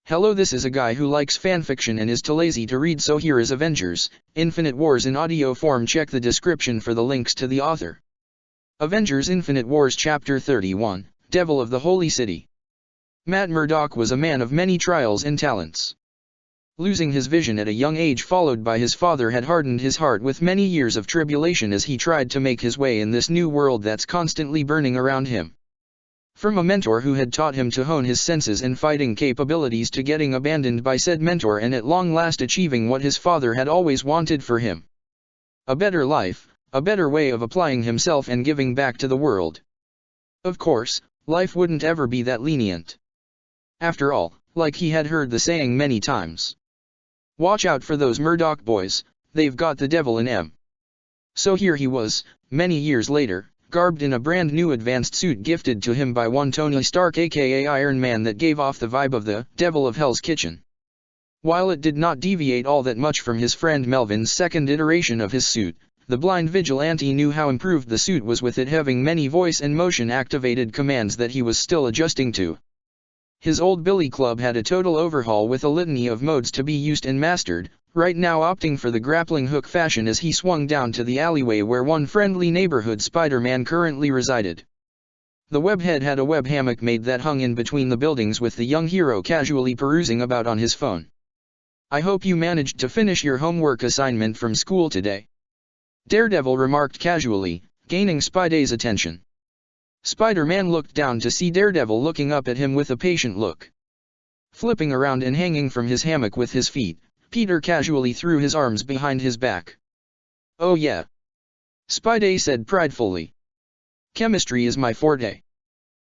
Hello, this is a guy who likes fanfiction and is too lazy to read, so here is Avengers, Infinite Wars in audio form. Check the description for the links to the author. Avengers Infinite Wars Chapter 31, Devil of the Holy City. Matt Murdock was a man of many trials and talents. Losing his vision at a young age followed by his father had hardened his heart with many years of tribulation as he tried to make his way in this new world that's constantly burning around him. From a mentor who had taught him to hone his senses and fighting capabilities to getting abandoned by said mentor and at long last achieving what his father had always wanted for him. A better life, a better way of applying himself and giving back to the world. Of course, life wouldn't ever be that lenient. After all, like he had heard the saying many times. Watch out for those Murdock boys, they've got the devil in 'em. So here he was, many years later, garbed in a brand new advanced suit gifted to him by one Tony Stark aka Iron Man that gave off the vibe of the devil of Hell's Kitchen. While it did not deviate all that much from his friend Melvin's second iteration of his suit, the blind vigilante knew how improved the suit was with it having many voice and motion activated commands that he was still adjusting to. His old billy club had a total overhaul with a litany of modes to be used and mastered, right now opting for the grappling hook fashion as he swung down to the alleyway where one friendly neighborhood Spider-Man currently resided. The webhead had a web hammock made that hung in between the buildings with the young hero casually perusing about on his phone. "I hope you managed to finish your homework assignment from school today," Daredevil remarked casually, gaining Spidey's attention. Spider-Man looked down to see Daredevil looking up at him with a patient look. Flipping around and hanging from his hammock with his feet, Peter casually threw his arms behind his back. "Oh yeah," Spidey said pridefully. "Chemistry is my forte.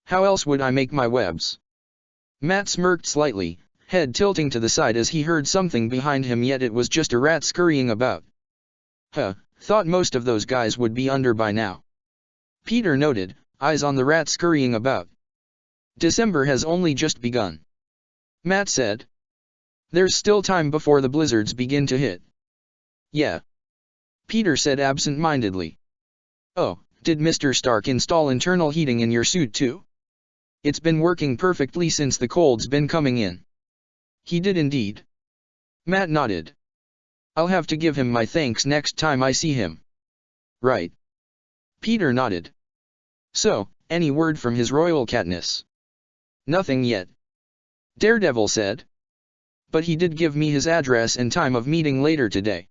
How else would I make my webs?" Matt smirked slightly, head tilting to the side as he heard something behind him, yet it was just a rat scurrying about. Thought most of those guys would be under by now," Peter noted, eyes on the rat scurrying about. "December has only just begun," Matt said. "There's still time before the blizzards begin to hit." "Yeah," Peter said absent-mindedly. "Oh, did Mr. Stark install internal heating in your suit too? It's been working perfectly since the cold's been coming in." "He did indeed," Matt nodded. "I'll have to give him my thanks next time I see him." "Right," Peter nodded. "So, any word from His Royal Katniss?" "Nothing yet," Daredevil said. "But he did give me his address and time of meeting later today.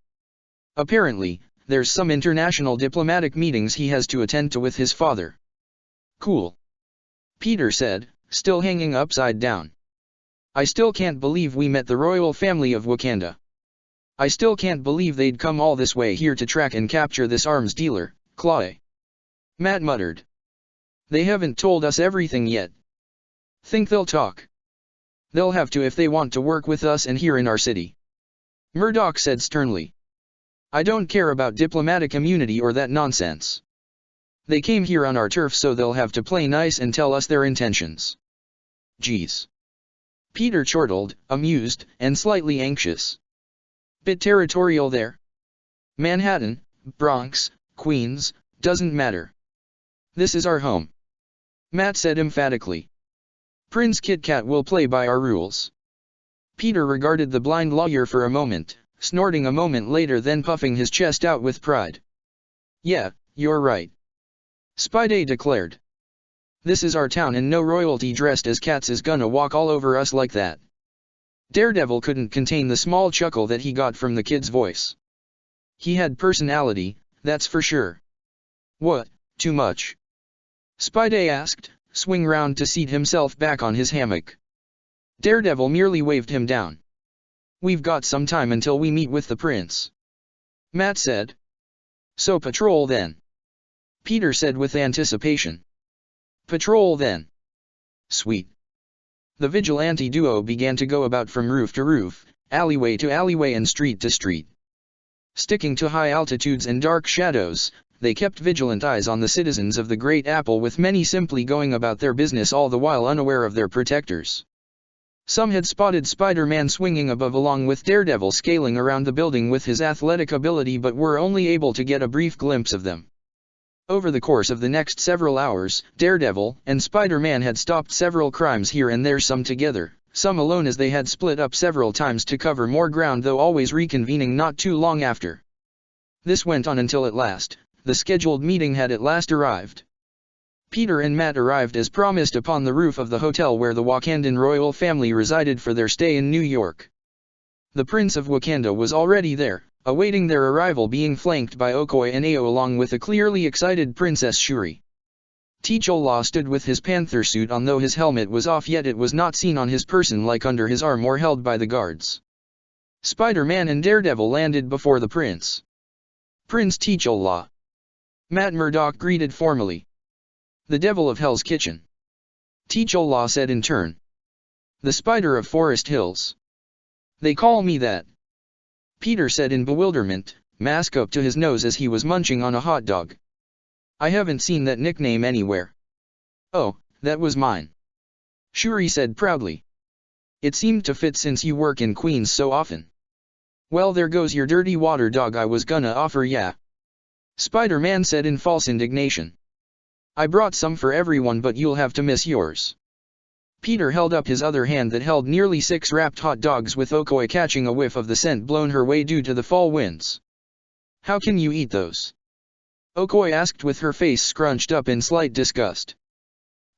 Apparently, there's some international diplomatic meetings he has to attend to with his father." "Cool," Peter said, still hanging upside down. "I still can't believe we met the royal family of Wakanda. I still can't believe they'd come all this way here to track and capture this arms dealer, Chloe," Matt muttered. "They haven't told us everything yet." "Think they'll talk?" "They'll have to if they want to work with us and here in our city," Murdock said sternly. "I don't care about diplomatic immunity or that nonsense. They came here on our turf, so they'll have to play nice and tell us their intentions." "Geez," Peter chortled, amused and slightly anxious. "Bit territorial there. Manhattan, Bronx, Queens, doesn't matter. This is our home," Matt said emphatically. "Prince Kit Kat will play by our rules." Peter regarded the blind lawyer for a moment, snorting a moment later, then puffing his chest out with pride. "Yeah, you're right," Spidey declared. "This is our town and no royalty dressed as cats is gonna walk all over us like that." Daredevil couldn't contain the small chuckle that he got from the kid's voice. He had personality, that's for sure. "What, too much?" Spidey asked, swing round to seat himself back on his hammock. Daredevil merely waved him down. "We've got some time until we meet with the prince," Matt said. "So patrol then," Peter said with anticipation. "Patrol then. Sweet." The vigilante duo began to go about from roof to roof, alleyway to alleyway and street to street. Sticking to high altitudes and dark shadows, they kept vigilant eyes on the citizens of the Great Apple, with many simply going about their business all the while unaware of their protectors. Some had spotted Spider-Man swinging above along with Daredevil scaling around the building with his athletic ability, but were only able to get a brief glimpse of them. Over the course of the next several hours, Daredevil and Spider-Man had stopped several crimes here and there, some together, some alone as they had split up several times to cover more ground, though always reconvening not too long after. This went on until at last, the scheduled meeting had at last arrived. Peter and Matt arrived as promised upon the roof of the hotel where the Wakandan royal family resided for their stay in New York. The Prince of Wakanda was already there, awaiting their arrival, being flanked by Okoye and Ao along with a clearly excited Princess Shuri. T'Challa stood with his panther suit on, though his helmet was off, yet it was not seen on his person like under his arm or held by the guards. Spider-Man and Daredevil landed before the prince. Prince T'Challa. Matt Murdock greeted formally. The Devil of Hell's Kitchen. T'Challa said in turn. The Spider of Forest Hills. They call me that. Peter said in bewilderment, mask up to his nose as he was munching on a hot dog. I haven't seen that nickname anywhere. Oh, that was mine. Shuri said proudly. It seemed to fit since you work in Queens so often. Well, there goes your dirty water dog I was gonna offer ya. Spider-Man said in false indignation. I brought some for everyone, but you'll have to miss yours. Peter held up his other hand that held nearly 6 wrapped hot dogs, with Okoye catching a whiff of the scent blown her way due to the fall winds. How can you eat those? Okoye asked with her face scrunched up in slight disgust.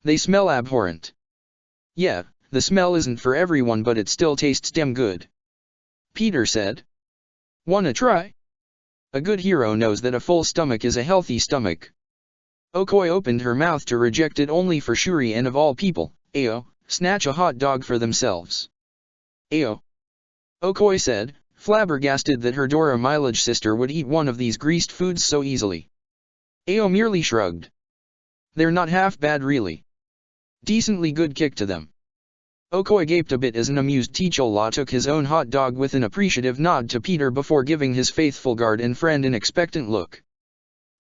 They smell abhorrent. Yeah, the smell isn't for everyone, but it still tastes damn good. Peter said. Wanna try? A good hero knows that a full stomach is a healthy stomach. Okoye opened her mouth to reject it, only for Shuri and of all people, Ao, snatch a hot dog for themselves. Ao. Okoye said, flabbergasted that her Dora Milaje sister would eat one of these greased foods so easily. Ao merely shrugged. They're not half bad really. Decently good kick to them. Okoye gaped a bit as an amused T'Challa took his own hot dog with an appreciative nod to Peter before giving his faithful guard and friend an expectant look.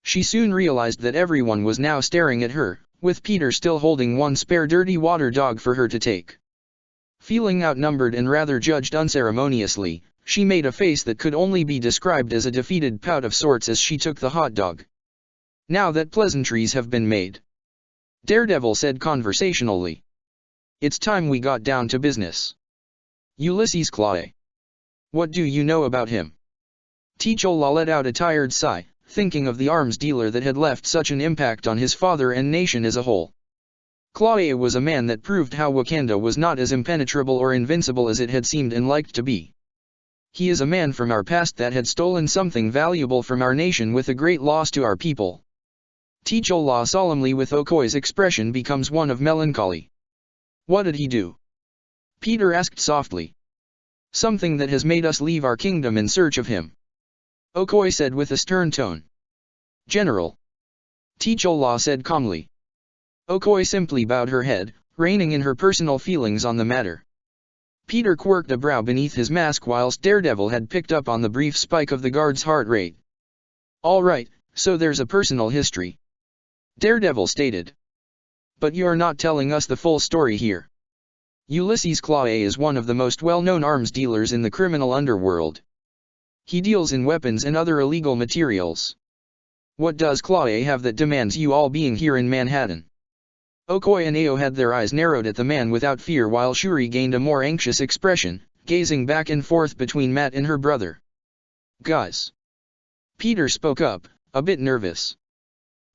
She soon realized that everyone was now staring at her, with Peter still holding one spare dirty water dog for her to take. Feeling outnumbered and rather judged unceremoniously, she made a face that could only be described as a defeated pout of sorts as she took the hot dog. Now that pleasantries have been made, Daredevil said conversationally. It's time we got down to business. Ulysses Claw. What do you know about him? T'Challa let out a tired sigh, thinking of the arms dealer that had left such an impact on his father and nation as a whole. Claw was a man that proved how Wakanda was not as impenetrable or invincible as it had seemed and liked to be. He is a man from our past that had stolen something valuable from our nation with a great loss to our people. T'Challa solemnly, with Okoye's expression becomes one of melancholy. What did he do? Peter asked softly. Something that has made us leave our kingdom in search of him. Okoye said with a stern tone. General. T'Challa said calmly. Okoye simply bowed her head, reining in her personal feelings on the matter. Peter quirked a brow beneath his mask whilst Daredevil had picked up on the brief spike of the guard's heart rate. All right, so there's a personal history. Daredevil stated. But you're not telling us the full story here. Ulysses Claw is one of the most well-known arms dealers in the criminal underworld. He deals in weapons and other illegal materials. What does Claw have that demands you all being here in Manhattan? Okoye and Ao had their eyes narrowed at the man without fear, while Shuri gained a more anxious expression, gazing back and forth between Matt and her brother. Guys. Peter spoke up, a bit nervous.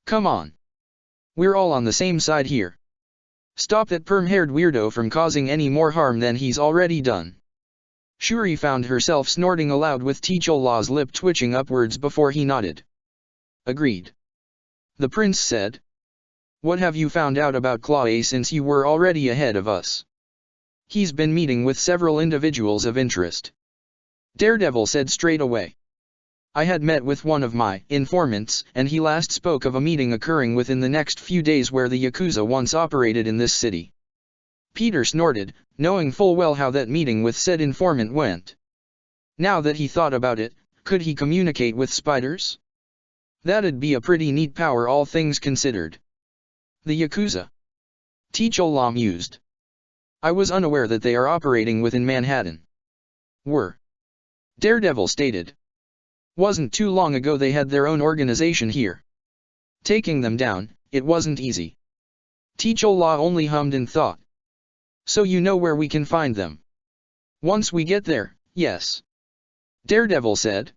Come on. We're all on the same side here. Stop that perm-haired weirdo from causing any more harm than he's already done. Shuri found herself snorting aloud, with T'Challa's lip twitching upwards before he nodded. Agreed. The prince said. What have you found out about Claw since you were already ahead of us? He's been meeting with several individuals of interest. Daredevil said straight away. I had met with one of my informants, and he last spoke of a meeting occurring within the next few days where the Yakuza once operated in this city. Peter snorted, knowing full well how that meeting with said informant went. Now that he thought about it, could he communicate with spiders? That'd be a pretty neat power, all things considered. The Yakuza. T'Challa mused. I was unaware that they are operating within Manhattan. Were. Daredevil stated. Wasn't too long ago they had their own organization here. Taking them down, it wasn't easy. T'Challa only hummed and thought. So you know where we can find them. Once we get there, yes. Daredevil said.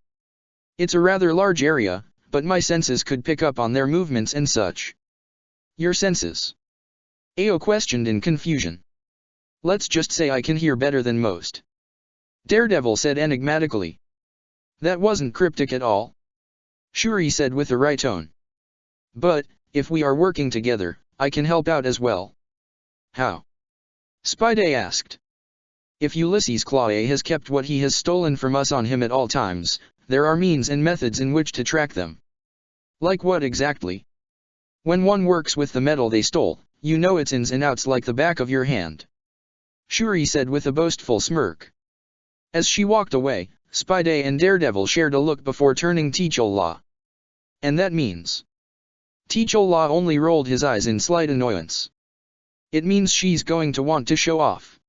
It's a rather large area, but my senses could pick up on their movements and such. Your senses? Ao questioned in confusion. Let's just say I can hear better than most. Daredevil said enigmatically. That wasn't cryptic at all. Shuri said with a right tone. But, if we are working together, I can help out as well. How? Spidey asked. If Ulysses Claw has kept what he has stolen from us on him at all times, there are means and methods in which to track them. Like what exactly? When one works with the metal they stole, you know its ins and outs like the back of your hand. Shuri said with a boastful smirk. As she walked away, Spidey and Daredevil shared a look before turning T'Challa. And that means? T'Challa only rolled his eyes in slight annoyance. It means she's going to want to show off.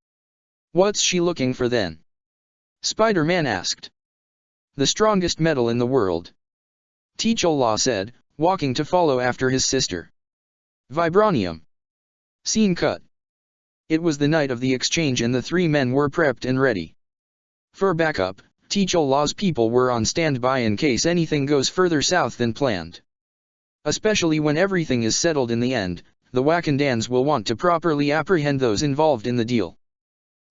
What's she looking for then? Spider-Man asked. The strongest metal in the world. T'Challa said, walking to follow after his sister. Vibranium. Scene cut. It was the night of the exchange and the three men were prepped and ready. For backup, T'Challa's people were on standby in case anything goes further south than planned. Especially when everything is settled in the end, the Wakandans will want to properly apprehend those involved in the deal.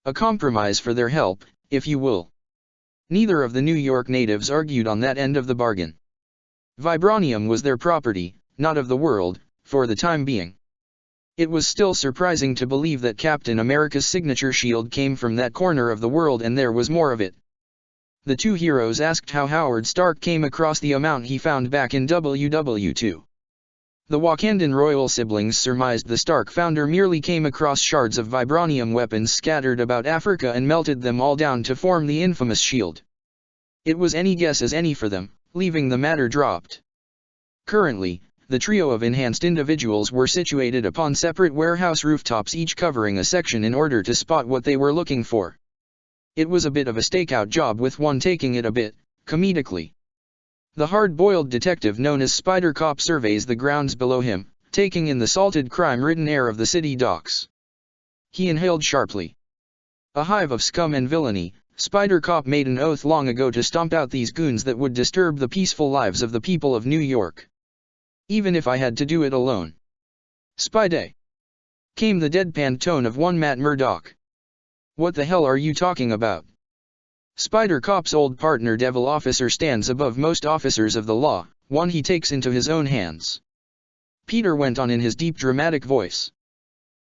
A compromise for their help, if you will. Neither of the New York natives argued on that end of the bargain. Vibranium was their property, not of the world, for the time being. It was still surprising to believe that Captain America's signature shield came from that corner of the world and there was more of it. The two heroes asked how Howard Stark came across the amount he found back in WW2. The Wakandan royal siblings surmised the Stark founder merely came across shards of vibranium weapons scattered about Africa and melted them all down to form the infamous shield. It was any guess as any for them, leaving the matter dropped. Currently, the trio of enhanced individuals were situated upon separate warehouse rooftops, each covering a section in order to spot what they were looking for. It was a bit of a stakeout job, with one taking it a bit comedically. The hard-boiled detective known as Spider Cop surveys the grounds below him, taking in the salted crime-ridden air of the city docks. He inhaled sharply. A hive of scum and villainy, Spider Cop made an oath long ago to stomp out these goons that would disturb the peaceful lives of the people of New York. Even if I had to do it alone. Spidey! Came the deadpan tone of one Matt Murdock. What the hell are you talking about? Spider Cop's old partner Devil Officer stands above most officers of the law, one he takes into his own hands. Peter went on in his deep dramatic voice.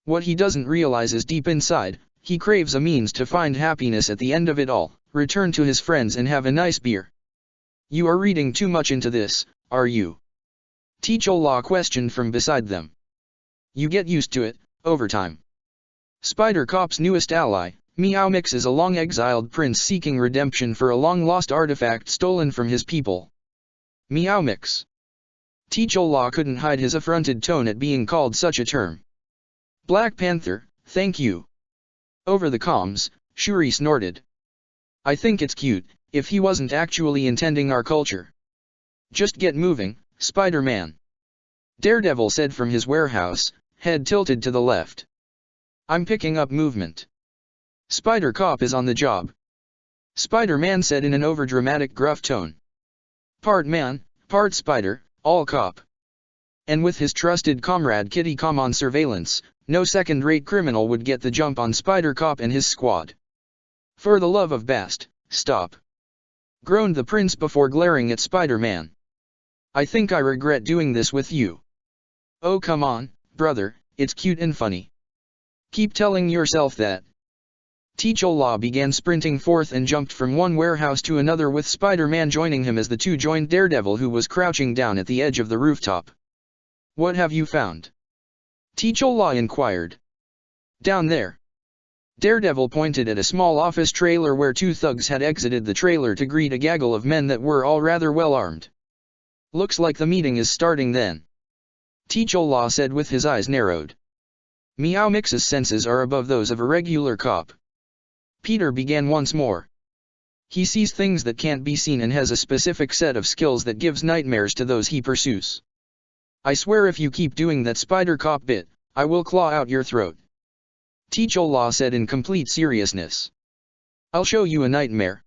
What he doesn't realize is deep inside, he craves a means to find happiness at the end of it all, return to his friends and have a nice beer. You are reading too much into this, are you? T'Challa questioned from beside them. You get used to it, over time. Spider Cop's newest ally, Meow Mix, is a long-exiled prince seeking redemption for a long-lost artifact stolen from his people. Meow Mix. T'Challa couldn't hide his affronted tone at being called such a term. Black Panther, thank you. Over the comms, Shuri snorted. I think it's cute, if he wasn't actually intending our culture. Just get moving, Spider-Man. Daredevil said from his warehouse, head tilted to the left. I'm picking up movement. Spider Cop is on the job. Spider-Man said in an overdramatic gruff tone. Part man, part spider, all cop. And with his trusted comrade Kitty Com on surveillance, no second-rate criminal would get the jump on Spider Cop and his squad. For the love of Bast, stop. Groaned the prince before glaring at Spider-Man. I think I regret doing this with you. Oh come on, brother, it's cute and funny. Keep telling yourself that. T'Challa began sprinting forth and jumped from one warehouse to another, with Spider-Man joining him as the two joined Daredevil, who was crouching down at the edge of the rooftop. What have you found? T'Challa inquired. Down there. Daredevil pointed at a small office trailer where two thugs had exited the trailer to greet a gaggle of men that were all rather well armed. Looks like the meeting is starting then. T'Challa said with his eyes narrowed. Meow Mix's senses are above those of a regular cop. Peter began once more. He sees things that can't be seen and has a specific set of skills that gives nightmares to those he pursues. I swear if you keep doing that Spider Cop bit, I will claw out your throat. T'Challa said in complete seriousness. I'll show you a nightmare.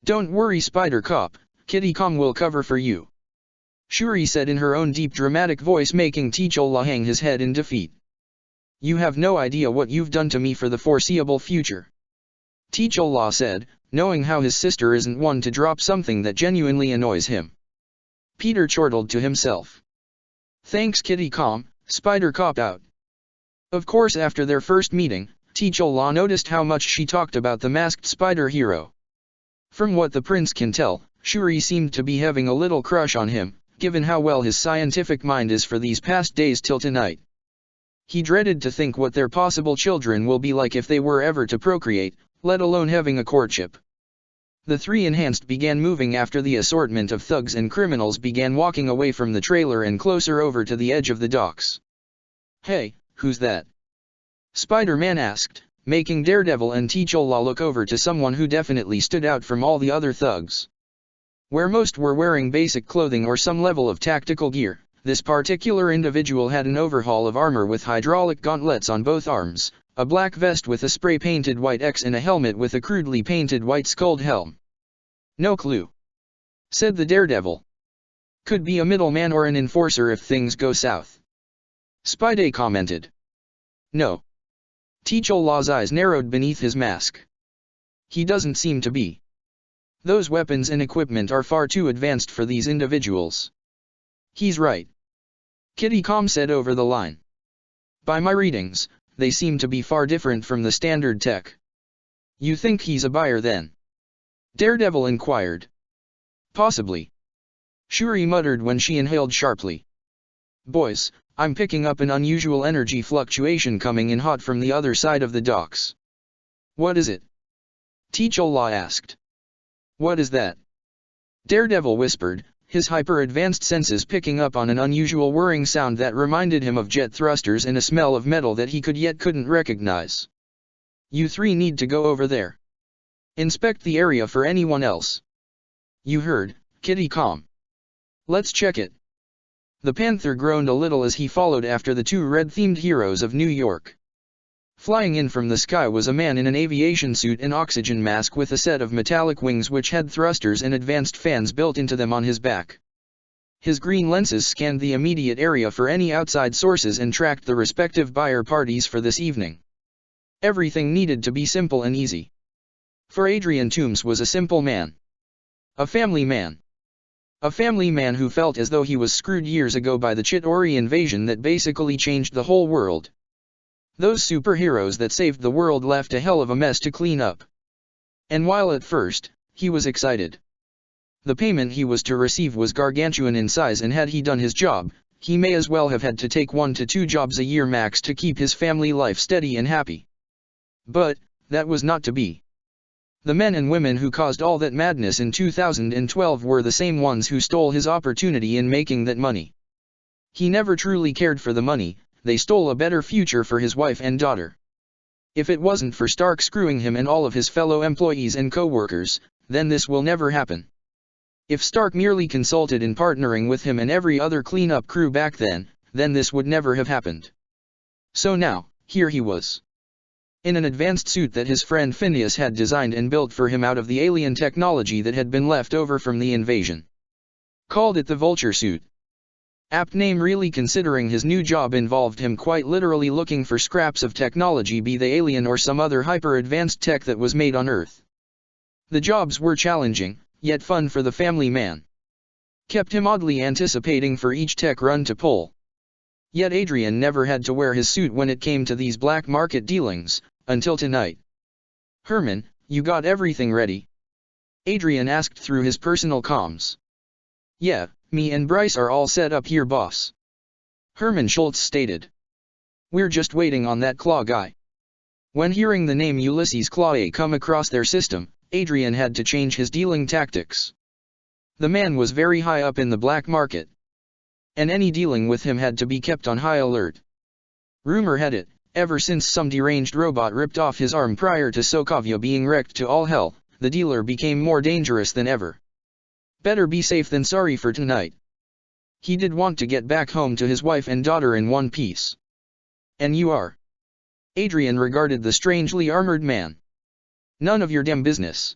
Don't worry Spider Cop, Kitty Kong will cover for you. Shuri said in her own deep dramatic voice, making T'Challa hang his head in defeat. You have no idea what you've done to me for the foreseeable future. T'Challa said, knowing how his sister isn't one to drop something that genuinely annoys him. Peter chortled to himself. Thanks Kitty Kong, Spider Cop out. Of course after their first meeting, T'Challa noticed how much she talked about the masked spider hero. From what the prince can tell, Shuri seemed to be having a little crush on him, given how well his scientific mind is for these past days till tonight. He dreaded to think what their possible children will be like if they were ever to procreate, let alone having a courtship. The three enhanced began moving after the assortment of thugs and criminals began walking away from the trailer and closer over to the edge of the docks. Hey, who's that? Spider-Man asked, making Daredevil and T'Challa look over to someone who definitely stood out from all the other thugs. Where most were wearing basic clothing or some level of tactical gear, this particular individual had an overhaul of armor with hydraulic gauntlets on both arms, a black vest with a spray-painted white X and a helmet with a crudely painted white skulled helm. No clue, said the Daredevil. Could be a middleman or an enforcer if things go south. Spidey commented. No. T'Challa's eyes narrowed beneath his mask. He doesn't seem to be. Those weapons and equipment are far too advanced for these individuals. He's right. Kitty Kong said over the line. By my readings, they seem to be far different from the standard tech. You think he's a buyer then? Daredevil inquired. Possibly. Shuri muttered when she inhaled sharply. Boys, I'm picking up an unusual energy fluctuation coming in hot from the other side of the docks. What is it? T'Challa asked. What is that? Daredevil whispered, his hyper-advanced senses picking up on an unusual whirring sound that reminded him of jet thrusters and a smell of metal that he couldn't recognize. You three need to go over there. Inspect the area for anyone else. You heard, Kitty Kong. Let's check it. The Panther groaned a little as he followed after the two red-themed heroes of New York. Flying in from the sky was a man in an aviation suit and oxygen mask with a set of metallic wings which had thrusters and advanced fans built into them on his back. His green lenses scanned the immediate area for any outside sources and tracked the respective buyer parties for this evening. Everything needed to be simple and easy. For Adrian Toombs was a simple man. A family man. A family man who felt as though he was screwed years ago by the Chitauri invasion that basically changed the whole world. Those superheroes that saved the world left a hell of a mess to clean up. And while at first, he was excited. The payment he was to receive was gargantuan in size, and had he done his job, he may as well have had to take 1 to 2 jobs a year max to keep his family life steady and happy. But, that was not to be. The men and women who caused all that madness in 2012 were the same ones who stole his opportunity in making that money. He never truly cared for the money, they stole a better future for his wife and daughter. If it wasn't for Stark screwing him and all of his fellow employees and co-workers, then this will never happen. If Stark merely consulted in partnering with him and every other cleanup crew back then this would never have happened. So now, here he was. In an advanced suit that his friend Phineas had designed and built for him out of the alien technology that had been left over from the invasion. Called it the Vulture suit. Apt name really, considering his new job involved him quite literally looking for scraps of technology, be they alien or some other hyper-advanced tech that was made on Earth. The jobs were challenging, yet fun for the family man. Kept him oddly anticipating for each tech run to pull. Yet Adrian never had to wear his suit when it came to these black market dealings, until tonight. Herman, you got everything ready? Adrian asked through his personal comms. Yeah, me and Bryce are all set up here, boss. Herman Schultz stated. We're just waiting on that Claw guy. When hearing the name Ulysses Claw come across their system, Adrian had to change his dealing tactics. The man was very high up in the black market, and any dealing with him had to be kept on high alert. Rumor had it, ever since some deranged robot ripped off his arm prior to Sokovia being wrecked to all hell, the dealer became more dangerous than ever. Better be safe than sorry for tonight. He did want to get back home to his wife and daughter in one piece. And you are? Adrian regarded the strangely armored man. None of your damn business.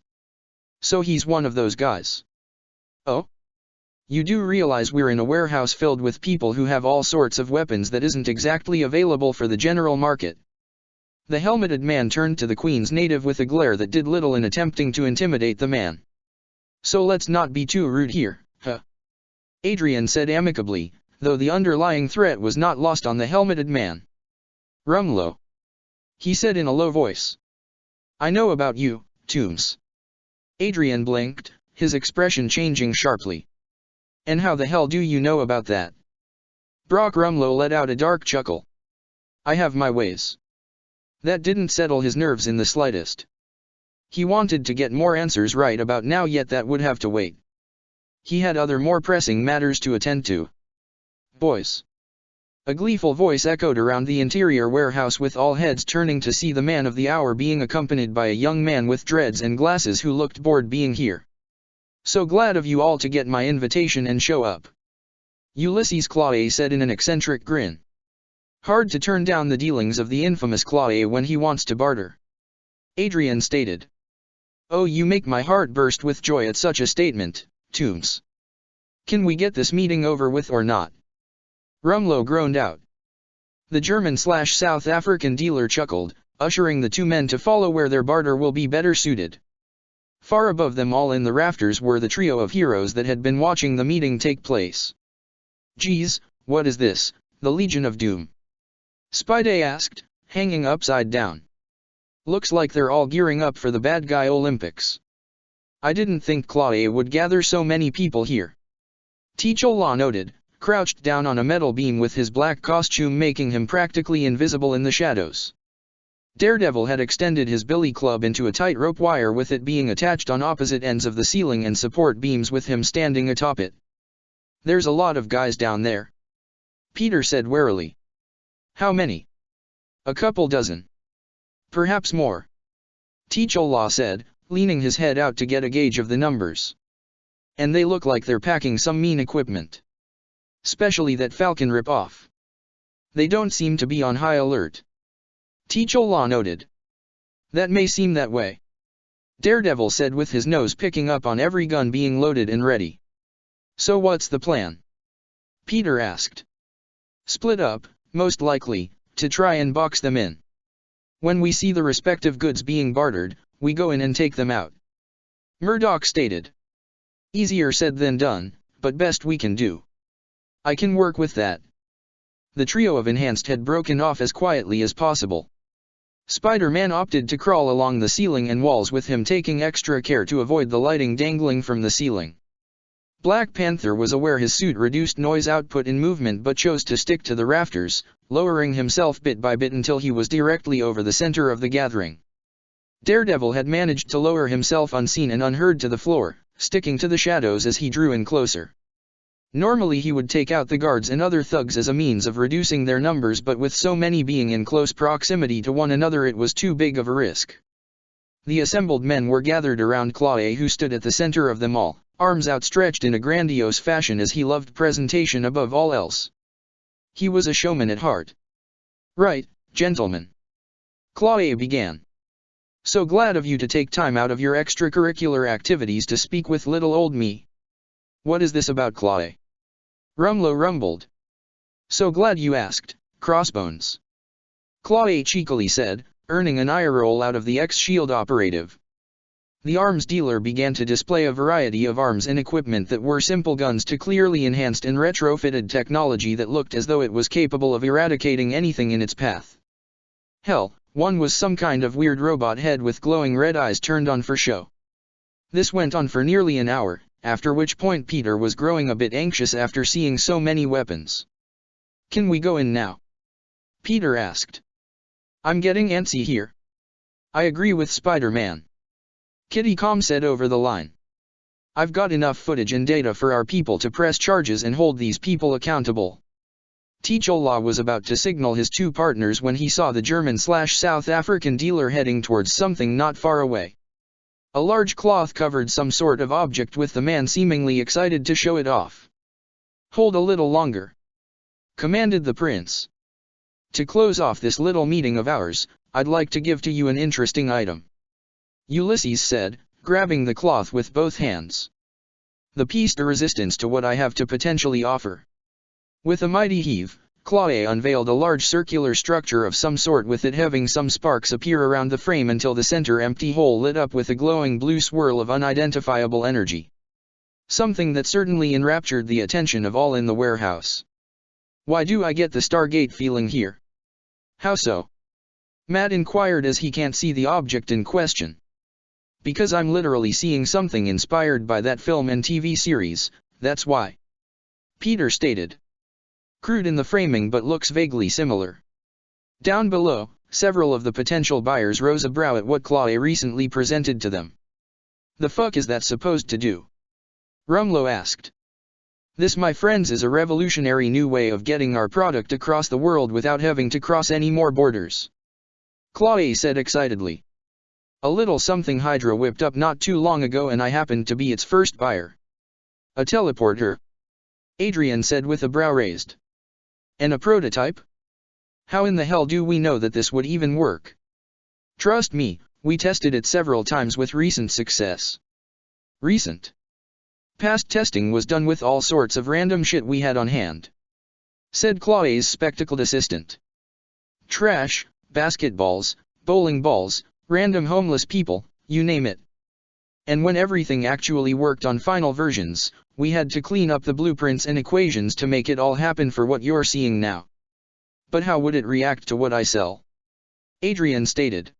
So he's one of those guys. Oh? You do realize we're in a warehouse filled with people who have all sorts of weapons that isn't exactly available for the general market. The helmeted man turned to the Queen's native with a glare that did little in attempting to intimidate the man. So let's not be too rude here, huh? Adrian said amicably, though the underlying threat was not lost on the helmeted man. Rumlow. He said in a low voice. I know about you, Toombs. Adrian blinked, his expression changing sharply. And how the hell do you know about that? Brock Rumlow let out a dark chuckle. I have my ways. That didn't settle his nerves in the slightest. He wanted to get more answers right about now, yet that would have to wait. He had other more pressing matters to attend to. Boys. A gleeful voice echoed around the interior warehouse, with all heads turning to see the man of the hour being accompanied by a young man with dreads and glasses who looked bored being here. So glad of you all to get my invitation and show up. Ulysses Claude said in an eccentric grin. Hard to turn down the dealings of the infamous Claude when he wants to barter. Adrian stated. Oh, you make my heart burst with joy at such a statement, Toombs. Can we get this meeting over with or not? Rumlow groaned out. The German/South African dealer chuckled, ushering the two men to follow where their barter will be better suited. Far above them all in the rafters were the trio of heroes that had been watching the meeting take place. Geez, what is this, the Legion of Doom? Spidey asked, hanging upside down. Looks like they're all gearing up for the bad guy Olympics. I didn't think Claude would gather so many people here. T'Challa noted, crouched down on a metal beam with his black costume making him practically invisible in the shadows. Daredevil had extended his billy club into a tightrope wire, with it being attached on opposite ends of the ceiling and support beams with him standing atop it. There's a lot of guys down there. Peter said warily. How many? A couple dozen. Perhaps more. T'Challa said, leaning his head out to get a gauge of the numbers. And they look like they're packing some mean equipment. Especially that Falcon rip-off. They don't seem to be on high alert. T'Challa noted. That may seem that way. Daredevil said, with his nose picking up on every gun being loaded and ready. So what's the plan? Peter asked. Split up, most likely, to try and box them in. When we see the respective goods being bartered, we go in and take them out. Murdoch stated. Easier said than done, but best we can do. I can work with that. The trio of Enhanced had broken off as quietly as possible. Spider-Man opted to crawl along the ceiling and walls, with him taking extra care to avoid the lighting dangling from the ceiling. Black Panther was aware his suit reduced noise output in movement, but chose to stick to the rafters, lowering himself bit by bit until he was directly over the center of the gathering. Daredevil had managed to lower himself unseen and unheard to the floor, sticking to the shadows as he drew in closer. Normally he would take out the guards and other thugs as a means of reducing their numbers, but with so many being in close proximity to one another, it was too big of a risk. The assembled men were gathered around Claude, who stood at the center of them all, arms outstretched in a grandiose fashion, as he loved presentation above all else. He was a showman at heart. Right, gentlemen. Claude began. So glad of you to take time out of your extracurricular activities to speak with little old me. What is this about, Claude? Rumlow rumbled. So glad you asked, Crossbones. Claude cheekily said, earning an eye roll out of the ex-SHIELD operative. The arms dealer began to display a variety of arms and equipment that were simple guns to clearly enhanced and retrofitted technology that looked as though it was capable of eradicating anything in its path. Hell, one was some kind of weird robot head with glowing red eyes turned on for show. This went on for nearly an hour, after which point Peter was growing a bit anxious after seeing so many weapons. Can we go in now? Peter asked. I'm getting antsy here. I agree with Spider-Man. Kitty Com said over the line. I've got enough footage and data for our people to press charges and hold these people accountable. T'Challa was about to signal his two partners when he saw the German/South African dealer heading towards something not far away. A large cloth covered some sort of object, with the man seemingly excited to show it off. Hold a little longer, commanded the prince. To close off this little meeting of ours, I'd like to give to you an interesting item," Ulysses said, grabbing the cloth with both hands. "The piece de resistance to what I have to potentially offer." With a mighty heave, Chloe unveiled a large circular structure of some sort, with it having some sparks appear around the frame until the center empty hole lit up with a glowing blue swirl of unidentifiable energy. Something that certainly enraptured the attention of all in the warehouse. "Why do I get the Stargate feeling here?" "How so?" Matt inquired as he can't see the object in question. "Because I'm literally seeing something inspired by that film and TV series, that's why," Peter stated. "Crude in the framing but looks vaguely similar." Down below, several of the potential buyers rose a brow at what Chloe recently presented to them. "The fuck is that supposed to do?" Rumlow asked. "This, my friends, is a revolutionary new way of getting our product across the world without having to cross any more borders," Chloe said excitedly. "A little something Hydra whipped up not too long ago, and I happened to be its first buyer." "A teleporter?" Adrian said with a brow raised. "And a prototype? How in the hell do we know that this would even work?" "Trust me, we tested it several times with recent success." "Recent?" "Past testing was done with all sorts of random shit we had on hand," said Chloe's spectacled assistant. "Trash, basketballs, bowling balls, random homeless people, you name it. And when everything actually worked on final versions, we had to clean up the blueprints and equations to make it all happen for what you're seeing now." "But how would it react to what I sell?" Adrian stated.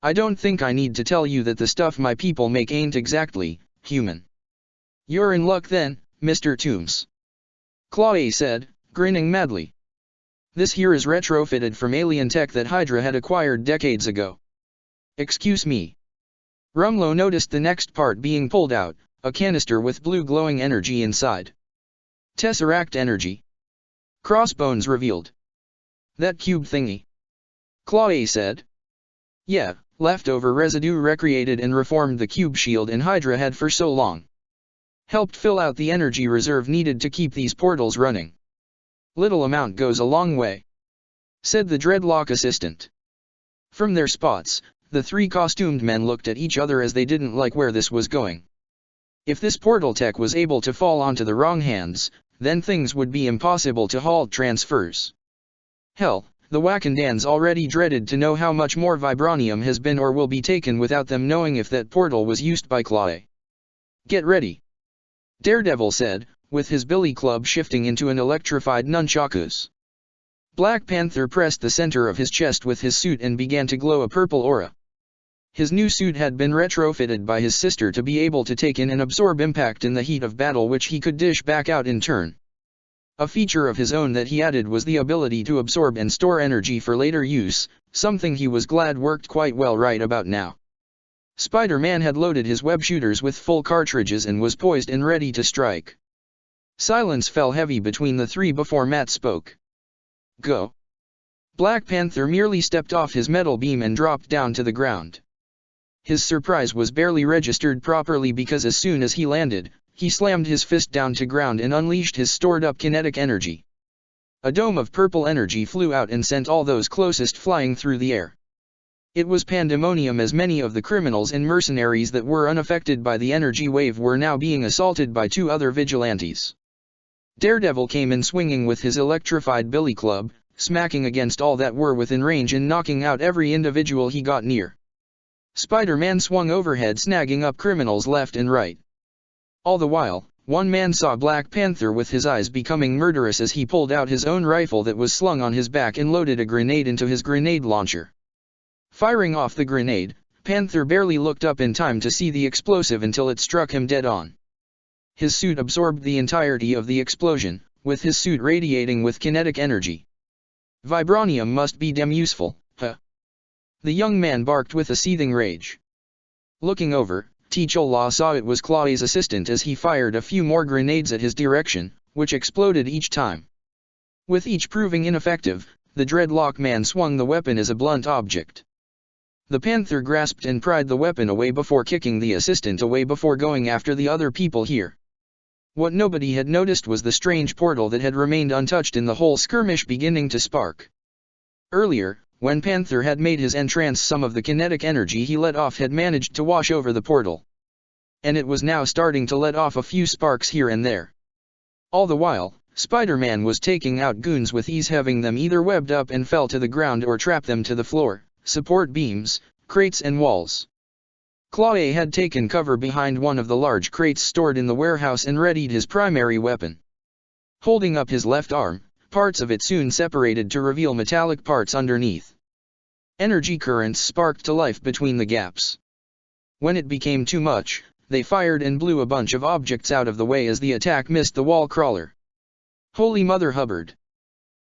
"I don't think I need to tell you that the stuff my people make ain't exactly human." "You're in luck then, Mr. Toombs," Chloe said, grinning madly. "This here is retrofitted from alien tech that Hydra had acquired decades ago." "Excuse me." Rumlow noticed the next part being pulled out, a canister with blue glowing energy inside. "Tesseract energy," Crossbones revealed. "That cube thingy," Chloe said. "Yeah, leftover residue recreated and reformed the cube shield and Hydra had for so long. Helped fill out the energy reserve needed to keep these portals running. Little amount goes a long way," said the dreadlock assistant. From their spots, the three costumed men looked at each other as they didn't like where this was going. If this portal tech was able to fall onto the wrong hands, then things would be impossible to halt transfers. Hell, the Wakandans already dreaded to know how much more vibranium has been or will be taken without them knowing if that portal was used by Chloe. "Get ready," Daredevil said, with his billy club shifting into an electrified nunchakus. Black Panther pressed the center of his chest with his suit and began to glow a purple aura. His new suit had been retrofitted by his sister to be able to take in and absorb impact in the heat of battle, which he could dish back out in turn. A feature of his own that he added was the ability to absorb and store energy for later use, something he was glad worked quite well right about now. Spider-Man had loaded his web shooters with full cartridges and was poised and ready to strike. Silence fell heavy between the three before Matt spoke. "Go." Black Panther merely stepped off his metal beam and dropped down to the ground. His surprise was barely registered properly because as soon as he landed, he slammed his fist down to ground and unleashed his stored-up kinetic energy. A dome of purple energy flew out and sent all those closest flying through the air. It was pandemonium, as many of the criminals and mercenaries that were unaffected by the energy wave were now being assaulted by two other vigilantes. Daredevil came in swinging with his electrified billy club, smacking against all that were within range and knocking out every individual he got near. Spider-Man swung overhead, snagging up criminals left and right. All the while, one man saw Black Panther with his eyes becoming murderous as he pulled out his own rifle that was slung on his back and loaded a grenade into his grenade launcher. Firing off the grenade, Panther barely looked up in time to see the explosive until it struck him dead on. His suit absorbed the entirety of the explosion, with his suit radiating with kinetic energy. "Vibranium must be damn useful, huh?" the young man barked with a seething rage. Looking over, T'Challa saw it was Chloe's assistant as he fired a few more grenades at his direction, which exploded each time. With each proving ineffective, the dreadlock man swung the weapon as a blunt object. The Panther grasped and pried the weapon away before kicking the assistant away before going after the other people here. What nobody had noticed was the strange portal that had remained untouched in the whole skirmish beginning to spark. Earlier, when Panther had made his entrance, some of the kinetic energy he let off had managed to wash over the portal. And it was now starting to let off a few sparks here and there. All the while, Spider-Man was taking out goons with ease, having them either webbed up and fell to the ground or trap them to the floor, support beams, crates and walls. Claude had taken cover behind one of the large crates stored in the warehouse and readied his primary weapon. Holding up his left arm, parts of it soon separated to reveal metallic parts underneath. Energy currents sparked to life between the gaps. When it became too much, they fired and blew a bunch of objects out of the way as the attack missed the wall crawler. Holy Mother Hubbard!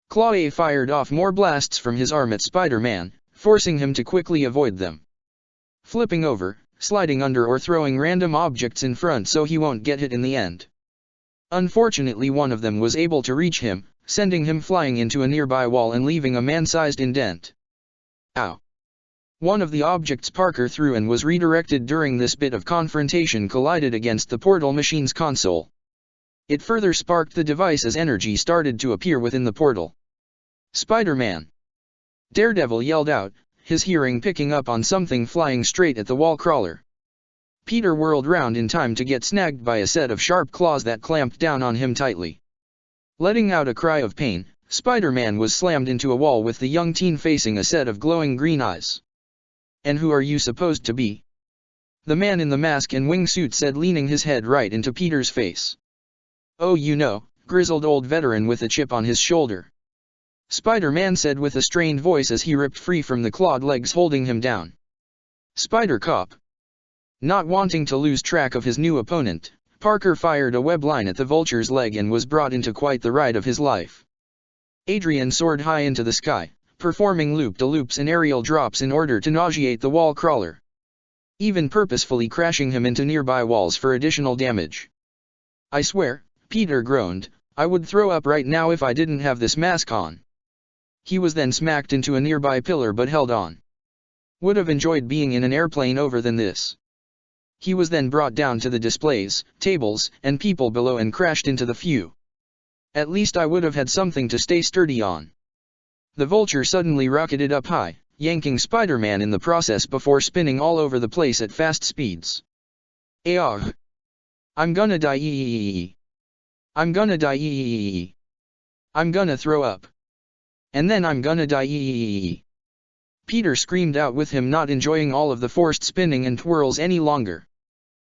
Claude fired off more blasts from his arm at Spider-Man, forcing him to quickly avoid them. Flipping over, sliding under or throwing random objects in front so he won't get hit in the end. Unfortunately, one of them was able to reach him, sending him flying into a nearby wall and leaving a man-sized indent. Ow! One of the objects Parker threw and was redirected during this bit of confrontation collided against the portal machine's console. It further sparked the device as energy started to appear within the portal. Spider-Man! Daredevil yelled out, his hearing picking up on something flying straight at the wall crawler. Peter whirled round in time to get snagged by a set of sharp claws that clamped down on him tightly. Letting out a cry of pain, Spider-Man was slammed into a wall with the young teen facing a set of glowing green eyes. "And who are you supposed to be?" the man in the mask and wingsuit said, leaning his head right into Peter's face. "Oh, you know, grizzled old veteran with a chip on his shoulder," Spider-Man said with a strained voice as he ripped free from the clawed legs holding him down. Spider-Cop. Not wanting to lose track of his new opponent, Parker fired a web line at the vulture's leg and was brought into quite the ride of his life. Adrian soared high into the sky, performing loop-de-loops and aerial drops in order to nauseate the wall crawler, even purposefully crashing him into nearby walls for additional damage. "I swear," Peter groaned, "I would throw up right now if I didn't have this mask on." He was then smacked into a nearby pillar but held on. Would have enjoyed being in an airplane over than this. He was then brought down to the displays, tables, and people below and crashed into the few. "At least I would have had something to stay sturdy on." The vulture suddenly rocketed up high, yanking Spider-Man in the process before spinning all over the place at fast speeds. "Aah! I'm gonna die. I'm gonna die. I'm gonna throw up. And then I'm gonna die." Peter screamed out with him, not enjoying all of the forced spinning and twirls any longer.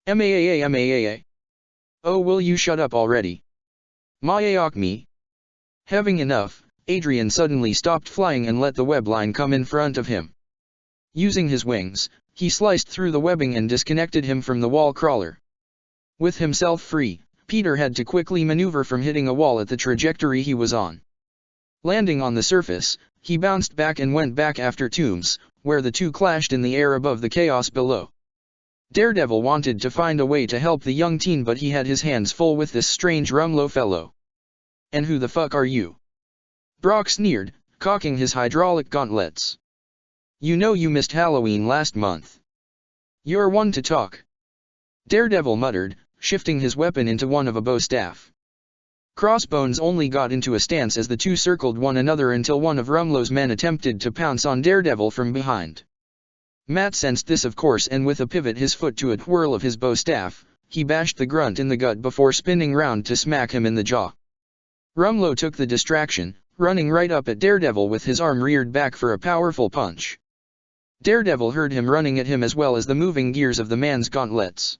"Maa. Oh, will you shut up already? Mayak me." Having enough, Adrian suddenly stopped flying and let the web line come in front of him. Using his wings, he sliced through the webbing and disconnected him from the wall crawler. With himself free, Peter had to quickly maneuver from hitting a wall at the trajectory he was on. Landing on the surface, he bounced back and went back after Toombs, where the two clashed in the air above the chaos below. Daredevil wanted to find a way to help the young teen, but he had his hands full with this strange Rumlow fellow. "And who the fuck are you?" Brock sneered, cocking his hydraulic gauntlets. "You know you missed Halloween last month. You're one to talk," Daredevil muttered, shifting his weapon into one of a bow staff. Crossbones only got into a stance as the two circled one another until one of Rumlow's men attempted to pounce on Daredevil from behind. Matt sensed this, of course, and with a pivot his foot to a twirl of his bow staff, he bashed the grunt in the gut before spinning round to smack him in the jaw. Rumlow took the distraction, running right up at Daredevil with his arm reared back for a powerful punch. Daredevil heard him running at him as well as the moving gears of the man's gauntlets.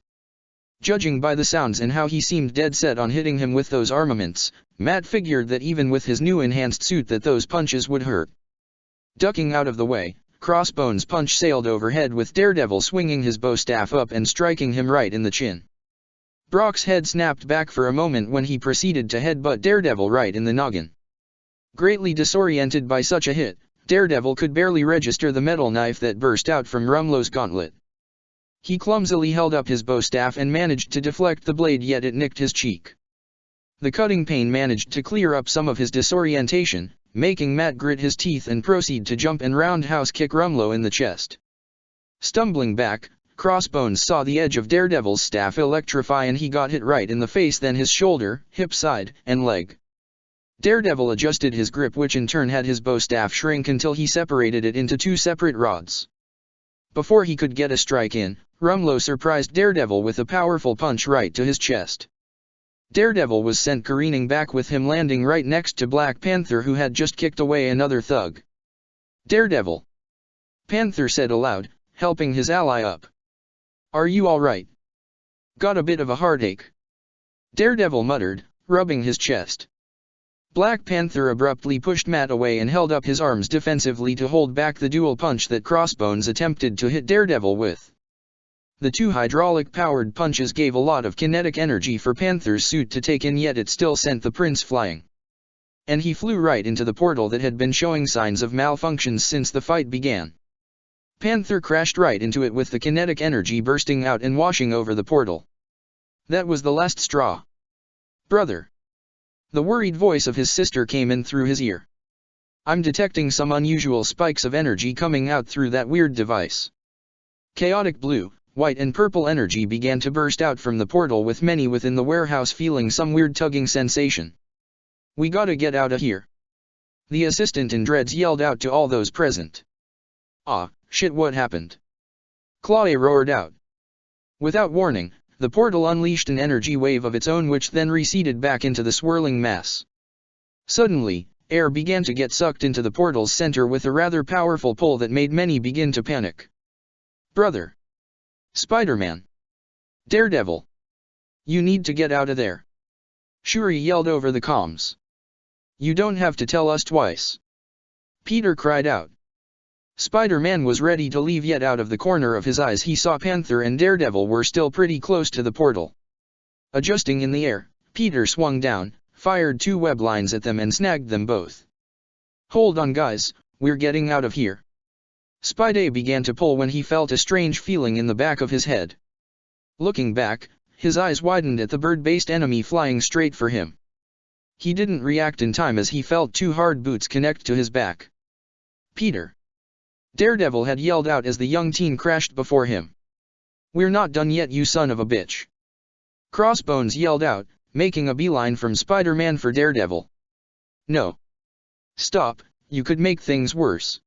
Judging by the sounds and how he seemed dead set on hitting him with those armaments, Matt figured that even with his new enhanced suit that those punches would hurt. Ducking out of the way, Crossbones' punch sailed overhead with Daredevil swinging his bow staff up and striking him right in the chin. Brock's head snapped back for a moment when he proceeded to headbutt Daredevil right in the noggin. Greatly disoriented by such a hit, Daredevil could barely register the metal knife that burst out from Rumlow's gauntlet. He clumsily held up his bow staff and managed to deflect the blade, yet it nicked his cheek. The cutting pain managed to clear up some of his disorientation, making Matt grit his teeth and proceed to jump and roundhouse kick Rumlow in the chest. Stumbling back, Crossbones saw the edge of Daredevil's staff electrify and he got hit right in the face, then his shoulder, hip side, and leg. Daredevil adjusted his grip, which in turn had his bow staff shrink until he separated it into two separate rods. Before he could get a strike in, Rumlow surprised Daredevil with a powerful punch right to his chest. Daredevil was sent careening back, with him landing right next to Black Panther, who had just kicked away another thug. "Daredevil," Panther said aloud, helping his ally up. "Are you all right? Got a bit of a heartache?" Daredevil muttered, rubbing his chest. Black Panther abruptly pushed Matt away and held up his arms defensively to hold back the dual punch that Crossbones attempted to hit Daredevil with. The two hydraulic-powered punches gave a lot of kinetic energy for Panther's suit to take in, yet it still sent the prince flying. And he flew right into the portal that had been showing signs of malfunctions since the fight began. Panther crashed right into it, with the kinetic energy bursting out and washing over the portal. That was the last straw. "Brother." The worried voice of his sister came in through his ear. "I'm detecting some unusual spikes of energy coming out through that weird device." Chaotic blue, white and purple energy began to burst out from the portal, with many within the warehouse feeling some weird tugging sensation. "We gotta get out of here," the assistant in dreads yelled out to all those present. "Ah, shit, what happened?" Chloe roared out. Without warning, the portal unleashed an energy wave of its own, which then receded back into the swirling mass. Suddenly, air began to get sucked into the portal's center with a rather powerful pull that made many begin to panic. "Brother! Spider-Man! Daredevil! You need to get out of there!" Shuri yelled over the comms. "You don't have to tell us twice," Peter cried out. Spider-Man was ready to leave, yet out of the corner of his eyes he saw Panther and Daredevil were still pretty close to the portal. Adjusting in the air, Peter swung down, fired two web lines at them and snagged them both. "Hold on guys, we're getting out of here." Spidey began to pull when he felt a strange feeling in the back of his head. Looking back, his eyes widened at the bird-based enemy flying straight for him. He didn't react in time as he felt two hard boots connect to his back. "Peter!" Daredevil had yelled out as the young teen crashed before him. "We're not done yet, you son of a bitch!" Crossbones yelled out, making a beeline from Spider-Man for Daredevil. "No! Stop, you could make things worse!"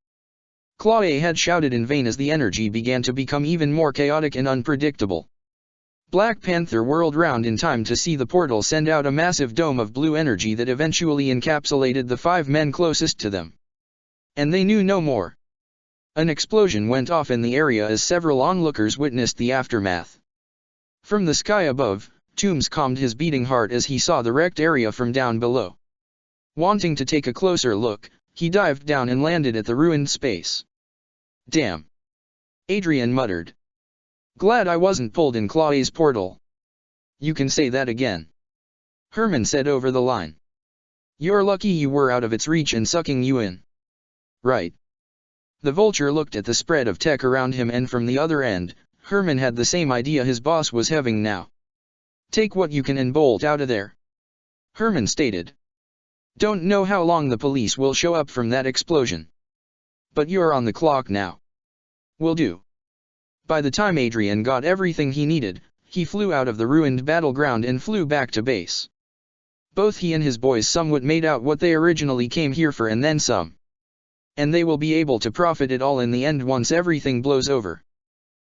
Chloe had shouted in vain as the energy began to become even more chaotic and unpredictable. Black Panther whirled round in time to see the portal send out a massive dome of blue energy that eventually encapsulated the 5 men closest to them. And they knew no more. An explosion went off in the area as several onlookers witnessed the aftermath. From the sky above, Toombs calmed his beating heart as he saw the wrecked area from down below. Wanting to take a closer look, he dived down and landed at the ruined space. "Damn!" Adrian muttered. "Glad I wasn't pulled in Chloe's portal." "You can say that again," Herman said over the line. "You're lucky you were out of its reach and sucking you in." "Right." The Vulture looked at the spread of tech around him, and from the other end, Herman had the same idea his boss was having now. "Take what you can and bolt out of there," Herman stated. "Don't know how long the police will show up from that explosion. But you're on the clock now." "Will do." By the time Adrian got everything he needed, he flew out of the ruined battleground and flew back to base. Both he and his boys somewhat made out what they originally came here for, and then some. And they will be able to profit it all in the end once everything blows over.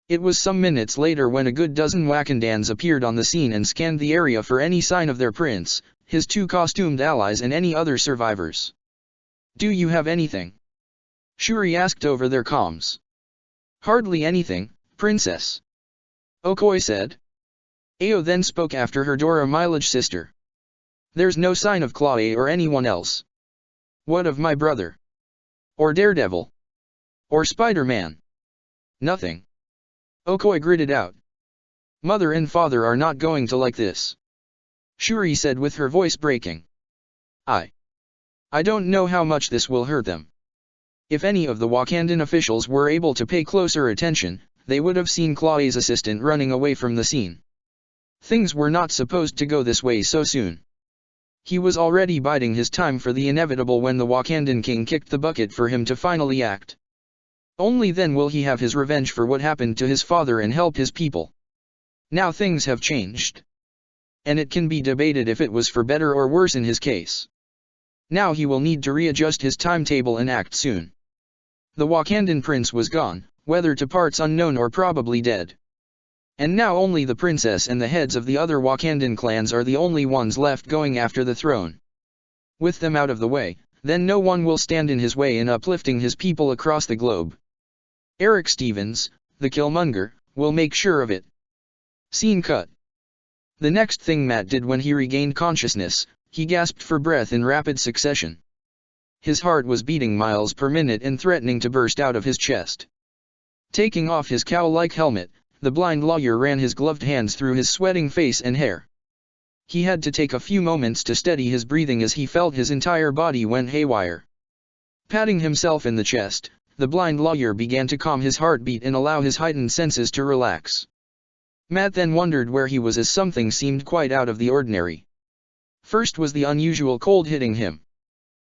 It was some minutes later when a good dozen Wakandans appeared on the scene and scanned the area for any sign of their prince, his 2 costumed allies and any other survivors. "Do you have anything?" Shuri asked over their comms. "Hardly anything, Princess," Okoye said. Ao then spoke after her, Dora Milaje's sister. "There's no sign of Chloe or anyone else." "What of my brother? Or Daredevil? Or Spider-Man?" "Nothing," Okoye gritted out. "Mother and father are not going to like this," Shuri said with her voice breaking. I don't know how much this will hurt them." If any of the Wakandan officials were able to pay closer attention, they would have seen Chloe's assistant running away from the scene. Things were not supposed to go this way so soon. He was already biding his time for the inevitable when the Wakandan king kicked the bucket for him to finally act. Only then will he have his revenge for what happened to his father and help his people. Now things have changed. And it can be debated if it was for better or worse in his case. Now he will need to readjust his timetable and act soon. The Wakandan prince was gone, whether to parts unknown or probably dead. And now only the princess and the heads of the other Wakandan clans are the only ones left going after the throne. With them out of the way, then no one will stand in his way in uplifting his people across the globe. Eric Stevens, the Killmonger, will make sure of it. Scene cut. The next thing Matt did when he regained consciousness, he gasped for breath in rapid succession. His heart was beating miles per minute and threatening to burst out of his chest. Taking off his cowl-like helmet, the blind lawyer ran his gloved hands through his sweating face and hair. He had to take a few moments to steady his breathing as he felt his entire body went haywire. Patting himself in the chest, the blind lawyer began to calm his heartbeat and allow his heightened senses to relax. Matt then wondered where he was as something seemed quite out of the ordinary. First was the unusual cold hitting him.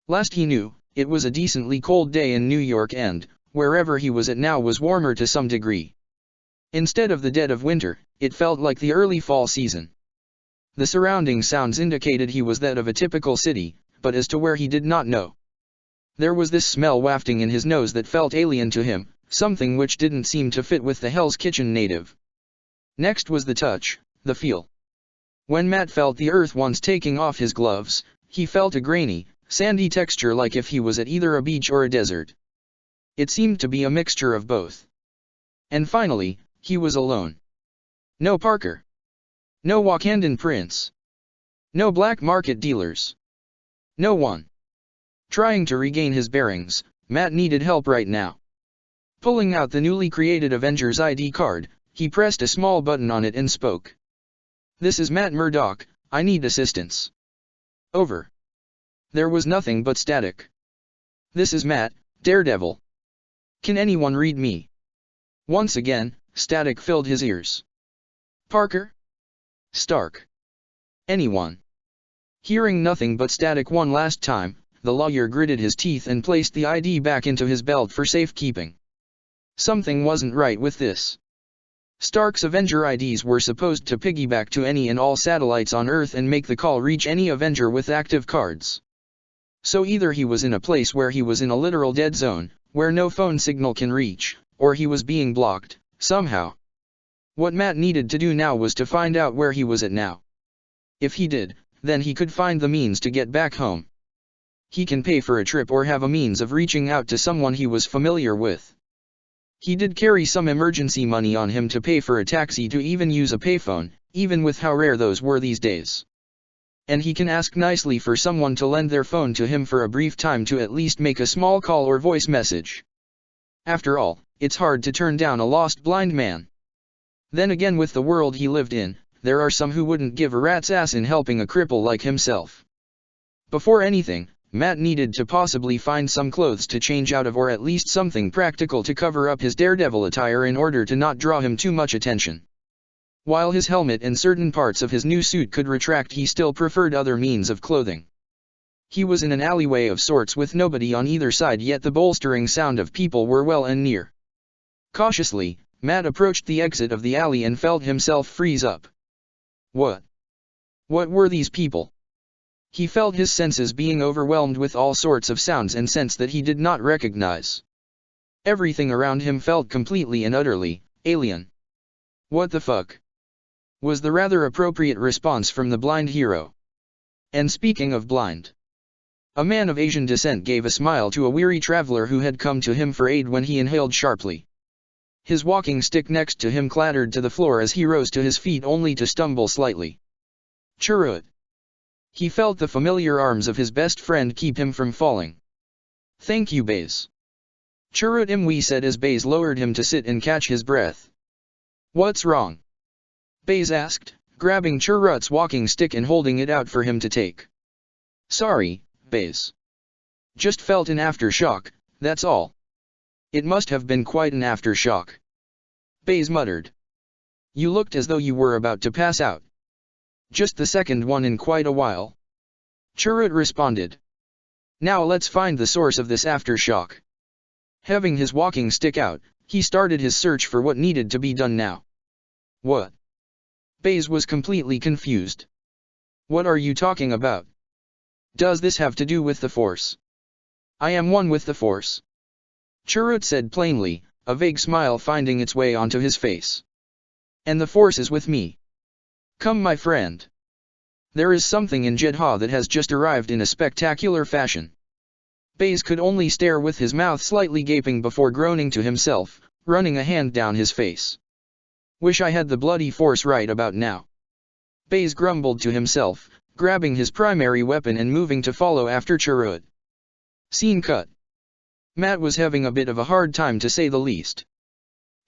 Last he knew, it was a decently cold day in New York and, wherever he was at now was warmer to some degree. Instead of the dead of winter, it felt like the early fall season. The surrounding sounds indicated he was that of a typical city, but as to where he did not know. There was this smell wafting in his nose that felt alien to him, something which didn't seem to fit with the Hell's Kitchen native. Next was the touch, the feel. When Matt felt the earth once taking off his gloves, he felt a grainy, sandy texture like if he was at either a beach or a desert. It seemed to be a mixture of both. And finally, he was alone. No Parker. No Wakandan prince. No black market dealers. No one. Trying to regain his bearings, Matt needed help right now. Pulling out the newly created Avengers ID card, he pressed a small button on it and spoke. "This is Matt Murdock, I need assistance." Over. There was nothing but static. "This is Matt, Daredevil. Can anyone read me?" Once again, static filled his ears. "Parker? Stark? Anyone?" Hearing nothing but static one last time, the lawyer gritted his teeth and placed the ID back into his belt for safekeeping. Something wasn't right with this. Stark's Avenger IDs were supposed to piggyback to any and all satellites on Earth and make the call reach any Avenger with active cards. So either he was in a place where he was in a literal dead zone, where no phone signal can reach, or he was being blocked, somehow. What Matt needed to do now was to find out where he was at now. If he did, then he could find the means to get back home. He can pay for a trip or have a means of reaching out to someone he was familiar with. He did carry some emergency money on him to pay for a taxi to even use a payphone, even with how rare those were these days. And he can ask nicely for someone to lend their phone to him for a brief time to at least make a small call or voice message. After all, it's hard to turn down a lost blind man. Then again, with the world he lived in, there are some who wouldn't give a rat's ass in helping a cripple like himself. Before anything, Matt needed to possibly find some clothes to change out of, or at least something practical to cover up his Daredevil attire in order to not draw him too much attention. While his helmet and certain parts of his new suit could retract, he still preferred other means of clothing. He was in an alleyway of sorts with nobody on either side, yet the bolstering sound of people were well and near. Cautiously, Matt approached the exit of the alley and felt himself freeze up. What were these people? He felt his senses being overwhelmed with all sorts of sounds and scents that he did not recognize. Everything around him felt completely and utterly alien. "What the fuck?" was the rather appropriate response from the blind hero. And speaking of blind, a man of Asian descent gave a smile to a weary traveler who had come to him for aid when he inhaled sharply. His walking stick next to him clattered to the floor as he rose to his feet only to stumble slightly. Chirrut. He felt the familiar arms of his best friend keep him from falling. "Thank you, Baze." Chirrut Imwe said as Baze lowered him to sit and catch his breath. "What's wrong?" Baze asked, grabbing Chirrut's walking stick and holding it out for him to take. "Sorry, Baze. Just felt an aftershock, that's all." "It must have been quite an aftershock," Baze muttered. "You looked as though you were about to pass out." "Just the second one in quite a while," Chirrut responded. "Now let's find the source of this aftershock." Having his walking stick out, he started his search for what needed to be done now. "What?" Baze was completely confused. "What are you talking about?" Does this have to do with the Force? I am one with the Force. Chirrut said plainly, a vague smile finding its way onto his face. And the Force is with me. Come my friend. There is something in Jedha that has just arrived in a spectacular fashion. Baze could only stare with his mouth slightly gaping before groaning to himself, running a hand down his face. Wish I had the bloody Force right about now. Baze grumbled to himself, grabbing his primary weapon and moving to follow after Chirrut. Scene cut. Matt was having a bit of a hard time to say the least.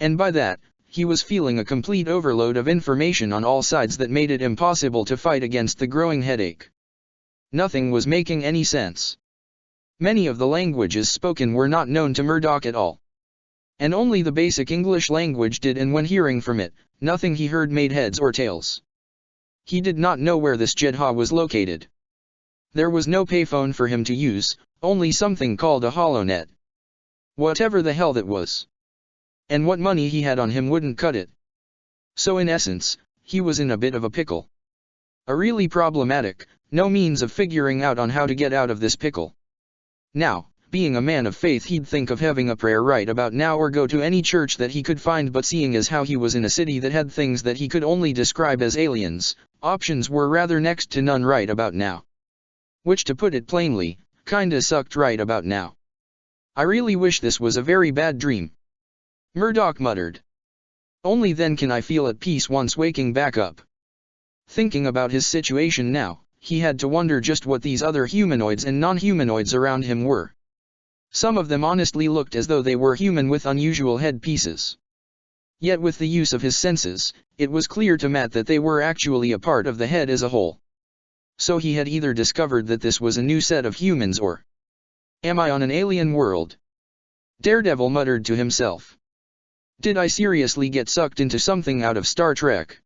And by that, he was feeling a complete overload of information on all sides that made it impossible to fight against the growing headache. Nothing was making any sense. Many of the languages spoken were not known to Murdoch at all. And only the basic English language did, and when hearing from it, nothing he heard made heads or tails. He did not know where this Jedha was located. There was no payphone for him to use, only something called a holonet. Whatever the hell that was. And what money he had on him wouldn't cut it. So in essence, he was in a bit of a pickle. A really problematic, no means of figuring out on how to get out of this pickle. Now, being a man of faith, he'd think of having a prayer right about now or go to any church that he could find, but seeing as how he was in a city that had things that he could only describe as aliens, options were rather next to none right about now. Which, to put it plainly, kinda sucked right about now. I really wish this was a very bad dream. Murdoch muttered. Only then can I feel at peace once waking back up. Thinking about his situation now, he had to wonder just what these other humanoids and non-humanoids around him were. Some of them honestly looked as though they were human with unusual headpieces. Yet with the use of his senses, it was clear to Matt that they were actually a part of the head as a whole. So he had either discovered that this was a new set of humans or... Am I on an alien world? Daredevil muttered to himself. Did I seriously get sucked into something out of Star Trek?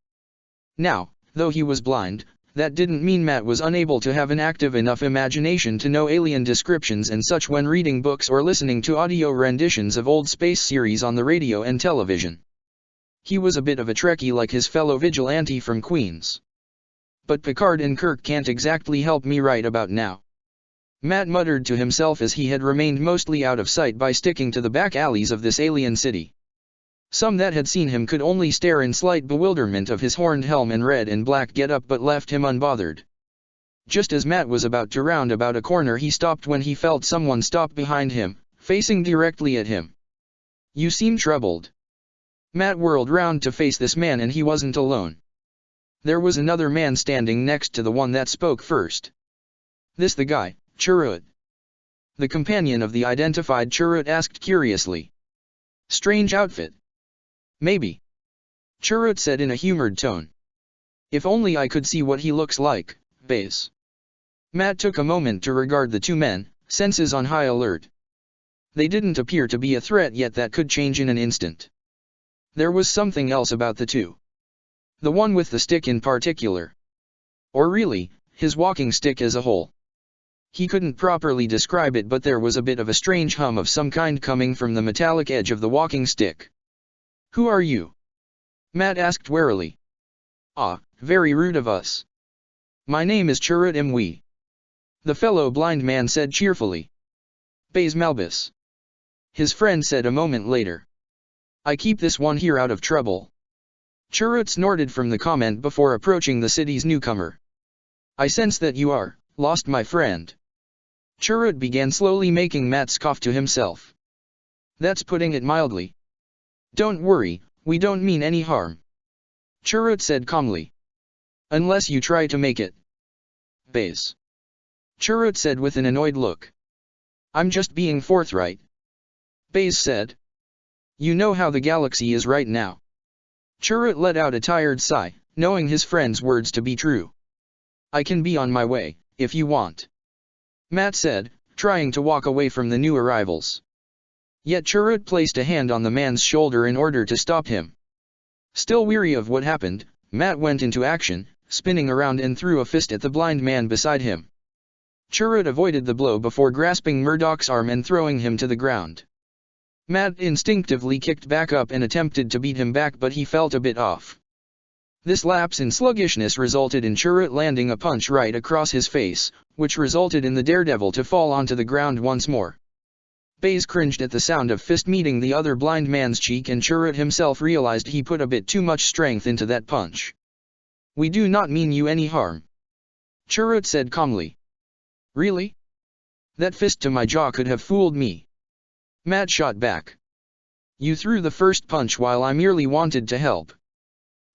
Now, though he was blind, that didn't mean Matt was unable to have an active enough imagination to know alien descriptions and such when reading books or listening to audio renditions of old space series on the radio and television. He was a bit of a Trekkie like his fellow vigilante from Queens. But Picard and Kirk can't exactly help me right about now. Matt muttered to himself as he had remained mostly out of sight by sticking to the back alleys of this alien city. Some that had seen him could only stare in slight bewilderment of his horned helm and red and black getup, but left him unbothered. Just as Matt was about to round about a corner, he stopped when he felt someone stop behind him, facing directly at him. You seem troubled. Matt whirled round to face this man, and he wasn't alone. There was another man standing next to the one that spoke first. This the guy, Chirrut? The companion of the identified Chirrut asked curiously. Strange outfit. Maybe. Chirrut said in a humored tone. If only I could see what he looks like, Baze. Matt took a moment to regard the two men, senses on high alert. They didn't appear to be a threat yet, that could change in an instant. There was something else about the two. The one with the stick in particular. Or really, his walking stick as a whole. He couldn't properly describe it, but there was a bit of a strange hum of some kind coming from the metallic edge of the walking stick. Who are you? Matt asked warily. Ah, very rude of us. My name is Chirrut Mwe. The fellow blind man said cheerfully. Baze Malbus. His friend said a moment later. I keep this one here out of trouble. Chirrut snorted from the comment before approaching the city's newcomer. I sense that you are lost, my friend. Chirrut began slowly, making Matt scoff to himself. That's putting it mildly. Don't worry, we don't mean any harm. Chirrut said calmly. Unless you try to make it. Baze. Chirrut said with an annoyed look. I'm just being forthright. Baze said. You know how the galaxy is right now. Chirrut let out a tired sigh, knowing his friend's words to be true. I can be on my way, if you want. Matt said, trying to walk away from the new arrivals. Yet Chirrut placed a hand on the man's shoulder in order to stop him. Still weary of what happened, Matt went into action, spinning around and threw a fist at the blind man beside him. Chirrut avoided the blow before grasping Murdoch's arm and throwing him to the ground. Matt instinctively kicked back up and attempted to beat him back, but he felt a bit off. This lapse in sluggishness resulted in Chirrut landing a punch right across his face, which resulted in the daredevil to fall onto the ground once more. Baze cringed at the sound of fist meeting the other blind man's cheek, and Chirrut himself realized he put a bit too much strength into that punch. "We do not mean you any harm," Chirrut said calmly. "Really? That fist to my jaw could have fooled me," Matt shot back. "You threw the first punch while I merely wanted to help."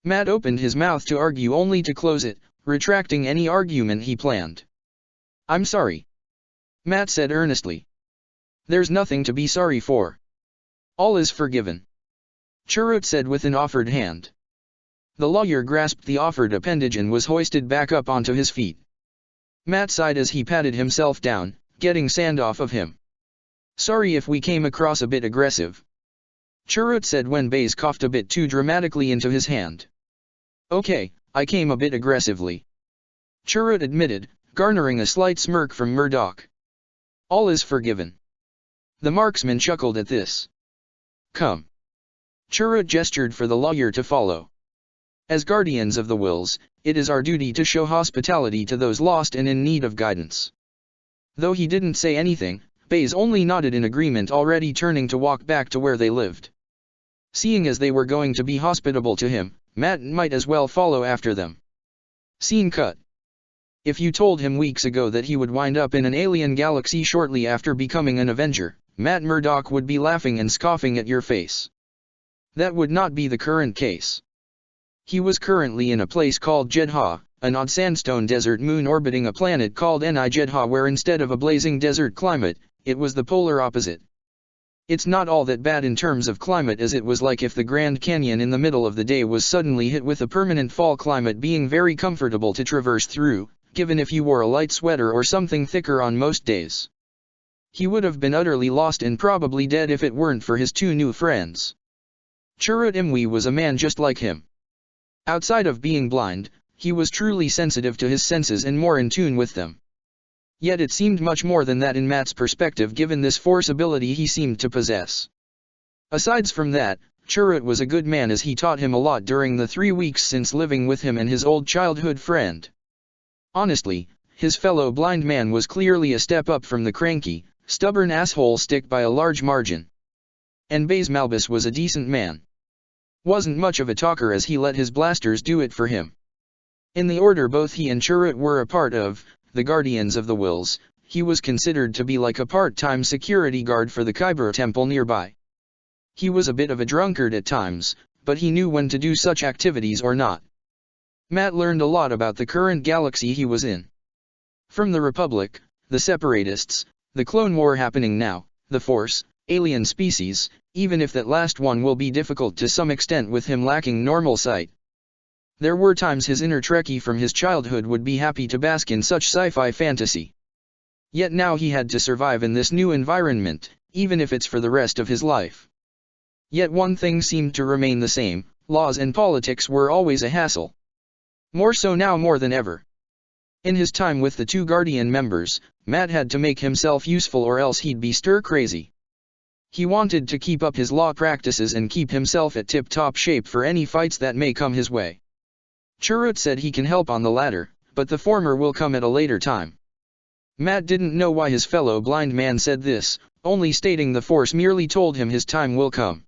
Matt opened his mouth to argue only to close it, retracting any argument he planned. "I'm sorry," Matt said earnestly. "There's nothing to be sorry for. All is forgiven," Chirrut said with an offered hand. The lawyer grasped the offered appendage and was hoisted back up onto his feet. Matt sighed as he patted himself down, getting sand off of him. "Sorry if we came across a bit aggressive," Chirrut said when Baze coughed a bit too dramatically into his hand. "Okay, I came a bit aggressively," Chirrut admitted, garnering a slight smirk from Murdoch. "All is forgiven." The marksman chuckled at this. "Come." Chirrut gestured for the lawyer to follow. "As guardians of the wills, it is our duty to show hospitality to those lost and in need of guidance." Though he didn't say anything, Baze only nodded in agreement, already turning to walk back to where they lived. Seeing as they were going to be hospitable to him, Matt might as well follow after them. Scene cut. If you told him weeks ago that he would wind up in an alien galaxy shortly after becoming an Avenger, Matt Murdock would be laughing and scoffing at your face. That would not be the current case. He was currently in a place called Jedha, an odd sandstone desert moon orbiting a planet called Ni Jedha, where instead of a blazing desert climate, it was the polar opposite. It's not all that bad in terms of climate, as it was like if the Grand Canyon in the middle of the day was suddenly hit with a permanent fall climate, being very comfortable to traverse through, given if you wore a light sweater or something thicker on most days. He would have been utterly lost and probably dead if it weren't for his two new friends. Chirrut Imwe was a man just like him. Outside of being blind, he was truly sensitive to his senses and more in tune with them. Yet it seemed much more than that in Matt's perspective, given this force ability he seemed to possess. Aside from that, Chirrut was a good man, as he taught him a lot during the 3 weeks since living with him and his old childhood friend. Honestly, his fellow blind man was clearly a step up from the cranky, stubborn asshole Stick by a large margin. And Baze Malbus was a decent man. Wasn't much of a talker, as he let his blasters do it for him. In the order both he and Chirrut were a part of, the Guardians of the Wills, he was considered to be like a part-time security guard for the Kyber temple nearby. He was a bit of a drunkard at times, but he knew when to do such activities or not. Matt learned a lot about the current galaxy he was in. From the Republic, the Separatists, the Clone War happening now, the Force, alien species, even if that last one will be difficult to some extent with him lacking normal sight. There were times his inner Trekkie from his childhood would be happy to bask in such sci-fi fantasy. Yet now he had to survive in this new environment, even if it's for the rest of his life. Yet one thing seemed to remain the same: laws and politics were always a hassle. More so now more than ever. In his time with the 2 Guardian members, Matt had to make himself useful or else he'd be stir-crazy. He wanted to keep up his law practices and keep himself at tip-top shape for any fights that may come his way. Chirrut said he can help on the latter, but the former will come at a later time. Matt didn't know why his fellow blind man said this, only stating the Force merely told him his time will come.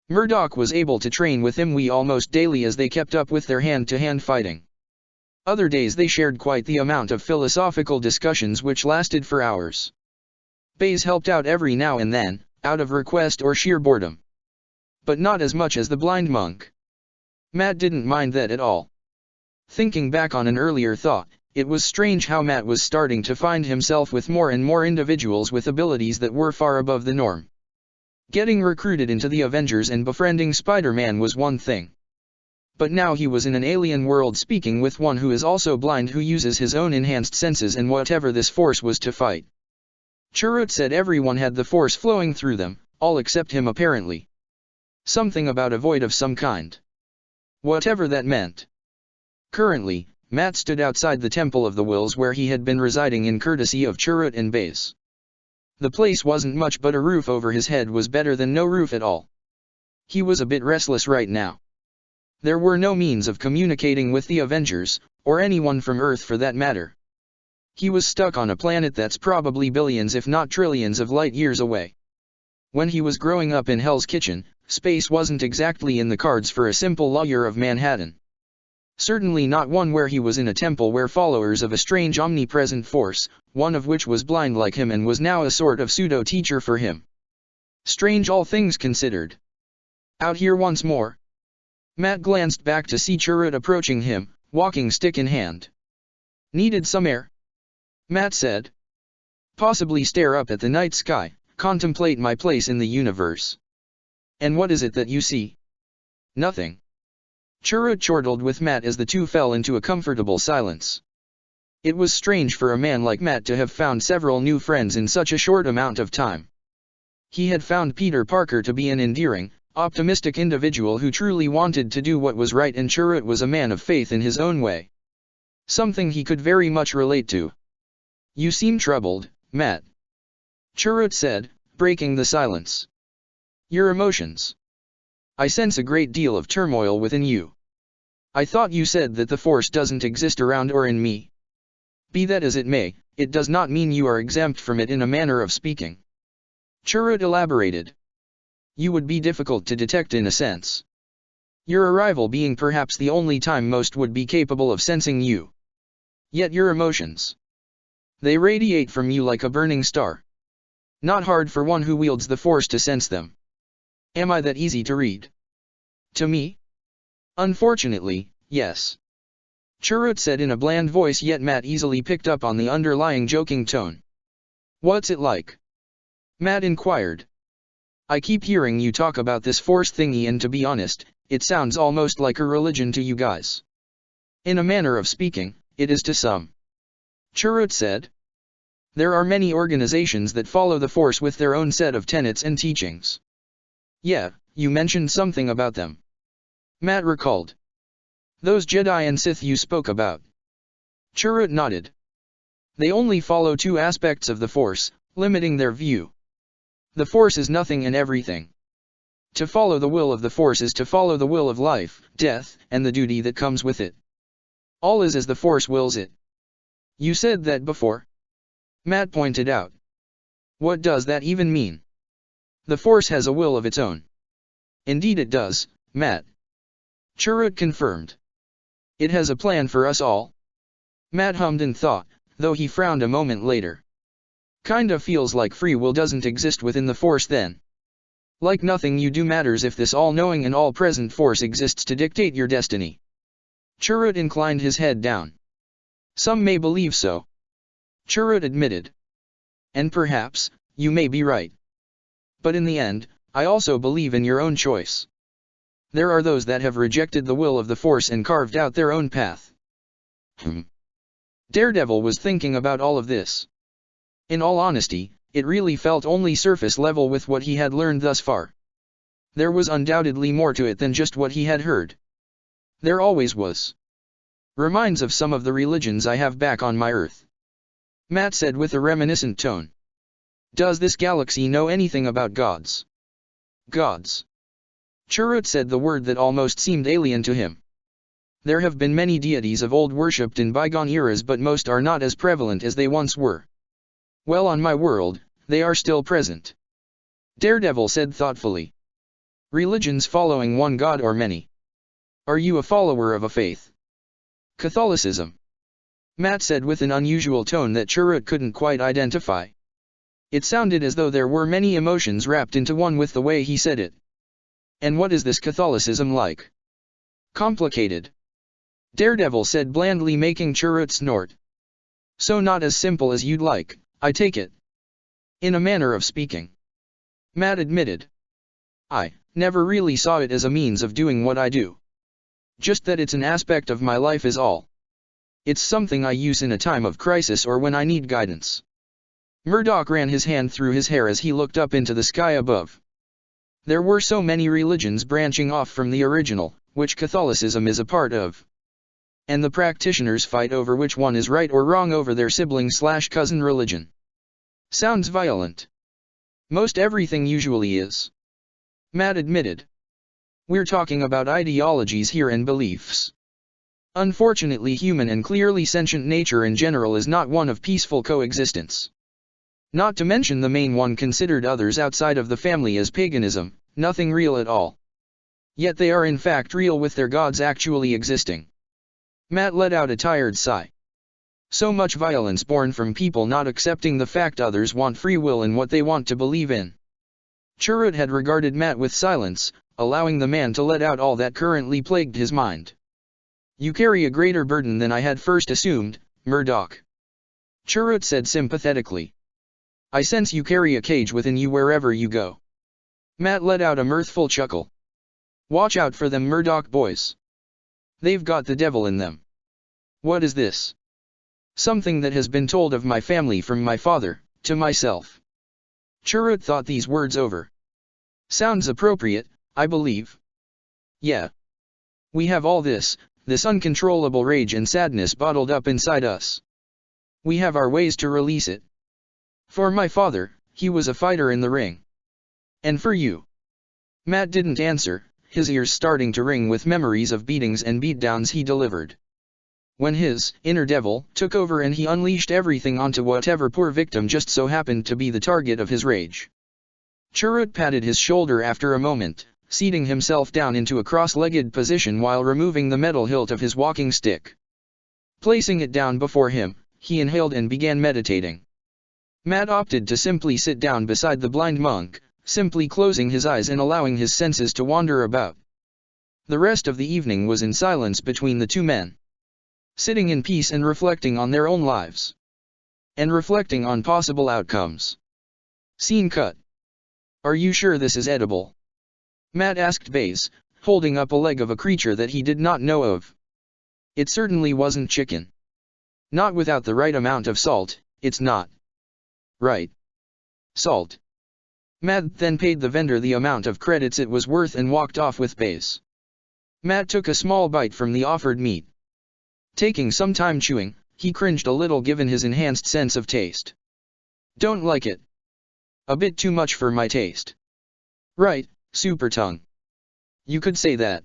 Murdoch was able to train with Imwe almost daily, as they kept up with their hand-to-hand fighting. Other days they shared quite the amount of philosophical discussions which lasted for hours. Baze helped out every now and then, out of request or sheer boredom. But not as much as the blind monk. Matt didn't mind that at all. Thinking back on an earlier thought, it was strange how Matt was starting to find himself with more and more individuals with abilities that were far above the norm. Getting recruited into the Avengers and befriending Spider-Man was one thing. But now he was in an alien world speaking with one who is also blind, who uses his own enhanced senses and whatever this Force was to fight. Chirrut said everyone had the Force flowing through them, all except him apparently. Something about a void of some kind. Whatever that meant. Currently, Matt stood outside the Temple of the Wills, where he had been residing in courtesy of Chirrut and Baze. The place wasn't much, but a roof over his head was better than no roof at all. He was a bit restless right now. There were no means of communicating with the Avengers, or anyone from Earth for that matter. He was stuck on a planet that's probably billions if not trillions of light years away. When he was growing up in Hell's Kitchen, space wasn't exactly in the cards for a simple lawyer of Manhattan. Certainly not one where he was in a temple where followers of a strange omnipresent force, one of which was blind like him and was now a sort of pseudo-teacher for him. Strange all things considered. Out here once more. Matt glanced back to see Chirrut approaching him, walking stick in hand. Needed some air? Matt said. Possibly stare up at the night sky, contemplate my place in the universe. And what is it that you see? Nothing. Chirrut chortled with Matt as the two fell into a comfortable silence. It was strange for a man like Matt to have found several new friends in such a short amount of time. He had found Peter Parker to be an endearing, optimistic individual who truly wanted to do what was right, and Chirrut was a man of faith in his own way. Something he could very much relate to. You seem troubled, Matt. Chirrut said, breaking the silence. Your emotions. I sense a great deal of turmoil within you. I thought you said that the Force doesn't exist around or in me. Be that as it may, it does not mean you are exempt from it in a manner of speaking. Chirrut elaborated. You would be difficult to detect in a sense. Your arrival being perhaps the only time most would be capable of sensing you. Yet your emotions. They radiate from you like a burning star. Not hard for one who wields the Force to sense them. Am I that easy to read? To me? Unfortunately, yes. Chirrut said in a bland voice, yet Matt easily picked up on the underlying joking tone. What's it like? Matt inquired. I keep hearing you talk about this Force thingy, and to be honest, it sounds almost like a religion to you guys. In a manner of speaking, it is to some. Chirrut said. There are many organizations that follow the Force with their own set of tenets and teachings. Yeah, you mentioned something about them. Matt recalled. Those Jedi and Sith you spoke about. Chirrut nodded. They only follow two aspects of the Force, limiting their view. The Force is nothing and everything. To follow the will of the Force is to follow the will of life, death, and the duty that comes with it. All is as the Force wills it. You said that before? Matt pointed out. What does that even mean? The Force has a will of its own. Indeed it does, Matt. Chirrut confirmed. It has a plan for us all. Matt hummed and thought, though he frowned a moment later. Kinda feels like free will doesn't exist within the Force then. Like nothing you do matters if this all-knowing and all-present Force exists to dictate your destiny. Chirrut inclined his head down. Some may believe so. Chirrut admitted. And perhaps, you may be right. But in the end, I also believe in your own choice. There are those that have rejected the will of the Force and carved out their own path. Daredevil was thinking about all of this. In all honesty, it really felt only surface level with what he had learned thus far. There was undoubtedly more to it than just what he had heard. There always was. Reminds of some of the religions I have back on my Earth. Matt said with a reminiscent tone. Does this galaxy know anything about gods? Gods. Chirrut said the word that almost seemed alien to him. There have been many deities of old worshipped in bygone eras, but most are not as prevalent as they once were. Well, on my world, they are still present. Daredevil said thoughtfully. Religions following one god or many? Are you a follower of a faith? Catholicism. Matt said with an unusual tone that Chirrut couldn't quite identify. It sounded as though there were many emotions wrapped into one with the way he said it. And what is this Catholicism like? Complicated. Daredevil said blandly, making Chirrut snort. So not as simple as you'd like, I take it. In a manner of speaking. Matt admitted. I never really saw it as a means of doing what I do. Just that it's an aspect of my life is all. It's something I use in a time of crisis or when I need guidance. Murdoch ran his hand through his hair as he looked up into the sky above. There were so many religions branching off from the original, which Catholicism is a part of. And the practitioners fight over which one is right or wrong over their sibling/cousin religion. Sounds violent. Most everything usually is. Matt admitted. We're talking about ideologies here and beliefs. Unfortunately, human and clearly sentient nature in general is not one of peaceful coexistence. Not to mention the main one considered others outside of the family as paganism, nothing real at all. Yet they are in fact real with their gods actually existing. Matt let out a tired sigh. So much violence born from people not accepting the fact others want free will in what they want to believe in. Chirrut had regarded Matt with silence, allowing the man to let out all that currently plagued his mind. You carry a greater burden than I had first assumed, Murdoch. Chirrut said sympathetically. I sense you carry a cage within you wherever you go. Matt let out a mirthful chuckle. Watch out for them Murdoch boys. They've got the devil in them. What is this? Something that has been told of my family from my father, to myself. Chirrut thought these words over. Sounds appropriate, I believe. Yeah. We have all this uncontrollable rage and sadness bottled up inside us. We have our ways to release it. For my father, he was a fighter in the ring. And for you? Matt didn't answer, his ears starting to ring with memories of beatings and beatdowns he delivered. When his inner devil took over and he unleashed everything onto whatever poor victim just so happened to be the target of his rage. Chirrut patted his shoulder after a moment, seating himself down into a cross-legged position while removing the metal hilt of his walking stick. Placing it down before him, he inhaled and began meditating. Matt opted to simply sit down beside the blind monk, simply closing his eyes and allowing his senses to wander about. The rest of the evening was in silence between the two men. Sitting in peace and reflecting on their own lives. And reflecting on possible outcomes. Scene cut. Are you sure this is edible? Matt asked Baze, holding up a leg of a creature that he did not know of. It certainly wasn't chicken. Not without the right amount of salt, it's not. Right. Salt. Matt then paid the vendor the amount of credits it was worth and walked off with Baze. Matt took a small bite from the offered meat. Taking some time chewing, he cringed a little given his enhanced sense of taste. Don't like it. A bit too much for my taste. Right, super tongue. You could say that.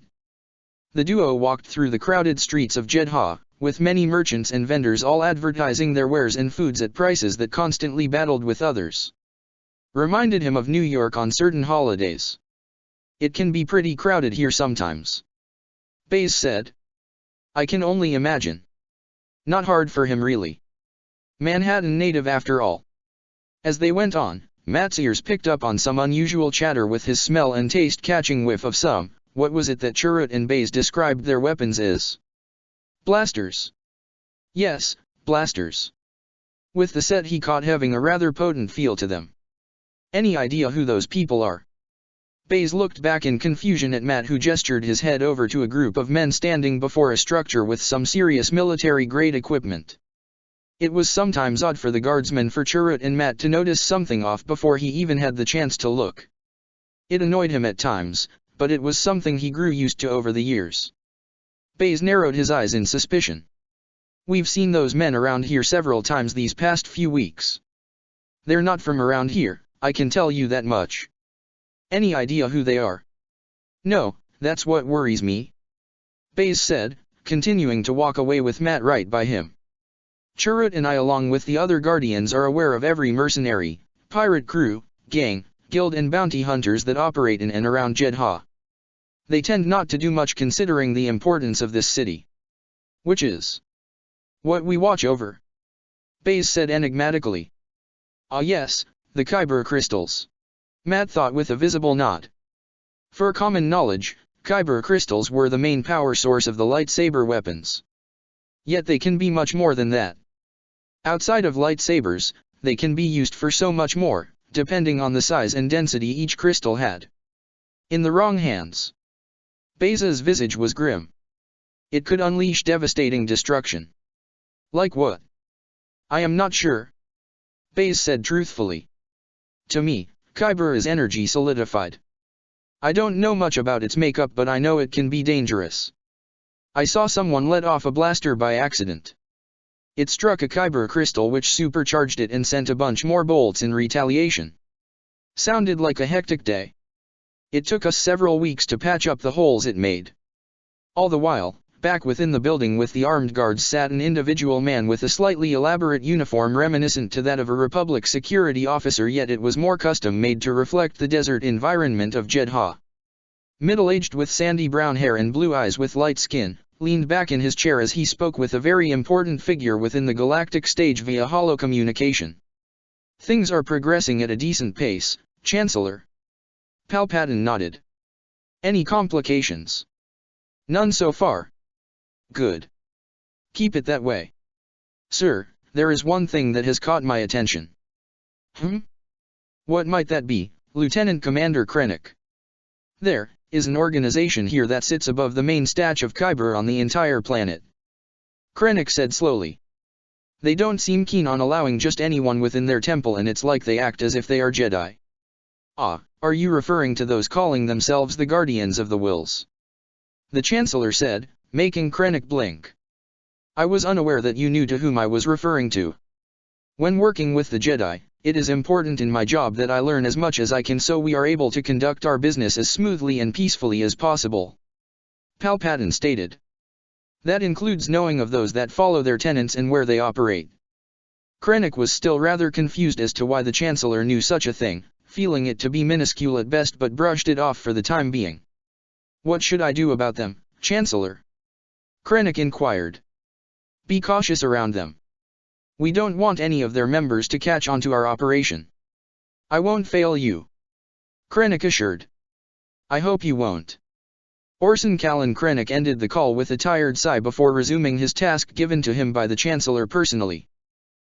The duo walked through the crowded streets of Jeddah, with many merchants and vendors all advertising their wares and foods at prices that constantly battled with others. Reminded him of New York on certain holidays. It can be pretty crowded here sometimes. Baze said. I can only imagine. Not hard for him really. Manhattan native after all. As they went on, Matt's ears picked up on some unusual chatter with his smell and taste catching whiff of some, what was it that Chirrut and Baze described their weapons as? Blasters. Yes, blasters. With the set he caught having a rather potent feel to them. Any idea who those people are? Baze looked back in confusion at Matt who gestured his head over to a group of men standing before a structure with some serious military-grade equipment. It was sometimes odd for the guardsmen for Chirrut and Matt to notice something off before he even had the chance to look. It annoyed him at times, but it was something he grew used to over the years. Baze narrowed his eyes in suspicion. We've seen those men around here several times these past few weeks. They're not from around here, I can tell you that much. Any idea who they are? No, that's what worries me. Baze said, continuing to walk away with Matt right by him. Chirrut and I along with the other guardians are aware of every mercenary, pirate crew, gang, guild and bounty hunters that operate in and around Jeddah. They tend not to do much considering the importance of this city. Which is what we watch over. Baze said enigmatically. Ah yes, the Kyber crystals. Matt thought with a visible nod. For common knowledge, Kyber crystals were the main power source of the lightsaber weapons. Yet they can be much more than that. Outside of lightsabers, they can be used for so much more, depending on the size and density each crystal had. In the wrong hands. Baze's visage was grim. It could unleash devastating destruction. Like what? I am not sure. Baze said truthfully. To me, Kyber is energy solidified. I don't know much about its makeup but I know it can be dangerous. I saw someone let off a blaster by accident. It struck a Kyber crystal which supercharged it and sent a bunch more bolts in retaliation. Sounded like a hectic day. It took us several weeks to patch up the holes it made. All the while, back within the building with the armed guards sat an individual man with a slightly elaborate uniform reminiscent to that of a Republic security officer, yet it was more custom-made to reflect the desert environment of Jeddah. Middle-aged with sandy brown hair and blue eyes with light skin, leaned back in his chair as he spoke with a very important figure within the galactic stage via holocommunication. Things are progressing at a decent pace, Chancellor. Palpatine nodded. Any complications? None so far. Good. Keep it that way. Sir, there is one thing that has caught my attention. What might that be, Lieutenant Commander Krennic? There is an organization here that sits above the main stash of Kyber on the entire planet. Krennic said slowly. They don't seem keen on allowing just anyone within their temple, and it's like they act as if they are Jedi. Ah, are you referring to those calling themselves the Guardians of the Wills? The Chancellor said, making Krennic blink. I was unaware that you knew to whom I was referring to. When working with the Jedi, it is important in my job that I learn as much as I can so we are able to conduct our business as smoothly and peacefully as possible. Palpatine stated. That includes knowing of those that follow their tenets and where they operate. Krennic was still rather confused as to why the Chancellor knew such a thing, feeling it to be minuscule at best, but brushed it off for the time being. What should I do about them, Chancellor? Krennic inquired. Be cautious around them. We don't want any of their members to catch on to our operation. I won't fail you. Krennic assured. I hope you won't. Orson Callan. Krennic ended the call with a tired sigh before resuming his task given to him by the Chancellor personally.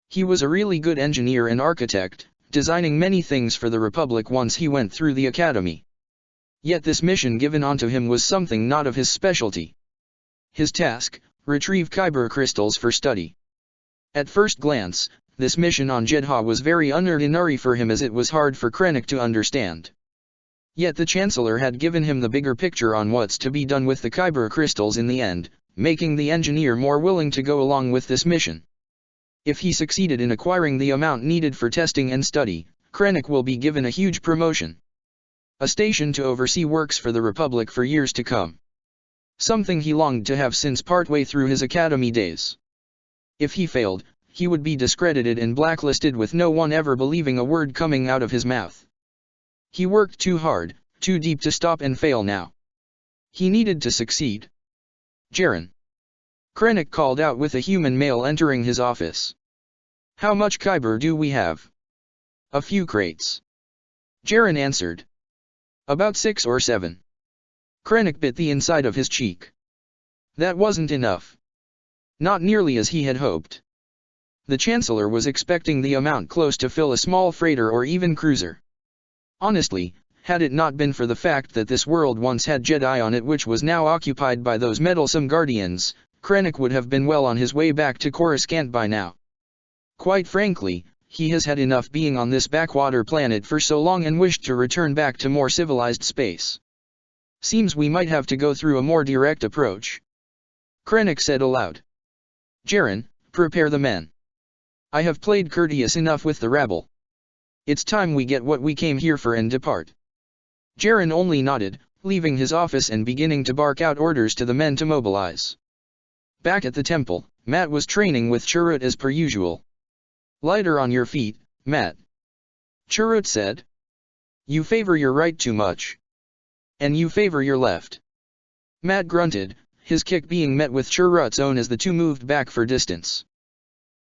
He was a really good engineer and architect, designing many things for the Republic once he went through the Academy. Yet this mission given onto him was something not of his specialty. His task, retrieve Kyber crystals for study. At first glance, this mission on Jeddah was very unordinary for him, as it was hard for Krennic to understand. Yet the Chancellor had given him the bigger picture on what's to be done with the Kyber crystals in the end, making the engineer more willing to go along with this mission. If he succeeded in acquiring the amount needed for testing and study, Krennic will be given a huge promotion. A station to oversee works for the Republic for years to come. Something he longed to have since partway through his academy days. If he failed, he would be discredited and blacklisted, with no one ever believing a word coming out of his mouth. He worked too hard, too deep to stop and fail now. He needed to succeed. Jaren. Krennic called out with a human male entering his office. How much Kyber do we have? A few crates. Jaren answered. About 6 or 7. Krennic bit the inside of his cheek. That wasn't enough. Not nearly as he had hoped. The Chancellor was expecting the amount close to fill a small freighter or even cruiser. Honestly, had it not been for the fact that this world once had Jedi on it, which was now occupied by those meddlesome Guardians, Krennic would have been well on his way back to Coruscant by now. Quite frankly, he has had enough being on this backwater planet for so long and wished to return back to more civilized space. Seems we might have to go through a more direct approach. Krennic said aloud. Jaren, prepare the men. I have played courteous enough with the rabble. It's time we get what we came here for and depart. Jaren only nodded, leaving his office and beginning to bark out orders to the men to mobilize. Back at the temple, Matt was training with Chirrut as per usual. Lighter on your feet, Matt. Chirrut said. You favor your right too much. And you favor your left. Matt grunted, his kick being met with Chirrut's own as the two moved back for distance.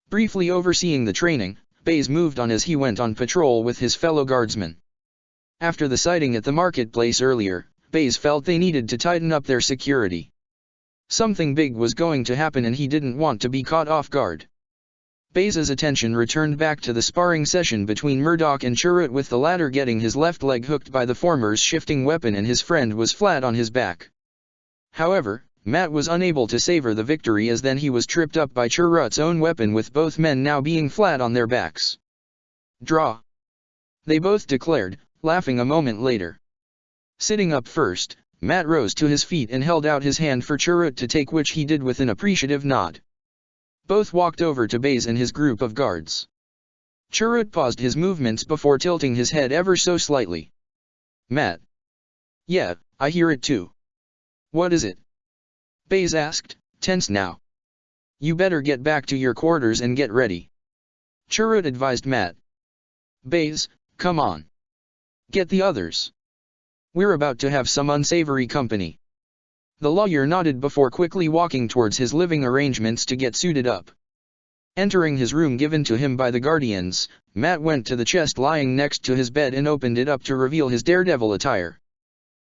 Briefly overseeing the training, Baze moved on as he went on patrol with his fellow guardsmen. After the sighting at the marketplace earlier, Baze felt they needed to tighten up their security. Something big was going to happen and he didn't want to be caught off guard. Baze's attention returned back to the sparring session between Murdoch and Chirrut, with the latter getting his left leg hooked by the former's shifting weapon and his friend was flat on his back. However, Matt was unable to savor the victory, as then he was tripped up by Chirrut's own weapon, with both men now being flat on their backs. Draw! They both declared, laughing a moment later. Sitting up first, Matt rose to his feet and held out his hand for Chirrut to take, which he did with an appreciative nod. Both walked over to Baze and his group of guards. Chirrut paused his movements before tilting his head ever so slightly. Matt. Yeah, I hear it too. What is it? Baze asked, tense now. You better get back to your quarters and get ready. Chirrut advised Matt. Baze, come on. Get the others. We're about to have some unsavory company. The lawyer nodded before quickly walking towards his living arrangements to get suited up. Entering his room given to him by the Guardians, Matt went to the chest lying next to his bed and opened it up to reveal his daredevil attire.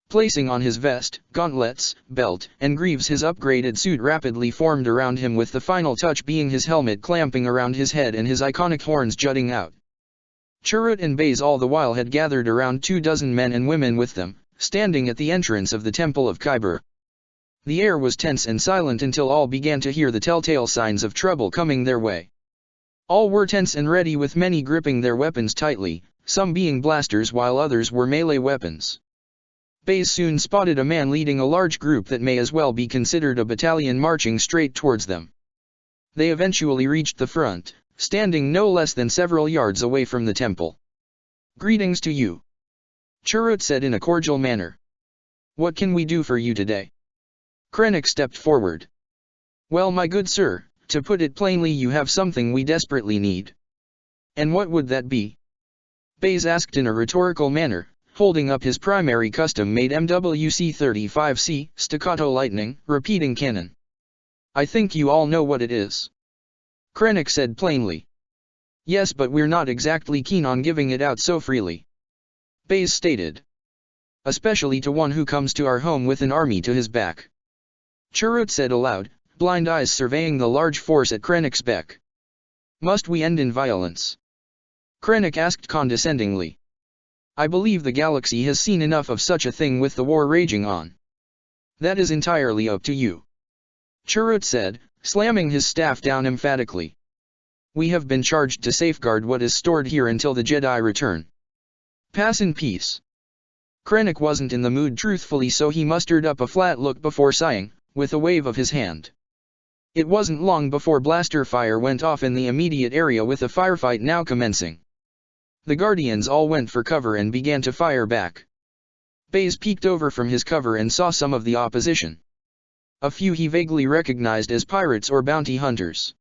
Placing on his vest, gauntlets, belt, and greaves, his upgraded suit rapidly formed around him, with the final touch being his helmet clamping around his head and his iconic horns jutting out. Chirrut and Baze all the while had gathered around 24 men and women with them, standing at the entrance of the Temple of Khyber. The air was tense and silent until all began to hear the telltale signs of trouble coming their way. All were tense and ready, with many gripping their weapons tightly, some being blasters while others were melee weapons. Baze soon spotted a man leading a large group that may as well be considered a battalion marching straight towards them. They eventually reached the front, standing no less than several yards away from the temple. Greetings to you, Chirrut said in a cordial manner. What can we do for you today? Krennic stepped forward. Well, my good sir, to put it plainly, you have something we desperately need. And what would that be? Baze asked in a rhetorical manner, holding up his primary custom-made MWC-35C staccato lightning repeating cannon. I think you all know what it is. Krennic said plainly. Yes, but we're not exactly keen on giving it out so freely, Baze stated. Especially to one who comes to our home with an army to his back, Chirrut said aloud, blind eyes surveying the large force at Krennic's back. Must we end in violence? Krennic asked condescendingly. I believe the galaxy has seen enough of such a thing with the war raging on. That is entirely up to you, Chirrut said, slamming his staff down emphatically. We have been charged to safeguard what is stored here until the Jedi return. Pass in peace. Krennic wasn't in the mood truthfully, so he mustered up a flat look before sighing, with a wave of his hand. It wasn't long before blaster fire went off in the immediate area, with a firefight now commencing. The Guardians all went for cover and began to fire back. Baze peeked over from his cover and saw some of the opposition. A few he vaguely recognized as pirates or bounty hunters.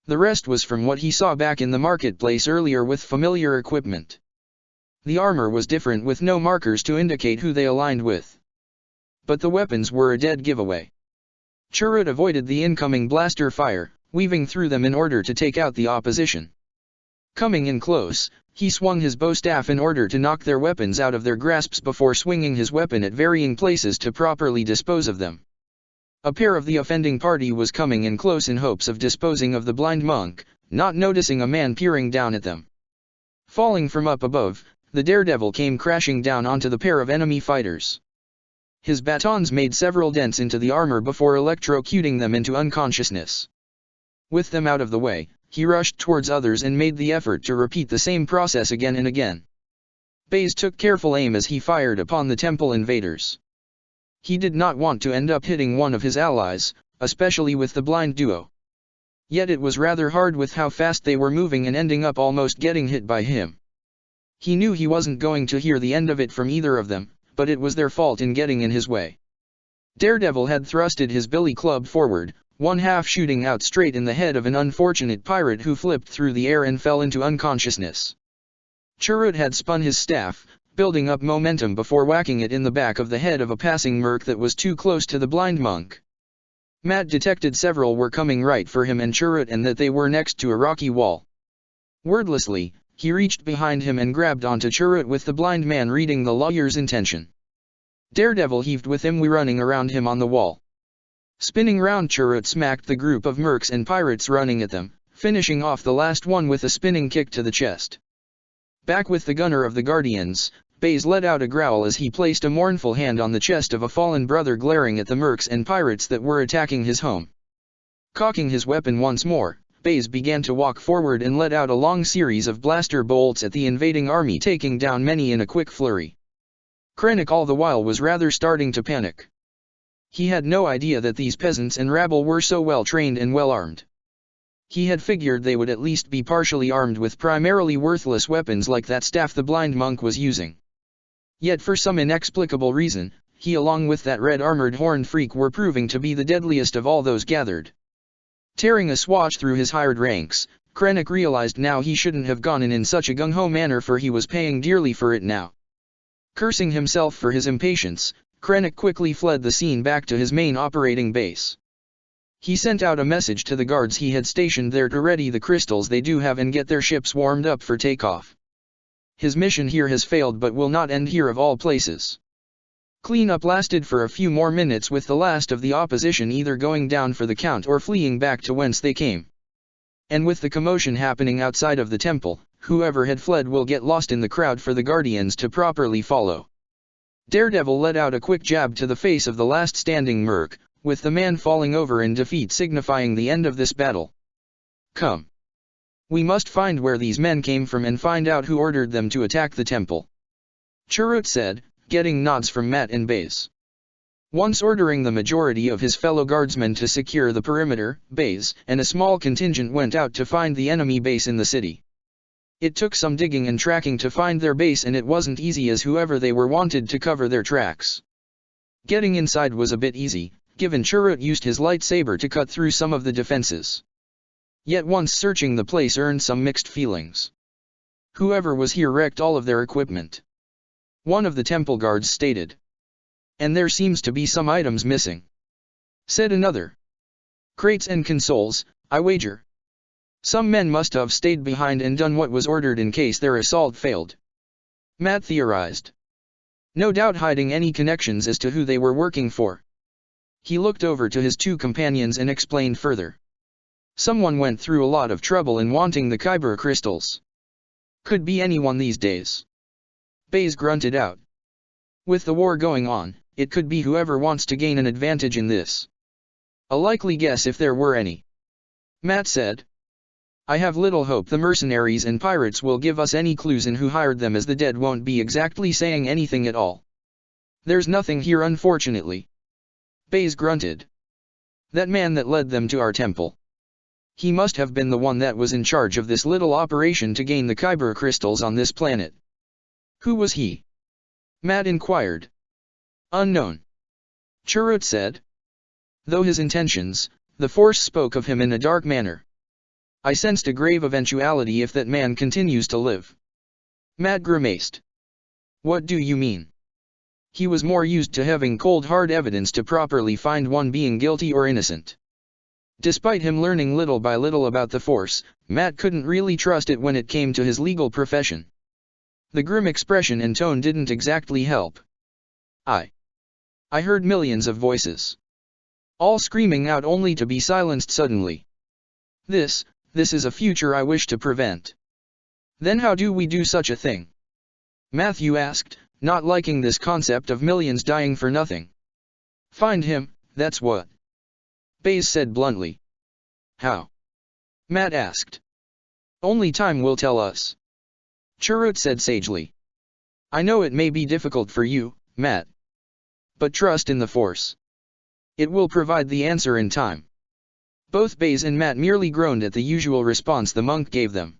The rest was from what he saw back in the marketplace earlier, with familiar equipment. The armor was different, with no markers to indicate who they aligned with. But the weapons were a dead giveaway. Chirrut avoided the incoming blaster fire, weaving through them in order to take out the opposition. Coming in close, he swung his bow staff in order to knock their weapons out of their grasps before swinging his weapon at varying places to properly dispose of them. A pair of the offending party was coming in close in hopes of disposing of the blind monk, not noticing a man peering down at them. Falling from up above, the daredevil came crashing down onto the pair of enemy fighters. His batons made several dents into the armor before electrocuting them into unconsciousness. With them out of the way, he rushed towards others and made the effort to repeat the same process again and again. Baze took careful aim as he fired upon the temple invaders. He did not want to end up hitting one of his allies, especially with the blind duo. Yet it was rather hard with how fast they were moving and ending up almost getting hit by him. He knew he wasn't going to hear the end of it from either of them, but it was their fault in getting in his way. Daredevil had thrusted his billy club forward, one half shooting out straight in the head of an unfortunate pirate who flipped through the air and fell into unconsciousness. Chirrut had spun his staff, building up momentum before whacking it in the back of the head of a passing merc that was too close to the blind monk. Matt detected several were coming right for him and Chirrut, and that they were next to a rocky wall. Wordlessly, he reached behind him and grabbed onto Chirrut, with the blind man reading the lawyer's intention. Daredevil heaved with him, running around him on the wall. Spinning round, Chirrut smacked the group of mercs and pirates running at them, finishing off the last one with a spinning kick to the chest. Back with the gunner of the Guardians, Baze let out a growl as he placed a mournful hand on the chest of a fallen brother, glaring at the mercs and pirates that were attacking his home. Cocking his weapon once more, Baze began to walk forward and let out a long series of blaster bolts at the invading army, taking down many in a quick flurry. Krennic all the while was rather starting to panic. He had no idea that these peasants and rabble were so well trained and well armed. He had figured they would at least be partially armed with primarily worthless weapons like that staff the blind monk was using. Yet for some inexplicable reason, he along with that red-armored horned freak were proving to be the deadliest of all those gathered. Tearing a swash through his hired ranks, Krennic realized now he shouldn't have gone in such a gung-ho manner, for he was paying dearly for it now. Cursing himself for his impatience, Krennic quickly fled the scene back to his main operating base. He sent out a message to the guards he had stationed there to ready the crystals they do have and get their ships warmed up for takeoff. His mission here has failed but will not end here of all places. Cleanup lasted for a few more minutes, with the last of the opposition either going down for the count or fleeing back to whence they came. And with the commotion happening outside of the temple, whoever had fled will get lost in the crowd for the Guardians to properly follow. Daredevil let out a quick jab to the face of the last standing merc, with the man falling over in defeat signifying the end of this battle. Come. We must find where these men came from and find out who ordered them to attack the temple. Chirrut said, getting nods from Matt and Baze. Once ordering the majority of his fellow guardsmen to secure the perimeter, Baze and a small contingent went out to find the enemy base in the city. It took some digging and tracking to find their base, and it wasn't easy as whoever they were wanted to cover their tracks. Getting inside was a bit easy, given Chirrut used his lightsaber to cut through some of the defenses. Yet once searching the place earned some mixed feelings. Whoever was here wrecked all of their equipment. One of the temple guards stated. And there seems to be some items missing. Said another. Crates and consoles, I wager. Some men must have stayed behind and done what was ordered in case their assault failed. Matt theorized. No doubt hiding any connections as to who they were working for. He looked over to his two companions and explained further. Someone went through a lot of trouble in wanting the Kyber crystals. Could be anyone these days. Baze grunted out. With the war going on, it could be whoever wants to gain an advantage in this. A likely guess if there were any. Matt said. I have little hope the mercenaries and pirates will give us any clues in who hired them, as the dead won't be exactly saying anything at all. There's nothing here, unfortunately. Baze grunted. That man that led them to our temple. He must have been the one that was in charge of this little operation to gain the Kyber crystals on this planet. Who was he? Matt inquired. Unknown. Chirrut said. Though his intentions, the Force spoke of him in a dark manner. I sensed a grave eventuality if that man continues to live. Matt grimaced. What do you mean? He was more used to having cold hard evidence to properly find one being guilty or innocent. Despite him learning little by little about the Force, Matt couldn't really trust it when it came to his legal profession. The grim expression and tone didn't exactly help. I heard millions of voices. All screaming out only to be silenced suddenly. This is a future I wish to prevent. Then how do we do such a thing? Matthew asked, not liking this concept of millions dying for nothing. Find him, that's what. Baze said bluntly. How? Matt asked. Only time will tell us. Chirrut said sagely. I know it may be difficult for you, Matt. But trust in the Force. It will provide the answer in time. Both Baze and Matt merely groaned at the usual response the monk gave them.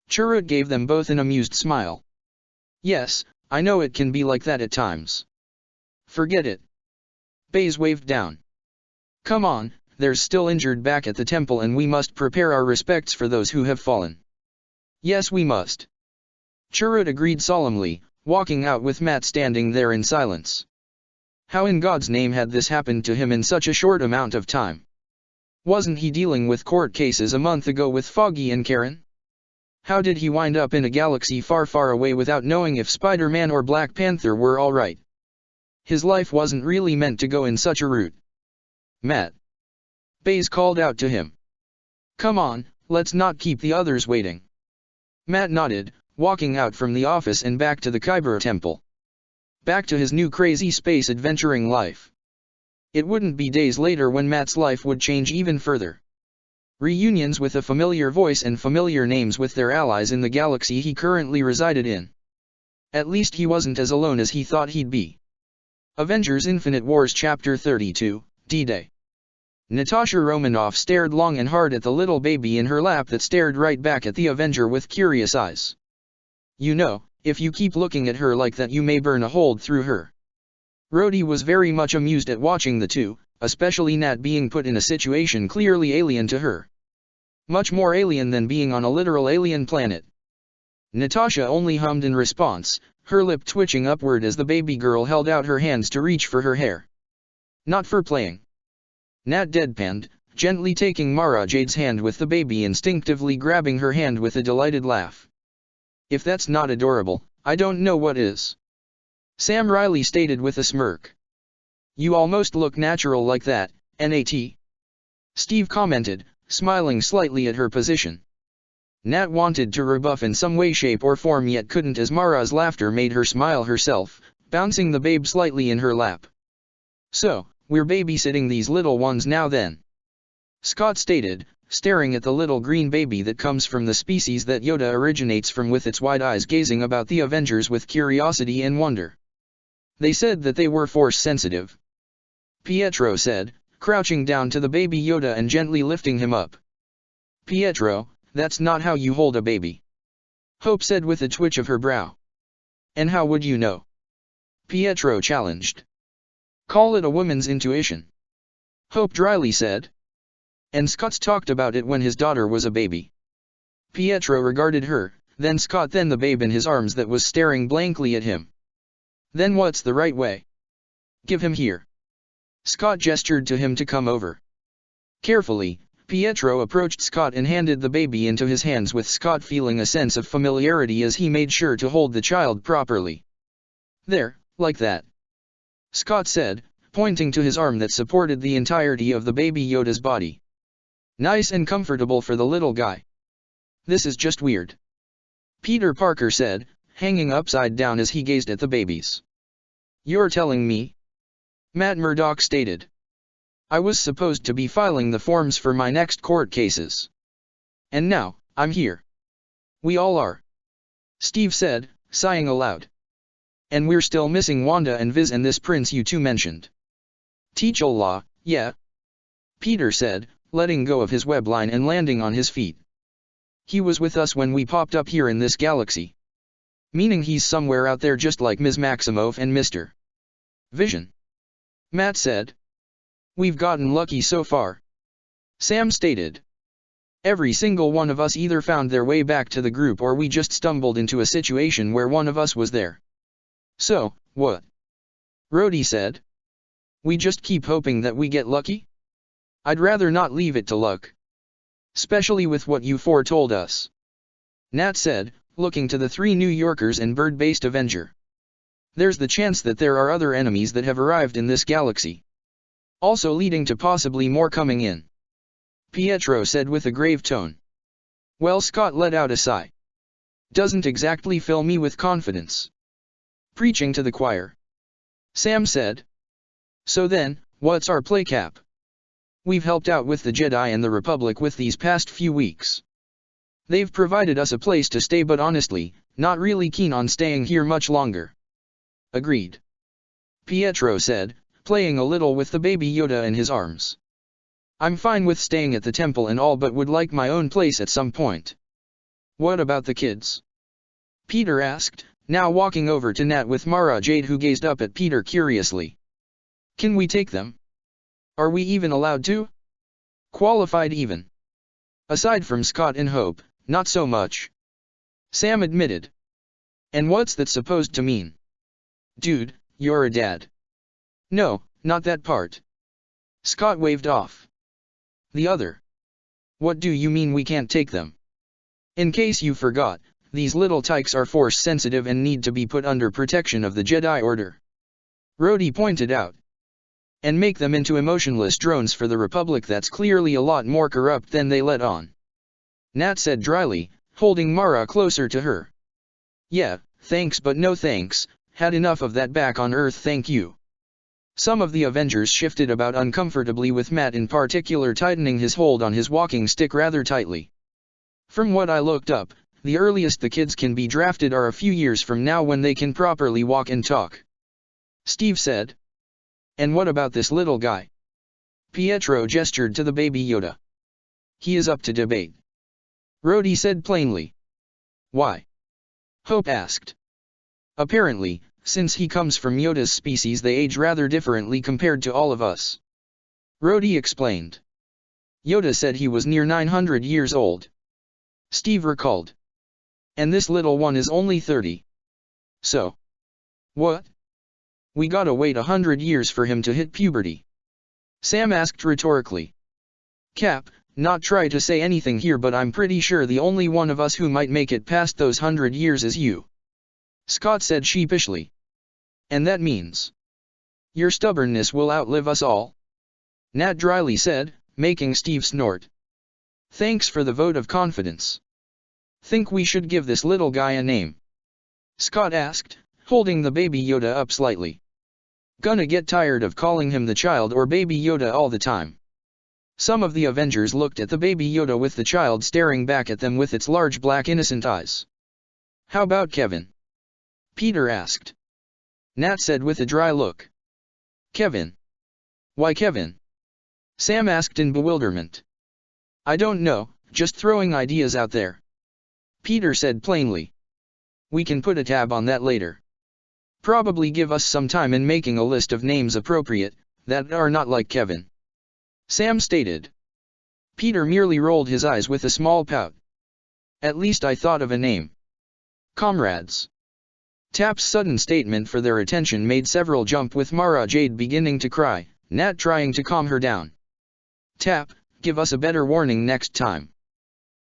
Chirrut gave them both an amused smile. Yes, I know it can be like that at times. Forget it. Baze waved down. Come on, there's still injured back at the temple and we must prepare our respects for those who have fallen. Yes, we must. Chirrut agreed solemnly, walking out with Matt standing there in silence. How in God's name had this happened to him in such a short amount of time? Wasn't he dealing with court cases a month ago with Foggy and Karen? How did he wind up in a galaxy far far away without knowing if Spider-Man or Black Panther were alright? His life wasn't really meant to go in such a route. Matt. Baze called out to him. Come on, let's not keep the others waiting. Matt nodded, walking out from the office and back to the Kyber temple. Back to his new crazy space adventuring life. It wouldn't be days later when Matt's life would change even further. Reunions with a familiar voice and familiar names with their allies in the galaxy he currently resided in. At least he wasn't as alone as he thought he'd be. Avengers Infinite Wars Chapter 32, D-Day. Natasha Romanoff stared long and hard at the little baby in her lap that stared right back at the Avenger with curious eyes. You know, If you keep looking at her like that you may burn a hole through her. Rhodey was very much amused at watching the two, especially Nat being put in a situation clearly alien to her. Much more alien than being on a literal alien planet. Natasha only hummed in response, her lip twitching upward as the baby girl held out her hands to reach for her hair. Not for playing. Nat deadpanned, gently taking Mara Jade's hand with the baby instinctively grabbing her hand with a delighted laugh. If that's not adorable, I don't know what is. Sam Riley stated with a smirk. You almost look natural like that, Nat. Steve commented, smiling slightly at her position. Nat wanted to rebuff in some way shape or form yet couldn't as Mara's laughter made her smile herself, bouncing the babe slightly in her lap. So, we're babysitting these little ones now then. Scott stated, staring at the little green baby that comes from the species that Yoda originates from with its wide eyes gazing about the Avengers with curiosity and wonder. They said that they were force sensitive. Pietro said, crouching down to the baby Yoda and gently lifting him up. Pietro, that's not how you hold a baby. Hope said with a twitch of her brow. And how would you know? Pietro challenged. Call it a woman's intuition. Hope dryly said. And Scott's talked about it when his daughter was a baby. Pietro regarded her, then Scott then the babe in his arms that was staring blankly at him. Then what's the right way? Give him here. Scott gestured to him to come over. Carefully, Pietro approached Scott and handed the baby into his hands with Scott feeling a sense of familiarity as he made sure to hold the child properly. There, like that. Scott said, pointing to his arm that supported the entirety of the baby Yoda's body. Nice and comfortable for the little guy. This is just weird. Peter Parker said, hanging upside down as he gazed at the babies. You're telling me? Matt Murdock stated. I was supposed to be filing the forms for my next court cases. And now, I'm here. We all are. Steve said, sighing aloud. And we're still missing Wanda and Viz and this prince you two mentioned. T'Challa, yeah. Peter said, letting go of his web line and landing on his feet. He was with us when we popped up here in this galaxy. Meaning he's somewhere out there just like Ms. Maximoff and Mr. Vision. Matt said. We've gotten lucky so far. Sam stated. Every single one of us either found their way back to the group or we just stumbled into a situation where one of us was there. So, what? Rhodey said. We just keep hoping that we get lucky? I'd rather not leave it to luck. Especially with what you foretold us. Nat said, looking to the three New Yorkers and bird-based Avenger. There's the chance that there are other enemies that have arrived in this galaxy. Also leading to possibly more coming in. Pietro said with a grave tone. Well, Scott let out a sigh. Doesn't exactly fill me with confidence. Preaching to the choir. Sam said. So then, what's our play cap? We've helped out with the Jedi and the Republic with these past few weeks. They've provided us a place to stay but honestly, not really keen on staying here much longer. Agreed. Pietro said, playing a little with the baby Yoda in his arms. I'm fine with staying at the temple and all but would like my own place at some point. What about the kids? Peter asked, now walking over to Nat with Mara Jade who gazed up at Peter curiously. Can we take them? Are we even allowed to? Qualified even. Aside from Scott and Hope, not so much. Sam admitted. And what's that supposed to mean? Dude, you're a dad. No, not that part. Scott waved off. The other. What do you mean we can't take them? In case you forgot, these little tykes are force sensitive and need to be put under protection of the Jedi Order. Rhodey pointed out. And make them into emotionless drones for the Republic that's clearly a lot more corrupt than they let on. Nat said dryly, holding Mara closer to her. Yeah, thanks but no thanks, had enough of that back on Earth thank you. Some of the Avengers shifted about uncomfortably with Matt in particular tightening his hold on his walking stick rather tightly. From what I looked up, the earliest the kids can be drafted are a few years from now when they can properly walk and talk. Steve said. And what about this little guy? Pietro gestured to the baby Yoda. He is up to debate. Rhodey said plainly. Why? Hope asked. Apparently, since he comes from Yoda's species, they age rather differently compared to all of us. Rhodey explained. Yoda said he was near 900 years old. Steve recalled. And this little one is only 30. So. What? We gotta wait 100 years for him to hit puberty? Sam asked rhetorically. Cap, not try to say anything here, but I'm pretty sure the only one of us who might make it past those 100 years is you. Scott said sheepishly. And that means your stubbornness will outlive us all? Nat dryly said, making Steve snort. Thanks for the vote of confidence. Think we should give this little guy a name? Scott asked, holding the baby Yoda up slightly. Gonna get tired of calling him the child or baby Yoda all the time. Some of the Avengers looked at the baby Yoda with the child staring back at them with its large black innocent eyes. How about Kevin? Peter asked. Nat said with a dry look. Kevin? Why Kevin? Sam asked in bewilderment. I don't know, just throwing ideas out there. Peter said plainly. We can put a tab on that later. Probably give us some time in making a list of names appropriate, that are not like Kevin. Sam stated. Peter merely rolled his eyes with a small pout. At least I thought of a name. Comrades. Tap's sudden statement for their attention made several jump, with Mara Jade beginning to cry, Nat trying to calm her down. Tap, give us a better warning next time.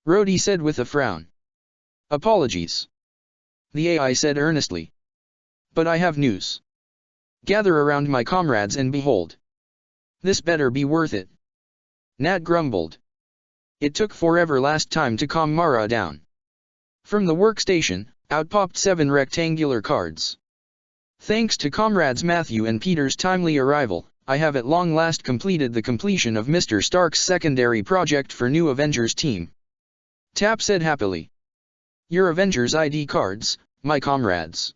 Rhodey said with a frown. Apologies. The AI said earnestly. But I have news. Gather around my comrades and behold. This better be worth it. Nat grumbled. It took forever last time to calm Mara down. From the workstation, out popped 7 rectangular cards. Thanks to comrades Matthew and Peter's timely arrival, I have at long last completed the completion of Mr. Stark's secondary project for new Avengers team. Tap said happily. Your Avengers ID cards, my comrades.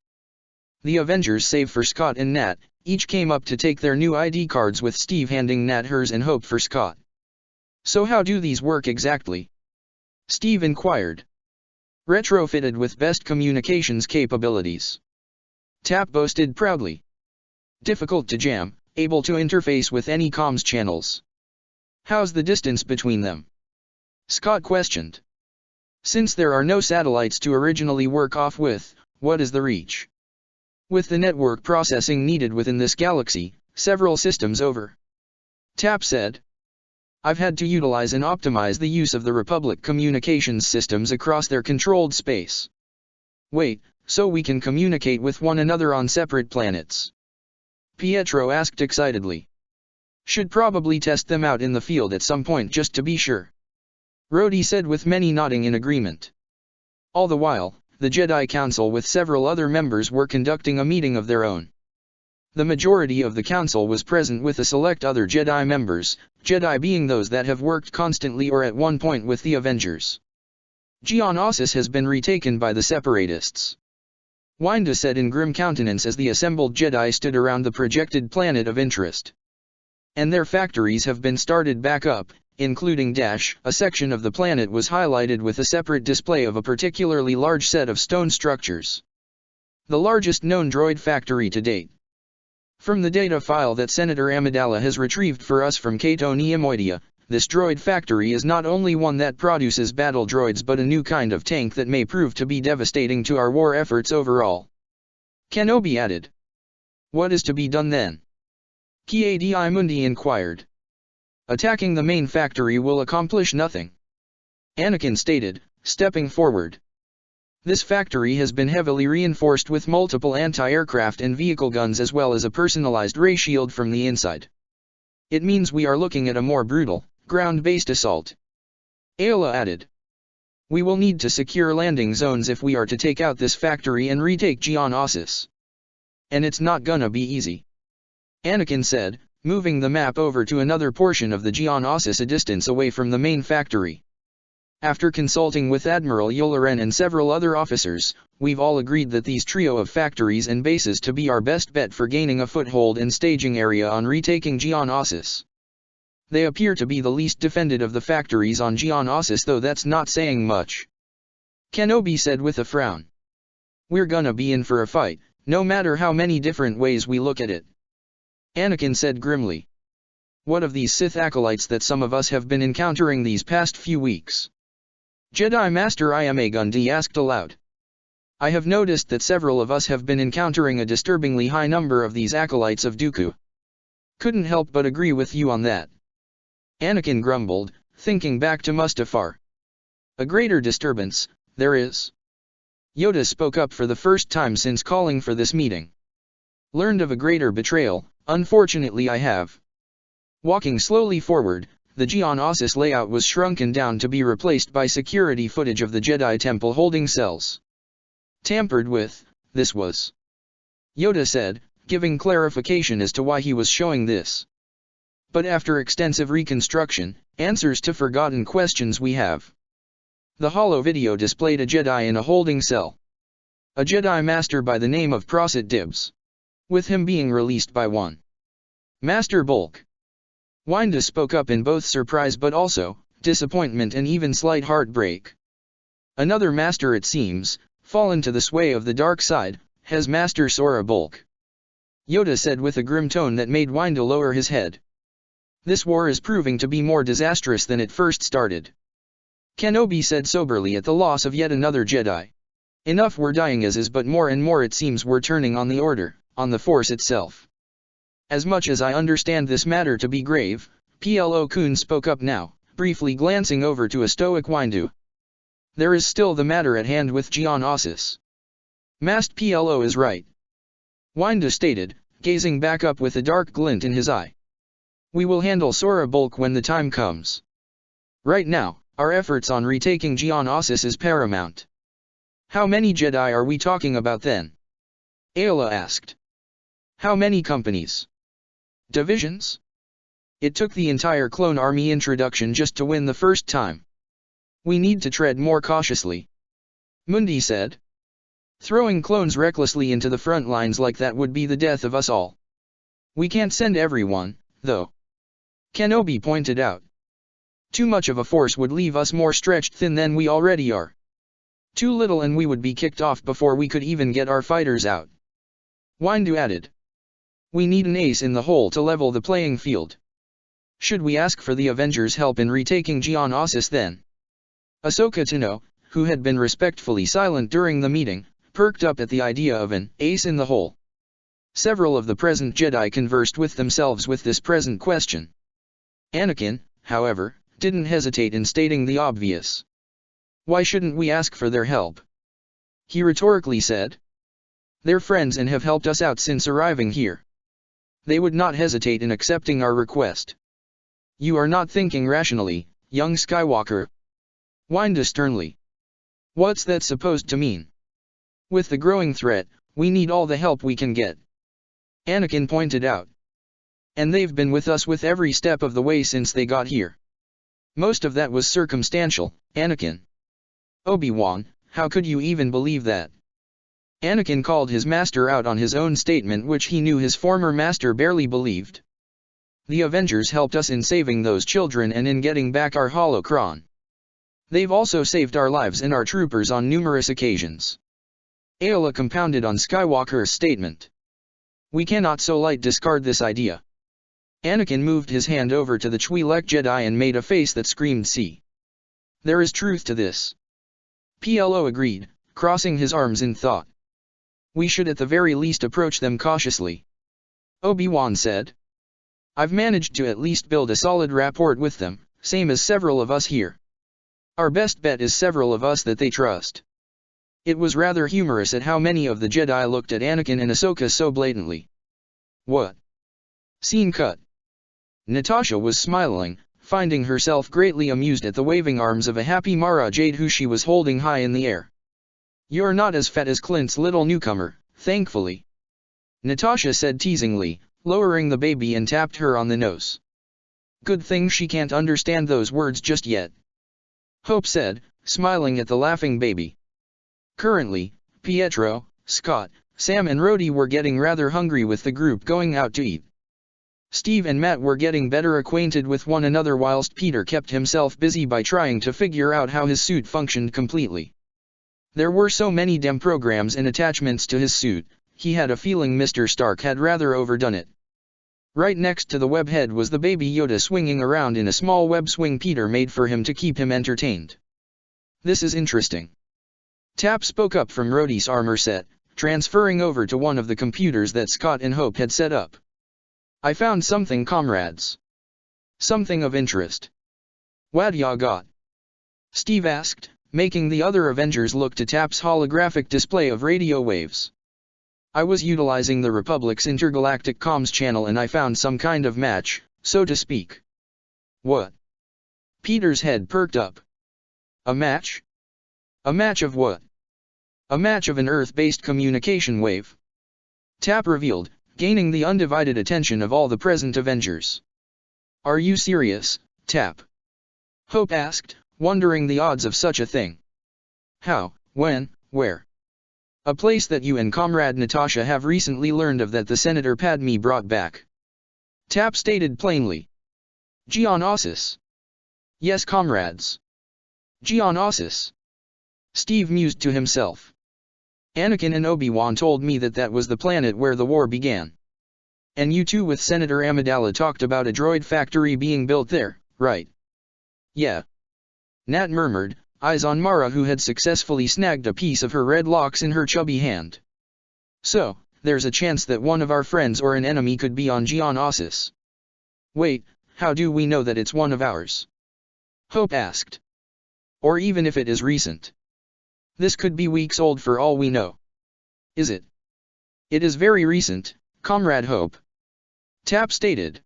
The Avengers, save for Scott and Nat, each came up to take their new ID cards, with Steve handing Nat hers and Hope for Scott. So how do these work exactly? Steve inquired. Retrofitted with best communications capabilities. Tap boasted proudly. Difficult to jam, able to interface with any comms channels. How's the distance between them? Scott questioned. Since there are no satellites to originally work off with, what is the reach? With the network processing needed within this galaxy, several systems over. Tap said. I've had to utilize and optimize the use of the Republic communications systems across their controlled space. Wait, so we can communicate with one another on separate planets? Pietro asked excitedly. Should probably test them out in the field at some point just to be sure. Rhodey said, with many nodding in agreement. All the while, the Jedi Council with several other members were conducting a meeting of their own. The majority of the council was present, with a select other Jedi members, Jedi being those that have worked constantly or at one point with the Avengers. Geonosis has been retaken by the Separatists. Winda said in grim countenance as the assembled Jedi stood around the projected planet of interest. And their factories have been started back up, including Dash. A section of the planet was highlighted with a separate display of a particularly large set of stone structures. The largest known droid factory to date. From the data file that Senator Amidala has retrieved for us from Cato Neimoidia, this droid factory is not only one that produces battle droids but a new kind of tank that may prove to be devastating to our war efforts overall. Kenobi added. What is to be done then? Ki-Adi Mundi inquired. Attacking the main factory will accomplish nothing. Anakin stated, stepping forward. This factory has been heavily reinforced with multiple anti-aircraft and vehicle guns, as well as a personalized ray shield from the inside. It means we are looking at a more brutal, ground-based assault. Ayla added. We will need to secure landing zones if we are to take out this factory and retake Geonosis. And it's not gonna be easy. Anakin said, moving the map over to another portion of the Geonosis a distance away from the main factory. After consulting with Admiral Yularen and several other officers, we've all agreed that these trio of factories and bases to be our best bet for gaining a foothold and staging area on retaking Geonosis. They appear to be the least defended of the factories on Geonosis, though that's not saying much. Kenobi said with a frown. We're gonna be in for a fight, no matter how many different ways we look at it. Anakin said grimly. What of these Sith acolytes that some of us have been encountering these past few weeks? Jedi Master Iamagundi asked aloud. I have noticed that several of us have been encountering a disturbingly high number of these acolytes of Dooku. Couldn't help but agree with you on that. Anakin grumbled, thinking back to Mustafar. A greater disturbance, there is. Yoda spoke up for the first time since calling for this meeting. Learned of a greater betrayal, unfortunately I have. Walking slowly forward, the Geonosis layout was shrunken down to be replaced by security footage of the Jedi Temple holding cells. Tampered with, this was. Yoda said, giving clarification as to why he was showing this. But after extensive reconstruction, answers to forgotten questions we have. The holo video displayed a Jedi in a holding cell. A Jedi Master by the name of Prosit Dibs. With him being released by one Master Bulk. Winda spoke up in both surprise but also, disappointment and even slight heartbreak. Another Master it seems, fallen to the sway of the dark side, has Master Sora Bulk. Yoda said with a grim tone that made Winda lower his head. This war is proving to be more disastrous than it first started. Kenobi said soberly at the loss of yet another Jedi. Enough we're dying as is, but more and more it seems we're turning on the Order, on the Force itself. As much as I understand this matter to be grave, Plo Koon spoke up now, briefly glancing over to a stoic Windu. There is still the matter at hand with Geonosis. Master Plo is right. Windu stated, gazing back up with a dark glint in his eye. We will handle Sora Bulk when the time comes. Right now, our efforts on retaking Geonosis is paramount. How many Jedi are we talking about then? Ayla asked. How many companies? Divisions? It took the entire clone army introduction just to win the first time. We need to tread more cautiously. Mundi said. Throwing clones recklessly into the front lines like that would be the death of us all. We can't send everyone, though. Kenobi pointed out. Too much of a force would leave us more stretched thin than we already are. Too little and we would be kicked off before we could even get our fighters out. Windu added. We need an ace in the hole to level the playing field. Should we ask for the Avengers' help in retaking Geonosis then? Ahsoka Tano, who had been respectfully silent during the meeting, perked up at the idea of an ace in the hole. Several of the present Jedi conversed with themselves with this present question. Anakin, however, didn't hesitate in stating the obvious. Why shouldn't we ask for their help? He rhetorically said. They're friends and have helped us out since arriving here. They would not hesitate in accepting our request. You are not thinking rationally, young Skywalker. Winda sternly. What's that supposed to mean? With the growing threat, we need all the help we can get. Anakin pointed out. And they've been with us with every step of the way since they got here. Most of that was circumstantial, Anakin. Obi-Wan, how could you even believe that? Anakin called his master out on his own statement, which he knew his former master barely believed. The Avengers helped us in saving those children and in getting back our holocron. They've also saved our lives and our troopers on numerous occasions. Ayla compounded on Skywalker's statement. We cannot so light discard this idea. Anakin moved his hand over to the Twi'lek Jedi and made a face that screamed see. There is truth to this. Plo agreed, crossing his arms in thought. We should at the very least approach them cautiously. Obi-Wan said. I've managed to at least build a solid rapport with them, same as several of us here. Our best bet is several of us that they trust. It was rather humorous at how many of the Jedi looked at Anakin and Ahsoka so blatantly. What? Scene cut. Natasha was smiling, finding herself greatly amused at the waving arms of a happy Mara Jade who she was holding high in the air. You're not as fat as Clint's little newcomer, thankfully. Natasha said teasingly, lowering the baby and tapped her on the nose. Good thing she can't understand those words just yet. Hope said, smiling at the laughing baby. Currently, Pietro, Scott, Sam and Rhodey were getting rather hungry with the group going out to eat. Steve and Matt were getting better acquainted with one another whilst Peter kept himself busy by trying to figure out how his suit functioned completely. There were so many damn programs and attachments to his suit, he had a feeling Mr. Stark had rather overdone it. Right next to the webhead was the baby Yoda swinging around in a small web swing Peter made for him to keep him entertained. This is interesting. Tap spoke up from Rhodey's armor set, transferring over to one of the computers that Scott and Hope had set up. I found something, comrades. Something of interest. What ya got? Steve asked, making the other Avengers look to Tap's holographic display of radio waves. I was utilizing the Republic's intergalactic comms channel and I found some kind of match, so to speak. What? Peter's head perked up. A match? A match of what? A match of an Earth-based communication wave. Tap revealed, gaining the undivided attention of all the present Avengers. Are you serious, Tap? Hope asked, wondering the odds of such a thing. How, when, where? A place that you and Comrade Natasha have recently learned of that the Senator Padme brought back. Tap stated plainly. Geonosis. Yes, comrades. Geonosis. Steve mused to himself. Anakin and Obi-Wan told me that that was the planet where the war began. And you two with Senator Amidala talked about a droid factory being built there, right? Yeah. Nat murmured, eyes on Mara who had successfully snagged a piece of her red locks in her chubby hand. So, there's a chance that one of our friends or an enemy could be on Geonosis. Wait, how do we know that it's one of ours? Hope asked. Or even if it is recent. This could be weeks old for all we know. Is it? It is very recent, Comrade Hope. Tap stated.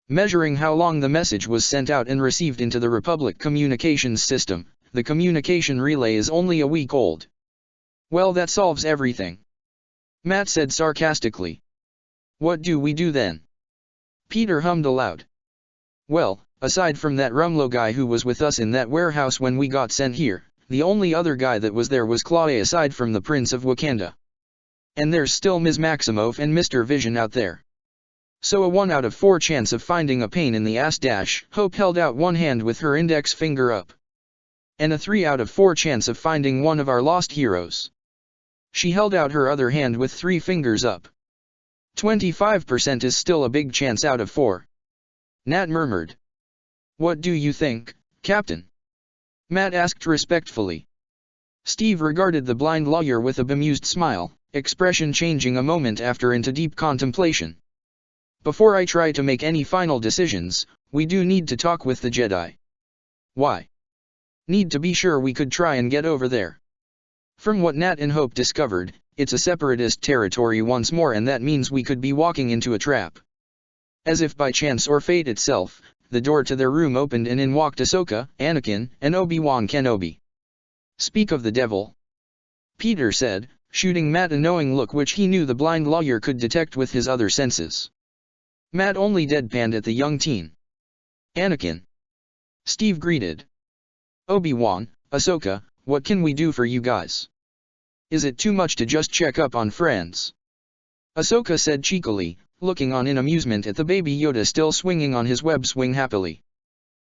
Measuring how long the message was sent out and received into the Republic communications system, the communication relay is only a week old. Well, that solves everything. Matt said sarcastically. What do we do then? Peter hummed aloud. Well, aside from that Rumlow guy who was with us in that warehouse when we got sent here, the only other guy that was there was Claude aside from the Prince of Wakanda. And there's still Ms. Maximoff and Mr. Vision out there. So a 1 out of 4 chance of finding a pain in the ass dash. Hope held out one hand with her index finger up. And a 3 out of 4 chance of finding one of our lost heroes. She held out her other hand with 3 fingers up. 25% is still a big chance out of 4. Nat murmured. What do you think, Captain? Matt asked respectfully. Steve regarded the blind lawyer with a bemused smile, expression changing a moment after into deep contemplation. Before I try to make any final decisions, we do need to talk with the Jedi. Why? Need to be sure we could try and get over there. From what Nat and Hope discovered, it's a separatist territory once more and that means we could be walking into a trap. As if by chance or fate itself, the door to their room opened and in walked Ahsoka, Anakin, and Obi-Wan Kenobi. Speak of the devil. Peter said, shooting Matt a knowing look which he knew the blind lawyer could detect with his other senses. Matt only deadpanned at the young teen. Anakin. Steve greeted. Obi-Wan, Ahsoka, what can we do for you guys? Is it too much to just check up on friends? Ahsoka said cheekily, looking on in amusement at the baby Yoda still swinging on his web swing happily.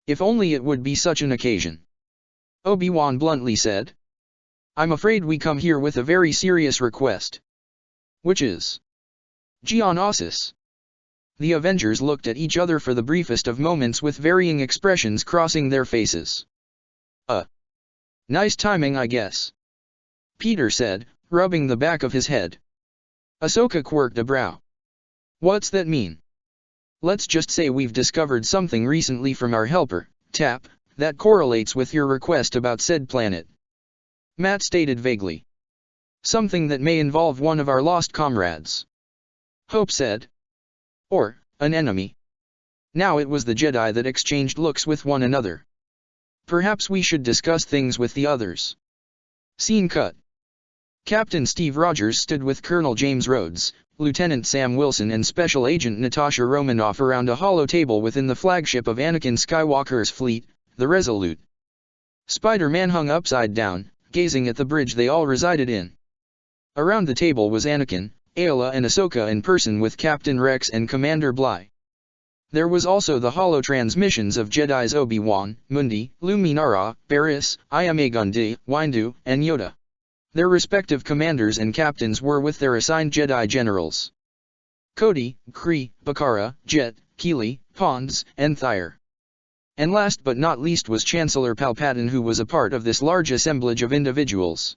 If only it would be such an occasion. Obi-Wan bluntly said. I'm afraid we come here with a very serious request. Which is? Geonosis. The Avengers looked at each other for the briefest of moments with varying expressions crossing their faces. Nice timing, I guess. Peter said, rubbing the back of his head. Ahsoka quirked a brow. What's that mean? Let's just say we've discovered something recently from our helper, Tap, that correlates with your request about said planet. Matt stated vaguely. Something that may involve one of our lost comrades. Hope said. Or, an enemy. Now it was the Jedi that exchanged looks with one another. Perhaps we should discuss things with the others. Scene cut. Captain Steve Rogers stood with Colonel James Rhodes, Lieutenant Sam Wilson and Special Agent Natasha Romanoff around a hollow table within the flagship of Anakin Skywalker's fleet, the Resolute. Spider-Man hung upside down, gazing at the bridge they all resided in. Around the table was Anakin, Ayla and Ahsoka in person with Captain Rex and Commander Bly. There was also the holo transmissions of Jedi's Obi-Wan, Mundi, Luminara, Barriss, Iamagundi, Windu, and Yoda. Their respective commanders and captains were with their assigned Jedi generals: Cody, Kree, Bakara, Jet, Keeley, Pons, and Thyre. And last but not least was Chancellor Palpatine, who was a part of this large assemblage of individuals.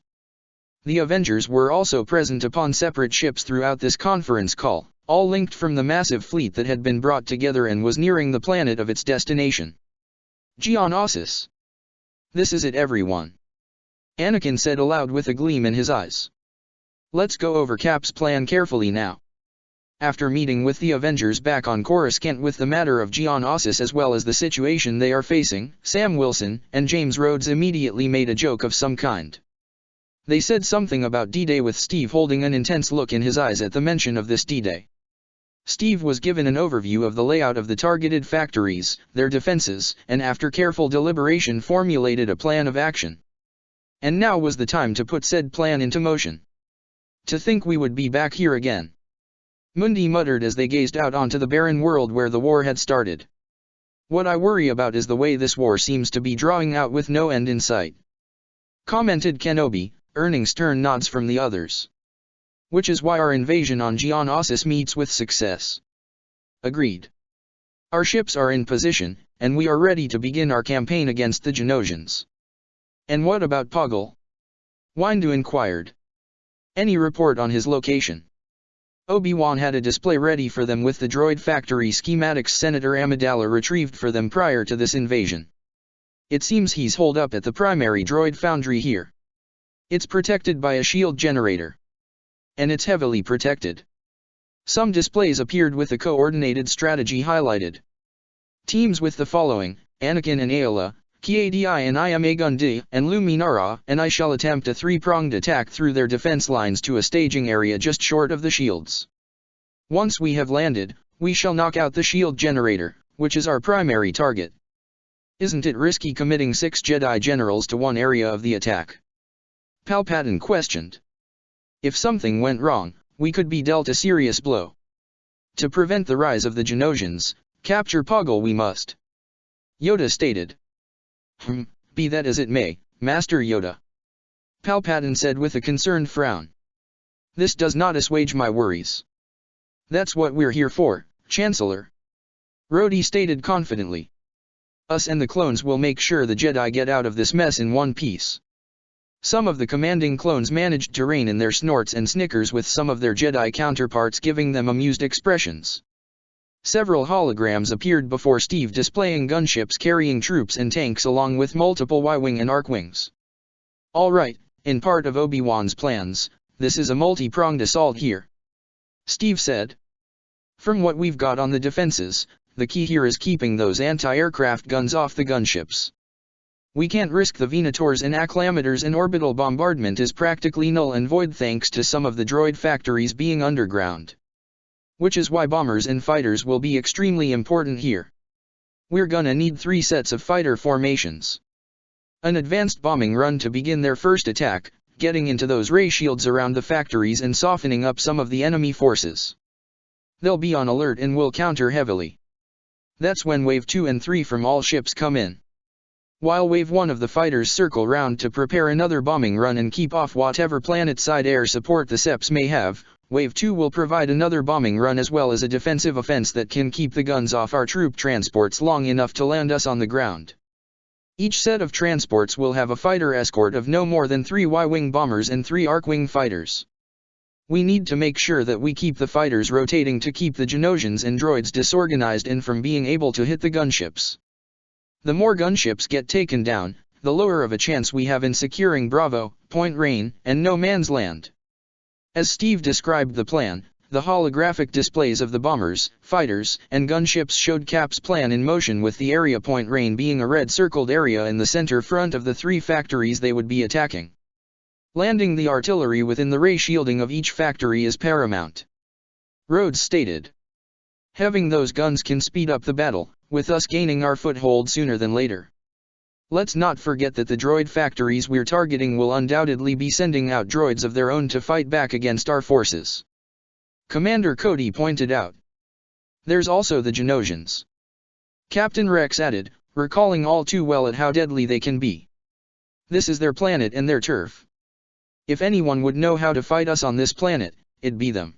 The Avengers were also present upon separate ships throughout this conference call, all linked from the massive fleet that had been brought together and was nearing the planet of its destination. Geonosis. This is it, everyone. Anakin said aloud with a gleam in his eyes. Let's go over Cap's plan carefully now. After meeting with the Avengers back on Coruscant with the matter of Geonosis as well as the situation they are facing, Sam Wilson and James Rhodes immediately made a joke of some kind. They said something about D-Day, with Steve holding an intense look in his eyes at the mention of this D-Day. Steve was given an overview of the layout of the targeted factories, their defenses, and after careful deliberation formulated a plan of action. And now was the time to put said plan into motion. To think we would be back here again. Mundi muttered as they gazed out onto the barren world where the war had started. What I worry about is the way this war seems to be drawing out with no end in sight, commented Kenobi, earning stern nods from the others. Which is why our invasion on Geonosis meets with success. Agreed. Our ships are in position, and we are ready to begin our campaign against the Genosians. And what about Poggle? Windu inquired. Any report on his location? Obi-Wan had a display ready for them with the droid factory schematics Senator Amidala retrieved for them prior to this invasion. It seems he's holed up at the primary droid foundry here. It's protected by a shield generator. And it's heavily protected. Some displays appeared with a coordinated strategy highlighted. Teams with the following: Anakin and Aayla, Ki-Adi and Iam-Agundi, and Luminara, and I shall attempt a three-pronged attack through their defense lines to a staging area just short of the shields. Once we have landed, we shall knock out the shield generator, which is our primary target. Isn't it risky committing 6 Jedi generals to one area of the attack? Palpatine questioned. If something went wrong, we could be dealt a serious blow. To prevent the rise of the Genosians, capture Poggle we must. Yoda stated. Be that as it may, Master Yoda. Palpatine said with a concerned frown. This does not assuage my worries. That's what we're here for, Chancellor. Rhodey stated confidently. Us and the clones will make sure the Jedi get out of this mess in one piece. Some of the commanding clones managed to rein in their snorts and snickers, with some of their Jedi counterparts giving them amused expressions. Several holograms appeared before Steve displaying gunships carrying troops and tanks along with multiple Y-Wing and Arc-Wings. Alright, in part of Obi-Wan's plans, this is a multi-pronged assault here, Steve said. From what we've got on the defenses, the key here is keeping those anti-aircraft guns off the gunships. We can't risk the Venators and acclamators, and orbital bombardment is practically null and void thanks to some of the droid factories being underground. Which is why bombers and fighters will be extremely important here. We're gonna need 3 sets of fighter formations. An advanced bombing run to begin their first attack, getting into those ray shields around the factories and softening up some of the enemy forces. They'll be on alert and will counter heavily. That's when Wave 2 and 3 from all ships come in. While Wave 1 of the fighters circle round to prepare another bombing run and keep off whatever planet-side air support the SEPs may have, Wave 2 will provide another bombing run as well as a defensive offense that can keep the guns off our troop transports long enough to land us on the ground. Each set of transports will have a fighter escort of no more than 3 Y-Wing bombers and 3 Arc-Wing fighters. We need to make sure that we keep the fighters rotating to keep the Genosians and droids disorganized and from being able to hit the gunships. The more gunships get taken down, the lower of a chance we have in securing Bravo, Point Rain, and No Man's Land. As Steve described the plan, the holographic displays of the bombers, fighters, and gunships showed Cap's plan in motion, with the area Point Rain being a red-circled area in the center front of the 3 factories they would be attacking. Landing the artillery within the ray shielding of each factory is paramount, Rhodes stated. Having those guns can speed up the battle, with us gaining our foothold sooner than later. Let's not forget that the droid factories we're targeting will undoubtedly be sending out droids of their own to fight back against our forces, Commander Cody pointed out. There's also the Genosians, Captain Rex added, recalling all too well at how deadly they can be. This is their planet and their turf. If anyone would know how to fight us on this planet, it'd be them.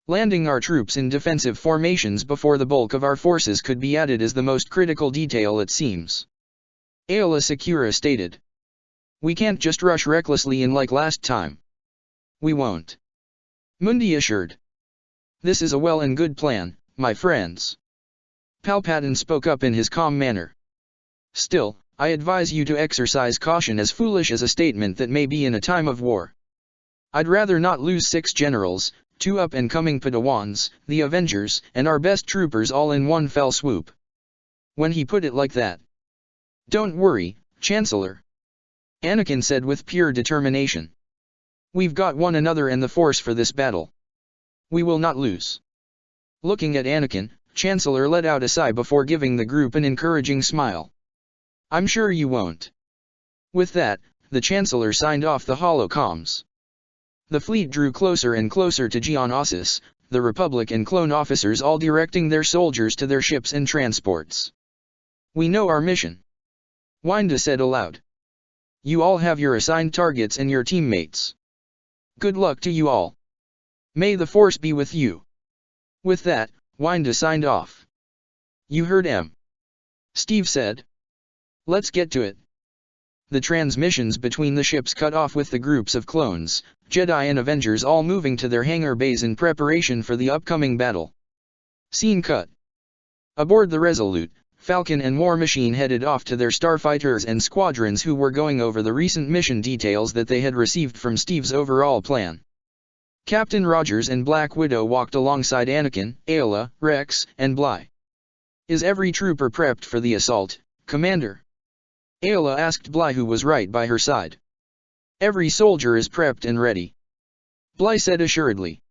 Landing our troops in defensive formations before the bulk of our forces could be added is the most critical detail, it seems. Aola Secura stated. We can't just rush recklessly in like last time. We won't. Mundi assured. This is a well and good plan, my friends. Palpatine spoke up in his calm manner. Still, I advise you to exercise caution, as foolish as a statement that may be in a time of war. I'd rather not lose 6 generals, 2 up-and-coming Padawans, the Avengers, and our best troopers all in one fell swoop. When he put it like that. Don't worry, Chancellor. Anakin said with pure determination. We've got one another and the Force for this battle. We will not lose. Looking at Anakin, Chancellor let out a sigh before giving the group an encouraging smile. I'm sure you won't. With that, the Chancellor signed off the holocomms. The fleet drew closer and closer to Geonosis, the Republic and clone officers all directing their soldiers to their ships and transports. We know our mission. Winda said aloud. You all have your assigned targets and your teammates. Good luck to you all. May the Force be with you. With that, Winda signed off. You heard him. Steve said. Let's get to it. The transmissions between the ships cut off with the groups of clones, Jedi and Avengers all moving to their hangar bays in preparation for the upcoming battle. Scene cut. Aboard the Resolute, Falcon and War Machine headed off to their starfighters and squadrons, who were going over the recent mission details that they had received from Steve's overall plan. Captain Rogers and Black Widow walked alongside Anakin, Aola, Rex, and Bly. Is every trooper prepped for the assault, Commander? Aola asked Bly, who was right by her side. Every soldier is prepped and ready. Bly said assuredly.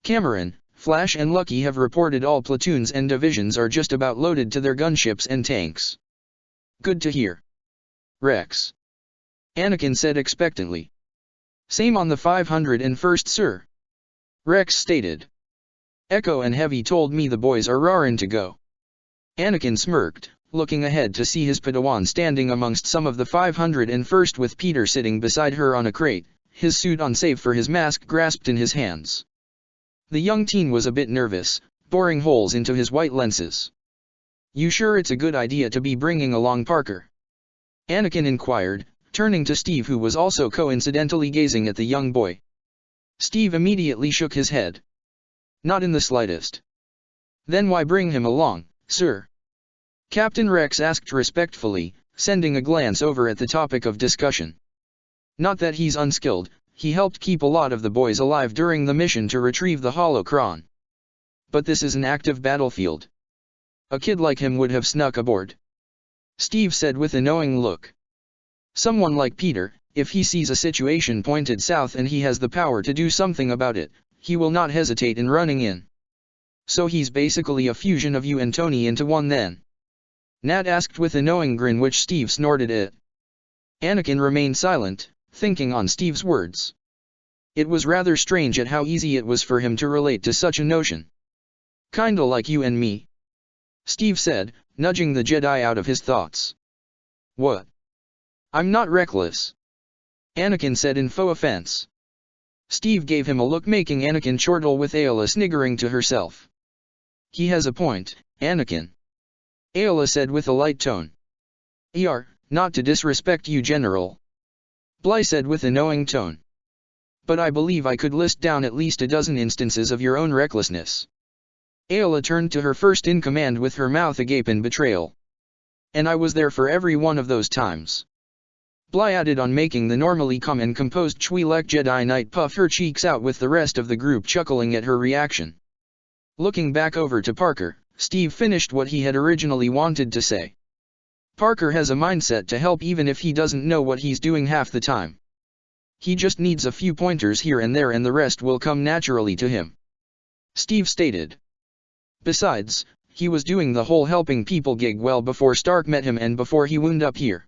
Cameron, Flash and Lucky have reported all platoons and divisions are just about loaded to their gunships and tanks. Good to hear. Rex. Anakin said expectantly. Same on the 501st, sir. Rex stated. Echo and Heavy told me the boys are raring to go. Anakin smirked, looking ahead to see his Padawan standing amongst some of the 501st with Peter sitting beside her on a crate, his suit on save for his mask grasped in his hands. The young teen was a bit nervous, boring holes into his white lenses. You sure it's a good idea to be bringing along Parker? Anakin inquired, turning to Steve, who was also coincidentally gazing at the young boy. Steve immediately shook his head. Not in the slightest. Then why bring him along, sir? Captain Rex asked respectfully, sending a glance over at the topic of discussion. Not that he's unskilled, he helped keep a lot of the boys alive during the mission to retrieve the holocron. But this is an active battlefield. A kid like him would have snuck aboard. Steve said with a knowing look. Someone like Peter, if he sees a situation pointed south and he has the power to do something about it, he will not hesitate in running in. So he's basically a fusion of you and Tony into one then? Nat asked with a knowing grin, which Steve snorted at. Anakin remained silent, thinking on Steve's words. It was rather strange at how easy it was for him to relate to such a notion. Kinda like you and me. Steve said, nudging the Jedi out of his thoughts. What? I'm not reckless. Anakin said in faux offense. Steve gave him a look, making Anakin chortle, with Aola sniggering to herself. He has a point, Anakin. Aola said with a light tone. Not to disrespect you, General. Bly said with a knowing tone. But I believe I could list down at least a dozen instances of your own recklessness. Aola turned to her first-in-command with her mouth agape in betrayal. And I was there for every one of those times. Bly added on, making the normally calm and composed Twi'lek Jedi Knight puff her cheeks out, with the rest of the group chuckling at her reaction. Looking back over to Parker, Steve finished what he had originally wanted to say. Parker has a mindset to help even if he doesn't know what he's doing half the time. He just needs a few pointers here and there and the rest will come naturally to him. Steve stated. Besides, he was doing the whole helping people gig well before Stark met him and before he wound up here.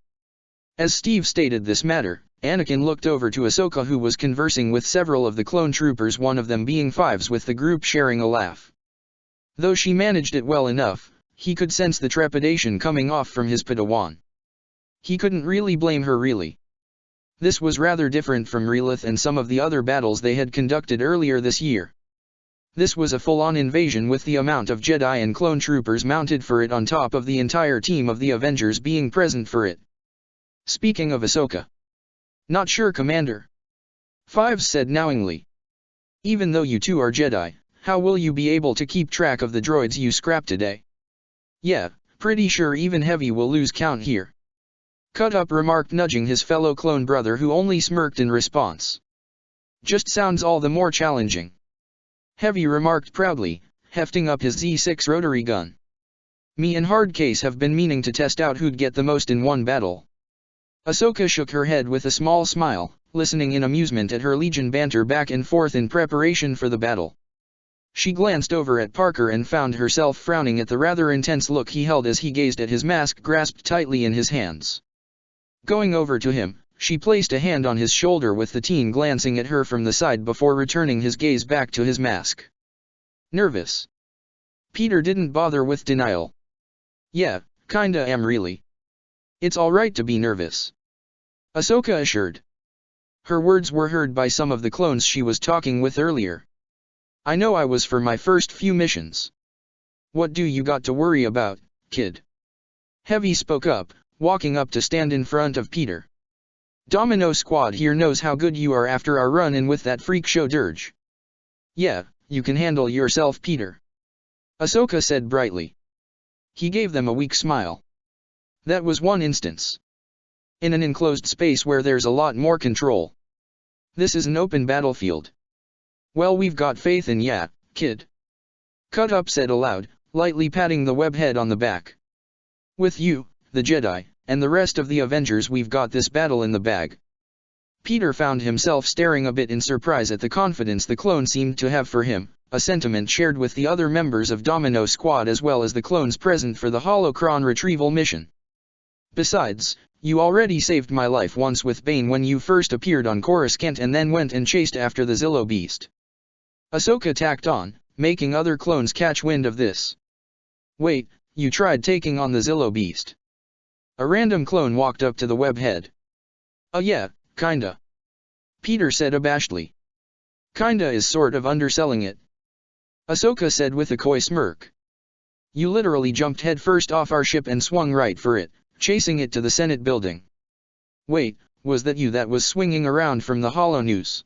As Steve stated this matter, Anakin looked over to Ahsoka, who was conversing with several of the clone troopers, one of them being Fives, with the group sharing a laugh. Though she managed it well enough, he could sense the trepidation coming off from his Padawan. He couldn't really blame her, really. This was rather different from Relith and some of the other battles they had conducted earlier this year. This was a full-on invasion with the amount of Jedi and clone troopers mounted for it on top of the entire team of the Avengers being present for it. Speaking of Ahsoka. Not sure, Commander. Fives said knowingly. Even though you two are Jedi, how will you be able to keep track of the droids you scrapped today? Yeah, pretty sure even Heavy will lose count here. Cut Up remarked, nudging his fellow clone brother, who only smirked in response. Just sounds all the more challenging. Heavy remarked proudly, hefting up his Z6 rotary gun. Me and Hardcase have been meaning to test out who'd get the most in one battle. Ahsoka shook her head with a small smile, listening in amusement at her Legion banter back and forth in preparation for the battle. She glanced over at Parker and found herself frowning at the rather intense look he held as he gazed at his mask grasped tightly in his hands. Going over to him, she placed a hand on his shoulder, with the teen glancing at her from the side before returning his gaze back to his mask. Nervous? Peter didn't bother with denial. Yeah, kinda am really. It's alright to be nervous. Ahsoka assured. Her words were heard by some of the clones she was talking with earlier. I know I was for my first few missions. What do you got to worry about, kid? Heavy spoke up, walking up to stand in front of Peter. Domino Squad here knows how good you are after our run-in with that freak show dirge. Yeah, you can handle yourself, Peter. Ahsoka said brightly. He gave them a weak smile. That was one instance. In an enclosed space where there's a lot more control. This is an open battlefield. Well, we've got faith in ya, kid. Cut Up said aloud, lightly patting the webhead on the back. With you, the Jedi, and the rest of the Avengers, we've got this battle in the bag. Peter found himself staring a bit in surprise at the confidence the clone seemed to have for him, a sentiment shared with the other members of Domino Squad as well as the clones present for the holocron retrieval mission. Besides, you already saved my life once with Bane when you first appeared on Coruscant and then went and chased after the Zillo beast. Ahsoka tacked on, making other clones catch wind of this. Wait, you tried taking on the Zillo beast? A random clone walked up to the webhead. Yeah, kinda. Peter said abashedly. Kinda is sort of underselling it. Ahsoka said with a coy smirk. You literally jumped headfirst off our ship and swung right for it, chasing it to the Senate building. Wait, was that you that was swinging around from the Holo News?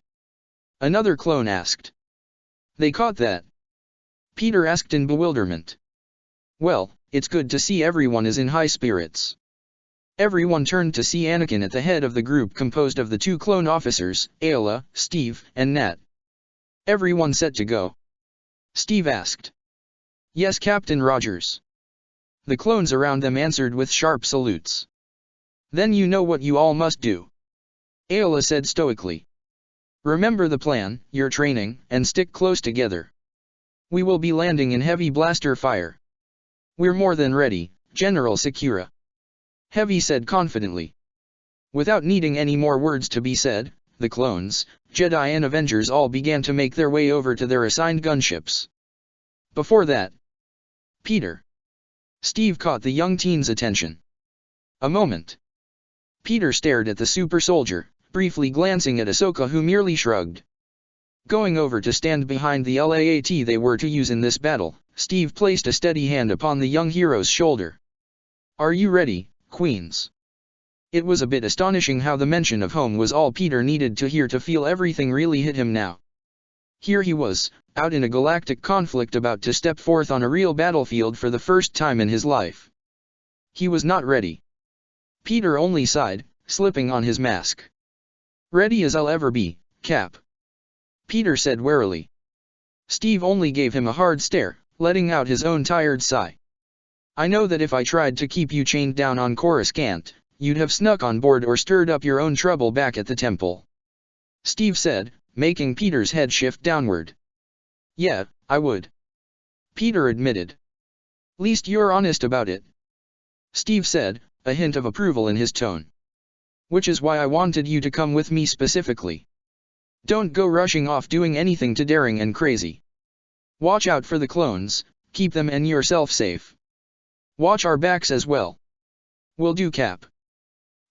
Another clone asked. They caught that? Peter asked in bewilderment. Well, it's good to see everyone is in high spirits. Everyone turned to see Anakin at the head of the group composed of the two clone officers, Ayla, Steve, and Nat. Everyone set to go? Steve asked. Yes, Captain Rogers. The clones around them answered with sharp salutes. Then you know what you all must do. Ayla said stoically. Remember the plan, your training, and stick close together. We will be landing in heavy blaster fire. We're more than ready, General Secura. Heavy said confidently. Without needing any more words to be said, the clones, Jedi and Avengers all began to make their way over to their assigned gunships. Before that, Peter. Steve caught the young teen's attention. A moment. Peter stared at the super soldier, briefly glancing at Ahsoka, who merely shrugged. Going over to stand behind the LAAT they were to use in this battle, Steve placed a steady hand upon the young hero's shoulder. Are you ready, Queens? It was a bit astonishing how the mention of home was all Peter needed to hear to feel everything really hit him now. Here he was, out in a galactic conflict, about to step forth on a real battlefield for the first time in his life. He was not ready. Peter only sighed, slipping on his mask. Ready as I'll ever be, Cap. Peter said warily. Steve only gave him a hard stare, letting out his own tired sigh. I know that if I tried to keep you chained down on Coruscant, you'd have snuck on board or stirred up your own trouble back at the temple. Steve said, making Peter's head shift downward. Yeah, I would. Peter admitted. Least you're honest about it. Steve said, a hint of approval in his tone. Which is why I wanted you to come with me specifically. Don't go rushing off doing anything too daring and crazy. Watch out for the clones, keep them and yourself safe. Watch our backs as well. Will do, Cap.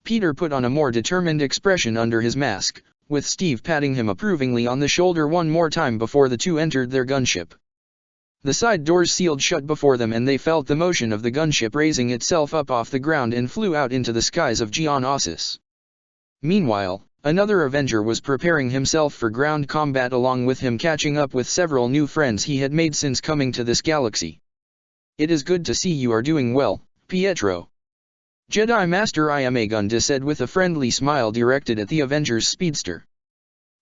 Peter put on a more determined expression under his mask, with Steve patting him approvingly on the shoulder one more time before the two entered their gunship. The side doors sealed shut before them and they felt the motion of the gunship raising itself up off the ground and flew out into the skies of Geonosis. Meanwhile, another Avenger was preparing himself for ground combat, along with him catching up with several new friends he had made since coming to this galaxy. "It is good to see you are doing well, Pietro." Jedi Master Iamagunda said with a friendly smile directed at the Avengers speedster.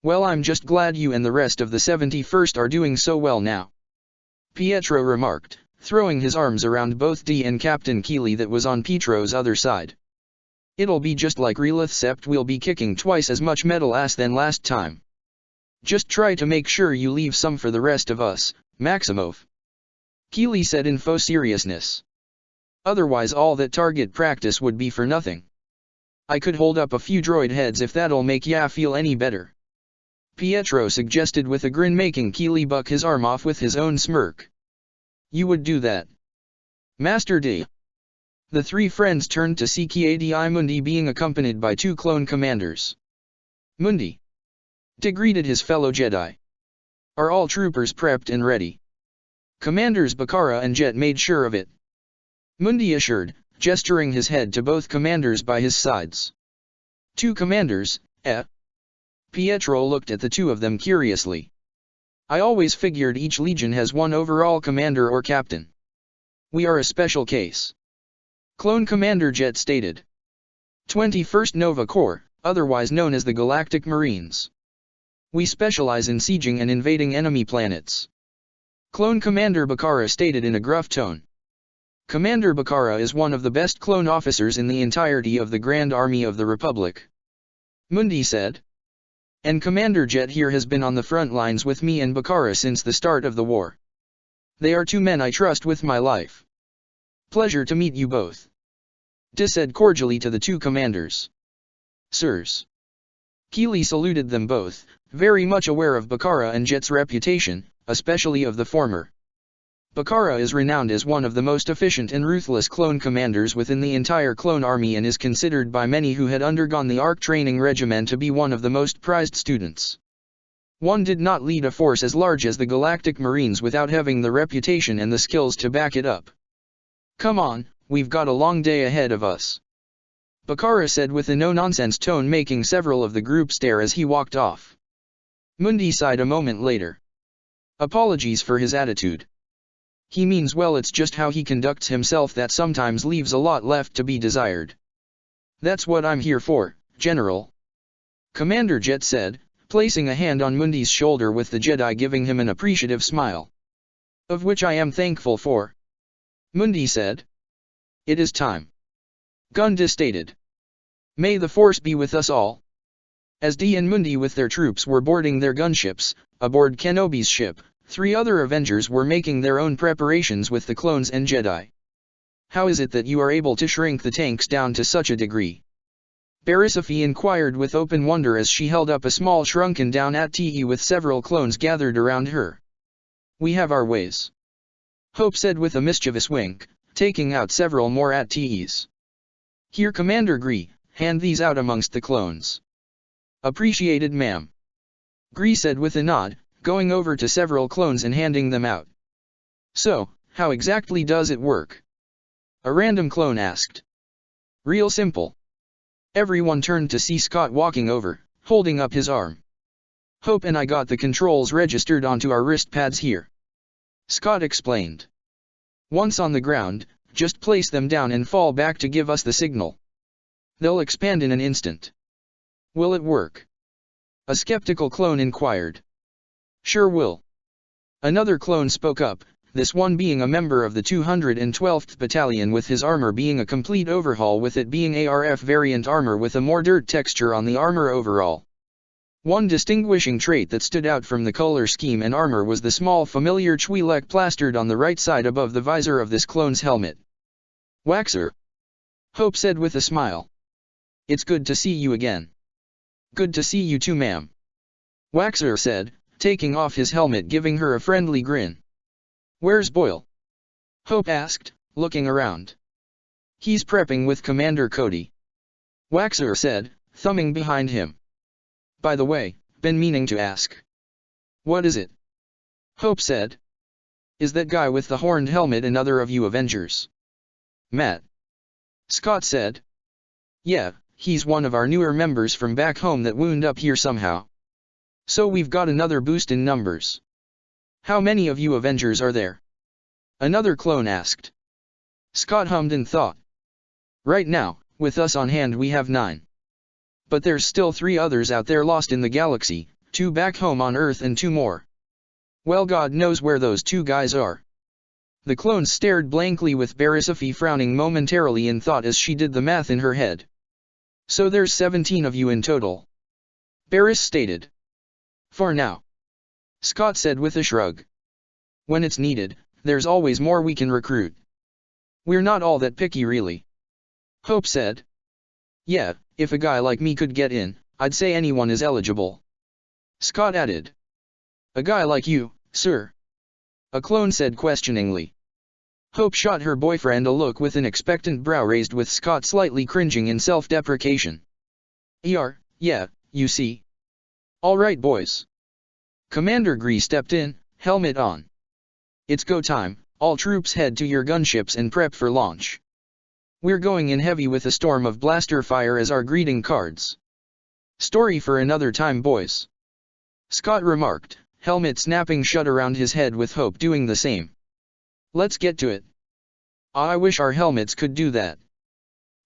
"Well, I'm just glad you and the rest of the 71st are doing so well now," Pietro remarked, throwing his arms around both Dee and Captain Keeley that was on Pietro's other side. "It'll be just like Relith, except we'll be kicking twice as much metal ass than last time. Just try to make sure you leave some for the rest of us, Maximov," Keeley said in faux seriousness. "Otherwise all that target practice would be for nothing. I could hold up a few droid heads if that'll make ya feel any better," Pietro suggested with a grin, making Keeley buck his arm off with his own smirk. "You would do that, Master D?" The three friends turned to see Ki-Adi Mundi being accompanied by two clone commanders. "Mundi," D greeted his fellow Jedi. "Are all troopers prepped and ready?" Commanders Bakara and Jet made sure of it. Mundi assured, gesturing his head to both commanders by his sides. "Two commanders, eh?" Pietro looked at the two of them curiously. "I always figured each legion has one overall commander or captain. We are a special case," Clone Commander Jet stated. 21st Nova Corps, otherwise known as the Galactic Marines. "We specialize in sieging and invading enemy planets," Clone Commander Bakara stated in a gruff tone. "Commander Bakara is one of the best clone officers in the entirety of the Grand Army of the Republic," Mundi said. "And Commander Jet here has been on the front lines with me and Bakara since the start of the war. They are two men I trust with my life. Pleasure to meet you both," D said cordially to the two commanders. "Sirs." Keeley saluted them both, very much aware of Bakara and Jet's reputation, especially of the former. Bakara is renowned as one of the most efficient and ruthless clone commanders within the entire clone army and is considered by many who had undergone the ARC training regimen to be one of the most prized students. One did not lead a force as large as the Galactic Marines without having the reputation and the skills to back it up. "Come on, we've got a long day ahead of us," Bakara said with a no-nonsense tone, making several of the group stare as he walked off. Mundi sighed a moment later. Apologies for his attitude. He means well, it's just how he conducts himself that sometimes leaves a lot left to be desired. "That's what I'm here for, General," Commander Jet said, placing a hand on Mundi's shoulder with the Jedi giving him an appreciative smile. "Of which I am thankful for," Mundi said. "It is time," Gunda stated. "May the Force be with us all." As Dee and Mundi with their troops were boarding their gunships, aboard Kenobi's ship, three other Avengers were making their own preparations with the clones and Jedi. "How is it that you are able to shrink the tanks down to such a degree?" Barisifi inquired with open wonder as she held up a small shrunken down AT-TE with several clones gathered around her. "We have our ways," Hope said with a mischievous wink, taking out several more AT-TEs. "Here, Commander Gree, hand these out amongst the clones." "Appreciated, ma'am," Gree said with a nod, going over to several clones and handing them out. "So, how exactly does it work?" a random clone asked. "Real simple." Everyone turned to see Scott walking over, holding up his arm. "Hope and I got the controls registered onto our wrist pads here," Scott explained. "Once on the ground, just place them down and fall back to give us the signal. They'll expand in an instant." "Will it work?" a skeptical clone inquired. "Sure will." Another clone spoke up, this one being a member of the 212th Battalion, with his armor being a complete overhaul, with it being ARF variant armor with a more dirt texture on the armor overall. One distinguishing trait that stood out from the color scheme and armor was the small familiar Twi'lek plastered on the right side above the visor of this clone's helmet. "Waxer," Hope said with a smile. "It's good to see you again." "Good to see you too, ma'am," Waxer said, taking off his helmet, giving her a friendly grin. "Where's Boyle?" Hope asked, looking around. "He's prepping with Commander Cody." Waxer said, thumbing behind him. By the way, been meaning to ask. What is it? Hope said. Is that guy with the horned helmet another of you Avengers? Matt. Scott said. Yeah, he's one of our newer members from back home that wound up here somehow. So we've got another boost in numbers. How many of you Avengers are there? Another clone asked. Scott hummed and thought. Right now, with us on hand we have 9. But there's still 3 others out there lost in the galaxy, 2 back home on Earth and 2 more. Well, God knows where those 2 guys are. The clone stared blankly with Berisophy frowning momentarily in thought as she did the math in her head. So there's 17 of you in total. Beris stated. For now. Scott said with a shrug. When it's needed, there's always more we can recruit. We're not all that picky really. Hope said. Yeah, if a guy like me could get in, I'd say anyone is eligible. Scott added. A guy like you, sir? A clone said questioningly. Hope shot her boyfriend a look with an expectant brow raised with Scott slightly cringing in self-deprecation. Yeah, you see. All right boys. Commander Gree stepped in, helmet on. It's go time, all troops head to your gunships and prep for launch. We're going in heavy with a storm of blaster fire as our greeting cards. Story for another time boys. Scott remarked, helmet snapping shut around his head with Hope doing the same. Let's get to it. I wish our helmets could do that.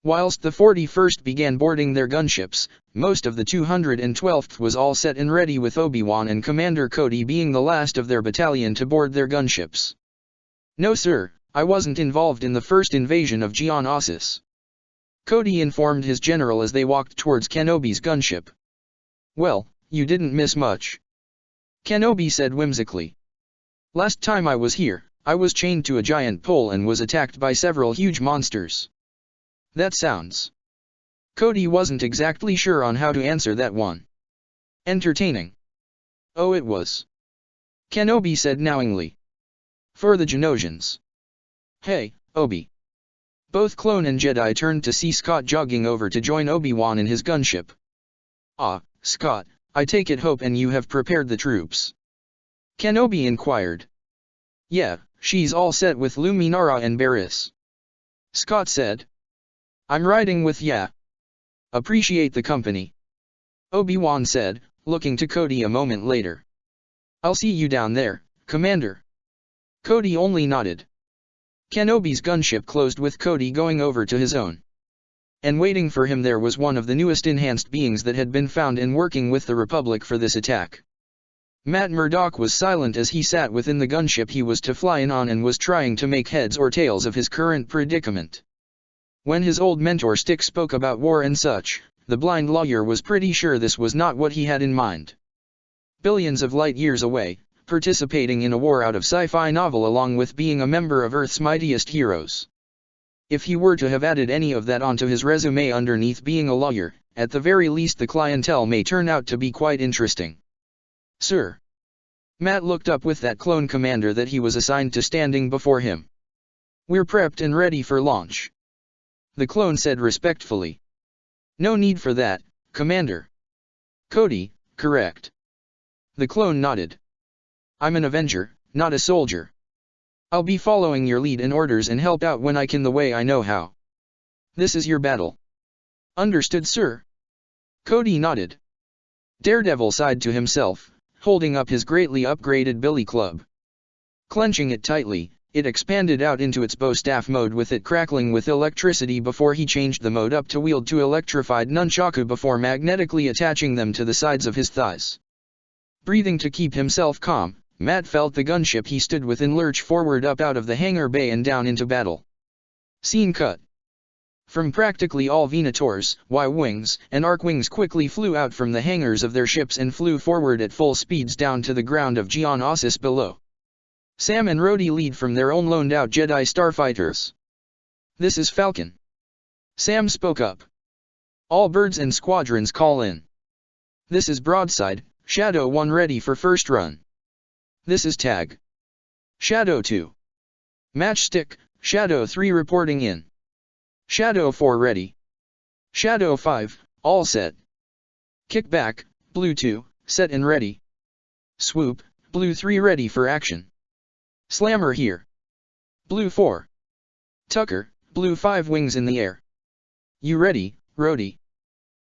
Whilst the 41st began boarding their gunships, most of the 212th was all set and ready with Obi-Wan and Commander Cody being the last of their battalion to board their gunships. No sir, I wasn't involved in the first invasion of Geonosis. Cody informed his general as they walked towards Kenobi's gunship. Well, you didn't miss much. Kenobi said whimsically. Last time I was here, I was chained to a giant pole and was attacked by several huge monsters. That sounds. Cody wasn't exactly sure on how to answer that one. Entertaining. Oh, it was. Kenobi said knowingly. For the Genosians. Hey, Obi. Both clone and Jedi turned to see Scott jogging over to join Obi-Wan in his gunship. Ah, Scott, I take it Hope and you have prepared the troops. Kenobi inquired. Yeah, she's all set with Luminara and Barriss. Scott said. I'm riding with ya. Appreciate the company. Obi-Wan said, looking to Cody a moment later. I'll see you down there, Commander. Cody only nodded. Kenobi's gunship closed with Cody going over to his own. And waiting for him there was one of the newest enhanced beings that had been found in working with the Republic for this attack. Matt Murdock was silent as he sat within the gunship he was to fly in on and was trying to make heads or tails of his current predicament. When his old mentor Stick spoke about war and such, the blind lawyer was pretty sure this was not what he had in mind. Billions of light years away, participating in a war out of sci-fi novel along with being a member of Earth's mightiest heroes. If he were to have added any of that onto his resume underneath being a lawyer, at the very least the clientele may turn out to be quite interesting. Sir. Matt looked up with that clone commander that he was assigned to standing before him. We're prepped and ready for launch. The clone said respectfully. No need for that, Commander. Cody, correct. The clone nodded. I'm an Avenger, not a soldier. I'll be following your lead and orders and help out when I can the way I know how. This is your battle. Understood, sir. Cody nodded. Daredevil sighed to himself, holding up his greatly upgraded billy club. Clenching it tightly, it expanded out into its bow staff mode with it crackling with electricity before he changed the mode up to wield two electrified nunchaku before magnetically attaching them to the sides of his thighs. Breathing to keep himself calm, Matt felt the gunship he stood within lurch forward up out of the hangar bay and down into battle. Scene cut. From practically all Venators, Y-Wings, and Arc-Wings quickly flew out from the hangars of their ships and flew forward at full speeds down to the ground of Geonosis below. Sam and Rhodey lead from their own loaned-out Jedi starfighters. This is Falcon. Sam spoke up. All birds and squadrons call in. This is Broadside, Shadow 1 ready for first run. This is Tag. Shadow 2. Matchstick, Shadow 3 reporting in. Shadow 4 ready. Shadow 5, all set. Kick back, Blue 2, set and ready. Swoop, Blue 3 ready for action. Slammer here. Blue 4. Tucker, Blue 5 wings in the air. You ready, Rhodey?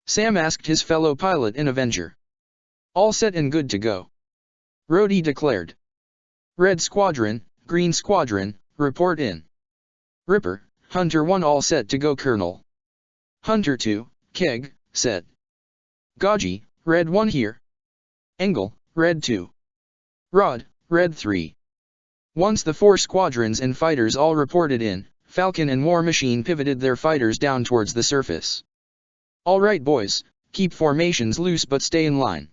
Sam asked his fellow pilot in Avenger. All set and good to go. Rhodey declared. Red Squadron, Green Squadron, report in. Ripper, Hunter 1 all set to go Colonel. Hunter 2, Keg, set. Gaji, Red 1 here. Engel, Red 2. Rod, Red 3. Once the 4 squadrons and fighters all reported in, Falcon and War Machine pivoted their fighters down towards the surface. Alright boys, keep formations loose but stay in line.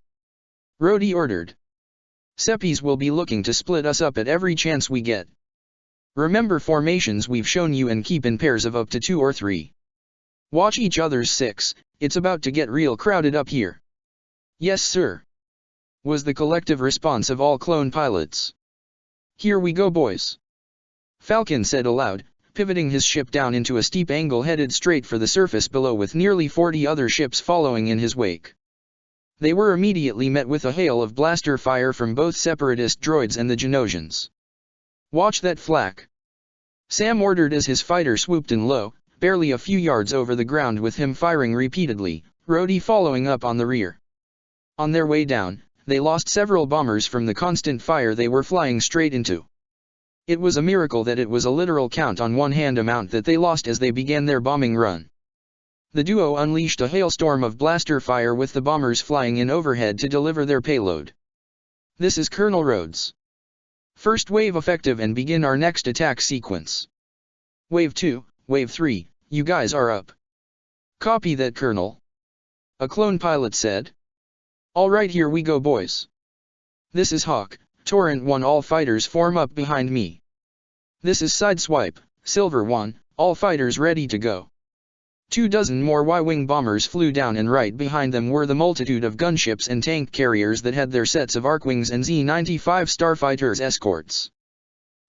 Rhodey ordered. Seppies will be looking to split us up at every chance we get. Remember formations we've shown you and keep in pairs of up to 2 or 3. Watch each other's 6, it's about to get real crowded up here. Yes sir, was the collective response of all clone pilots. Here we go boys. Falcon said aloud, pivoting his ship down into a steep angle headed straight for the surface below with nearly 40 other ships following in his wake. They were immediately met with a hail of blaster fire from both separatist droids and the Genosians. Watch that flak. Sam ordered as his fighter swooped in low, barely a few yards over the ground with him firing repeatedly, Rhodey following up on the rear. On their way down, they lost several bombers from the constant fire they were flying straight into. It was a miracle that it was a literal count on one hand amount that they lost as they began their bombing run. The duo unleashed a hailstorm of blaster fire with the bombers flying in overhead to deliver their payload. This is Colonel Rhodes. First wave effective and begin our next attack sequence. Wave 2, Wave 3, you guys are up. Copy that Colonel. A clone pilot said. Alright here we go boys. This is Hawk, Torrent 1 all fighters form up behind me. This is Sideswipe, Silver 1, all fighters ready to go. 24 more Y-wing bombers flew down and right behind them were the multitude of gunships and tank carriers that had their sets of Arkwings and Z-95 starfighters escorts.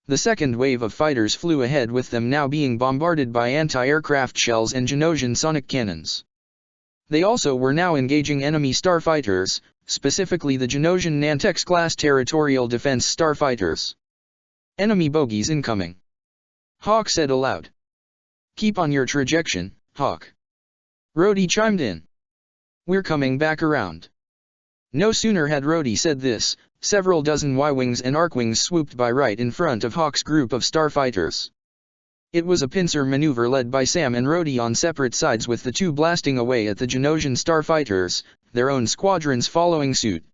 The second wave of fighters flew ahead with them now being bombarded by anti-aircraft shells and Genosian sonic cannons. They also were now engaging enemy starfighters, specifically the Genosian Nantex-class territorial defense starfighters. Enemy bogies incoming. Hawk said aloud. Keep on your trajectory, Hawk. Rhodey chimed in. We're coming back around. No sooner had Rhodey said this, several dozen Y-wings and Arkwings swooped by right in front of Hawk's group of starfighters. It was a pincer maneuver led by Sam and Rhodey on separate sides with the two blasting away at the Genosian starfighters, their own squadrons following suit.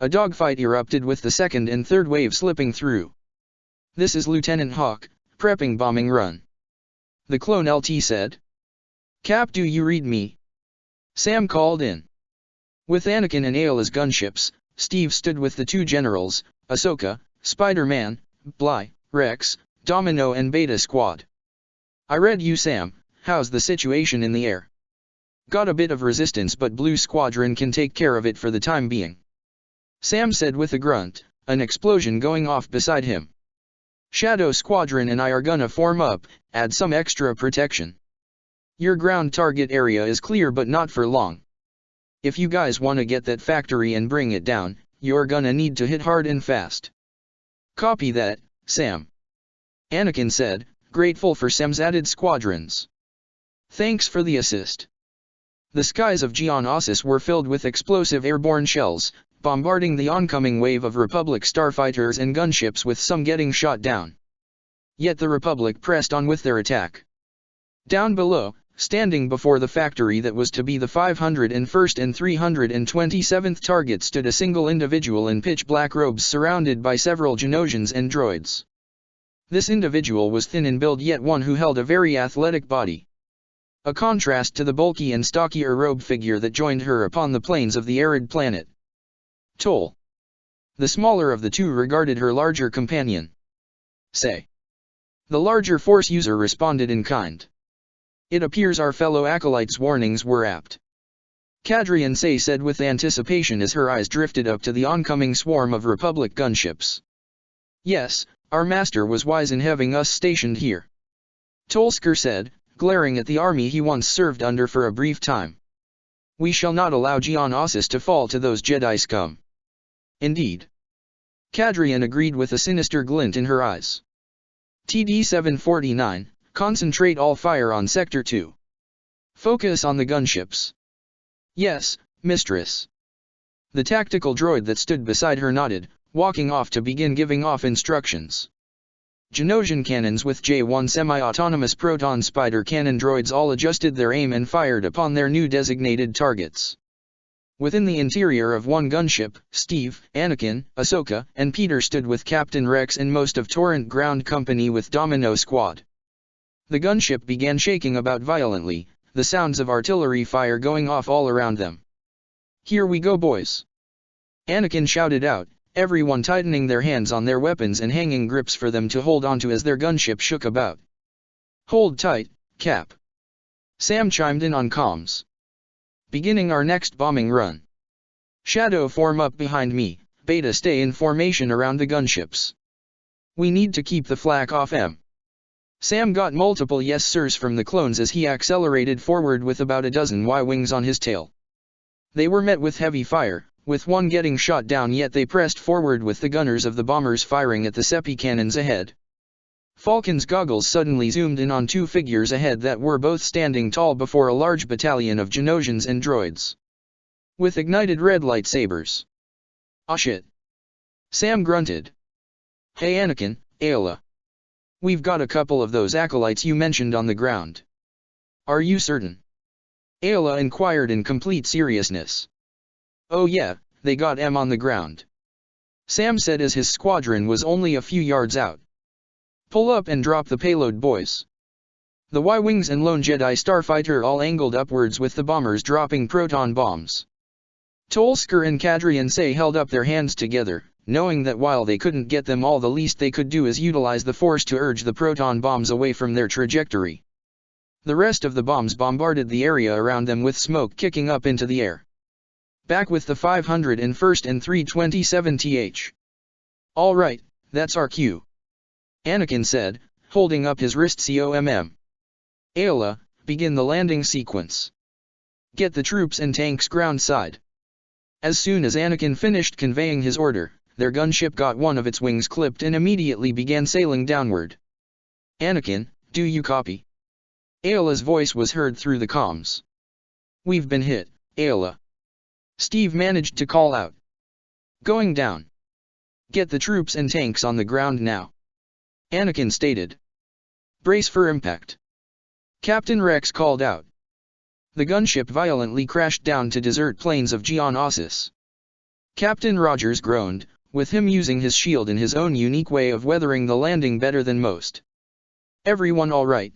A dogfight erupted with the second and third wave slipping through. This is Lieutenant Hawk, prepping bombing run. The clone LT said. Cap, do you read me? Sam called in. With Anakin and Aayla as gunships, Steve stood with the two generals, Ahsoka, Spider-Man, Bly, Rex, Domino and Beta Squad. I read you Sam, how's the situation in the air? Got a bit of resistance but Blue Squadron can take care of it for the time being. Sam said with a grunt, an explosion going off beside him. Shadow Squadron and I are gonna form up, add some extra protection. Your ground target area is clear but not for long. If you guys wanna get that factory and bring it down, you're gonna need to hit hard and fast. Copy that, Sam. Anakin said, grateful for Sam's added squadrons. Thanks for the assist. The skies of Geonosis were filled with explosive airborne shells, bombarding the oncoming wave of Republic starfighters and gunships with some getting shot down. Yet the Republic pressed on with their attack. Down below, standing before the factory that was to be the 501st and 327th target stood a single individual in pitch-black robes surrounded by several Genosians and droids. This individual was thin in build yet one who held a very athletic body. A contrast to the bulky and stockier robed figure that joined her upon the plains of the arid planet. Toll. The smaller of the two regarded her larger companion. Say. The larger Force user responded in kind. It appears our fellow acolytes' warnings were apt. Cadrian Say said with anticipation as her eyes drifted up to the oncoming swarm of Republic gunships. Yes, our master was wise in having us stationed here. Tolsker said, glaring at the army he once served under for a brief time. "We shall not allow Geonosis to fall to those Jedi scum." "Indeed." Cadrian agreed with a sinister glint in her eyes. TD 749, concentrate all fire on Sector 2. Focus on the gunships. "Yes, mistress." The tactical droid that stood beside her nodded, walking off to begin giving off instructions. Genosian cannons with J-1 semi-autonomous proton spider cannon droids all adjusted their aim and fired upon their new designated targets. Within the interior of one gunship, Steve, Anakin, Ahsoka, and Peter stood with Captain Rex and most of Torrent Ground Company with Domino Squad. The gunship began shaking about violently, the sounds of artillery fire going off all around them. "Here we go, boys!" Anakin shouted out, everyone tightening their hands on their weapons and hanging grips for them to hold onto as their gunship shook about. "Hold tight, Cap." Sam chimed in on comms. "Beginning our next bombing run. Shadow form up behind me, Beta stay in formation around the gunships. We need to keep the flak off M." Sam got multiple yes sirs from the clones as he accelerated forward with about a dozen Y-wings on his tail. They were met with heavy fire, with one getting shot down, yet they pressed forward with the gunners of the bombers firing at the Seppi cannons ahead. Falcon's goggles suddenly zoomed in on two figures ahead that were both standing tall before a large battalion of Genosians and droids, with ignited red lightsabers. "Ah shit." Sam grunted. "Hey Anakin, Ayla. We've got a couple of those acolytes you mentioned on the ground." "Are you certain?" Ayla inquired in complete seriousness. "Oh yeah, they got M on the ground," Sam said as his squadron was only a few yards out. "Pull up and drop the payload, boys." The Y-wings and lone Jedi starfighter all angled upwards with the bombers dropping proton bombs. Tolsker and Cadrian Say held up their hands together, knowing that while they couldn't get them all, the least they could do is utilize the Force to urge the proton bombs away from their trajectory. The rest of the bombs bombarded the area around them with smoke kicking up into the air. "Back with the 501st and 327th. "All right, that's our cue," Anakin said, holding up his wrist. "COMM. Ayla, begin the landing sequence. Get the troops and tanks ground side." As soon as Anakin finished conveying his order, their gunship got one of its wings clipped and immediately began sailing downward. "Anakin, do you copy?" Ayla's voice was heard through the comms. "We've been hit, Ayla," Steve managed to call out. "Going down. Get the troops and tanks on the ground now," Anakin stated. "Brace for impact," Captain Rex called out. The gunship violently crashed down to desert plains of Geonosis. Captain Rogers groaned, with him using his shield in his own unique way of weathering the landing better than most. "Everyone all right?"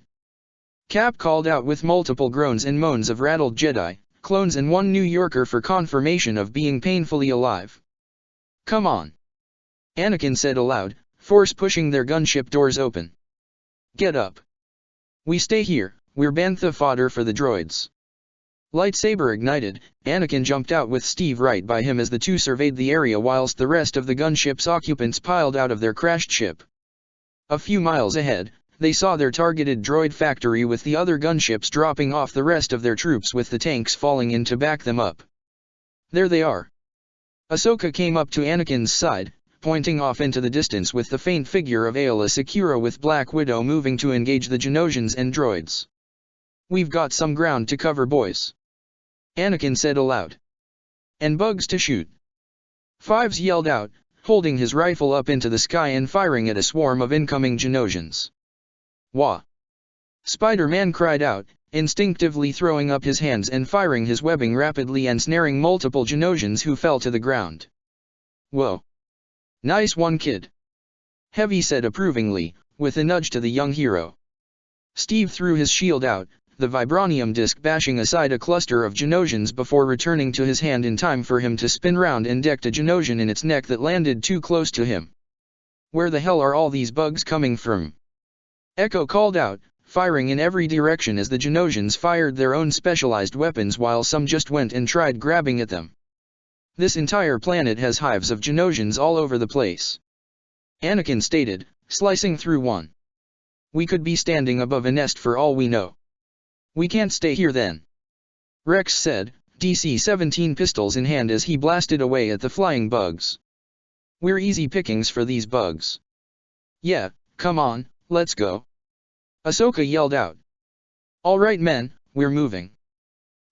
Cap called out with multiple groans and moans of rattled Jedi, clones and one New Yorker for confirmation of being painfully alive. "Come on," Anakin said aloud, force pushing their gunship doors open. "Get up. We stay here, we're bantha fodder for the droids." Lightsaber ignited, Anakin jumped out with Steve right by him as the two surveyed the area whilst the rest of the gunship's occupants piled out of their crashed ship. A few miles ahead, they saw their targeted droid factory with the other gunships dropping off the rest of their troops with the tanks falling in to back them up. "There they are." Ahsoka came up to Anakin's side, pointing off into the distance with the faint figure of Ayla Secura with Black Widow moving to engage the Genosians and droids. "We've got some ground to cover, boys," Anakin said aloud. "And bugs to shoot," Fives yelled out, holding his rifle up into the sky and firing at a swarm of incoming Genosians. "Wah!" Spider-Man cried out, instinctively throwing up his hands and firing his webbing rapidly and snaring multiple Genosians who fell to the ground. "Whoa! Nice one, kid," Heavy said approvingly, with a nudge to the young hero. Steve threw his shield out, the vibranium disc bashing aside a cluster of Genosians before returning to his hand in time for him to spin round and decked a Genosian in its neck that landed too close to him. "Where the hell are all these bugs coming from?" Echo called out, firing in every direction as the Genosians fired their own specialized weapons while some just went and tried grabbing at them. "This entire planet has hives of Genosians all over the place," Anakin stated, slicing through one. "We could be standing above a nest for all we know." We can't stay here then, Rex said, DC-17 pistols in hand as he blasted away at the flying bugs. We're easy pickings for these bugs. Yeah, come on, let's go. Ahsoka yelled out. All right men, we're moving,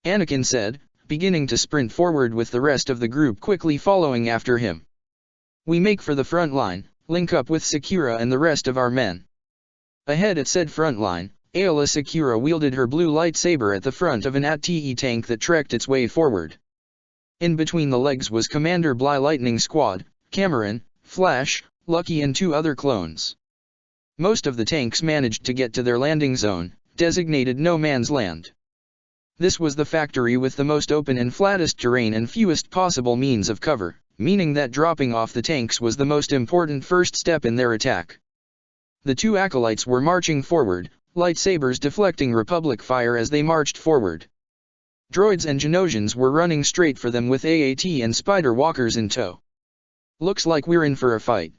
Anakin said, beginning to sprint forward with the rest of the group quickly following after him. We make for the front line, link up with Sakura and the rest of our men. Ahead at said front line, Aayla Secura wielded her blue lightsaber at the front of an AT-TE tank that trekked its way forward. In between the legs was Commander Bly Lightning Squad, Cameron, Flash, Lucky and 2 other clones. Most of the tanks managed to get to their landing zone, designated No Man's Land. This was the factory with the most open and flattest terrain and fewest possible means of cover, meaning that dropping off the tanks was the most important first step in their attack. The 2 acolytes were marching forward, lightsabers deflecting Republic fire as they marched forward. Droids and Genosians were running straight for them with AAT and Spider Walkers in tow. Looks like we're in for a fight,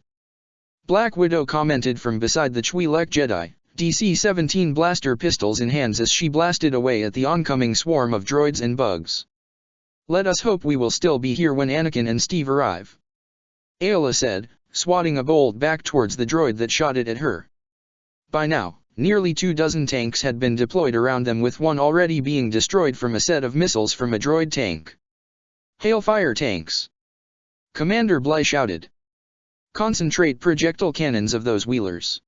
Black Widow commented from beside the Twi'lek Jedi, DC-17 blaster pistols in hands as she blasted away at the oncoming swarm of droids and bugs. Let us hope we will still be here when Anakin and Steve arrive, Aayla said, swatting a bolt back towards the droid that shot it at her. By now, nearly 24 tanks had been deployed around them, with one already being destroyed from a set of missiles from a droid tank. Hailfire tanks! Commander Bly shouted. Concentrate projectile cannons of those wheelers.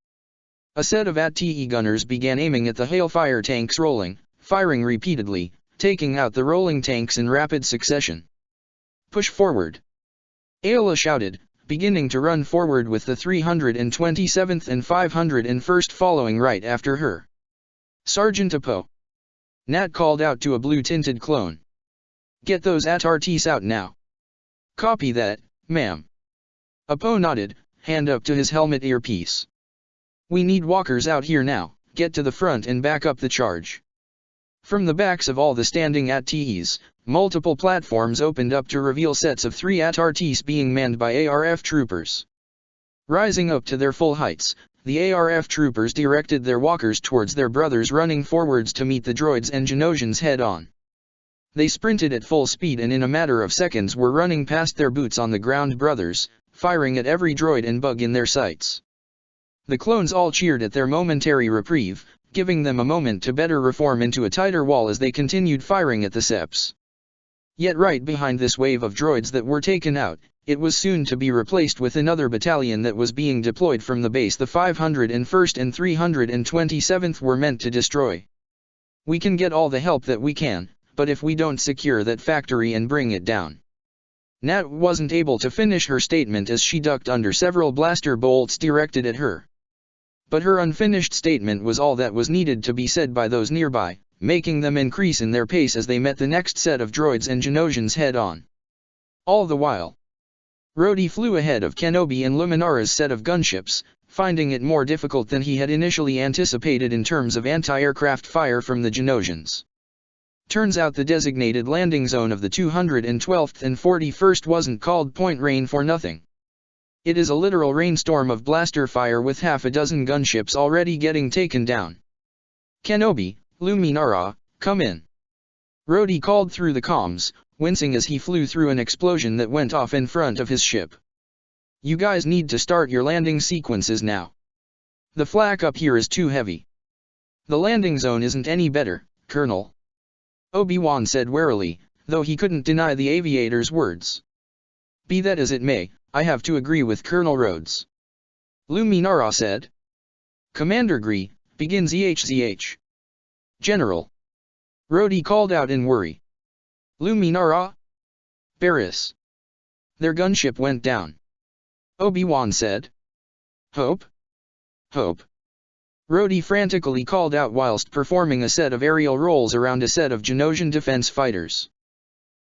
A set of AT-TE gunners began aiming at the Hailfire tanks rolling, firing repeatedly, taking out the rolling tanks in rapid succession. Push forward! Aayla shouted, beginning to run forward with the 327th and 501st following right after her. Sergeant Apo! Nat called out to a blue-tinted clone. Get those AT-RTs out now. Copy that, ma'am. Apo nodded, hand up to his helmet earpiece. We need walkers out here now, get to the front and back up the charge. From the backs of all the standing AT-TEs, multiple platforms opened up to reveal sets of 3 AT-RTs being manned by ARF troopers. Rising up to their full heights, the ARF troopers directed their walkers towards their brothers running forwards to meet the droids and Genosians head-on. They sprinted at full speed and in a matter of seconds were running past their boots-on-the-ground brothers, firing at every droid and bug in their sights. The clones all cheered at their momentary reprieve, giving them a moment to better reform into a tighter wall as they continued firing at the Seps. Yet right behind this wave of droids that were taken out, it was soon to be replaced with another battalion that was being deployed from the base the 501st and 327th were meant to destroy. We can get all the help that we can, but if we don't secure that factory and bring it down. Nat wasn't able to finish her statement as she ducked under several blaster bolts directed at her. But her unfinished statement was all that was needed to be said by those nearby, making them increase in their pace as they met the next set of droids and Genosians head-on. All the while, Rhodey flew ahead of Kenobi and Luminara's set of gunships, finding it more difficult than he had initially anticipated in terms of anti-aircraft fire from the Genosians. Turns out the designated landing zone of the 212th and 41st wasn't called Point Rain for nothing. It is a literal rainstorm of blaster fire with half a dozen gunships already getting taken down. Kenobi, Luminara, come in. Rhodey called through the comms, wincing as he flew through an explosion that went off in front of his ship. You guys need to start your landing sequences now. The flak up here is too heavy. The landing zone isn't any better, Colonel. Obi-Wan said warily, though he couldn't deny the aviator's words. Be that as it may, I have to agree with Colonel Rhodes. Luminara said. Commander Gree, begin ZHZH. General. Rhodey called out in worry. Luminara? Barriss. Their gunship went down. Obi-Wan said. Hope? Hope. Rhodey frantically called out whilst performing a set of aerial rolls around a set of Genosian defense fighters.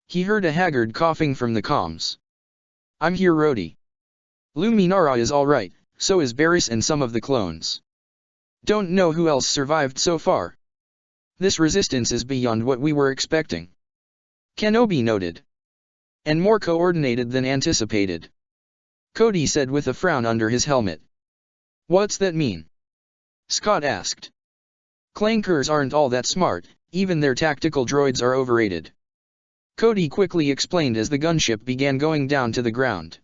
He heard a haggard coughing from the comms. I'm here, Rhodey. Luminara is alright, so is Barriss and some of the clones. Don't know who else survived so far. This resistance is beyond what we were expecting. Kenobi noted. And more coordinated than anticipated. Cody said with a frown under his helmet. What's that mean? Scott asked. Clankers aren't all that smart, even their tactical droids are overrated. Cody quickly explained as the gunship began going down to the ground.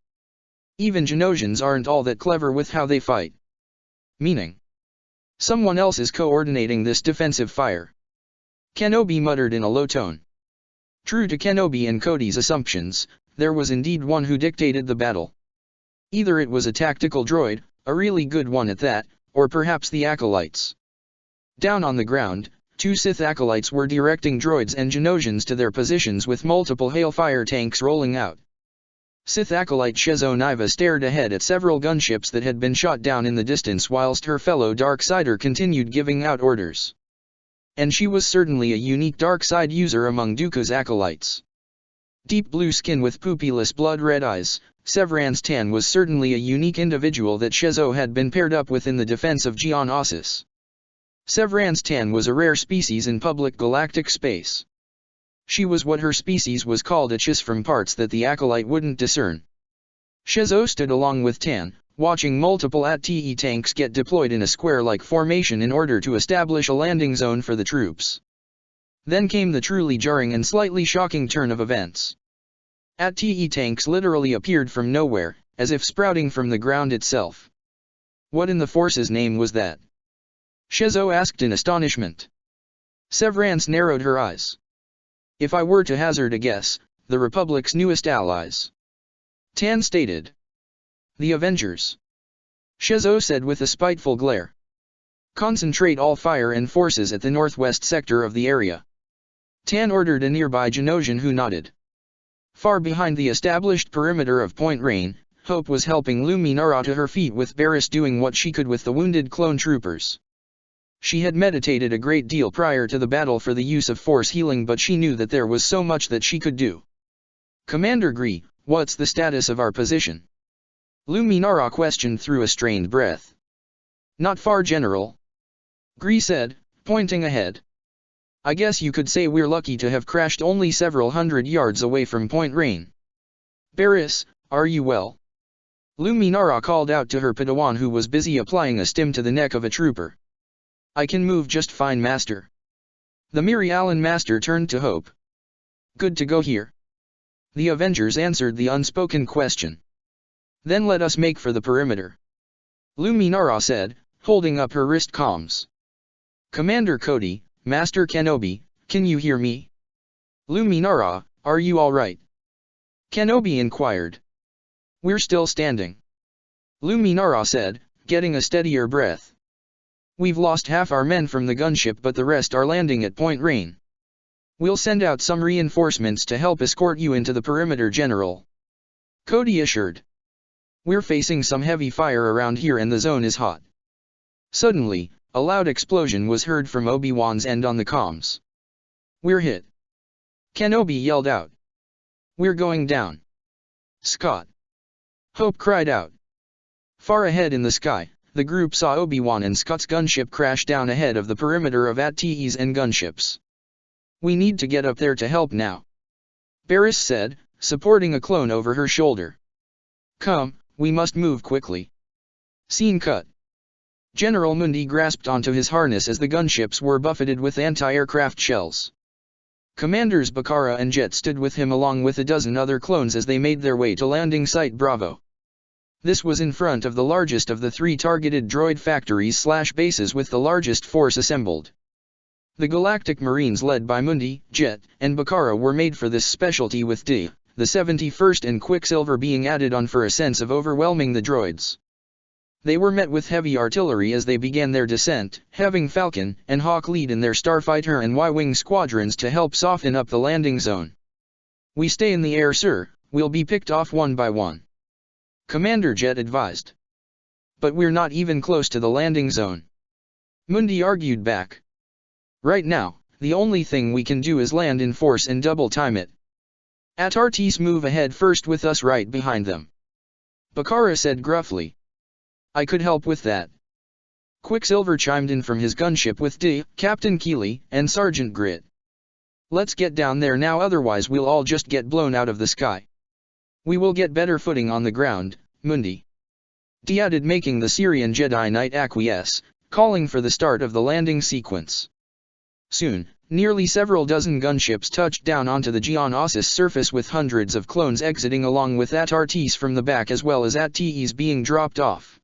Even Genosians aren't all that clever with how they fight. Meaning, someone else is coordinating this defensive fire. Kenobi muttered in a low tone. True to Kenobi and Cody's assumptions, there was indeed one who dictated the battle. Either it was a tactical droid, a really good one at that, or perhaps the acolytes. Down on the ground, 2 Sith acolytes were directing droids and Genosians to their positions with multiple Hailfire tanks rolling out. Sith acolyte Shezo Niva stared ahead at several gunships that had been shot down in the distance whilst her fellow Darksider continued giving out orders. And she was certainly a unique Darkside user among Dooku's acolytes. Deep blue skin with pupilless blood-red eyes, Severance Tan was certainly a unique individual that Shezo had been paired up with in the defense of Geonosis. Severance Tan was a rare species in public galactic space. She was what her species was called, a chiss from parts that the acolyte wouldn't discern. Shezo stood along with Tan, watching multiple AT-TE tanks get deployed in a square-like formation in order to establish a landing zone for the troops. Then came the truly jarring and slightly shocking turn of events. AT-TE tanks literally appeared from nowhere, as if sprouting from the ground itself. What in the Force's name was that? Shezo asked in astonishment. Severance narrowed her eyes. If I were to hazard a guess, the Republic's newest allies. Tan stated. The Avengers. Shezo said with a spiteful glare. Concentrate all fire and forces at the northwest sector of the area. Tan ordered a nearby Genosian who nodded. Far behind the established perimeter of Point Rain, Hope was helping Luminara to her feet with Barriss doing what she could with the wounded clone troopers. She had meditated a great deal prior to the battle for the use of force healing, but she knew that there was so much that she could do. Commander Gree, what's the status of our position? Luminara questioned through a strained breath. Not far, General. Gree said, pointing ahead. I guess you could say we're lucky to have crashed only several hundred yards away from Point Rain. Barriss, are you well? Luminara called out to her Padawan, who was busy applying a stim to the neck of a trooper. I can move just fine, Master. The Mirialan Master turned to Hope. Good to go here. The Avengers answered the unspoken question. Then let us make for the perimeter. Luminara said, holding up her wrist comms. Commander Cody, Master Kenobi, can you hear me? Luminara, are you all right? Kenobi inquired. We're still standing. Luminara said, getting a steadier breath. We've lost half our men from the gunship, but the rest are landing at Point Rain. We'll send out some reinforcements to help escort you into the perimeter, General. Cody assured. We're facing some heavy fire around here and the zone is hot. Suddenly, a loud explosion was heard from Obi-Wan's end on the comms. We're hit. Kenobi yelled out. We're going down. Scott. Hope cried out. Far ahead in the sky, the group saw Obi-Wan and Scott's gunship crash down ahead of the perimeter of AT-TEs and gunships. We need to get up there to help now. Barriss said, supporting a clone over her shoulder. Come, we must move quickly. Scene cut. General Mundi grasped onto his harness as the gunships were buffeted with anti-aircraft shells. Commanders Bakara and Jet stood with him along with a dozen other clones as they made their way to landing site Bravo. This was in front of the largest of the 3 targeted droid factories/bases with the largest force assembled. The Galactic Marines led by Mundi, Jet, and Bakara were made for this specialty, with D, the 71st and Quicksilver being added on for a sense of overwhelming the droids. They were met with heavy artillery as they began their descent, having Falcon and Hawk lead in their Starfighter and Y-Wing squadrons to help soften up the landing zone. We stay in the air, sir, we'll be picked off one by one. Commander Jet advised. But we're not even close to the landing zone. Mundi argued back. Right now, the only thing we can do is land in force and double time it. Atartes move ahead first with us right behind them. Bakara said gruffly. I could help with that. Quicksilver chimed in from his gunship with D, Captain Keeley, and Sergeant Grit. Let's get down there now, otherwise we'll all just get blown out of the sky. We will get better footing on the ground, Mundi. D added, making the Syrian Jedi Knight acquiesce, calling for the start of the landing sequence. Soon, nearly several dozen gunships touched down onto the Geonosis surface with hundreds of clones exiting along with AT-RTs from the back as well as AT-TEs being dropped off.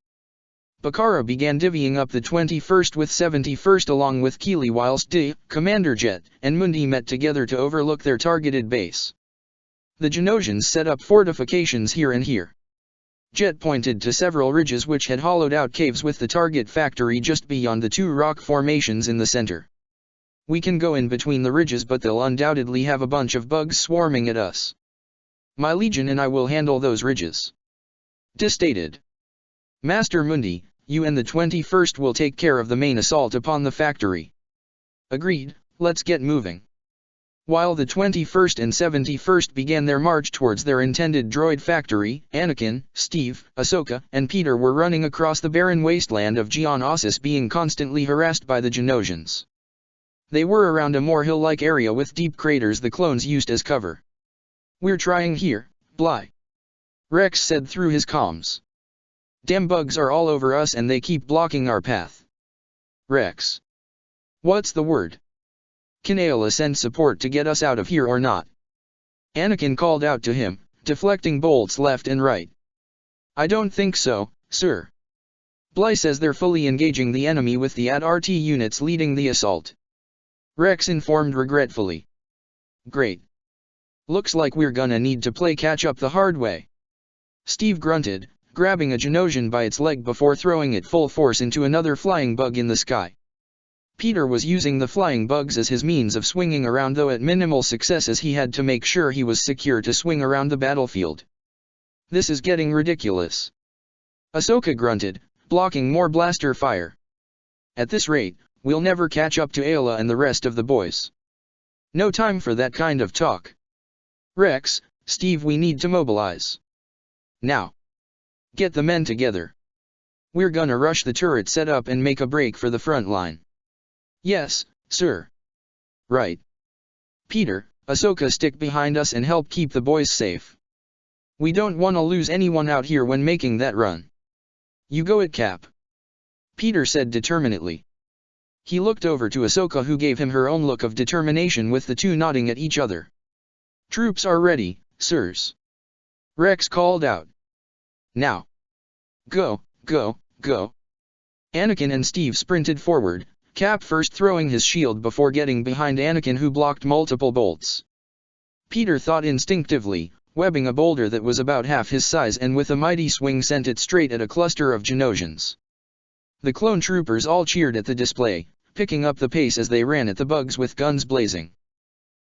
Bakara began divvying up the 21st with 71st along with Keeley whilst Commander Jet, and Mundi met together to overlook their targeted base. The Genosians set up fortifications here and here. Jet pointed to several ridges which had hollowed out caves with the target factory just beyond the two rock formations in the center. We can go in between the ridges but they'll undoubtedly have a bunch of bugs swarming at us. My legion and I will handle those ridges. Stated. Master Mundi, you and the 21st will take care of the main assault upon the factory. Agreed, let's get moving. While the 21st and 71st began their march towards their intended droid factory, Anakin, Steve, Ahsoka, and Peter were running across the barren wasteland of Geonosis being constantly harassed by the Genosians. They were around a more hill-like area with deep craters the clones used as cover. We're trying here, Bly. Rex said through his comms. Damn bugs are all over us and they keep blocking our path. Rex. What's the word? Can Ayla send support to get us out of here or not? Anakin called out to him, deflecting bolts left and right. I don't think so, sir. Bly says they're fully engaging the enemy with the AT-RT units leading the assault. Rex informed regretfully. Great. Looks like we're gonna need to play catch up the hard way. Steve grunted, grabbing a Genosian by its leg before throwing it full force into another flying bug in the sky. Peter was using the flying bugs as his means of swinging around though at minimal success as he had to make sure he was secure to swing around the battlefield. This is getting ridiculous. Ahsoka grunted, blocking more blaster fire. At this rate, we'll never catch up to Ayla and the rest of the boys. No time for that kind of talk. Rex, Steve, we need to mobilize. Now. Get the men together. We're gonna rush the turret setup and make a break for the front line. Yes, sir. Right. Peter, Ahsoka, stick behind us and help keep the boys safe. We don't want to lose anyone out here when making that run. You go it, Cap. Peter said determinedly. He looked over to Ahsoka who gave him her own look of determination with the two nodding at each other. Troops are ready, sirs. Rex called out. Now. Go, go, go. Anakin and Steve sprinted forward, Cap first throwing his shield before getting behind Anakin who blocked multiple bolts. Peter thought instinctively, webbing a boulder that was about half his size and with a mighty swing sent it straight at a cluster of Genosians. The clone troopers all cheered at the display, picking up the pace as they ran at the bugs with guns blazing.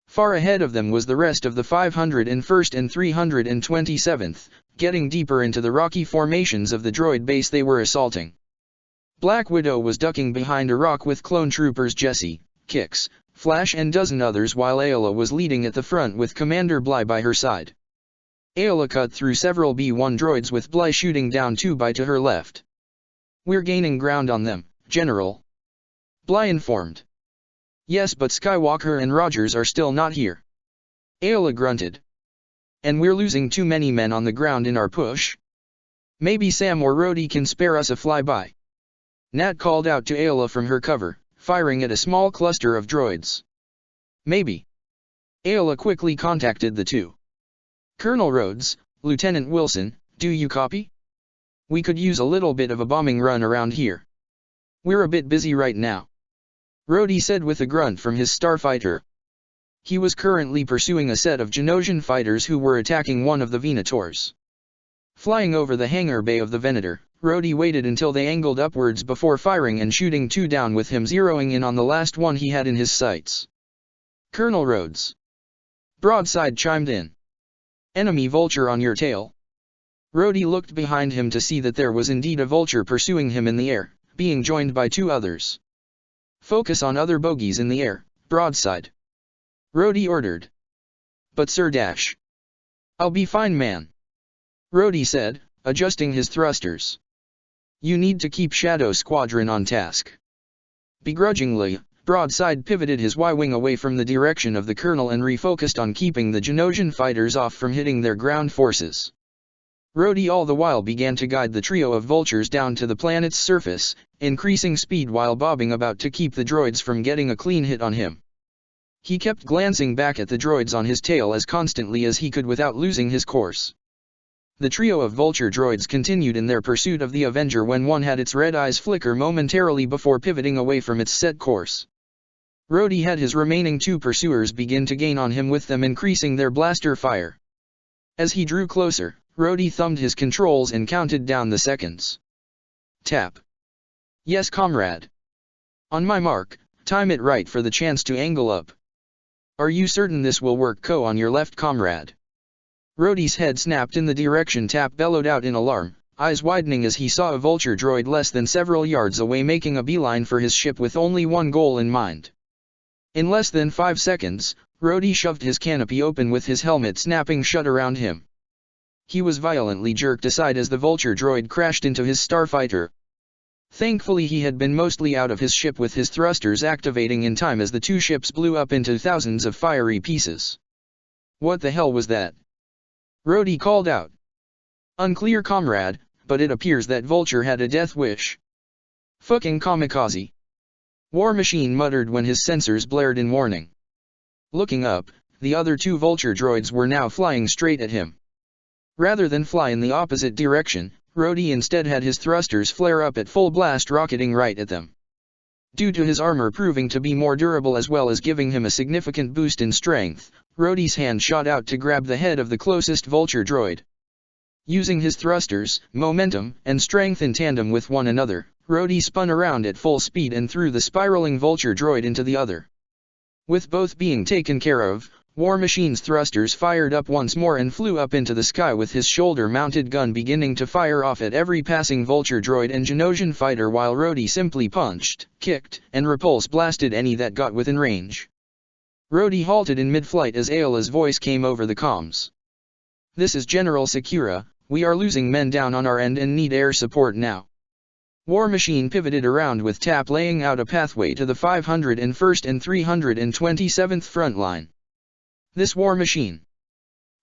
Far ahead of them was the rest of the 501st and 327th, getting deeper into the rocky formations of the droid base they were assaulting. Black Widow was ducking behind a rock with clone troopers Jesse, Kix, Flash and dozen others while Ayla was leading at the front with Commander Bly by her side. Ayla cut through several B-1 droids with Bly shooting down 2 by to her left. We're gaining ground on them, General. Bly informed. Yes, but Skywalker and Rogers are still not here. Ayla grunted. And we're losing too many men on the ground in our push? Maybe Sam or Rhodey can spare us a flyby. Nat called out to Ayla from her cover, firing at a small cluster of droids. Maybe. Ayla quickly contacted the two. Colonel Rhodes, Lieutenant Wilson, do you copy? We could use a little bit of a bombing run around here. We're a bit busy right now. Rhodey said with a grunt from his starfighter. He was currently pursuing a set of Genosian fighters who were attacking one of the Venators. Flying over the hangar bay of the Venator, Rhodey waited until they angled upwards before firing and shooting 2 down with him zeroing in on the last one he had in his sights. Colonel Rhodes. Broadside chimed in. Enemy vulture on your tail. Rhodey looked behind him to see that there was indeed a vulture pursuing him in the air, being joined by 2 others. Focus on other bogies in the air, broadside. Rhodey ordered. But Sir Dash. I'll be fine, man. Rhodey said, adjusting his thrusters. You need to keep Shadow Squadron on task. Begrudgingly, Broadside pivoted his Y-wing away from the direction of the colonel and refocused on keeping the Genosian fighters off from hitting their ground forces. Rhodey all the while began to guide the trio of vultures down to the planet's surface, increasing speed while bobbing about to keep the droids from getting a clean hit on him. He kept glancing back at the droids on his tail as constantly as he could without losing his course. The trio of vulture droids continued in their pursuit of the Avenger when one had its red eyes flicker momentarily before pivoting away from its set course. Rhodey had his remaining two pursuers begin to gain on him, with them increasing their blaster fire. As he drew closer, Rhodey thumbed his controls and counted down the seconds. Tap. Yes, comrade. On my mark, time it right for the chance to angle up. Are you certain this will work? Co on your left, comrade. Rhodey's head snapped in the direction Tap bellowed out in alarm, eyes widening as he saw a vulture droid less than several yards away making a beeline for his ship with only one goal in mind. In less than 5 seconds, Rhodey shoved his canopy open with his helmet snapping shut around him. He was violently jerked aside as the vulture droid crashed into his starfighter. Thankfully he had been mostly out of his ship, with his thrusters activating in time as the two ships blew up into thousands of fiery pieces. What the hell was that? Rhodey called out. Unclear, comrade, but it appears that Vulture had a death wish. Fucking kamikaze. War Machine muttered when his sensors blared in warning. Looking up, the other two Vulture droids were now flying straight at him. Rather than fly in the opposite direction, Rhodey instead had his thrusters flare up at full blast, rocketing right at them. Due to his armor proving to be more durable as well as giving him a significant boost in strength, Rhodey's hand shot out to grab the head of the closest Vulture droid. Using his thrusters, momentum, and strength in tandem with one another, Rhodey spun around at full speed and threw the spiraling Vulture droid into the other. With both being taken care of, War Machine's thrusters fired up once more and flew up into the sky, with his shoulder-mounted gun beginning to fire off at every passing Vulture droid and Genosian fighter, while Rhodey simply punched, kicked, and repulse blasted any that got within range. Rhodey halted in mid-flight as Ayla's voice came over the comms. This is General Sakura, we are losing men down on our end and need air support now. War Machine pivoted around with Tap laying out a pathway to the 501st and 327th front line. This War Machine.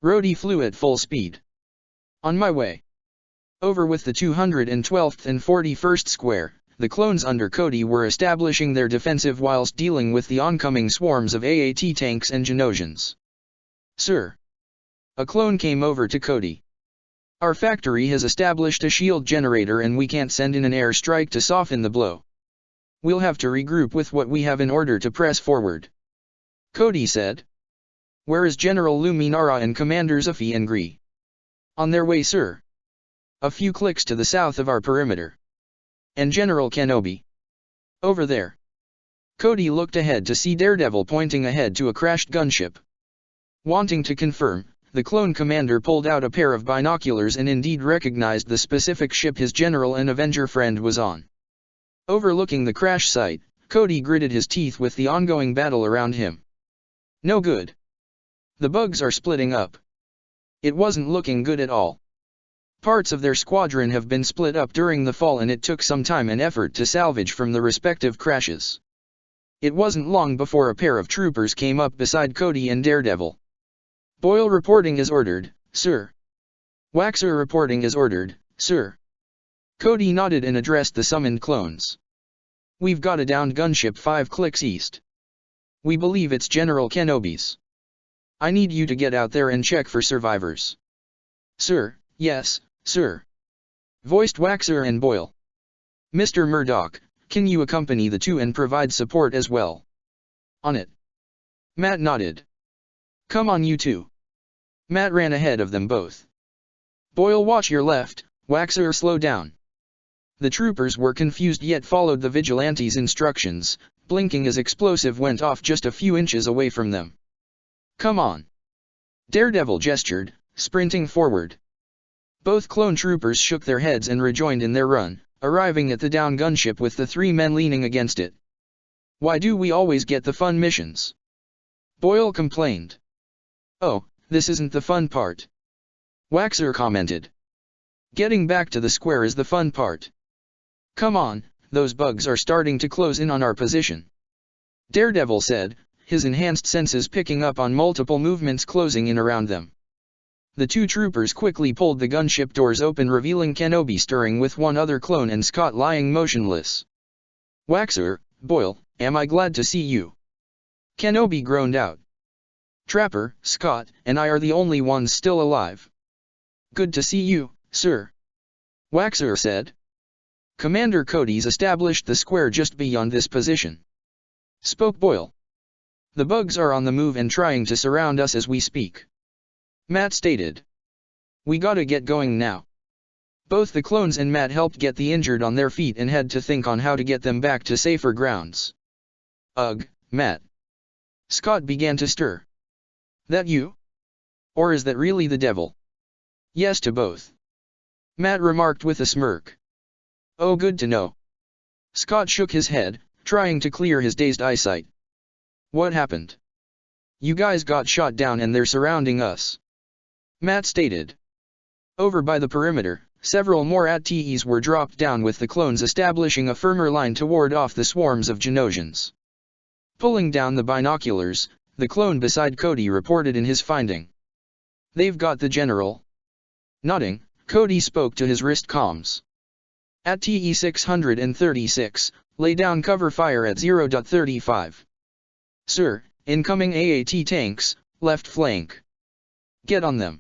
Rhodey flew at full speed. On my way. Over with the 212th and 41st square, the clones under Cody were establishing their defensive whilst dealing with the oncoming swarms of AAT tanks and Genosians. Sir. A clone came over to Cody. Our factory has established a shield generator and we can't send in an air strike to soften the blow. We'll have to regroup with what we have in order to press forward. Cody said. Where is General Luminara and Commanders Afi and Gree? On their way, sir. A few clicks to the south of our perimeter. And General Kenobi? Over there. Cody looked ahead to see Daredevil pointing ahead to a crashed gunship. Wanting to confirm, the clone commander pulled out a pair of binoculars and indeed recognized the specific ship his general and Avenger friend was on. Overlooking the crash site, Cody gritted his teeth with the ongoing battle around him. No good. The bugs are splitting up. It wasn't looking good at all. Parts of their squadron have been split up during the fall and it took some time and effort to salvage from the respective crashes. It wasn't long before a pair of troopers came up beside Cody and Daredevil. Boyle reporting as ordered, sir. Waxer reporting as ordered, sir. Cody nodded and addressed the summoned clones. We've got a downed gunship 5 clicks east. We believe it's General Kenobi's. I need you to get out there and check for survivors. Sir, yes, sir. Voiced Waxer and Boyle. Mr. Murdoch, can you accompany the two and provide support as well? On it. Matt nodded. Come on, you two. Matt ran ahead of them both. Boyle, watch your left. Waxer, slow down. The troopers were confused yet followed the vigilante's instructions, blinking as explosive went off just a few inches away from them. Come on. Daredevil gestured, sprinting forward. Both clone troopers shook their heads and rejoined in their run, arriving at the down gunship with the 3 men leaning against it. Why do we always get the fun missions? Boyle complained. Oh, this isn't the fun part. Waxer commented. Getting back to the square is the fun part. Come on, those bugs are starting to close in on our position. Daredevil said, his enhanced senses picking up on multiple movements closing in around them. The two troopers quickly pulled the gunship doors open, revealing Kenobi stirring with one other clone and Scott lying motionless. Waxer, Boyle, am I glad to see you. Kenobi groaned out. Trapper, Scott, and I are the only ones still alive. Good to see you, sir. Waxer said. Commander Cody's established the square just beyond this position. Spoke Boyle. The bugs are on the move and trying to surround us as we speak. Matt stated. We gotta get going now. Both the clones and Matt helped get the injured on their feet and had to think on how to get them back to safer grounds. Ugh, Matt. Scott began to stir. That you? Or is that really the devil? Yes to both. Matt remarked with a smirk. Oh, good to know. Scott shook his head, trying to clear his dazed eyesight. What happened? You guys got shot down and they're surrounding us. Matt stated. Over by the perimeter, several more AT-TEs were dropped down with the clones establishing a firmer line to ward off the swarms of Genosians. Pulling down the binoculars, the clone beside Cody reported in his finding. They've got the general. Nodding, Cody spoke to his wrist comms. AT-TE 636, lay down cover fire at 0.35. Sir, incoming AAT tanks, left flank. Get on them.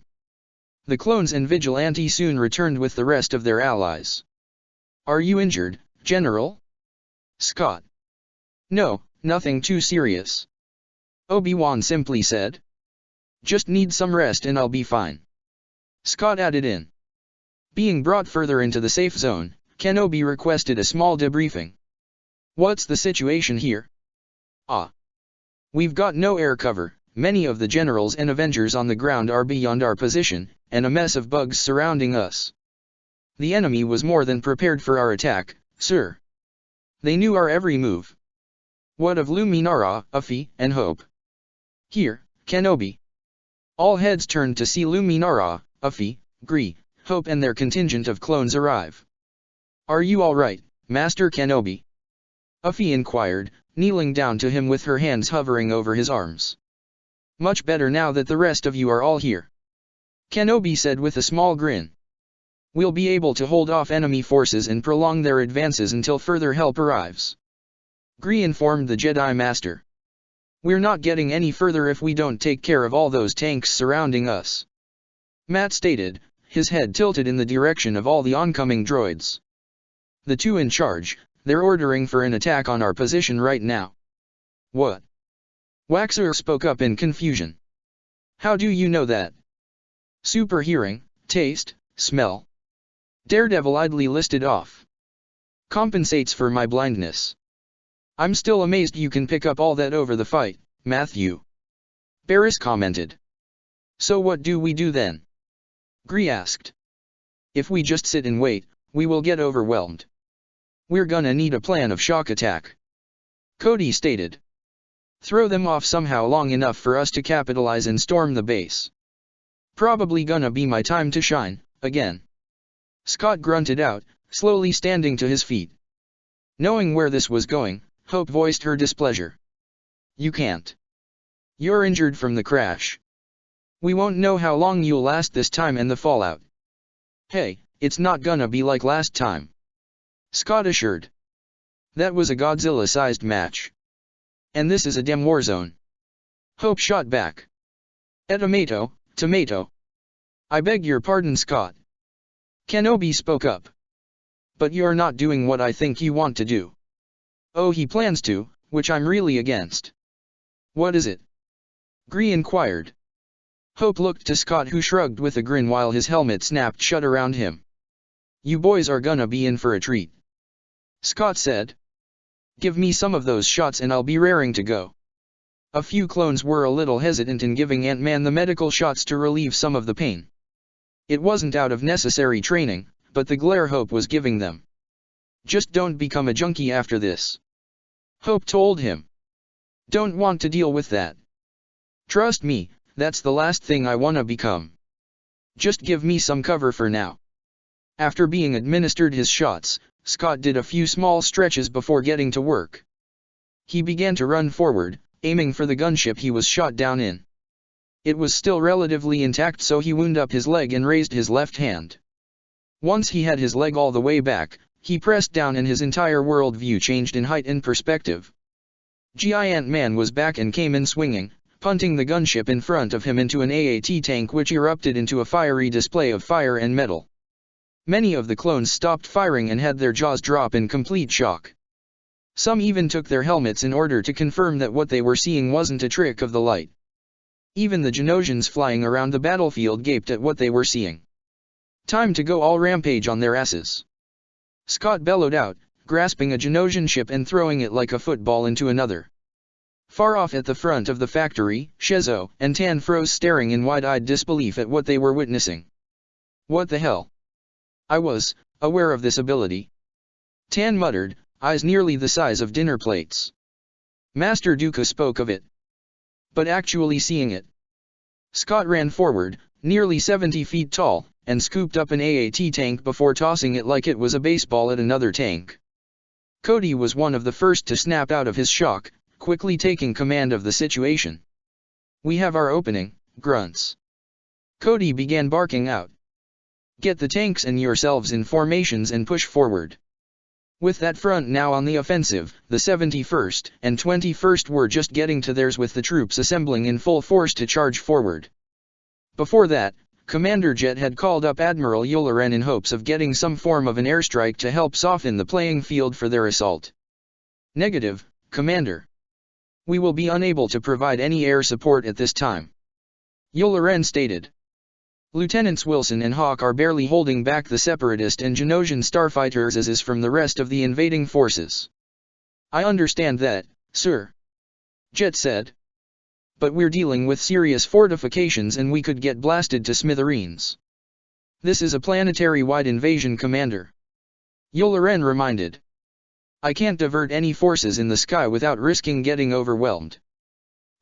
The clones and vigilante soon returned with the rest of their allies. Are you injured, General? Scott. No, nothing too serious. Obi-Wan simply said. Just need some rest and I'll be fine. Scott added in. Being brought further into the safe zone, Kenobi requested a small debriefing. What's the situation here? We've got no air cover, many of the generals and Avengers on the ground are beyond our position, and a mess of bugs surrounding us. The enemy was more than prepared for our attack, sir. They knew our every move. What of Luminara, Uffy, and Hope? Here, Kenobi. All heads turned to see Luminara, Uffy, Gree, Hope and their contingent of clones arrive. Are you all right, Master Kenobi? Uffy inquired, kneeling down to him with her hands hovering over his arms. Much better now that the rest of you are all here. Kenobi said with a small grin. We'll be able to hold off enemy forces and prolong their advances until further help arrives. Gree informed the Jedi Master. We're not getting any further if we don't take care of all those tanks surrounding us. Matt stated, his head tilted in the direction of all the oncoming droids. The two in charge, they're ordering for an attack on our position right now. What? Waxer spoke up in confusion. How do you know that? Super hearing, taste, smell. Daredevil idly listed off. Compensates for my blindness. I'm still amazed you can pick up all that over the fight, Matthew. Barris commented. So what do we do then? Gree asked. If we just sit and wait, we will get overwhelmed. We're gonna need a plan of shock attack. Cody stated. Throw them off somehow long enough for us to capitalize and storm the base. Probably gonna be my time to shine, again. Scott grunted out, slowly standing to his feet. Knowing where this was going, Hope voiced her displeasure. You can't. You're injured from the crash. We won't know how long you'll last this time and the fallout. Hey, it's not gonna be like last time. Scott assured. That was a Godzilla-sized match. And this is a damn war zone. Hope shot back. Tomato, tomato. I beg your pardon, Scott. Kenobi spoke up. But you're not doing what I think you want to do. Oh, he plans to, which I'm really against. What is it? Gree inquired. Hope looked to Scott, who shrugged with a grin while his helmet snapped shut around him. You boys are gonna be in for a treat. Scott said. Give me some of those shots and I'll be raring to go. A few clones were a little hesitant in giving Ant-Man the medical shots to relieve some of the pain. It wasn't out of necessary training, but the glare Hope was giving them. Just don't become a junkie after this. Hope told him. Don't want to deal with that. Trust me, that's the last thing I wanna become. Just give me some cover for now. After being administered his shots, Scott did a few small stretches before getting to work. He began to run forward, aiming for the gunship he was shot down in. It was still relatively intact, so he wound up his leg and raised his left hand. Once he had his leg all the way back, he pressed down and his entire world view changed in height and perspective. Giant Man was back and came in swinging, punting the gunship in front of him into an AAT tank which erupted into a fiery display of fire and metal. Many of the clones stopped firing and had their jaws drop in complete shock. Some even took their helmets in order to confirm that what they were seeing wasn't a trick of the light. Even the Genosians flying around the battlefield gaped at what they were seeing. Time to go all rampage on their asses. Scott bellowed out, grasping a Genosian ship and throwing it like a football into another. Far off at the front of the factory, Shezo and Tan froze staring in wide-eyed disbelief at what they were witnessing. What the hell? I was aware of this ability. Tan muttered, eyes nearly the size of dinner plates. Master Dooku spoke of it. But actually seeing it. Scott ran forward, nearly 70 feet tall, and scooped up an AAT tank before tossing it like it was a baseball at another tank. Cody was one of the first to snap out of his shock, quickly taking command of the situation. We have our opening, grunts. Cody began barking out. Get the tanks and yourselves in formations and push forward. With that front now on the offensive, the 71st and 21st were just getting to theirs with the troops assembling in full force to charge forward. Before that, Commander Jet had called up Admiral Yularen in hopes of getting some form of an airstrike to help soften the playing field for their assault. Negative, Commander. We will be unable to provide any air support at this time. Yularen stated. Lieutenants Wilson and Hawk are barely holding back the Separatist and Genosian starfighters as is from the rest of the invading forces. I understand that, sir. Jet said. But we're dealing with serious fortifications and we could get blasted to smithereens. This is a planetary-wide invasion, Commander. Yularen reminded. I can't divert any forces in the sky without risking getting overwhelmed.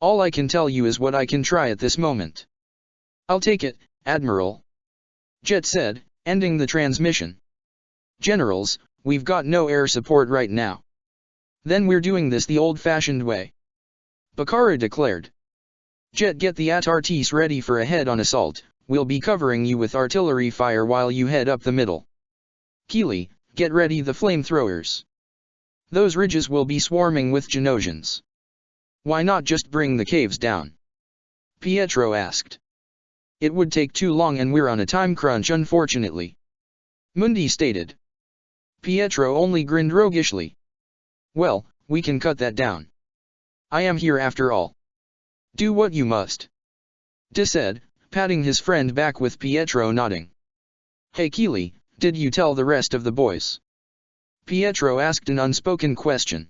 All I can tell you is what I can try at this moment. I'll take it, Admiral. Jet said, ending the transmission. Generals, we've got no air support right now. Then we're doing this the old-fashioned way. Bakara declared. Jet, get the AT-RTs ready for a head-on assault, we'll be covering you with artillery fire while you head up the middle. Keeley, get ready the flamethrowers. Those ridges will be swarming with Genosians. Why not just bring the caves down? Pietro asked. It would take too long and we're on a time crunch, unfortunately. Mundi stated. Pietro only grinned roguishly. Well, we can cut that down. I am here after all. Do what you must. De said, patting his friend back with Pietro nodding. Hey Keeley, did you tell the rest of the boys? Pietro asked an unspoken question.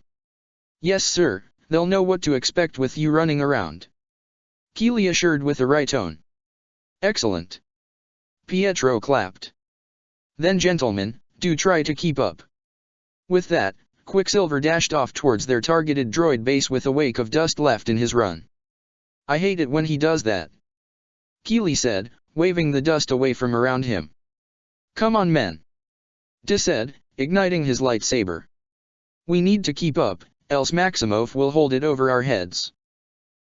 Yes sir, they'll know what to expect with you running around. Keeley assured with a right tone. Excellent. Pietro clapped. Then gentlemen, do try to keep up. With that, Quicksilver dashed off towards their targeted droid base with a wake of dust left in his run. I hate it when he does that. Keeley said, waving the dust away from around him. Come on men. De said, igniting his lightsaber. We need to keep up, else Maximoff will hold it over our heads.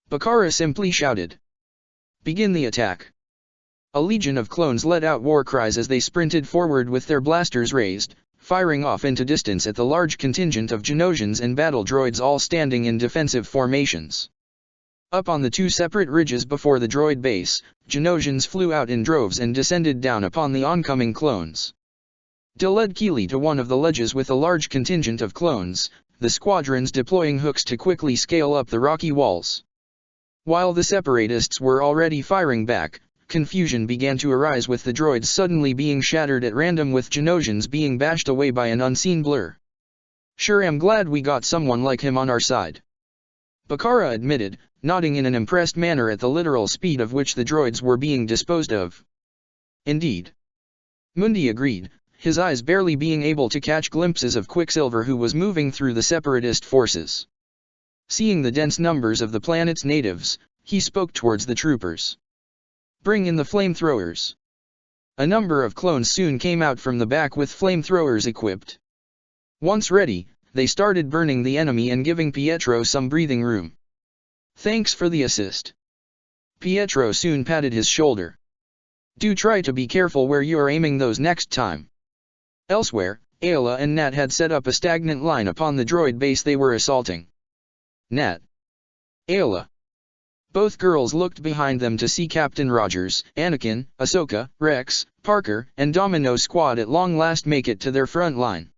Bakara simply shouted. Begin the attack. A legion of clones let out war cries as they sprinted forward with their blasters raised, firing off into distance at the large contingent of Genosians and battle droids all standing in defensive formations. Up on the two separate ridges before the droid base, Genosians flew out in droves and descended down upon the oncoming clones. De led Keeley to one of the ledges with a large contingent of clones, the squadrons deploying hooks to quickly scale up the rocky walls. While the Separatists were already firing back, confusion began to arise with the droids suddenly being shattered at random with Genosians being bashed away by an unseen blur. Sure am glad we got someone like him on our side. Bakara admitted, nodding in an impressed manner at the literal speed of which the droids were being disposed of. Indeed. Mundi agreed, his eyes barely being able to catch glimpses of Quicksilver who was moving through the Separatist forces. Seeing the dense numbers of the planet's natives, he spoke towards the troopers. Bring in the flamethrowers. A number of clones soon came out from the back with flamethrowers equipped. Once ready, they started burning the enemy and giving Pietro some breathing room. Thanks for the assist. Pietro soon patted his shoulder. Do try to be careful where you are aiming those next time. Elsewhere, Ayla and Nat had set up a stagnant line upon the droid base they were assaulting. Nat. Ayla. Both girls looked behind them to see Captain Rogers, Anakin, Ahsoka, Rex, Parker, and Domino Squad at long last make it to their front line.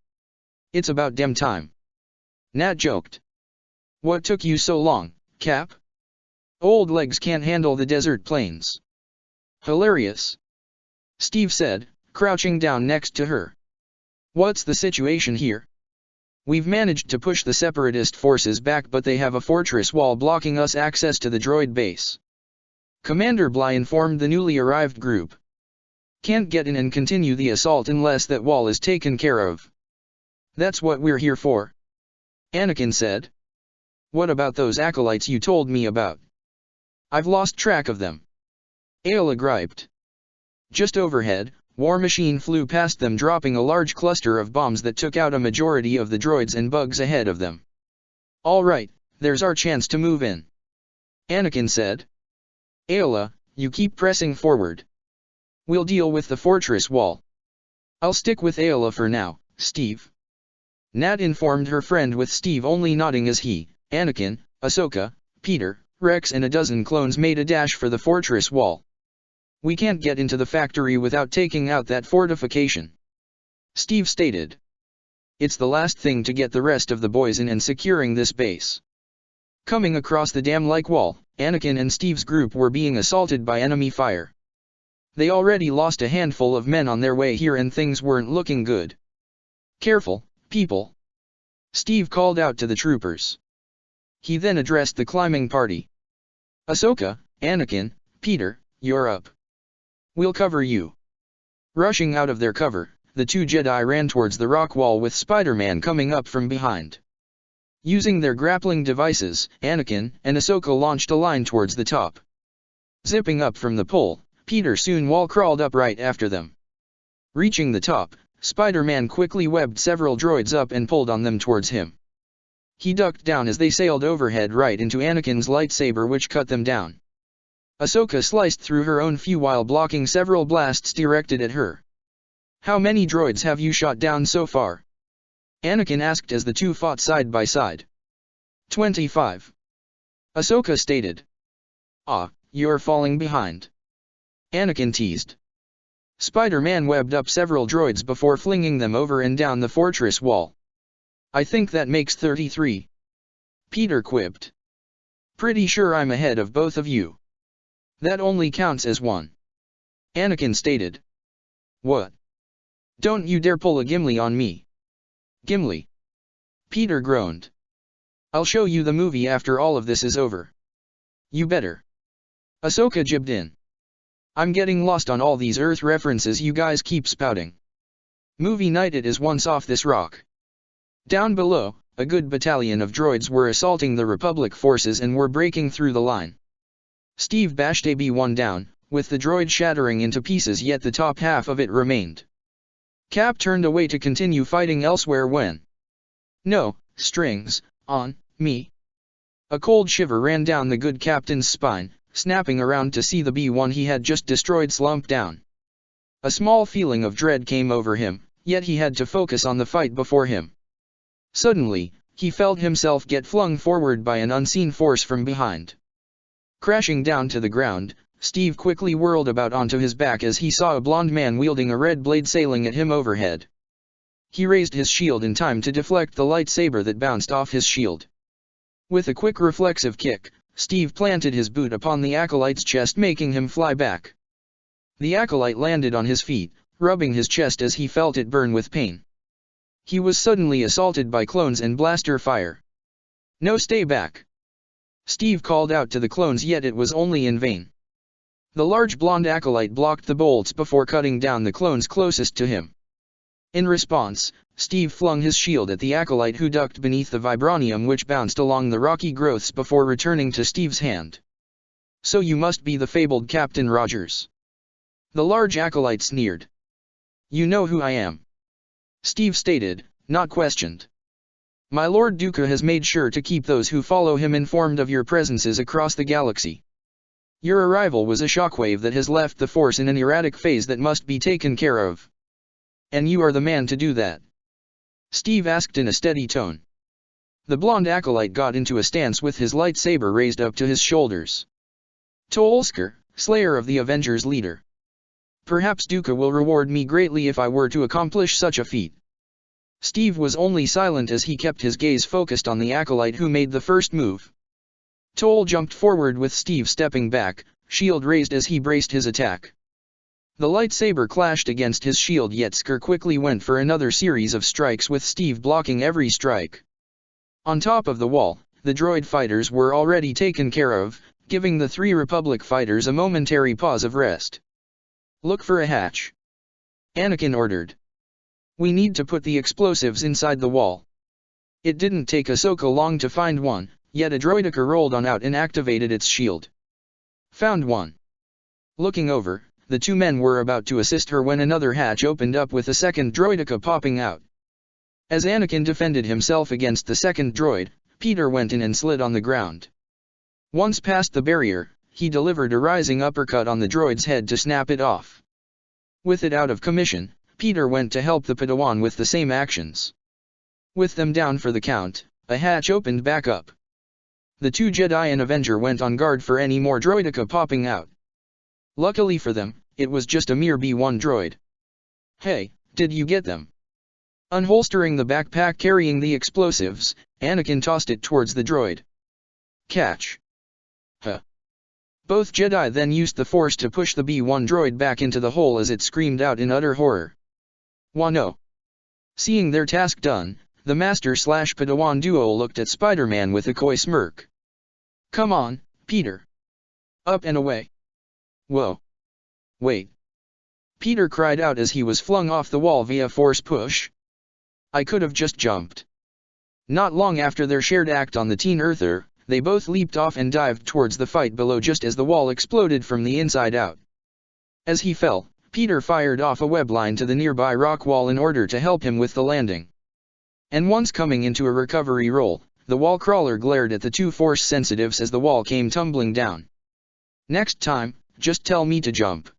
It's about damn time. Nat joked. What took you so long, Cap? Old legs can't handle the desert plains. Hilarious. Steve said, crouching down next to her. What's the situation here? We've managed to push the separatist forces back, but they have a fortress wall blocking us access to the droid base. Commander Bly informed the newly arrived group. Can't get in and continue the assault unless that wall is taken care of. That's what we're here for. Anakin said. What about those acolytes you told me about? I've lost track of them. Ayla griped. Just overhead, War Machine flew past them, dropping a large cluster of bombs that took out a majority of the droids and bugs ahead of them. All right, there's our chance to move in. Anakin said. Ayla, you keep pressing forward. We'll deal with the fortress wall. I'll stick with Ayla for now, Steve. Nat informed her friend, with Steve only nodding as he, Anakin, Ahsoka, Peter, Rex and a dozen clones made a dash for the fortress wall. We can't get into the factory without taking out that fortification, Steve stated. It's the last thing to get the rest of the boys in and securing this base. Coming across the dam-like wall, Anakin and Steve's group were being assaulted by enemy fire. They already lost a handful of men on their way here and things weren't looking good. Careful, people. Steve called out to the troopers. He then addressed the climbing party. Ahsoka, Anakin, Peter, you're up. We'll cover you. Rushing out of their cover, the two Jedi ran towards the rock wall with Spider-Man coming up from behind. Using their grappling devices, Anakin and Ahsoka launched a line towards the top. Zipping up from the pole, Peter soon wall crawled up right after them. Reaching the top, Spider-Man quickly webbed several droids up and pulled on them towards him. He ducked down as they sailed overhead right into Anakin's lightsaber, which cut them down. Ahsoka sliced through her own few while blocking several blasts directed at her. How many droids have you shot down so far? Anakin asked as the two fought side by side. 25. Ahsoka stated. Ah, you're falling behind. Anakin teased. Spider-Man webbed up several droids before flinging them over and down the fortress wall. I think that makes 33. Peter quipped. Pretty sure I'm ahead of both of you. That only counts as one. Anakin stated. What? Don't you dare pull a Gimli on me. Gimli. Peter groaned. I'll show you the movie after all of this is over. You better. Ahsoka jibbed in. I'm getting lost on all these Earth references you guys keep spouting. Movie night it is once off this rock. Down below, a good battalion of droids were assaulting the Republic forces and were breaking through the line. Steve bashed a B-1 down, with the droid shattering into pieces, yet the top half of it remained. Cap turned away to continue fighting elsewhere when... No, strings, on, me. A cold shiver ran down the good captain's spine, snapping around to see the B-1 he had just destroyed slump down. A small feeling of dread came over him, yet he had to focus on the fight before him. Suddenly, he felt himself get flung forward by an unseen force from behind. Crashing down to the ground, Steve quickly whirled about onto his back as he saw a blond man wielding a red blade sailing at him overhead. He raised his shield in time to deflect the lightsaber that bounced off his shield. With a quick reflexive kick, Steve planted his boot upon the acolyte's chest, making him fly back. The acolyte landed on his feet, rubbing his chest as he felt it burn with pain. He was suddenly assaulted by clones and blaster fire. No, stay back. Steve called out to the clones, yet it was only in vain. The large blonde acolyte blocked the bolts before cutting down the clones closest to him. In response, Steve flung his shield at the acolyte, who ducked beneath the vibranium which bounced along the rocky growths before returning to Steve's hand. So you must be the fabled Captain Rogers. The large acolyte sneered. You know who I am. Steve stated, not questioned. My Lord Dooku has made sure to keep those who follow him informed of your presences across the galaxy. Your arrival was a shockwave that has left the Force in an erratic phase that must be taken care of. And you are the man to do that. Steve asked in a steady tone. The blonde acolyte got into a stance with his lightsaber raised up to his shoulders. Tolsker, slayer of the Avengers leader. Perhaps Duca will reward me greatly if I were to accomplish such a feat. Steve was only silent as he kept his gaze focused on the acolyte who made the first move. Tol jumped forward with Steve stepping back, shield raised as he braced his attack. The lightsaber clashed against his shield, yet Sker quickly went for another series of strikes with Steve blocking every strike. On top of the wall, the droid fighters were already taken care of, giving the 3 Republic fighters a momentary pause of rest. "Look for a hatch," Anakin ordered. "We need to put the explosives inside the wall." It didn't take Ahsoka long to find one, yet a droideka rolled on out and activated its shield. "Found one." Looking over, the 2 men were about to assist her when another hatch opened up with a second droideka popping out. As Anakin defended himself against the second droid, Peter went in and slid on the ground. Once past the barrier, he delivered a rising uppercut on the droid's head to snap it off. With it out of commission, Peter went to help the Padawan with the same actions. With them down for the count, a hatch opened back up. The 2 Jedi and Avenger went on guard for any more droideka popping out. Luckily for them, it was just a mere B-1 droid. "Hey, did you get them?" Unholstering the backpack carrying the explosives, Anakin tossed it towards the droid. "Catch." "Huh." Both Jedi then used the Force to push the B-1 droid back into the hole as it screamed out in utter horror. "Wano." Seeing their task done, the Master/Padawan duo looked at Spider-Man with a coy smirk. "Come on, Peter. Up and away." "Whoa. Wait." Peter cried out as he was flung off the wall via Force push. "I could have just jumped." Not long after their shared act on the Teen Earther, they both leaped off and dived towards the fight below just as the wall exploded from the inside out. As he fell, Peter fired off a web line to the nearby rock wall in order to help him with the landing. And once coming into a recovery roll, the wall crawler glared at the 2 Force sensitives as the wall came tumbling down. "Next time, just tell me to jump."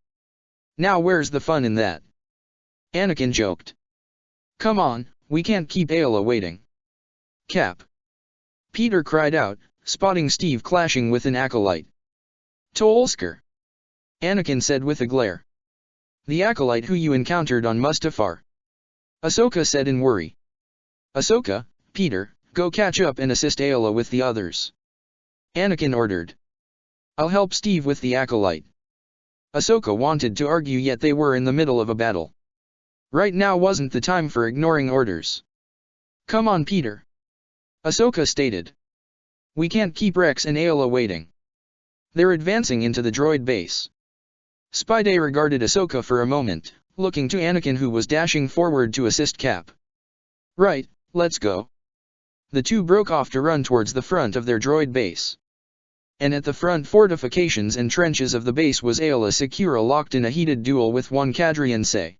"Now where's the fun in that?" Anakin joked. "Come on, we can't keep Ayla waiting." "Cap!" Peter cried out, spotting Steve clashing with an acolyte. "Tolsker," Anakin said with a glare. "The acolyte who you encountered on Mustafar," Ahsoka said in worry. "Ahsoka, Peter, go catch up and assist Ayla with the others," Anakin ordered. "I'll help Steve with the acolyte." Ahsoka wanted to argue, yet they were in the middle of a battle. Right now wasn't the time for ignoring orders. "Come on, Peter," Ahsoka stated. "We can't keep Rex and Ayla waiting." They're advancing into the droid base. Spidey regarded Ahsoka for a moment, looking to Anakin who was dashing forward to assist Cap. "Right, let's go." The 2 broke off to run towards the front of their droid base. And at the front fortifications and trenches of the base was Ayla Secura locked in a heated duel with one Cadrian Say.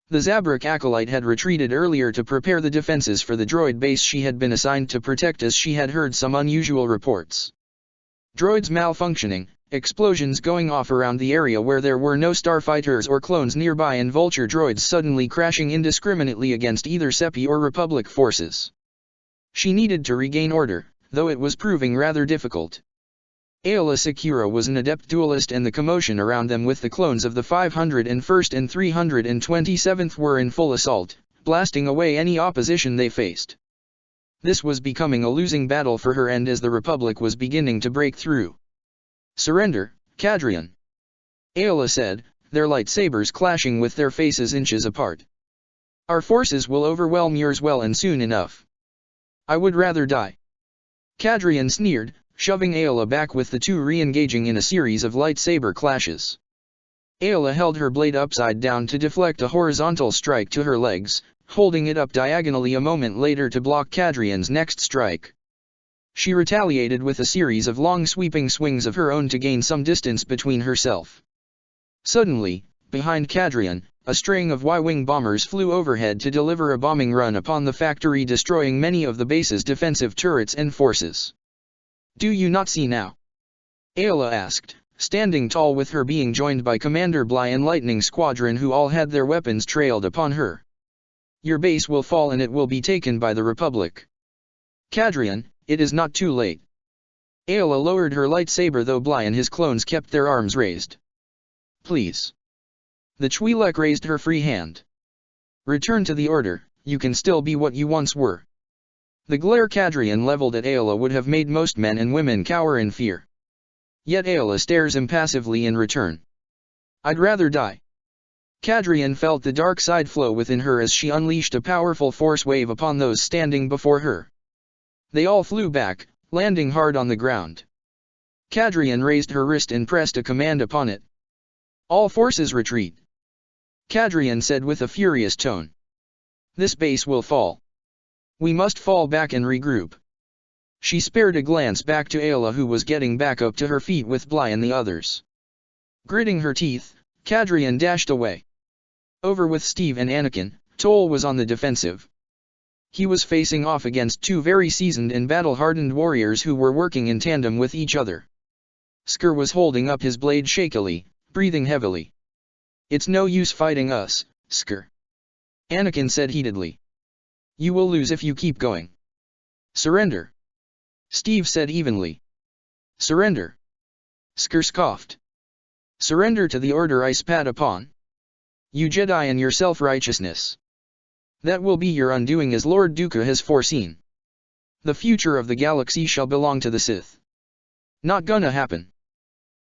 The Zabrak acolyte had retreated earlier to prepare the defenses for the droid base she had been assigned to protect, as she had heard some unusual reports. Droids malfunctioning, explosions going off around the area where there were no starfighters or clones nearby, and vulture droids suddenly crashing indiscriminately against either Sepi or Republic forces. She needed to regain order, though it was proving rather difficult. Ayla Secura was an adept duelist, and the commotion around them with the clones of the 501st and 327th were in full assault, blasting away any opposition they faced. This was becoming a losing battle for her, and as the Republic was beginning to break through. "Surrender, Cadrian," Ayla said, their lightsabers clashing with their faces inches apart. "Our forces will overwhelm yours well and soon enough." "I would rather die," Cadrian sneered, shoving Ayla back with the 2 re-engaging in a series of lightsaber clashes. Ayla held her blade upside down to deflect a horizontal strike to her legs, holding it up diagonally a moment later to block Cadrian's next strike. She retaliated with a series of long sweeping swings of her own to gain some distance between herself. Suddenly, behind Cadrian, a string of Y-wing bombers flew overhead to deliver a bombing run upon the factory, destroying many of the base's defensive turrets and forces. "Do you not see now?" Ayla asked, standing tall with her being joined by Commander Bly and Lightning Squadron, who all had their weapons trailed upon her. "Your base will fall and it will be taken by the Republic." Cadrian, it is not too late. Aola lowered her lightsaber though Bly and his clones kept their arms raised. Please. The Twi'lek raised her free hand. Return to the Order, you can still be what you once were. The glare Cadrian leveled at Aola would have made most men and women cower in fear. Yet Aola stares impassively in return. I'd rather die. Cadrian felt the dark side flow within her as she unleashed a powerful force wave upon those standing before her. They all flew back, landing hard on the ground. Cadrian raised her wrist and pressed a command upon it. All forces retreat. Cadrian said with a furious tone. This base will fall. We must fall back and regroup. She spared a glance back to Aola who was getting back up to her feet with Bly and the others. Gritting her teeth, Cadrian dashed away. Over with Steve and Anakin, Toll was on the defensive. He was facing off against two very seasoned and battle-hardened warriors who were working in tandem with each other. Sker was holding up his blade shakily, breathing heavily. It's no use fighting us, Sker. Anakin said heatedly. You will lose if you keep going. Surrender. Steve said evenly. Surrender. Sker scoffed. Surrender to the Order I spat upon. You Jedi and your self-righteousness. That will be your undoing as Lord Dooku has foreseen. The future of the galaxy shall belong to the Sith. Not gonna happen.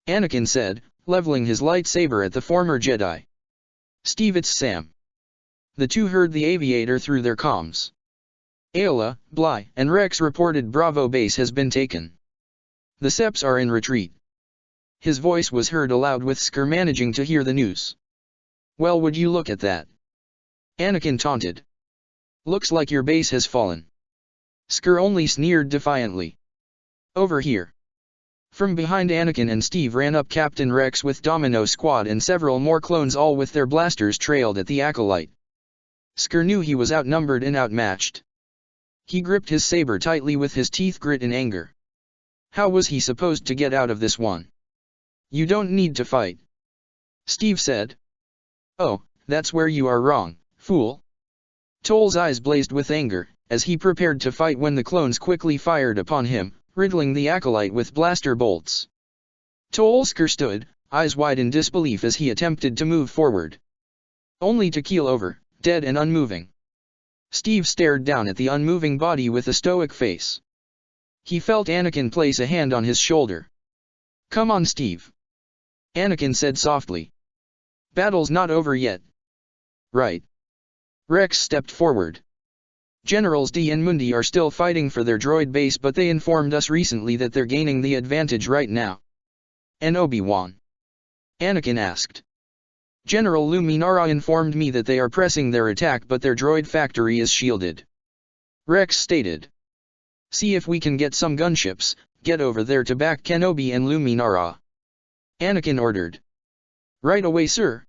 Anakin said, leveling his lightsaber at the former Jedi. Steve, it's Sam. The two heard the aviator through their comms. Aola, Bly, and Rex reported Bravo base has been taken. The Seps are in retreat. His voice was heard aloud with Sker managing to hear the news. Well, would you look at that? Anakin taunted. Looks like your base has fallen. Sker only sneered defiantly. Over here. From behind Anakin and Steve ran up Captain Rex with Domino Squad and several more clones, all with their blasters trailed at the acolyte. Sker knew he was outnumbered and outmatched. He gripped his saber tightly with his teeth grit in anger. How was he supposed to get out of this one? You don't need to fight. Steve said. Oh, that's where you are wrong, fool. Toll's eyes blazed with anger, as he prepared to fight when the clones quickly fired upon him, riddling the acolyte with blaster bolts. Toll Sker stood, eyes wide in disbelief as he attempted to move forward. Only to keel over, dead and unmoving. Steve stared down at the unmoving body with a stoic face. He felt Anakin place a hand on his shoulder. Come on, Steve. Anakin said softly. Battle's not over yet. Right. Rex stepped forward. Generals D and Mundi are still fighting for their droid base, but they informed us recently that they're gaining the advantage right now. And Obi-Wan? Anakin asked. General Luminara informed me that they are pressing their attack, but their droid factory is shielded. Rex stated. See if we can get some gunships, get over there to back Kenobi and Luminara. Anakin ordered. Right away, sir.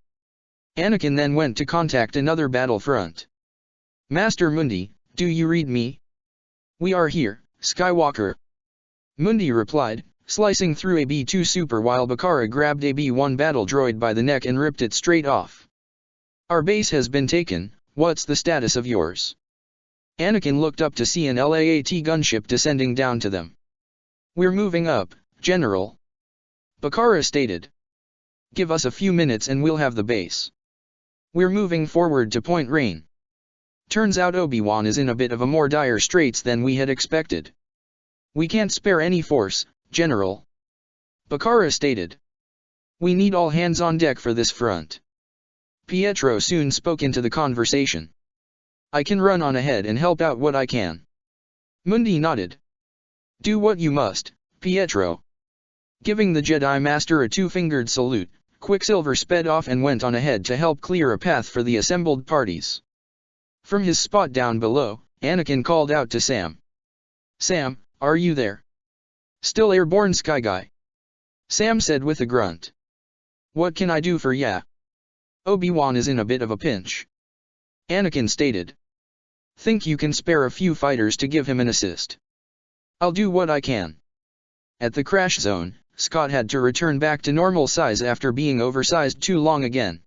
Anakin then went to contact another battlefront. Master Mundi, do you read me? We are here, Skywalker. Mundi replied, slicing through a B-2 Super while Bakara grabbed a B-1 battle droid by the neck and ripped it straight off. Our base has been taken, what's the status of yours? Anakin looked up to see an LAAT gunship descending down to them. We're moving up, General. Bakara stated. Give us a few minutes and we'll have the base. We're moving forward to Point Rain. Turns out Obi-Wan is in a bit of a more dire straits than we had expected. We can't spare any force, General. Bakara stated. We need all hands on deck for this front. Pietro soon spoke into the conversation. I can run on ahead and help out what I can. Mundi nodded. Do what you must, Pietro. Giving the Jedi Master a two-fingered salute, Quicksilver sped off and went on ahead to help clear a path for the assembled parties. From his spot down below, Anakin called out to Sam. Sam, are you there? Still airborne, Sky Guy? Sam said with a grunt. What can I do for ya? Obi-Wan is in a bit of a pinch. Anakin stated. Think you can spare a few fighters to give him an assist? I'll do what I can. At the crash zone, Scott had to return back to normal size after being oversized too long again.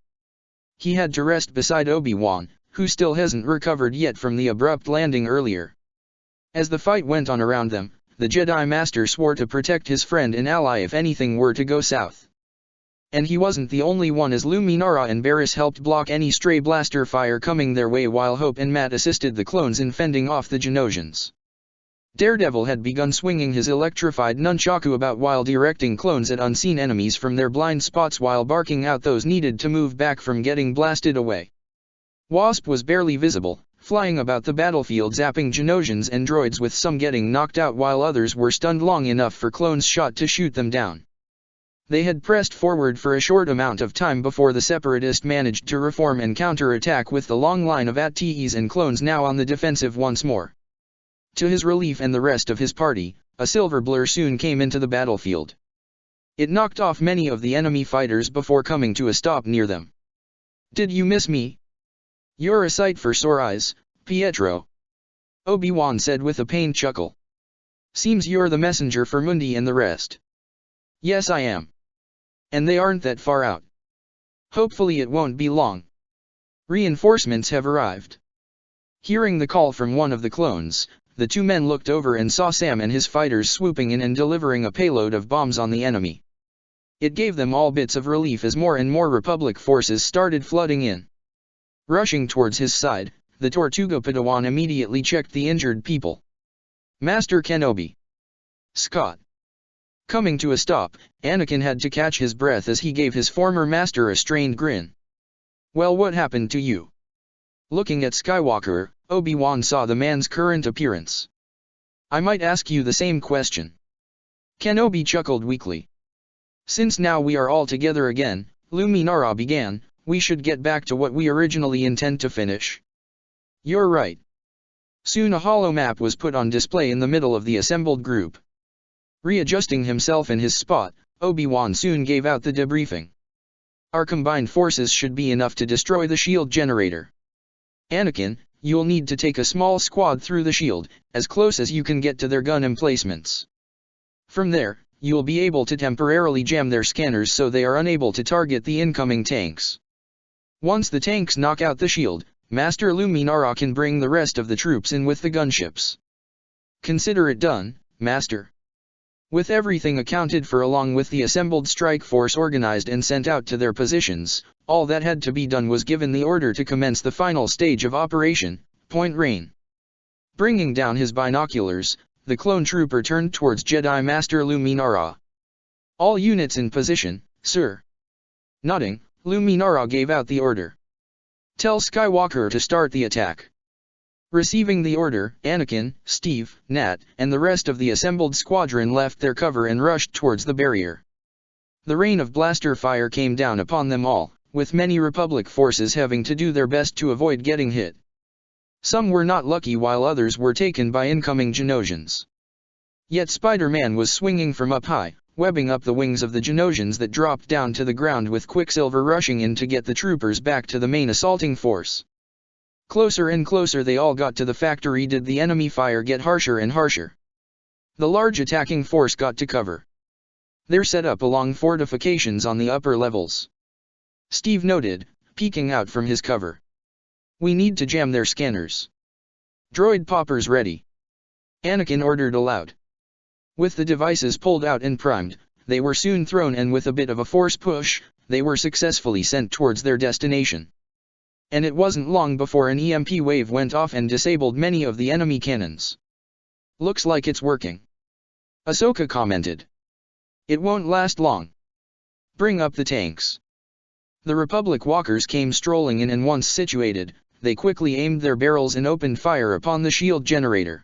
He had to rest beside Obi-Wan, who still hasn't recovered yet from the abrupt landing earlier. As the fight went on around them, the Jedi Master swore to protect his friend and ally if anything were to go south. And he wasn't the only one, as Luminara and Barriss helped block any stray blaster fire coming their way, while Hope and Matt assisted the clones in fending off the Genosians. Daredevil had begun swinging his electrified nunchaku about while directing clones at unseen enemies from their blind spots while barking out those needed to move back from getting blasted away. Wasp was barely visible, flying about the battlefield zapping Genosians and droids, with some getting knocked out while others were stunned long enough for clones shot to shoot them down. They had pressed forward for a short amount of time before the Separatist managed to reform and counter-attack, with the long line of AT-TEs and clones now on the defensive once more. To his relief and the rest of his party, a silver blur soon came into the battlefield. It knocked off many of the enemy fighters before coming to a stop near them. "Did you miss me? You're a sight for sore eyes, Pietro," Obi-Wan said with a pained chuckle. "Seems you're the messenger for Mundi and the rest." "Yes, I am. And they aren't that far out. Hopefully it won't be long. Reinforcements have arrived." Hearing the call from one of the clones, the two men looked over and saw Sam and his fighters swooping in and delivering a payload of bombs on the enemy. It gave them all bits of relief as more and more Republic forces started flooding in. Rushing towards his side, the Tortuga Padawan immediately checked the injured people. "Master Kenobi." "Scott." Coming to a stop, Anakin had to catch his breath as he gave his former master a strained grin. "Well, what happened to you?" Looking at Skywalker, Obi-Wan saw the man's current appearance. "I might ask you the same question." Kenobi chuckled weakly. "Since now we are all together again," Luminara began, "we should get back to what we originally intend to finish." "You're right." Soon a holo map was put on display in the middle of the assembled group. Readjusting himself in his spot, Obi-Wan soon gave out the debriefing. "Our combined forces should be enough to destroy the shield generator. Anakin, you'll need to take a small squad through the shield, as close as you can get to their gun emplacements. From there, you'll be able to temporarily jam their scanners so they are unable to target the incoming tanks. Once the tanks knock out the shield, Master Luminara can bring the rest of the troops in with the gunships. Consider it done, Master." With everything accounted for along with the assembled strike force organized and sent out to their positions, all that had to be done was given the order to commence the final stage of Operation Point Rain. Bringing down his binoculars, the clone trooper turned towards Jedi Master Luminara. "All units in position, sir." Nodding, Luminara gave out the order. "Tell Skywalker to start the attack." Receiving the order, Anakin, Steve, Nat, and the rest of the assembled squadron left their cover and rushed towards the barrier. The rain of blaster fire came down upon them all, with many Republic forces having to do their best to avoid getting hit. Some were not lucky while others were taken by incoming Genosians. Yet Spider-Man was swinging from up high, webbing up the wings of the Genosians that dropped down to the ground, with Quicksilver rushing in to get the troopers back to the main assaulting force. Closer and closer they all got to the factory did the enemy fire get harsher and harsher. The large attacking force got to cover. They're set up along fortifications on the upper levels. Steve noted, peeking out from his cover. "We need to jam their scanners." "Droid poppers ready," Anakin ordered aloud. With the devices pulled out and primed, they were soon thrown, and with a bit of a force push, they were successfully sent towards their destination. And it wasn't long before an EMP wave went off and disabled many of the enemy cannons. "Looks like it's working," Ahsoka commented. "It won't last long. Bring up the tanks." The Republic walkers came strolling in, and once situated, they quickly aimed their barrels and opened fire upon the shield generator.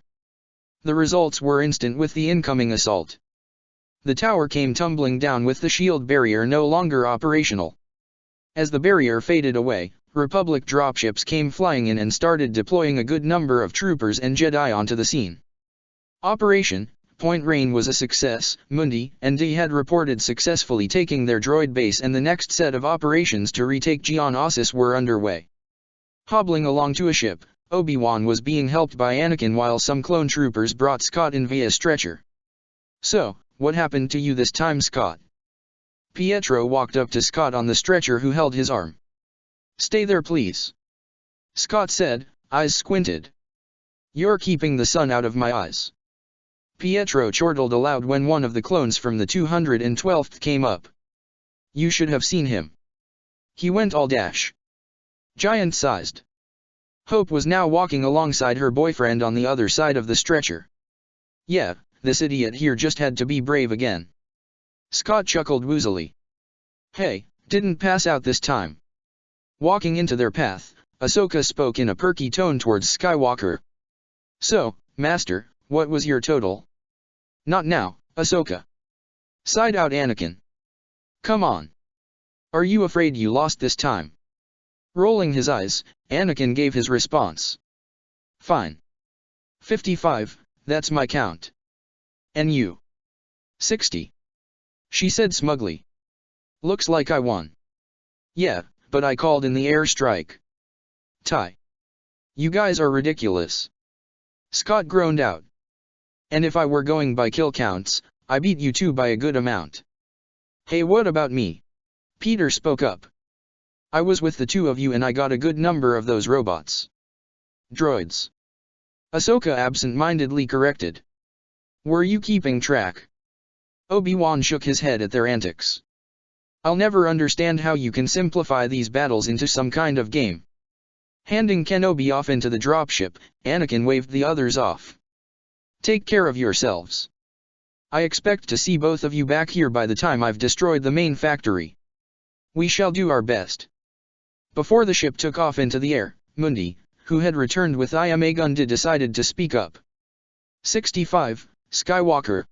The results were instant with the incoming assault. The tower came tumbling down with the shield barrier no longer operational. As the barrier faded away, Republic dropships came flying in and started deploying a good number of troopers and Jedi onto the scene. Operation Point Rain was a success. Mundi and D had reported successfully taking their droid base, and the next set of operations to retake Geonosis were underway. Hobbling along to a ship, Obi-Wan was being helped by Anakin while some clone troopers brought Scott in via stretcher. "So, what happened to you this time, Scott?" Pietro walked up to Scott on the stretcher, who held his arm. "Stay there please," Scott said, eyes squinted. You're keeping the sun out of my eyes. Pietro chortled aloud when one of the clones from the 212th came up. You should have seen him. He went all dash. Giant-sized. Hope was now walking alongside her boyfriend on the other side of the stretcher. Yeah, this idiot here just had to be brave again. Scott chuckled woozily. Hey, didn't pass out this time. Walking into their path, Ahsoka spoke in a perky tone towards Skywalker. So, Master, what was your total? Not now, Ahsoka. Sighed out Anakin. Come on. Are you afraid you lost this time? Rolling his eyes, Anakin gave his response. Fine. 55, that's my count. And you? 60. She said smugly. Looks like I won. Yeah, but I called in the airstrike. Tie. You guys are ridiculous. Scott groaned out. And if I were going by kill counts, I beat you two by a good amount. Hey, what about me? Peter spoke up. I was with the two of you and I got a good number of those robots. Droids. Ahsoka absent-mindedly corrected. Were you keeping track? Obi-Wan shook his head at their antics. I'll never understand how you can simplify these battles into some kind of game. Handing Kenobi off into the dropship, Anakin waved the others off. Take care of yourselves. I expect to see both of you back here by the time I've destroyed the main factory. We shall do our best. Before the ship took off into the air, Mundi, who had returned with Iamagunda, decided to speak up. 65, Skywalker.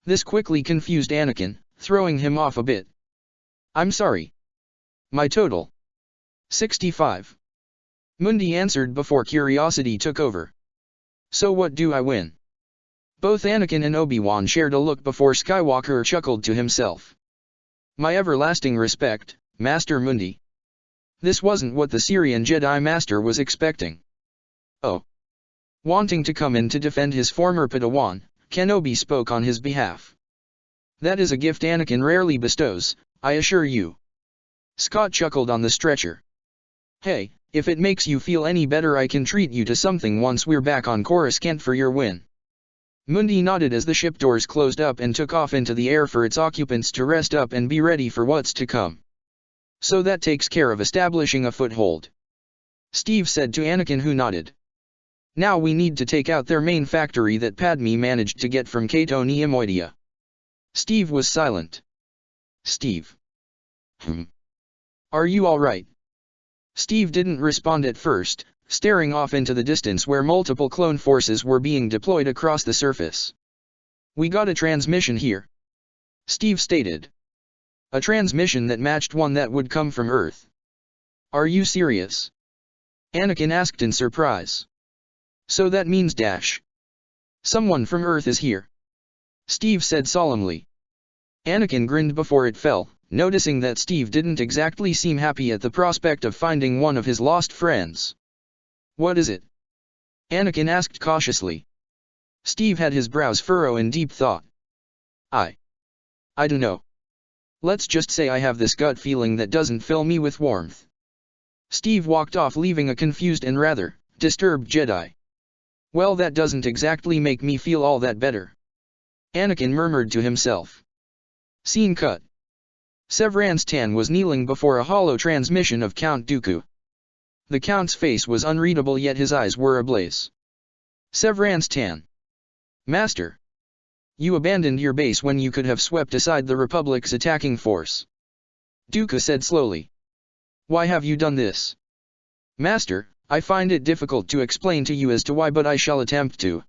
This quickly confused Anakin, throwing him off a bit. I'm sorry. My total. 65. Mundi answered before curiosity took over. So what do I win? Both Anakin and Obi-Wan shared a look before Skywalker chuckled to himself. My everlasting respect, Master Mundi. This wasn't what the Syrian Jedi Master was expecting. Oh. Wanting to come in to defend his former Padawan, Kenobi spoke on his behalf. That is a gift Anakin rarely bestows, I assure you. Scott chuckled on the stretcher. Hey, if it makes you feel any better, I can treat you to something once we're back on Coruscant for your win. Mundi nodded as the ship doors closed up and took off into the air for its occupants to rest up and be ready for what's to come. So that takes care of establishing a foothold. Steve said to Anakin, who nodded. Now we need to take out their main factory that Padme managed to get from Cato Neimoidia. Steve was silent. Steve. Are you all right? Steve didn't respond at first, staring off into the distance where multiple clone forces were being deployed across the surface. We got a transmission here. Steve stated. A transmission that matched one that would come from Earth. Are you serious? Anakin asked in surprise. So that means dash. Someone from Earth is here. Steve said solemnly. Anakin grinned before it fell, noticing that Steve didn't exactly seem happy at the prospect of finding one of his lost friends. What is it? Anakin asked cautiously. Steve had his brows furrow in deep thought. I don't know. Let's just say I have this gut feeling that doesn't fill me with warmth. Steve walked off, leaving a confused and rather disturbed Jedi. Well, that doesn't exactly make me feel all that better. Anakin murmured to himself. Scene cut. Severance Tan was kneeling before a hollow transmission of Count Dooku. The Count's face was unreadable, yet his eyes were ablaze. Severance Tan. Master. You abandoned your base when you could have swept aside the Republic's attacking force. Dooku said slowly. Why have you done this? Master, I find it difficult to explain to you as to why, but I shall attempt to.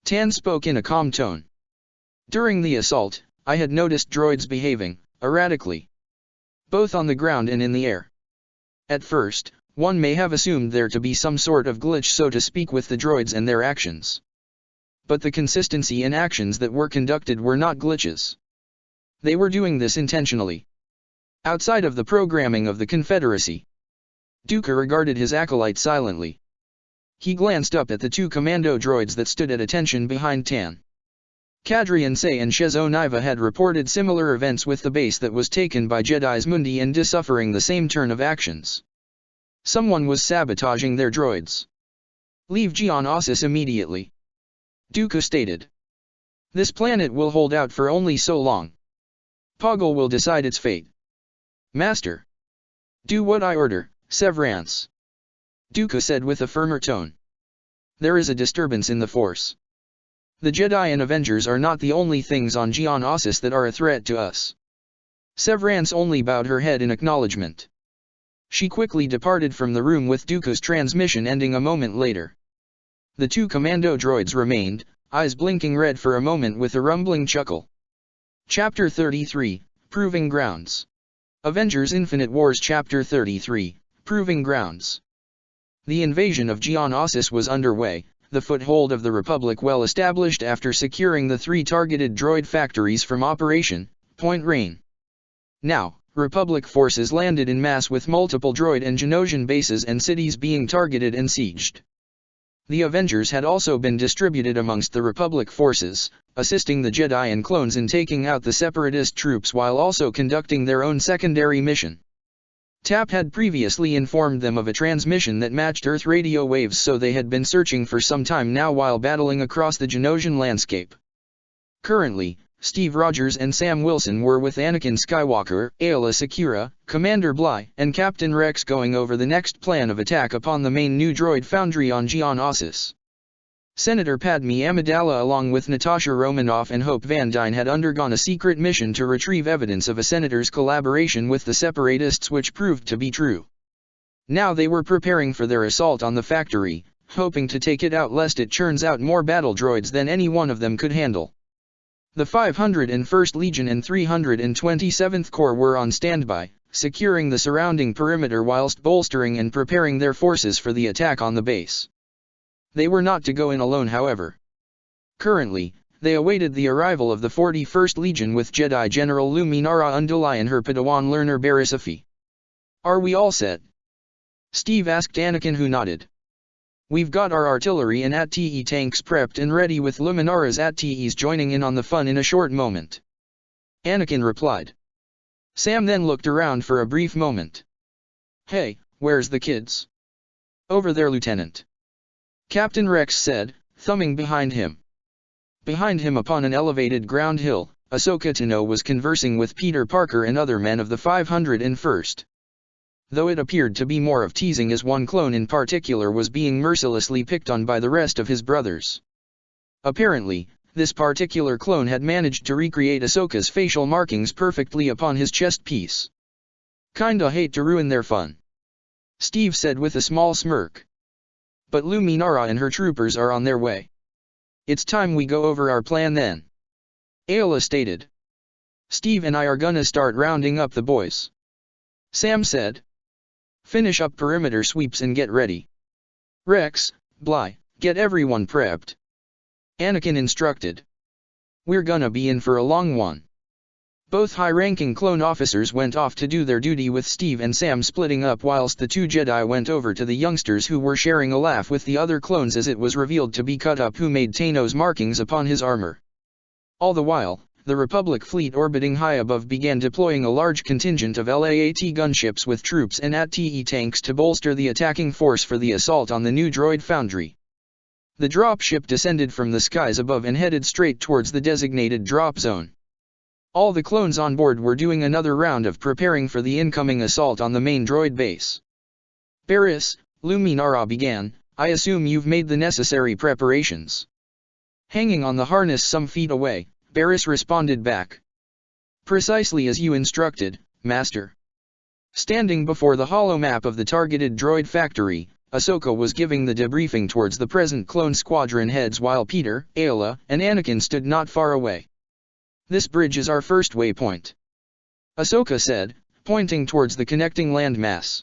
Tan spoke in a calm tone. During the assault, I had noticed droids behaving erratically, both on the ground and in the air. At first, one may have assumed there to be some sort of glitch, so to speak, with the droids and their actions. But the consistency in actions that were conducted were not glitches. They were doing this intentionally. Outside of the programming of the Confederacy. Dooku regarded his acolyte silently. He glanced up at the two commando droids that stood at attention behind Tan. Kadrian Say and Shezo Niva had reported similar events with the base that was taken by Jedi's Mundi and suffering the same turn of actions. Someone was sabotaging their droids. Leave Geonosis immediately. Dooku stated. This planet will hold out for only so long. Poggle will decide its fate. Master. Do what I order, Severance. Dooku said with a firmer tone. There is a disturbance in the Force. The Jedi and Avengers are not the only things on Geonosis that are a threat to us. Severance only bowed her head in acknowledgement. She quickly departed from the room with Dooku's transmission ending a moment later. The two commando droids remained, eyes blinking red for a moment with a rumbling chuckle. Chapter 33, Proving Grounds. Avengers Infinite Wars Chapter 33, Proving Grounds. The invasion of Geonosis was underway, the foothold of the Republic well established after securing the 3 targeted droid factories from Operation Point Rain. Now, Republic forces landed in mass with multiple droid and Genosian bases and cities being targeted and sieged. The Avengers had also been distributed amongst the Republic forces, assisting the Jedi and clones in taking out the Separatist troops while also conducting their own secondary mission. TAP had previously informed them of a transmission that matched Earth radio waves, so they had been searching for some time now while battling across the Genosian landscape. Currently, Steve Rogers and Sam Wilson were with Anakin Skywalker, Aayla Secura, Commander Bly, and Captain Rex going over the next plan of attack upon the main new droid foundry on Geonosis. Senator Padme Amidala along with Natasha Romanoff and Hope Van Dyne had undergone a secret mission to retrieve evidence of a senator's collaboration with the Separatists, which proved to be true. Now they were preparing for their assault on the factory, hoping to take it out lest it churns out more battle droids than any one of them could handle. The 501st Legion and 327th Corps were on standby, securing the surrounding perimeter whilst bolstering and preparing their forces for the attack on the base. They were not to go in alone, however. Currently, they awaited the arrival of the 41st Legion with Jedi General Luminara Unduli and her Padawan learner Barriss Offee. Are we all set? Steve asked Anakin, who nodded. We've got our artillery and AT-E tanks prepped and ready, with Luminara's AT-Es joining in on the fun in a short moment. Anakin replied. Sam then looked around for a brief moment. Hey, where's the kids? Over there, Lieutenant. Captain Rex said, thumbing behind him. Behind him upon an elevated ground hill, Ahsoka Tano was conversing with Peter Parker and other men of the 501st. Though it appeared to be more of teasing, as one clone in particular was being mercilessly picked on by the rest of his brothers. Apparently, this particular clone had managed to recreate Ahsoka's facial markings perfectly upon his chest piece. Kinda hate to ruin their fun, Steve said with a small smirk. But Luminara and her troopers are on their way. It's time we go over our plan then, Aayla stated. Steve and I are gonna start rounding up the boys, Sam said. Finish up perimeter sweeps and get ready. Rex, Bly, get everyone prepped, Anakin instructed. We're gonna be in for a long one. Both high-ranking clone officers went off to do their duty, with Steve and Sam splitting up whilst the 2 Jedi went over to the youngsters, who were sharing a laugh with the other clones as it was revealed to be Cut Up who made Tano's markings upon his armor. All the while, the Republic fleet orbiting high above began deploying a large contingent of LAAT gunships with troops and AT-E tanks to bolster the attacking force for the assault on the new droid foundry. The dropship descended from the skies above and headed straight towards the designated drop zone. All the clones on board were doing another round of preparing for the incoming assault on the main droid base. Barriss, Luminara began, I assume you've made the necessary preparations. Hanging on the harness some feet away, Barriss responded back. Precisely as you instructed, Master. Standing before the hollow map of the targeted droid factory, Ahsoka was giving the debriefing towards the present clone squadron heads, while Peter, Aayla, and Anakin stood not far away. This bridge is our first waypoint, Ahsoka said, pointing towards the connecting landmass.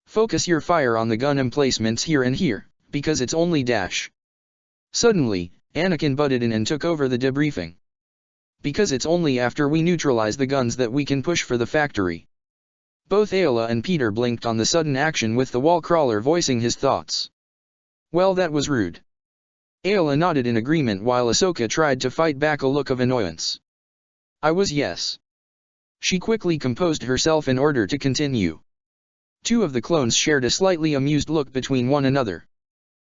Focus your fire on the gun emplacements here and here, because it's only dash. Suddenly, Anakin butted in and took over the debriefing. Because it's only after we neutralize the guns that we can push for the factory. Both Aayla and Peter blinked on the sudden action, with the wall crawler voicing his thoughts. Well, that was rude. Aayla nodded in agreement while Ahsoka tried to fight back a look of annoyance. I was yes. She quickly composed herself in order to continue. 2 of the clones shared a slightly amused look between one another.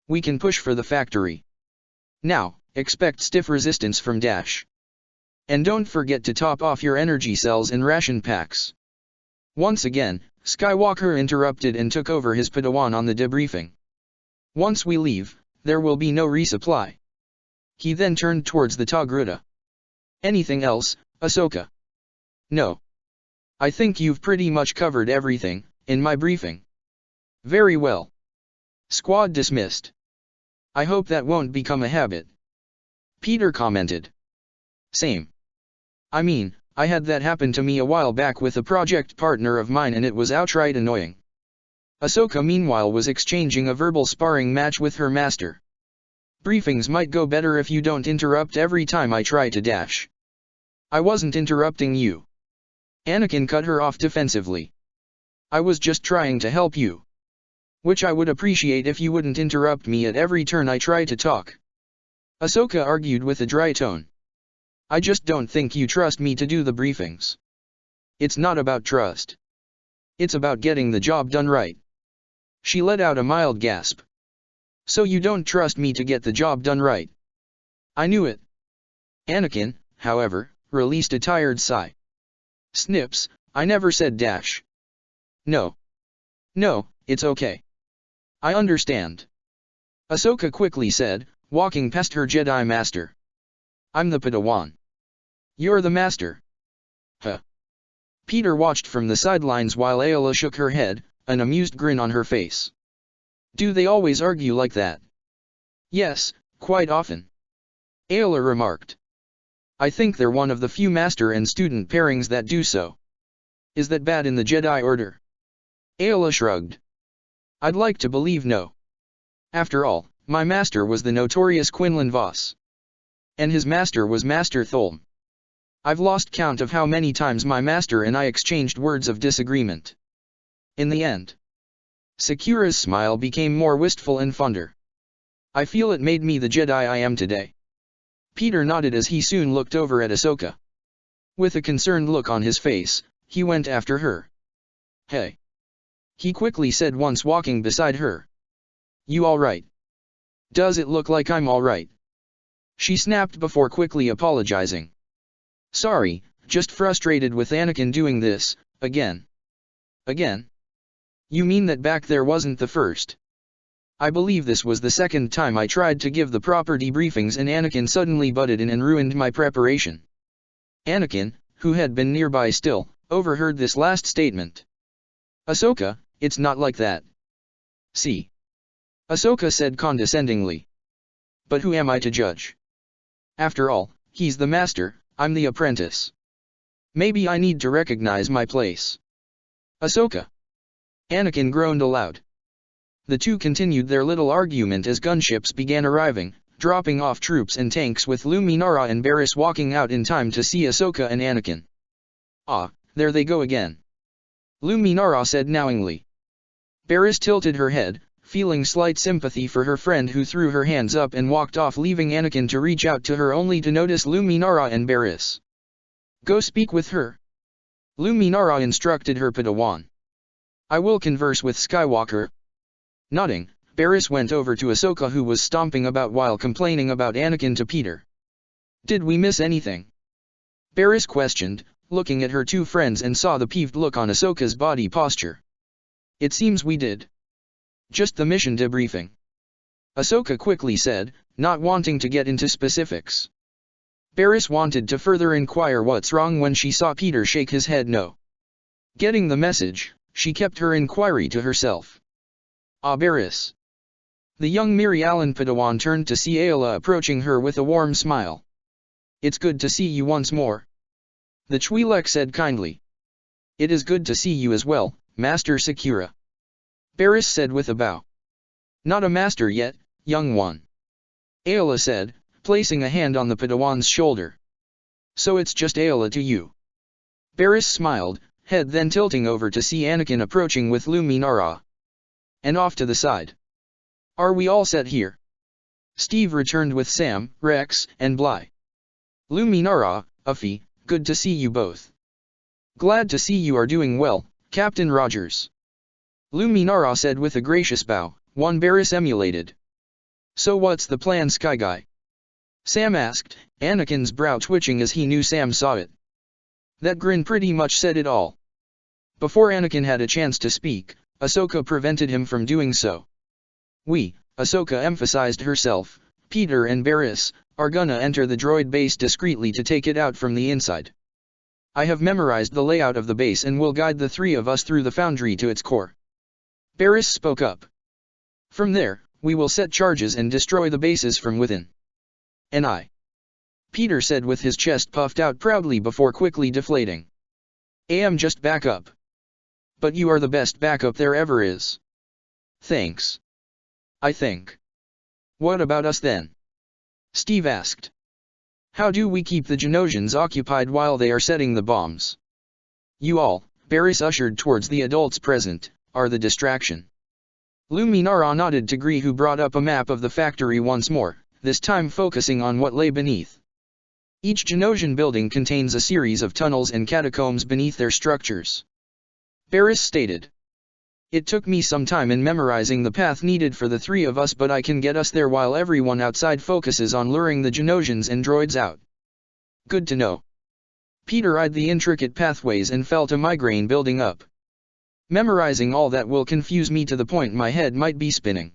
We can push for the factory. Now, expect stiff resistance from Dash. And don't forget to top off your energy cells and ration packs. Once again, Skywalker interrupted and took over his Padawan on the debriefing. Once we leave, there will be no resupply. He then turned towards the Togruta. Anything else, Ahsoka? No. I think you've pretty much covered everything, in my briefing. Very well. Squad dismissed. I hope that won't become a habit. Peter commented. Same. I mean, I had that happen to me a while back with a project partner of mine and it was outright annoying. Ahsoka meanwhile was exchanging a verbal sparring match with her master. Briefings might go better if you don't interrupt every time I try to dash. I wasn't interrupting you. Anakin cut her off defensively. I was just trying to help you. Which I would appreciate if you wouldn't interrupt me at every turn I try to talk. Ahsoka argued with a dry tone. I just don't think you trust me to do the briefings. It's not about trust. It's about getting the job done right. She let out a mild gasp. So you don't trust me to get the job done right? I knew it. Anakin, however, released a tired sigh. Snips, I never said dash. No. No, it's okay. I understand. Ahsoka quickly said, walking past her Jedi Master. I'm the Padawan. You're the Master. Huh. Peter watched from the sidelines while Ayla shook her head, an amused grin on her face. Do they always argue like that? Yes, quite often. Ayla remarked. I think they're one of the few master and student pairings that do so. Is that bad in the Jedi Order? Ayla shrugged. I'd like to believe no. After all, my master was the notorious Quinlan Vos. And his master was Master Tholm. I've lost count of how many times my master and I exchanged words of disagreement. In the end, Sakura's smile became more wistful and fonder. I feel it made me the Jedi I am today. Peter nodded as he soon looked over at Ahsoka. With a concerned look on his face, he went after her. Hey. He quickly said once walking beside her. You alright? Does it look like I'm alright? She snapped before quickly apologizing. Sorry, just frustrated with Anakin doing this, again. Again? You mean that back there wasn't the first? I believe this was the second time I tried to give the proper debriefings and Anakin suddenly butted in and ruined my preparation. Anakin, who had been nearby still, overheard this last statement. Ahsoka, it's not like that. See? Ahsoka said condescendingly. But who am I to judge? After all, he's the master, I'm the apprentice. Maybe I need to recognize my place. Ahsoka. Anakin groaned aloud. The two continued their little argument as gunships began arriving, dropping off troops and tanks with Luminara and Barriss walking out in time to see Ahsoka and Anakin. Ah, there they go again. Luminara said knowingly. Barriss tilted her head, feeling slight sympathy for her friend who threw her hands up and walked off leaving Anakin to reach out to her only to notice Luminara and Barriss. Go speak with her. Luminara instructed her Padawan. I will converse with Skywalker. Nodding, Barriss went over to Ahsoka who was stomping about while complaining about Anakin to Peter. Did we miss anything? Barriss questioned, looking at her two friends and saw the peeved look on Ahsoka's body posture. It seems we did. Just the mission debriefing. Ahsoka quickly said, not wanting to get into specifics. Barriss wanted to further inquire what's wrong when she saw Peter shake his head no. Getting the message, she kept her inquiry to herself. Ah, Barriss. The young Miri Allen Padawan turned to see Ayla approaching her with a warm smile. It's good to see you once more. The Twi'lek said kindly. It is good to see you as well, Master Sakura. Barriss said with a bow. Not a master yet, young one. Ayla said, placing a hand on the Padawan's shoulder. So it's just Ayla to you. Barriss smiled, head then tilting over to see Anakin approaching with Luminara. And off to the side. Are we all set here? Steve returned with Sam, Rex, and Bly. Luminara, Uffy, good to see you both. Glad to see you are doing well, Captain Rogers. Luminara said with a gracious bow, one Barriss emulated. So what's the plan, Sky Guy? Sam asked, Anakin's brow twitching as he knew Sam saw it. That grin pretty much said it all. Before Anakin had a chance to speak, Ahsoka prevented him from doing so. Ahsoka emphasized herself, Peter and Barriss, are gonna enter the droid base discreetly to take it out from the inside. I have memorized the layout of the base and will guide the three of us through the foundry to its core. Barriss spoke up. From there, we will set charges and destroy the bases from within. And I. Peter said with his chest puffed out proudly before quickly deflating. Am just backup. But you are the best backup there ever is. Thanks. I think. What about us then? Steve asked. How do we keep the Genosians occupied while they are setting the bombs? You all, Barriss ushered towards the adults present, are the distraction. Luminara nodded to Gree, who brought up a map of the factory once more, this time focusing on what lay beneath. Each Genosian building contains a series of tunnels and catacombs beneath their structures. Barriss stated. It took me some time in memorizing the path needed for the three of us, but I can get us there while everyone outside focuses on luring the Genosians and droids out. Good to know. Peter eyed the intricate pathways and felt a migraine building up. Memorizing all that will confuse me to the point my head might be spinning.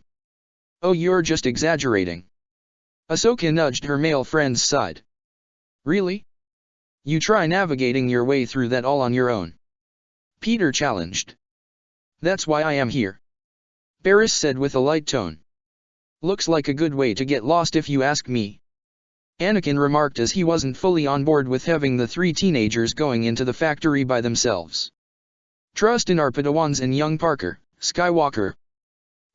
Oh, you're just exaggerating. Ahsoka nudged her male friend's side. Really? You try navigating your way through that all on your own. Peter challenged. That's why I am here. Barriss said with a light tone. Looks like a good way to get lost if you ask me. Anakin remarked as he wasn't fully on board with having the three teenagers going into the factory by themselves. Trust in our Padawans and young Parker, Skywalker.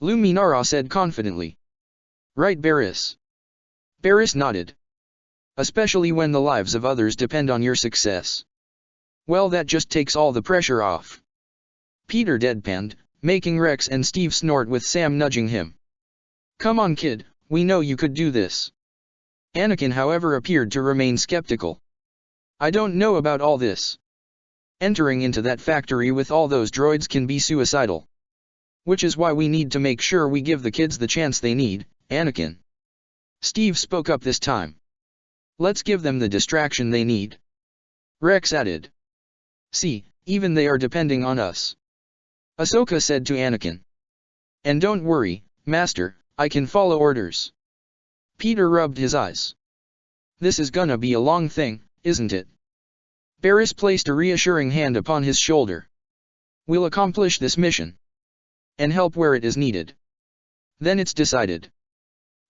Luminara said confidently. Right, Barriss? Barriss nodded. Especially when the lives of others depend on your success. Well, that just takes all the pressure off. Peter deadpanned, making Rex and Steve snort with Sam nudging him. Come on, kid, we know you could do this. Anakin, however, appeared to remain skeptical. I don't know about all this. Entering into that factory with all those droids can be suicidal. Which is why we need to make sure we give the kids the chance they need, Anakin. Steve spoke up this time. Let's give them the distraction they need. Rex added. See, even they are depending on us. Ahsoka said to Anakin. And don't worry, Master, I can follow orders. Peter rubbed his eyes. This is gonna be a long thing, isn't it? Barriss placed a reassuring hand upon his shoulder. We'll accomplish this mission. And help where it is needed. Then it's decided.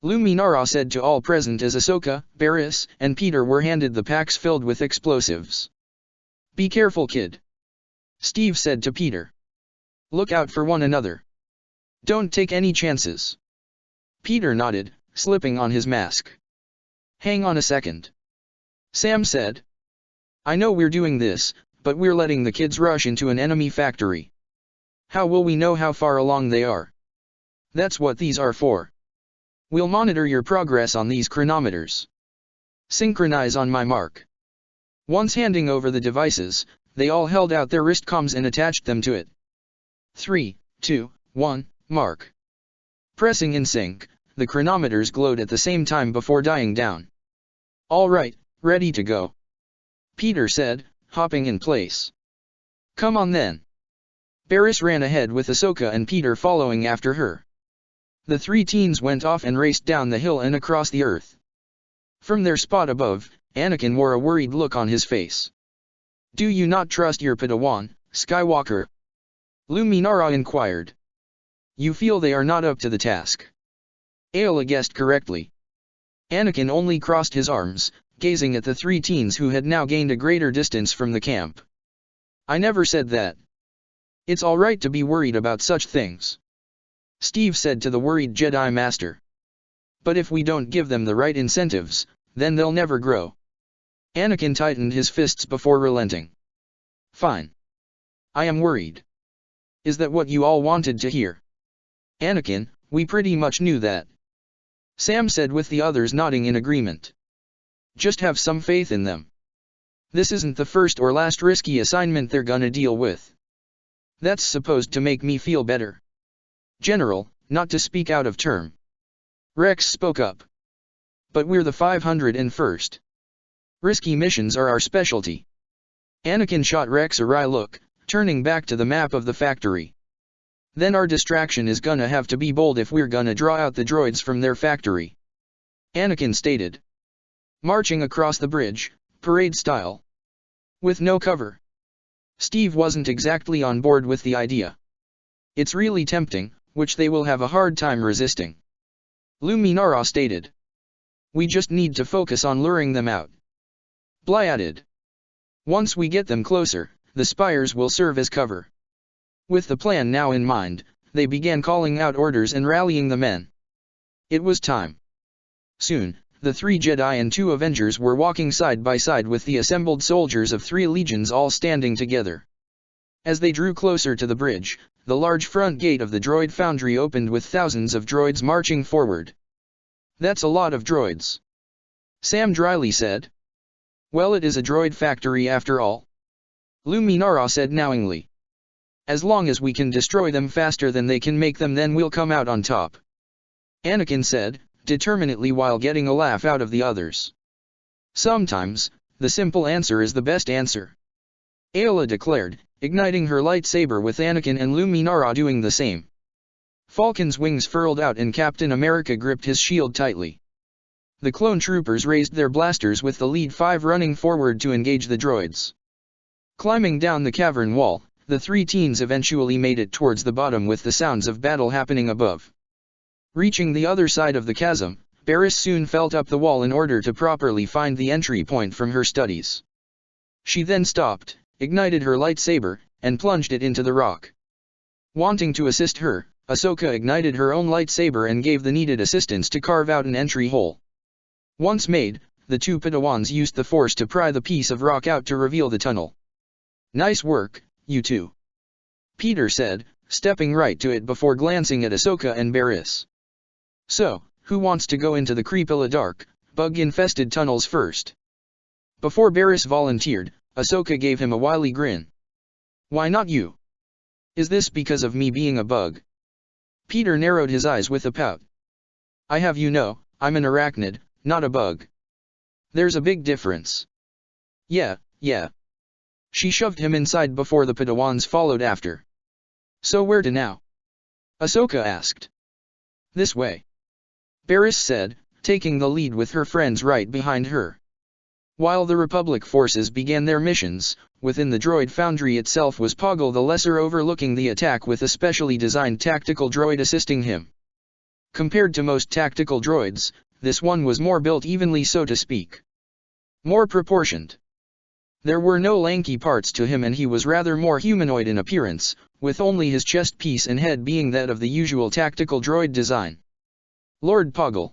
Luminara said to all present as Ahsoka, Barriss, and Peter were handed the packs filled with explosives. Be careful, kid. Steve said to Peter. Look out for one another. Don't take any chances. Peter nodded, slipping on his mask. Hang on a second. Sam said. I know we're doing this, but we're letting the kids rush into an enemy factory. How will we know how far along they are? That's what these are for. We'll monitor your progress on these chronometers. Synchronize on my mark. Once handing over the devices, they all held out their wrist comms and attached them to it. 3, 2, 1, mark. Pressing in sync, the chronometers glowed at the same time before dying down. All right, ready to go. Peter said, hopping in place. Come on then. Barriss ran ahead with Ahsoka and Peter following after her. The three teens went off and raced down the hill and across the earth. From their spot above, Anakin wore a worried look on his face. Do you not trust your Padawan, Skywalker? Luminara inquired. You feel they are not up to the task? Aayla guessed correctly. Anakin only crossed his arms, gazing at the three teens who had now gained a greater distance from the camp. I never said that. It's all right to be worried about such things. Steve said to the worried Jedi Master. But if we don't give them the right incentives, then they'll never grow. Anakin tightened his fists before relenting. Fine. I am worried. Is that what you all wanted to hear? Anakin, we pretty much knew that. Sam said with the others nodding in agreement. Just have some faith in them. This isn't the first or last risky assignment they're gonna deal with. That's supposed to make me feel better. General, not to speak out of turn. Rex spoke up. But we're the 501st. Risky missions are our specialty. Anakin shot Rex a wry look, turning back to the map of the factory. Then our distraction is gonna have to be bold if we're gonna draw out the droids from their factory. Anakin stated. Marching across the bridge, parade style. With no cover. Steve wasn't exactly on board with the idea. It's really tempting, which they will have a hard time resisting. Luminara stated. We just need to focus on luring them out. Bly added. Once we get them closer, the spires will serve as cover. With the plan now in mind, they began calling out orders and rallying the men. It was time. Soon, the 3 Jedi and 2 Avengers were walking side by side with the assembled soldiers of 3 legions all standing together. As they drew closer to the bridge, the large front gate of the droid foundry opened with thousands of droids marching forward. That's a lot of droids. Sam dryly said. Well, it is a droid factory after all. Luminara said knowingly. As long as we can destroy them faster than they can make them, then we'll come out on top. Anakin said, determinedly, while getting a laugh out of the others. Sometimes, the simple answer is the best answer. Ayla declared, igniting her lightsaber with Anakin and Luminara doing the same. Falcon's wings furled out and Captain America gripped his shield tightly. The clone troopers raised their blasters with the lead 5 running forward to engage the droids. Climbing down the cavern wall, the 3 teens eventually made it towards the bottom with the sounds of battle happening above. Reaching the other side of the chasm, Barriss soon felt up the wall in order to properly find the entry point from her studies. She then stopped, ignited her lightsaber, and plunged it into the rock. Wanting to assist her, Ahsoka ignited her own lightsaber and gave the needed assistance to carve out an entry hole. Once made, the 2 Padawans used the Force to pry the piece of rock out to reveal the tunnel. Nice work, you two. Peter said, stepping right to it before glancing at Ahsoka and Barriss. So, who wants to go into the creepilla dark, bug-infested tunnels first? Before Barriss volunteered, Ahsoka gave him a wily grin. Why not you? Is this because of me being a bug? Peter narrowed his eyes with a pout. I have you know, I'm an arachnid, not a bug. There's a big difference. Yeah. She shoved him inside before the Padawans followed after. So where to now? Ahsoka asked. This way. Barriss said, taking the lead with her friends right behind her. While the Republic forces began their missions, within the droid foundry itself was Poggle the Lesser overlooking the attack with a specially designed tactical droid assisting him. Compared to most tactical droids, this one was more built evenly, so to speak. More proportioned. There were no lanky parts to him and he was rather more humanoid in appearance, with only his chest piece and head being that of the usual tactical droid design. Lord Poggle.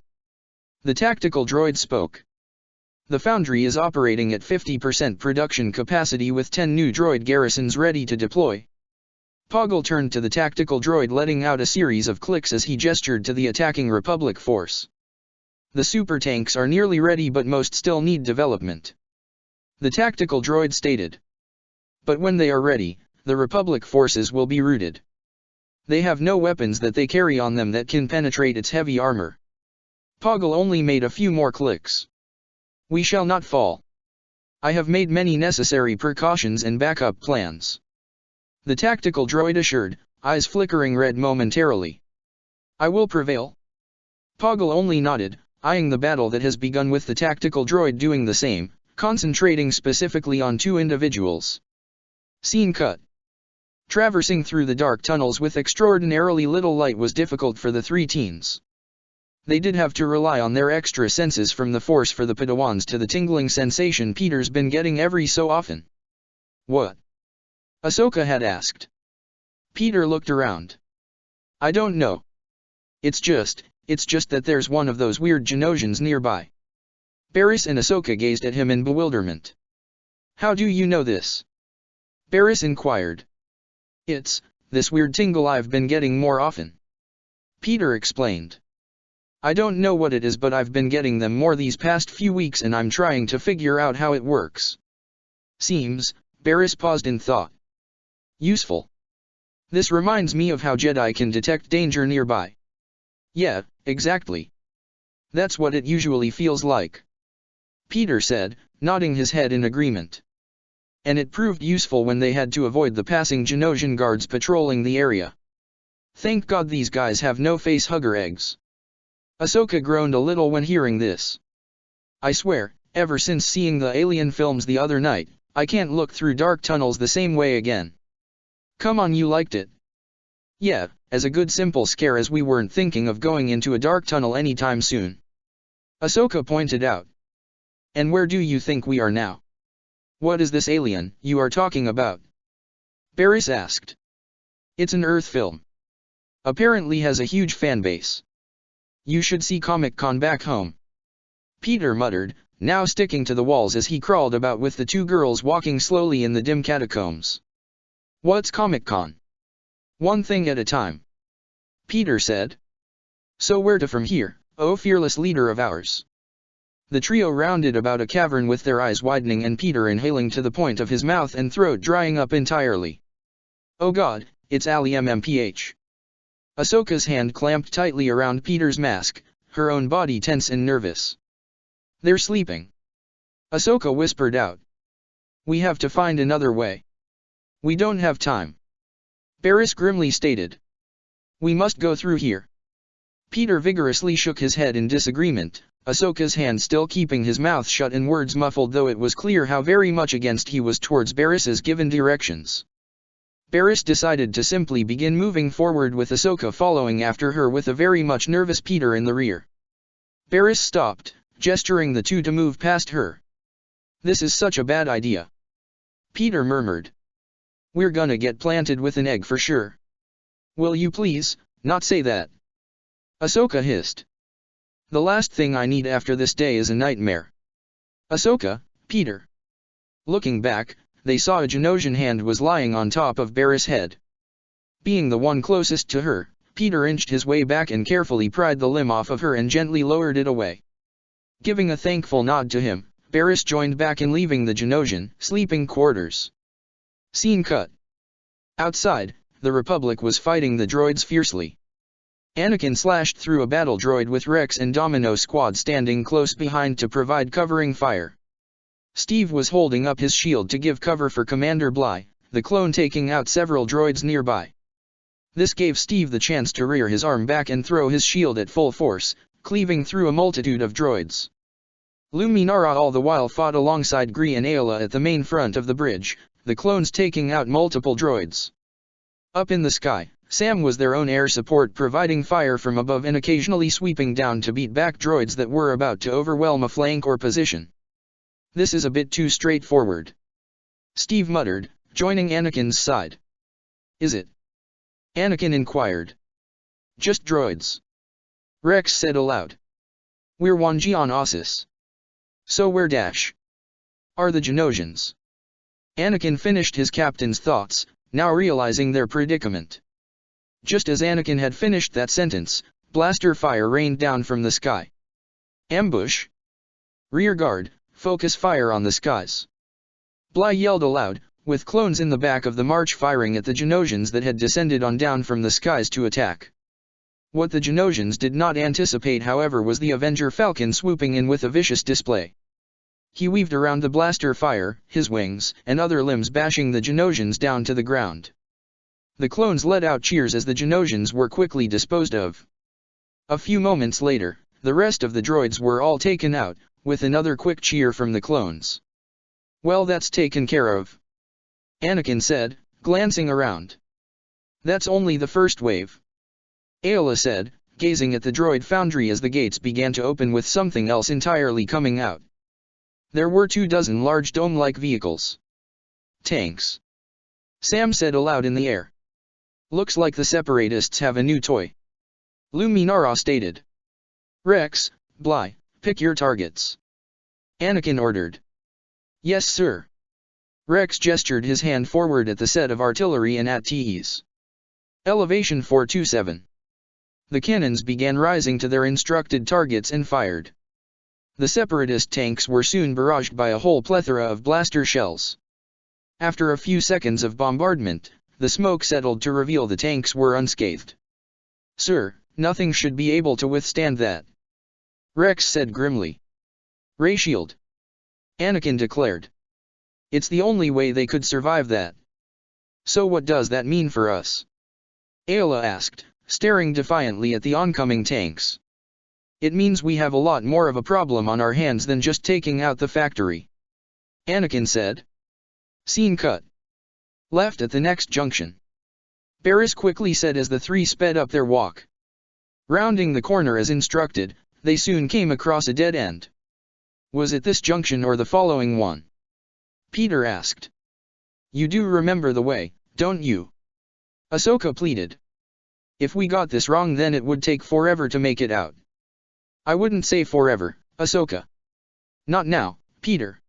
The tactical droid spoke. The foundry is operating at 50% production capacity with 10 new droid garrisons ready to deploy. Poggle turned to the tactical droid, letting out a series of clicks as he gestured to the attacking Republic force. The super tanks are nearly ready but most still need development. The tactical droid stated. But when they are ready, the Republic forces will be routed. They have no weapons that they carry on them that can penetrate its heavy armor. Poggle only made a few more clicks. We shall not fall. I have made many necessary precautions and backup plans. The tactical droid assured, eyes flickering red momentarily. I will prevail. Poggle only nodded, eyeing the battle that has begun with the tactical droid doing the same, concentrating specifically on 2 individuals. Scene cut. Traversing through the dark tunnels with extraordinarily little light was difficult for the 3 teens. They did have to rely on their extra senses from the Force for the Padawans to the tingling sensation Peter's been getting every so often. What? Ahsoka had asked. Peter looked around. I don't know. It's just that there's one of those weird Genosians nearby. Barriss and Ahsoka gazed at him in bewilderment. How do you know this? Barriss inquired. It's this weird tingle I've been getting more often. Peter explained. I don't know what it is, but I've been getting them more these past few weeks and I'm trying to figure out how it works. Seems, Barriss paused in thought. Useful. This reminds me of how Jedi can detect danger nearby. Yeah, exactly. That's what it usually feels like, Peter said, nodding his head in agreement. And it proved useful when they had to avoid the passing Genosian guards patrolling the area. Thank God these guys have no face-hugger eggs. Ahsoka groaned a little when hearing this. I swear, ever since seeing the Alien films the other night, I can't look through dark tunnels the same way again. Come on, you liked it? Yeah, as a good simple scare, as we weren't thinking of going into a dark tunnel anytime soon, Ahsoka pointed out. And where do you think we are now? What is this alien you are talking about? Barriss asked. It's an Earth film. Apparently has a huge fan base. You should see Comic-Con back home, Peter muttered, now sticking to the walls as he crawled about with the two girls walking slowly in the dim catacombs. What's Comic-Con? One thing at a time, Peter said. So where to from here, oh fearless leader of ours? The trio rounded about a cavern with their eyes widening and Peter inhaling to the point of his mouth and throat drying up entirely. Oh God, it's Ali MMPH. Ahsoka's hand clamped tightly around Peter's mask, her own body tense and nervous. They're sleeping, Ahsoka whispered out. We have to find another way. We don't have time, Barriss grimly stated. We must go through here. Peter vigorously shook his head in disagreement, Ahsoka's hand still keeping his mouth shut and words muffled, though it was clear how very much against he was towards Barriss's given directions. Barriss decided to simply begin moving forward with Ahsoka following after her with a very much nervous Peter in the rear. Barriss stopped, gesturing the two to move past her. This is such a bad idea, Peter murmured. We're gonna get planted with an egg for sure. Will you please, not say that? Ahsoka hissed. The last thing I need after this day is a nightmare. Ahsoka, Peter. Looking back, they saw a Genosian hand was lying on top of Barriss' head. Being the one closest to her, Peter inched his way back and carefully pried the limb off of her and gently lowered it away. Giving a thankful nod to him, Barriss joined back in leaving the Genosian sleeping quarters. Scene cut. Outside, the Republic was fighting the droids fiercely. Anakin slashed through a battle droid with Rex and Domino Squad standing close behind to provide covering fire. Steve was holding up his shield to give cover for Commander Bly, the clone taking out several droids nearby. This gave Steve the chance to rear his arm back and throw his shield at full force, cleaving through a multitude of droids. Luminara all the while fought alongside Gree and Ayla at the main front of the bridge, the clones taking out multiple droids. Up in the sky, Sam was their own air support, providing fire from above and occasionally sweeping down to beat back droids that were about to overwhelm a flank or position. This is a bit too straightforward, Steve muttered, joining Anakin's side. Is it? Anakin inquired. Just droids, Rex said aloud. We're Wanji on Ossus. So where are the Genosians? Anakin finished his captain's thoughts, now realizing their predicament. Just as Anakin had finished that sentence, blaster fire rained down from the sky. Ambush! Rear guard, focus fire on the skies! Bly yelled aloud, with clones in the back of the march firing at the Genosians that had descended on down from the skies to attack. What the Genosians did not anticipate, however, was the Avenger Falcon swooping in with a vicious display. He weaved around the blaster fire, his wings and other limbs bashing the Genosians down to the ground. The clones let out cheers as the Genosians were quickly disposed of. A few moments later, the rest of the droids were all taken out, with another quick cheer from the clones. Well, that's taken care of, Anakin said, glancing around. That's only the first wave, Ayla said, gazing at the droid foundry as the gates began to open with something else entirely coming out. There were 24 large dome-like vehicles. Tanks, Sam said aloud in the air. Looks like the Separatists have a new toy, Luminara stated. Rex, Bly, pick your targets, Anakin ordered. Yes, sir. Rex gestured his hand forward at the set of artillery and at ease. Elevation 427. The cannons began rising to their instructed targets and fired. The Separatist tanks were soon barraged by a whole plethora of blaster shells. After a few seconds of bombardment, the smoke settled to reveal the tanks were unscathed. Sir, nothing should be able to withstand that, Rex said grimly. Ray shield. Anakin declared. It's the only way they could survive that. So what does that mean for us? Ayla asked, staring defiantly at the oncoming tanks. It means we have a lot more of a problem on our hands than just taking out the factory. Anakin said. Scene cut. Left at the next junction. Barriss quickly said as the three sped up their walk. Rounding the corner as instructed, they soon came across a dead end. Was it this junction or the following one? Peter asked. You do remember the way, don't you? Ahsoka pleaded. If we got this wrong then it would take forever to make it out. I wouldn't say forever, Ahsoka. Not now, Peter.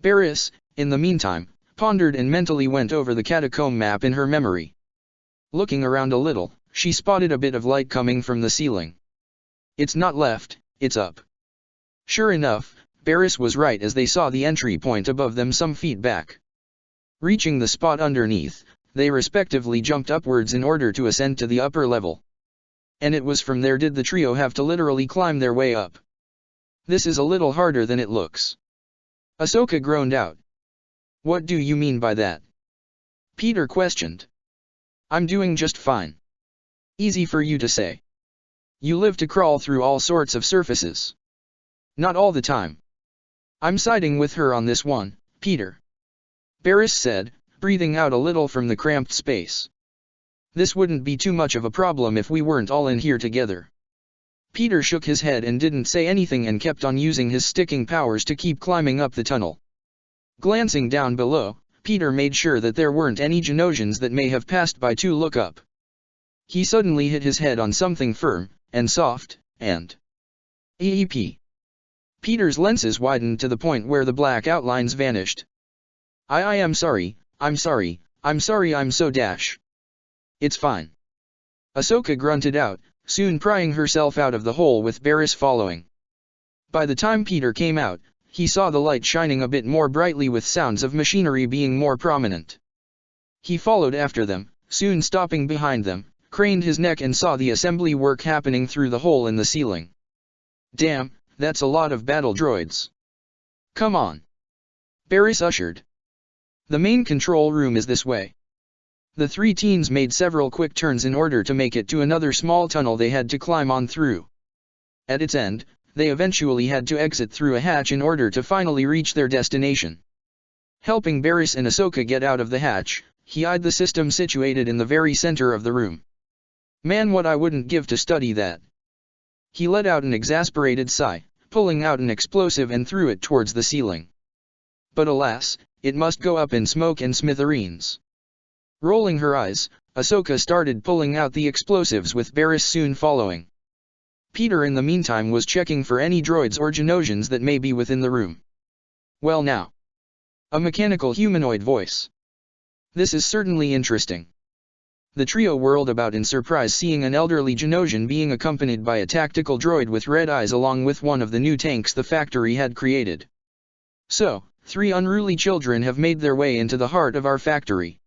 Barriss, in the meantime, pondered and mentally went over the catacomb map in her memory. Looking around a little, she spotted a bit of light coming from the ceiling. It's not left, it's up. Sure enough, Barriss was right as they saw the entry point above them some feet back. Reaching the spot underneath, they respectively jumped upwards in order to ascend to the upper level. And it was from there did the trio have to literally climb their way up. This is a little harder than it looks. Ahsoka groaned out. What do you mean by that? Peter questioned. I'm doing just fine. Easy for you to say. You live to crawl through all sorts of surfaces. Not all the time. I'm siding with her on this one, Peter. Barriss said, breathing out a little from the cramped space. This wouldn't be too much of a problem if we weren't all in here together. Peter shook his head and didn't say anything and kept on using his sticking powers to keep climbing up the tunnel. Glancing down below, Peter made sure that there weren't any Genosians that may have passed by to look up. He suddenly hit his head on something firm, and soft, and EEP. Peter's lenses widened to the point where the black outlines vanished. I am sorry, I'm sorry, I'm so dash. It's fine. Ahsoka grunted out, soon prying herself out of the hole with Barriss following. By the time Peter came out, he saw the light shining a bit more brightly with sounds of machinery being more prominent. He followed after them, soon stopping behind them, craned his neck and saw the assembly work happening through the hole in the ceiling. Damn, that's a lot of battle droids. Come on. Barriss ushered. The main control room is this way. The three teens made several quick turns in order to make it to another small tunnel they had to climb on through. At its end, they eventually had to exit through a hatch in order to finally reach their destination. Helping Barriss and Ahsoka get out of the hatch, he eyed the system situated in the very center of the room. Man, what I wouldn't give to study that. He let out an exasperated sigh, pulling out an explosive and threw it towards the ceiling. But alas, it must go up in smoke and smithereens. Rolling her eyes, Ahsoka started pulling out the explosives with Barriss soon following. Peter in the meantime was checking for any droids or Genosians that may be within the room. Well now. A mechanical humanoid voice. This is certainly interesting. The trio whirled about in surprise seeing an elderly Genosian being accompanied by a tactical droid with red eyes along with one of the new tanks the factory had created. So, 3 unruly children have made their way into the heart of our factory.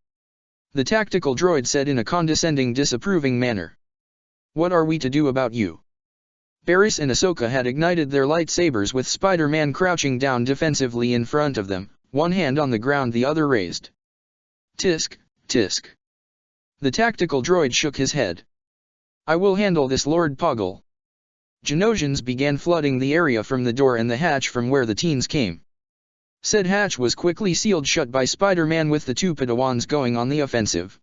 The tactical droid said in a condescending, disapproving manner. What are we to do about you? Barriss and Ahsoka had ignited their lightsabers with Spider-Man crouching down defensively in front of them, one hand on the ground the other raised. Tisk, tisk. The tactical droid shook his head. I will handle this, Lord Poggle. Genosians began flooding the area from the door and the hatch from where the teens came. Said hatch was quickly sealed shut by Spider-Man with the 2 Padawans going on the offensive.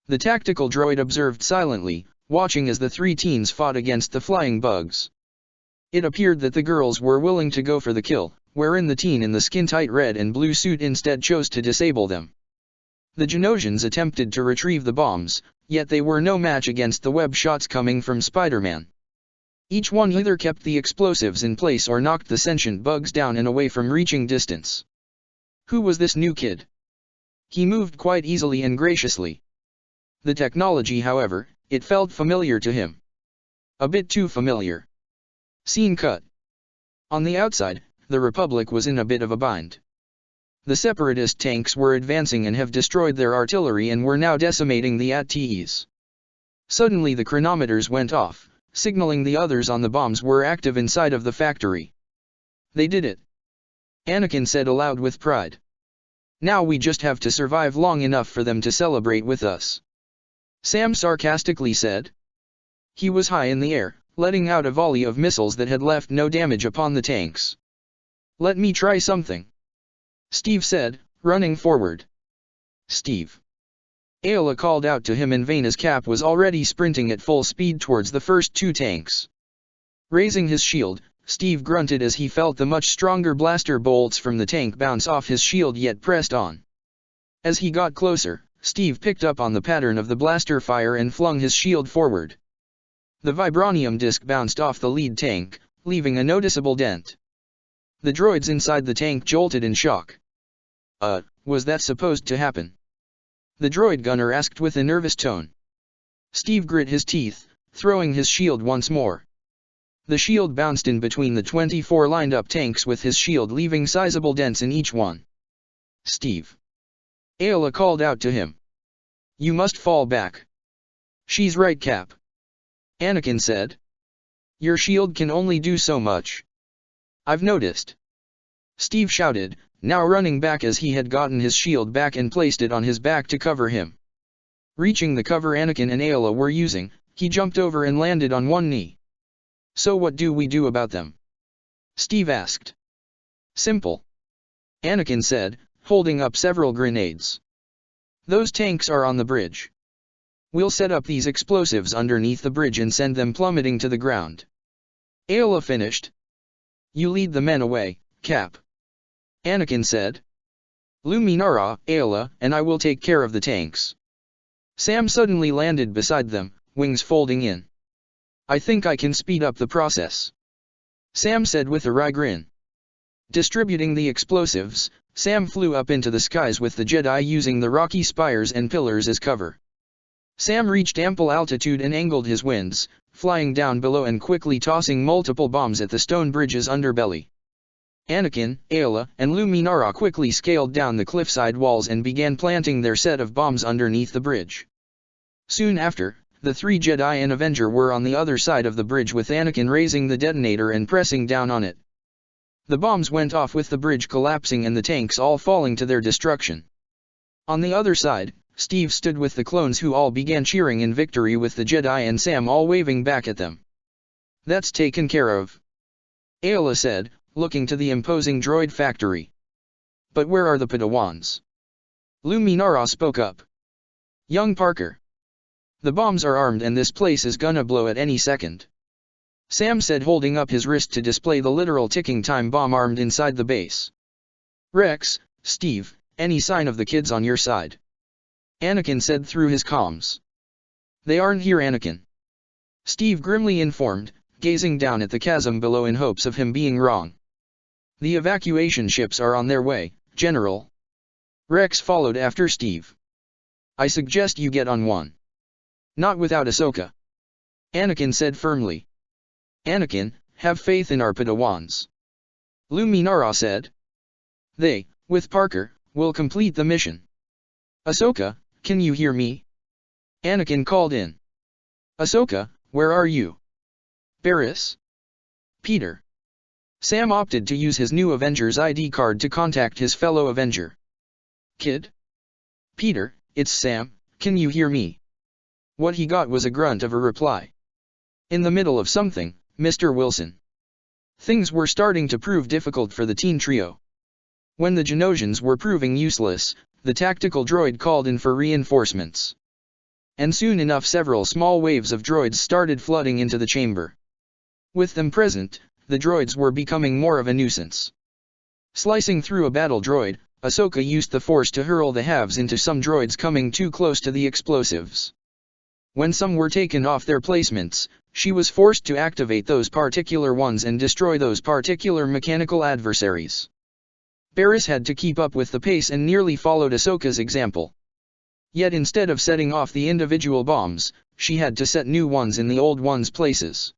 The tactical droid observed silently, watching as the 3 teens fought against the flying bugs. It appeared that the girls were willing to go for the kill, wherein the teen in the skin-tight red and blue suit instead chose to disable them. The Genosians attempted to retrieve the bombs, yet they were no match against the web shots coming from Spider-Man. Each one either kept the explosives in place or knocked the sentient bugs down and away from reaching distance. Who was this new kid? He moved quite easily and graciously. The technology, however, it felt familiar to him. A bit too familiar. Scene cut. On the outside, the Republic was in a bit of a bind. The Separatist tanks were advancing and have destroyed their artillery and were now decimating the AT-TEs. Suddenly the chronometers went off, signaling the others on the bombs were active inside of the factory. They did it. Anakin said aloud with pride. Now we just have to survive long enough for them to celebrate with us. Sam sarcastically said. He was high in the air, letting out a volley of missiles that had left no damage upon the tanks. Let me try something. Steve said, running forward. Steve. Ayla called out to him in vain as Cap was already sprinting at full speed towards the first two tanks. Raising his shield, Steve grunted as he felt the much stronger blaster bolts from the tank bounce off his shield yet pressed on. As he got closer, Steve picked up on the pattern of the blaster fire and flung his shield forward. The vibranium disc bounced off the lead tank, leaving a noticeable dent. The droids inside the tank jolted in shock. Was that supposed to happen? The droid gunner asked with a nervous tone. Steve grit his teeth, throwing his shield once more. The shield bounced in between the 24 lined-up tanks with his shield leaving sizable dents in each one. Steve. Ayla called out to him. You must fall back. She's right, Cap. Anakin said. Your shield can only do so much. I've noticed. Steve shouted, now running back as he had gotten his shield back and placed it on his back to cover him. Reaching the cover Anakin and Ayla were using, he jumped over and landed on one knee. So what do we do about them? Steve asked. Simple. Anakin said, holding up several grenades. Those tanks are on the bridge. We'll set up these explosives underneath the bridge and send them plummeting to the ground. Ayla finished. You lead the men away, Cap. Anakin said. Luminara, Ayla, and I will take care of the tanks. Sam suddenly landed beside them, wings folding in. I think I can speed up the process. Sam said with a wry grin. Distributing the explosives, Sam flew up into the skies with the Jedi using the rocky spires and pillars as cover. Sam reached ample altitude and angled his winds, flying down below and quickly tossing multiple bombs at the stone bridge's underbelly. Anakin, Ayla, and Luminara quickly scaled down the cliffside walls and began planting their set of bombs underneath the bridge. Soon after, the three Jedi and Avenger were on the other side of the bridge with Anakin raising the detonator and pressing down on it. The bombs went off with the bridge collapsing and the tanks all falling to their destruction. On the other side, Steve stood with the clones who all began cheering in victory with the Jedi and Sam all waving back at them. That's taken care of. Ayla said, looking to the imposing droid factory. But where are the Padawans? Luminara spoke up. Young Parker. The bombs are armed and this place is gonna blow at any second. Sam said holding up his wrist to display the literal ticking time bomb armed inside the base. Rex, Steve, any sign of the kids on your side? Anakin said through his comms. They aren't here, Anakin. Steve grimly informed, gazing down at the chasm below in hopes of him being wrong. The evacuation ships are on their way, General. Rex followed after Steve. I suggest you get on one. Not without Ahsoka. Anakin said firmly. Anakin, have faith in our Padawans. Luminara said. They, with Parker, will complete the mission. Ahsoka, can you hear me? Anakin called in. Ahsoka, where are you? Barriss? Peter. Sam opted to use his new Avengers ID card to contact his fellow Avenger. Kid? Peter, it's Sam, can you hear me? What he got was a grunt of a reply. In the middle of something, Mr. Wilson. Things were starting to prove difficult for the teen trio. When the Genosians were proving useless, the tactical droid called in for reinforcements. And soon enough several small waves of droids started flooding into the chamber. With them present, the droids were becoming more of a nuisance. Slicing through a battle droid, Ahsoka used the Force to hurl the halves into some droids coming too close to the explosives. When some were taken off their placements, she was forced to activate those particular ones and destroy those particular mechanical adversaries. Barriss had to keep up with the pace and nearly followed Ahsoka's example. Yet instead of setting off the individual bombs, she had to set new ones in the old ones' places.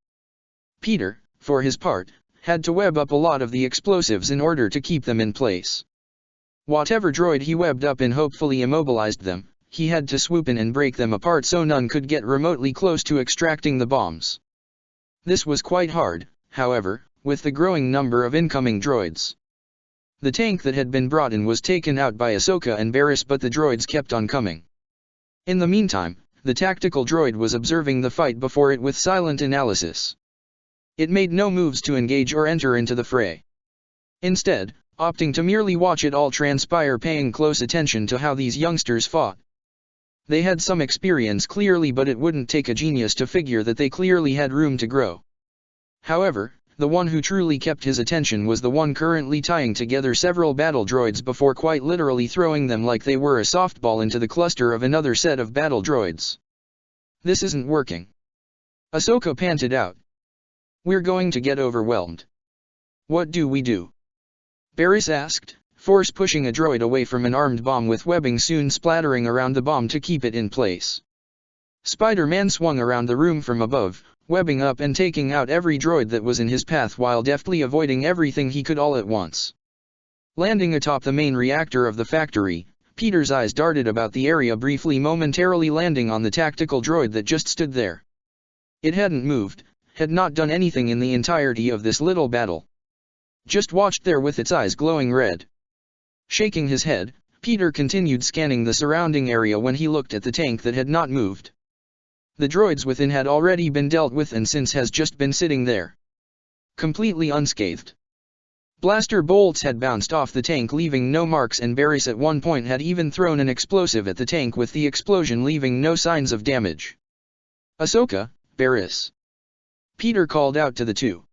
Peter, for his part, had to web up a lot of the explosives in order to keep them in place. Whatever droid he webbed up and hopefully immobilized them, he had to swoop in and break them apart so none could get remotely close to extracting the bombs. This was quite hard, however, with the growing number of incoming droids. The tank that had been brought in was taken out by Ahsoka and Barriss, but the droids kept on coming. In the meantime, the tactical droid was observing the fight before it with silent analysis. It made no moves to engage or enter into the fray. Instead, opting to merely watch it all transpire, paying close attention to how these youngsters fought. They had some experience clearly, but it wouldn't take a genius to figure that they clearly had room to grow. However, the one who truly kept his attention was the one currently tying together several battle droids before quite literally throwing them like they were a softball into the cluster of another set of battle droids. This isn't working. Ahsoka panted out. We're going to get overwhelmed. What do we do? Barriss asked, force pushing a droid away from an armed bomb with webbing soon splattering around the bomb to keep it in place. Spider-Man swung around the room from above, webbing up and taking out every droid that was in his path while deftly avoiding everything he could all at once. Landing atop the main reactor of the factory, Peter's eyes darted about the area, briefly momentarily landing on the tactical droid that just stood there. It hadn't moved, had not done anything in the entirety of this little battle. Just watched there with its eyes glowing red. Shaking his head, Peter continued scanning the surrounding area when he looked at the tank that had not moved. The droids within had already been dealt with and since has just been sitting there, completely unscathed. Blaster bolts had bounced off the tank leaving no marks, and Barriss at one point had even thrown an explosive at the tank with the explosion leaving no signs of damage. Ahsoka, Barriss. Peter called out to the two.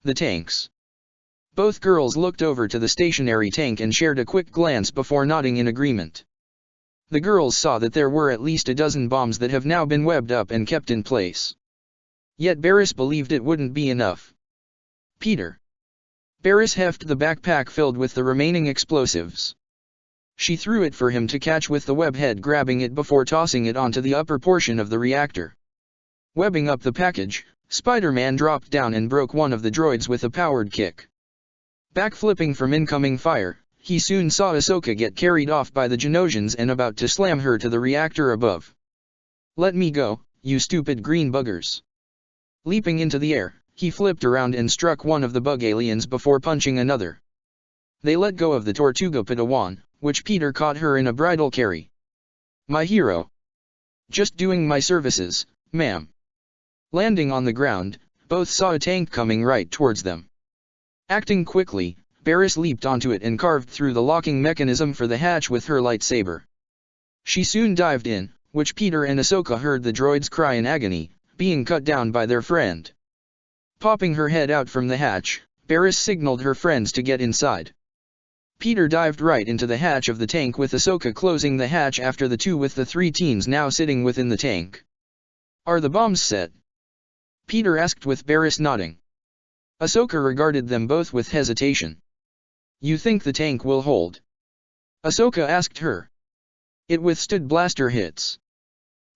The tanks. Both girls looked over to the stationary tank and shared a quick glance before nodding in agreement. The girls saw that there were at least a dozen bombs that have now been webbed up and kept in place. Yet Barriss believed it wouldn't be enough. Peter. Barriss hefted the backpack filled with the remaining explosives. She threw it for him to catch with the web head, grabbing it before tossing it onto the upper portion of the reactor. Webbing up the package, Spider-Man dropped down and broke one of the droids with a powered kick. Backflipping from incoming fire, he soon saw Ahsoka get carried off by the Genosians and about to slam her to the reactor above. Let me go, you stupid green buggers. Leaping into the air, he flipped around and struck one of the bug aliens before punching another. They let go of the Tortuga Padawan, which Peter caught her in a bridal carry. My hero. Just doing my services, ma'am. Landing on the ground, both saw a tank coming right towards them. Acting quickly, Barriss leaped onto it and carved through the locking mechanism for the hatch with her lightsaber. She soon dived in, which Peter and Ahsoka heard the droids cry in agony, being cut down by their friend. Popping her head out from the hatch, Barriss signaled her friends to get inside. Peter dived right into the hatch of the tank with Ahsoka closing the hatch after the two, with the three teens now sitting within the tank. Are the bombs set? Peter asked with Barriss nodding. Ahsoka regarded them both with hesitation. You think the tank will hold? Ahsoka asked her. It withstood blaster hits.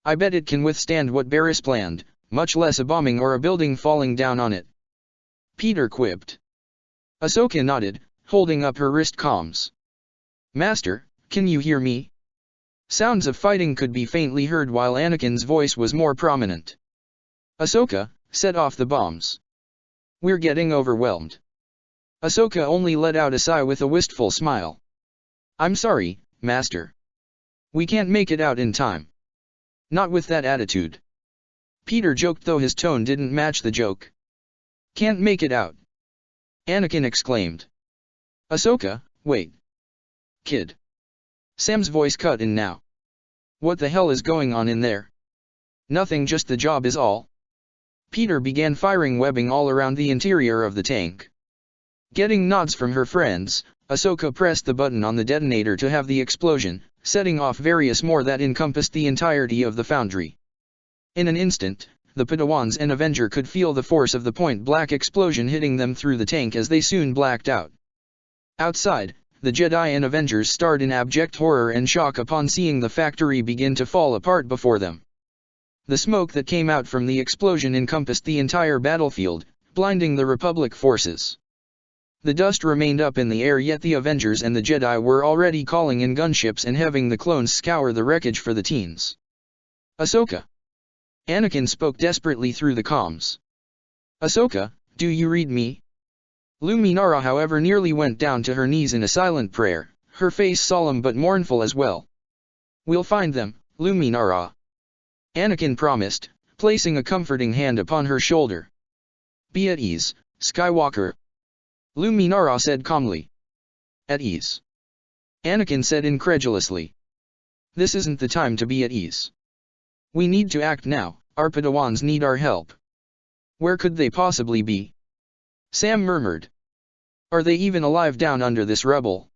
I bet it can withstand what Barriss planned, much less a bombing or a building falling down on it. Peter quipped. Ahsoka nodded, holding up her wrist comms. Master, can you hear me? Sounds of fighting could be faintly heard while Anakin's voice was more prominent. Ahsoka, set off the bombs. We're getting overwhelmed. Ahsoka only let out a sigh with a wistful smile. I'm sorry, Master. We can't make it out in time. Not with that attitude. Peter joked, though his tone didn't match the joke. Can't make it out. Anakin exclaimed. Ahsoka, wait. Kid. Sam's voice cut in now. What the hell is going on in there? Nothing, just the job is all. Peter began firing webbing all around the interior of the tank. Getting nods from her friends, Ahsoka pressed the button on the detonator to have the explosion, setting off various more that encompassed the entirety of the foundry. In an instant, the Padawans and Avenger could feel the force of the point-blank explosion hitting them through the tank as they soon blacked out. Outside, the Jedi and Avengers stared in abject horror and shock upon seeing the factory begin to fall apart before them. The smoke that came out from the explosion encompassed the entire battlefield, blinding the Republic forces. The dust remained up in the air, yet the Avengers and the Jedi were already calling in gunships and having the clones scour the wreckage for the teens. Ahsoka. Anakin spoke desperately through the comms. Ahsoka, do you read me? Luminara however nearly went down to her knees in a silent prayer, her face solemn but mournful as well. We'll find them, Luminara. Anakin promised, placing a comforting hand upon her shoulder. Be at ease, Skywalker. Luminara said calmly. At ease? Anakin said incredulously. This isn't the time to be at ease. We need to act now, our Padawans need our help. Where could they possibly be? Sam murmured. Are they even alive down under this rubble?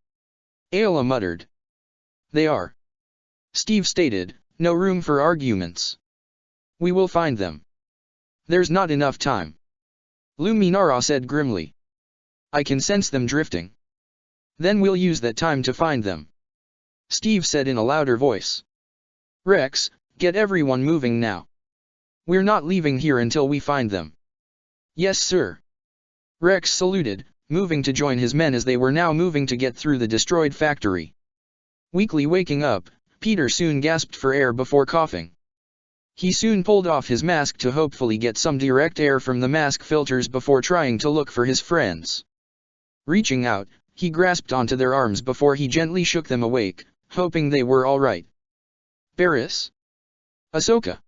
Ayla muttered. They are. Steve stated, no room for arguments. We will find them. There's not enough time. Luminara said grimly. I can sense them drifting. Then we'll use that time to find them. Steve said in a louder voice. Rex, get everyone moving now. We're not leaving here until we find them. Yes, sir. Rex saluted, moving to join his men as they were now moving to get through the destroyed factory. Weakly waking up, Peter soon gasped for air before coughing. He soon pulled off his mask to hopefully get some direct air from the mask filters before trying to look for his friends. Reaching out, he grasped onto their arms before he gently shook them awake, hoping they were all right. Barriss? Ahsoka?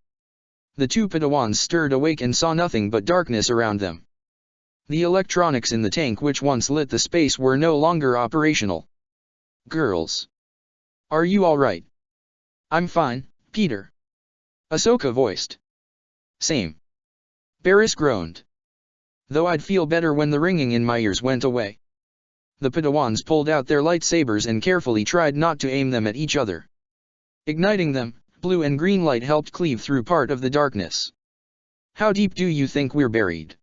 The two Padawans stirred awake and saw nothing but darkness around them. The electronics in the tank which once lit the space were no longer operational. Girls. Are you all right? I'm fine, Peter. Ahsoka voiced. Same. Barriss groaned. Though I'd feel better when the ringing in my ears went away. The Padawans pulled out their lightsabers and carefully tried not to aim them at each other. Igniting them, blue and green light helped cleave through part of the darkness. How deep do you think we're buried?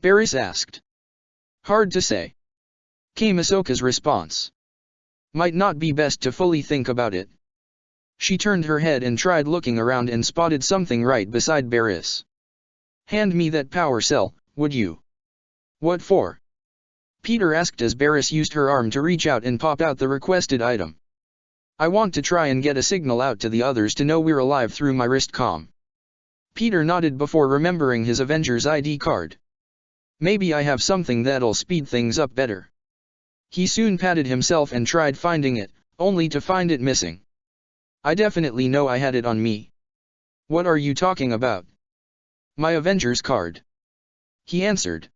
Barriss asked. Hard to say. Came Ahsoka's response. Might not be best to fully think about it. She turned her head and tried looking around and spotted something right beside Barriss. Hand me that power cell, would you? What for? Peter asked as Barriss used her arm to reach out and pop out the requested item. I want to try and get a signal out to the others to know we're alive through my wrist comm. Peter nodded before remembering his Avengers ID card. Maybe I have something that'll speed things up better. He soon patted himself and tried finding it, only to find it missing. I definitely know I had it on me. What are you talking about? My Avengers card. He answered.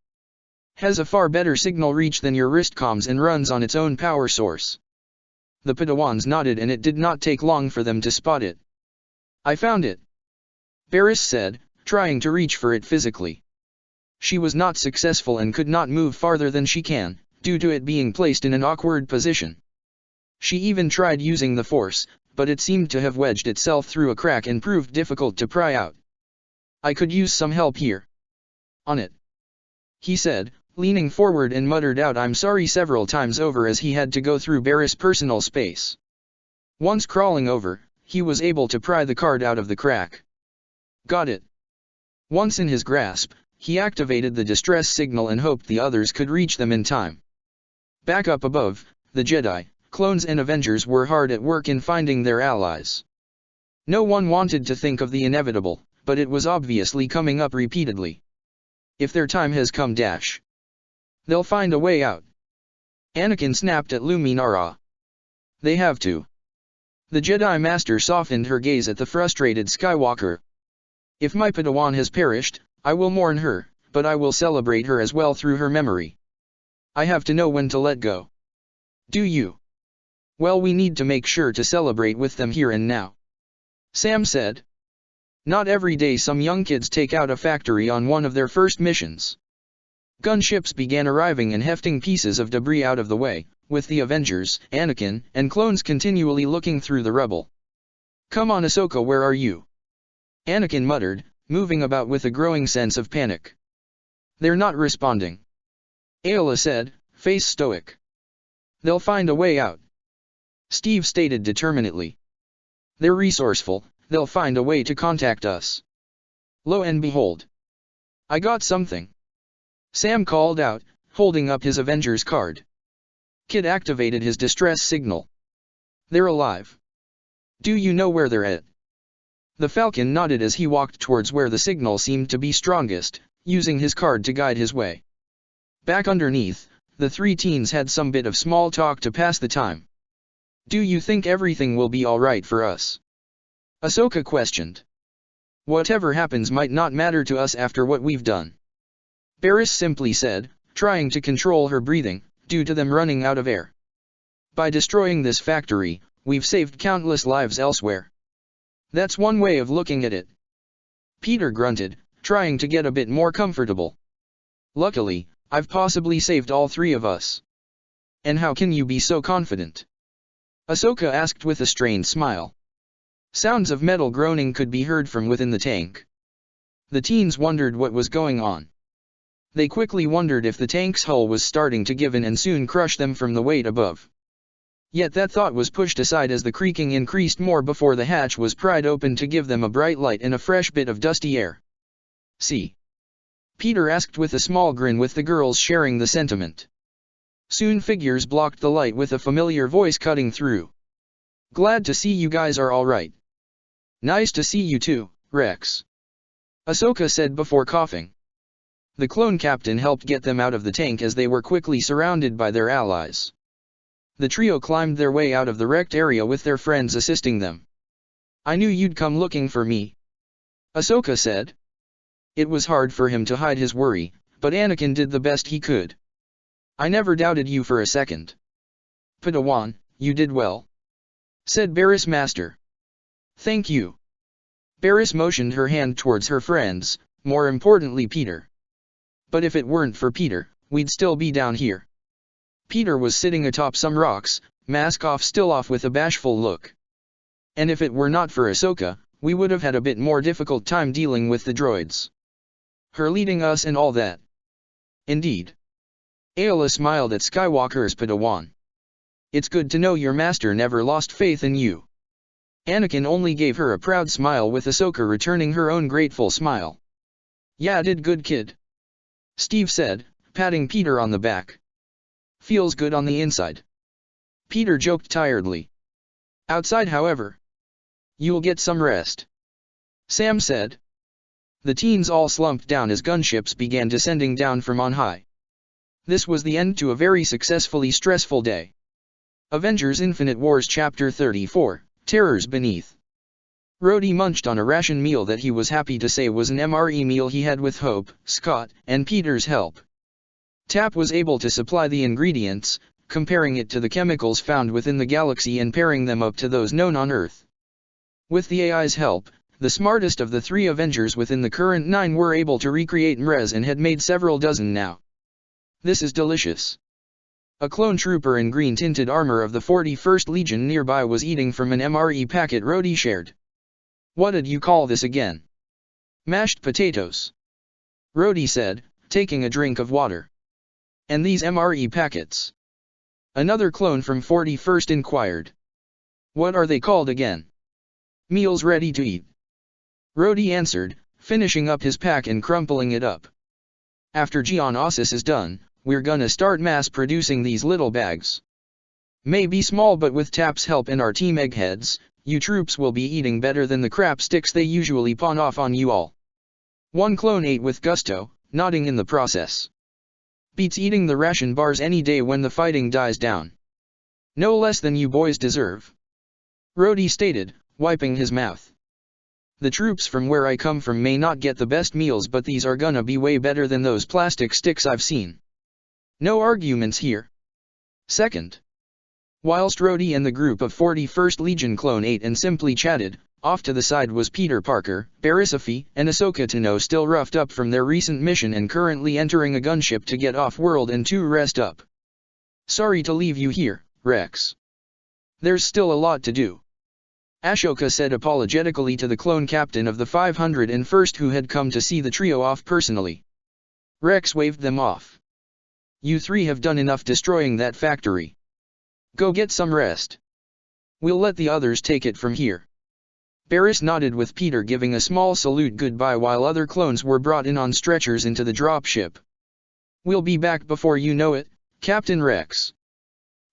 Has a far better signal reach than your wrist comms and runs on its own power source. The Padawans nodded and it did not take long for them to spot it. I found it. Barriss said, trying to reach for it physically. She was not successful and could not move farther than she can, due to it being placed in an awkward position. She even tried using the Force, but it seemed to have wedged itself through a crack and proved difficult to pry out. I could use some help here. On it. He said, leaning forward and muttered out I'm sorry several times over as he had to go through Barriss' personal space. Once crawling over, he was able to pry the card out of the crack. Got it. Once in his grasp, he activated the distress signal and hoped the others could reach them in time. Back up above, the Jedi, clones and Avengers were hard at work in finding their allies. No one wanted to think of the inevitable, but it was obviously coming up repeatedly. If their time has come dash. They'll find a way out. Anakin snapped at Luminara. They have to. The Jedi Master softened her gaze at the frustrated Skywalker. If my Padawan has perished, I will mourn her, but I will celebrate her as well through her memory. I have to know when to let go. Do you? Well, we need to make sure to celebrate with them here and now. Sam said. Not every day some young kids take out a factory on one of their first missions. Gunships began arriving and hefting pieces of debris out of the way, with the Avengers, Anakin, and clones continually looking through the rubble. Come on Ahsoka, where are you? Anakin muttered, moving about with a growing sense of panic. They're not responding. Ayla said, face stoic. They'll find a way out. Steve stated determinedly. They're resourceful, they'll find a way to contact us. Lo and behold. I got something. Sam called out, holding up his Avengers card. Kid activated his distress signal. They're alive. Do you know where they're at? The Falcon nodded as he walked towards where the signal seemed to be strongest. using his card to guide his way. Back underneath, the three teens had some bit of small talk to pass the time. "Do you think everything will be alright for us?" Ahsoka questioned. "Whatever happens might not matter to us after what we've done," Barriss simply said, trying to control her breathing, due to them running out of air. "By destroying this factory, we've saved countless lives elsewhere. That's one way of looking at it." Peter grunted, trying to get a bit more comfortable. "Luckily, I've possibly saved all three of us." "And how can you be so confident?" Ahsoka asked with a strained smile. Sounds of metal groaning could be heard from within the tank. The teens wondered what was going on. They quickly wondered if the tank's hull was starting to give in and soon crush them from the weight above. Yet that thought was pushed aside as the creaking increased more before the hatch was pried open to give them a bright light and a fresh bit of dusty air. "See?" Peter asked with a small grin, with the girls sharing the sentiment. Soon figures blocked the light with a familiar voice cutting through. "Glad to see you guys are alright." "Nice to see you too, Rex," Ahsoka said before coughing. The clone captain helped get them out of the tank as they were quickly surrounded by their allies. The trio climbed their way out of the wrecked area with their friends assisting them. "I knew you'd come looking for me," Ahsoka said. It was hard for him to hide his worry, but Anakin did the best he could. "I never doubted you for a second." "Padawan, you did well," said Barriss Master. "Thank you." Barriss motioned her hand towards her friends, more importantly Peter. "But if it weren't for Peter, we'd still be down here." Peter was sitting atop some rocks, mask off, still off with a bashful look. "And if it were not for Ahsoka, we would have had a bit more difficult time dealing with the droids. Her leading us and all that." "Indeed." Ayla smiled at Skywalker's Padawan. "It's good to know your master never lost faith in you." Anakin only gave her a proud smile, with Ahsoka returning her own grateful smile. "Yeah, did good, kid," Steve said, patting Peter on the back. "Feels good on the inside." Peter joked tiredly. "Outside, however, you'll get some rest," Sam said. The teens all slumped down as gunships began descending down from on high. This was the end to a very successfully stressful day. Avengers Infinite Wars Chapter 34, Terrors Beneath. Rhodey munched on a ration meal that he was happy to say was an MRE meal he had with Hope, Scott, and Peter's help. Tap was able to supply the ingredients, comparing it to the chemicals found within the galaxy and pairing them up to those known on Earth. With the AI's help, the smartest of the three Avengers within the current 9 were able to recreate MREs and had made several dozen now. "This is delicious." A clone trooper in green-tinted armor of the 41st Legion nearby was eating from an MRE packet Rhodey shared. "What did you call this again?" "Mashed potatoes," Rhodey said, taking a drink of water. "And these MRE packets?" another clone from 41st inquired. "What are they called again?" "Meals ready to eat," Rhodey answered, finishing up his pack and crumpling it up. "After Geonosis is done, we're gonna start mass-producing these little bags. Maybe small, but with Tap's help and our team eggheads, you troops will be eating better than the crap sticks they usually pawn off on you all." One clone ate with gusto, nodding in the process. "Beats eating the ration bars any day when the fighting dies down. No less than you boys deserve," Rhodey stated, wiping his mouth. "The troops from where I come from may not get the best meals, but these are gonna be way better than those plastic sticks I've seen. No arguments here." Second. Whilst Rhodey and the group of 41st Legion clone ate and simply chatted, off to the side was Peter Parker, Barriss and Ahsoka Tano, still roughed up from their recent mission and currently entering a gunship to get off-world and to rest up. "Sorry to leave you here, Rex. There's still a lot to do," Ashoka said apologetically to the clone captain of the 501st who had come to see the trio off personally. Rex waved them off. "You three have done enough destroying that factory. Go get some rest. We'll let the others take it from here." Barriss nodded, with Peter giving a small salute goodbye while other clones were brought in on stretchers into the dropship. "We'll be back before you know it, Captain Rex."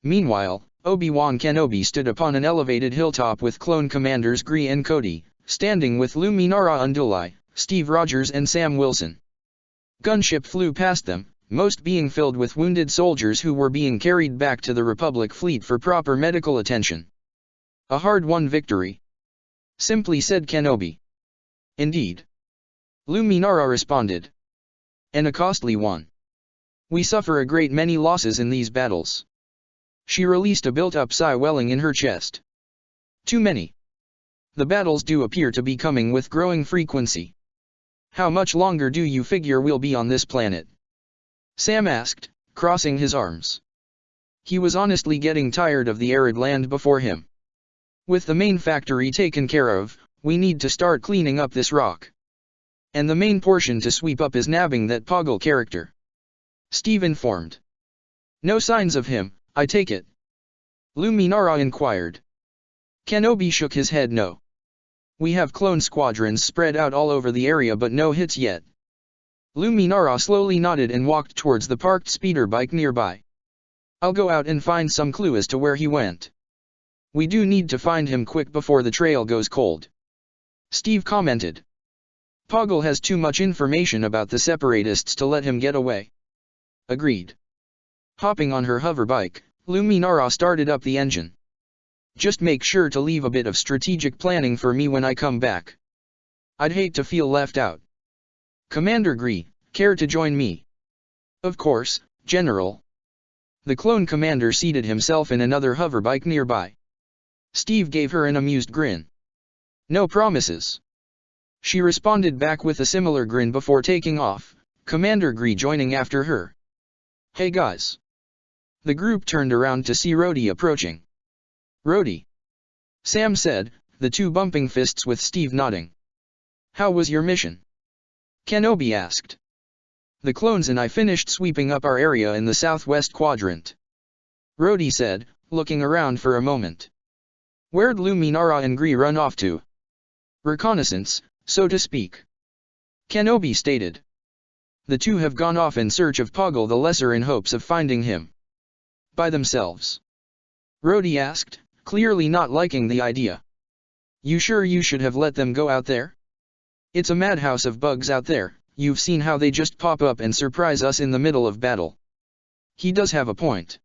Meanwhile, Obi-Wan Kenobi stood upon an elevated hilltop with clone commanders Gree and Cody, standing with Luminara Unduli, Steve Rogers and Sam Wilson. Gunship flew past them, most being filled with wounded soldiers who were being carried back to the Republic fleet for proper medical attention. A hard-won victory, simply said Kenobi. Indeed, Luminara responded. And a costly one. We suffer a great many losses in these battles. She released a built-up sigh welling in her chest. Too many. The battles do appear to be coming with growing frequency. How much longer do you figure we'll be on this planet? Sam asked, crossing his arms. He was honestly getting tired of the arid land before him. With the main factory taken care of, we need to start cleaning up this rock. And the main portion to sweep up is nabbing that Poggle character. Steve informed. No signs of him, I take it? Luminara inquired. Kenobi shook his head no. We have clone squadrons spread out all over the area but no hits yet. Luminara slowly nodded and walked towards the parked speeder bike nearby. I'll go out and find some clue as to where he went. We do need to find him quick before the trail goes cold. Steve commented. Poggle has too much information about the separatists to let him get away. Agreed. Hopping on her hover bike, Luminara started up the engine. Just make sure to leave a bit of strategic planning for me when I come back. I'd hate to feel left out. Commander Gree, care to join me? Of course, General. The clone commander seated himself in another hover bike nearby. Steve gave her an amused grin. No promises. She responded back with a similar grin before taking off, Commander Gree joining after her. Hey guys. The group turned around to see Rhodey approaching. Rhodey. Sam said, the two bumping fists with Steve nodding. How was your mission? Kenobi asked. The clones and I finished sweeping up our area in the southwest quadrant. Rhodey said, looking around for a moment. Where'd Luminara and Gree run off to? Reconnaissance, so to speak. Kenobi stated. The two have gone off in search of Poggle the Lesser in hopes of finding him. By themselves? Rhodey asked, clearly not liking the idea. You sure you should have let them go out there? It's a madhouse of bugs out there, you've seen how they just pop up and surprise us in the middle of battle. He does have a point.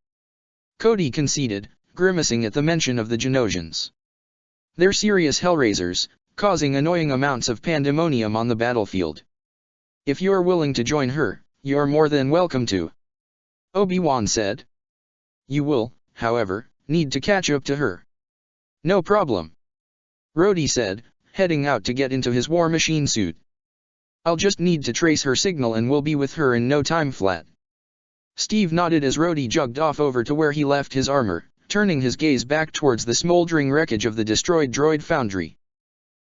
Cody conceded, grimacing at the mention of the Genosians. They're serious hellraisers, causing annoying amounts of pandemonium on the battlefield. If you're willing to join her, you're more than welcome to. Obi-Wan said. You will, however, need to catch up to her. No problem. Rhodey said, heading out to get into his war machine suit. I'll just need to trace her signal and we'll be with her in no time flat. Steve nodded as Rhodey jogged off over to where he left his armor, turning his gaze back towards the smoldering wreckage of the destroyed droid foundry.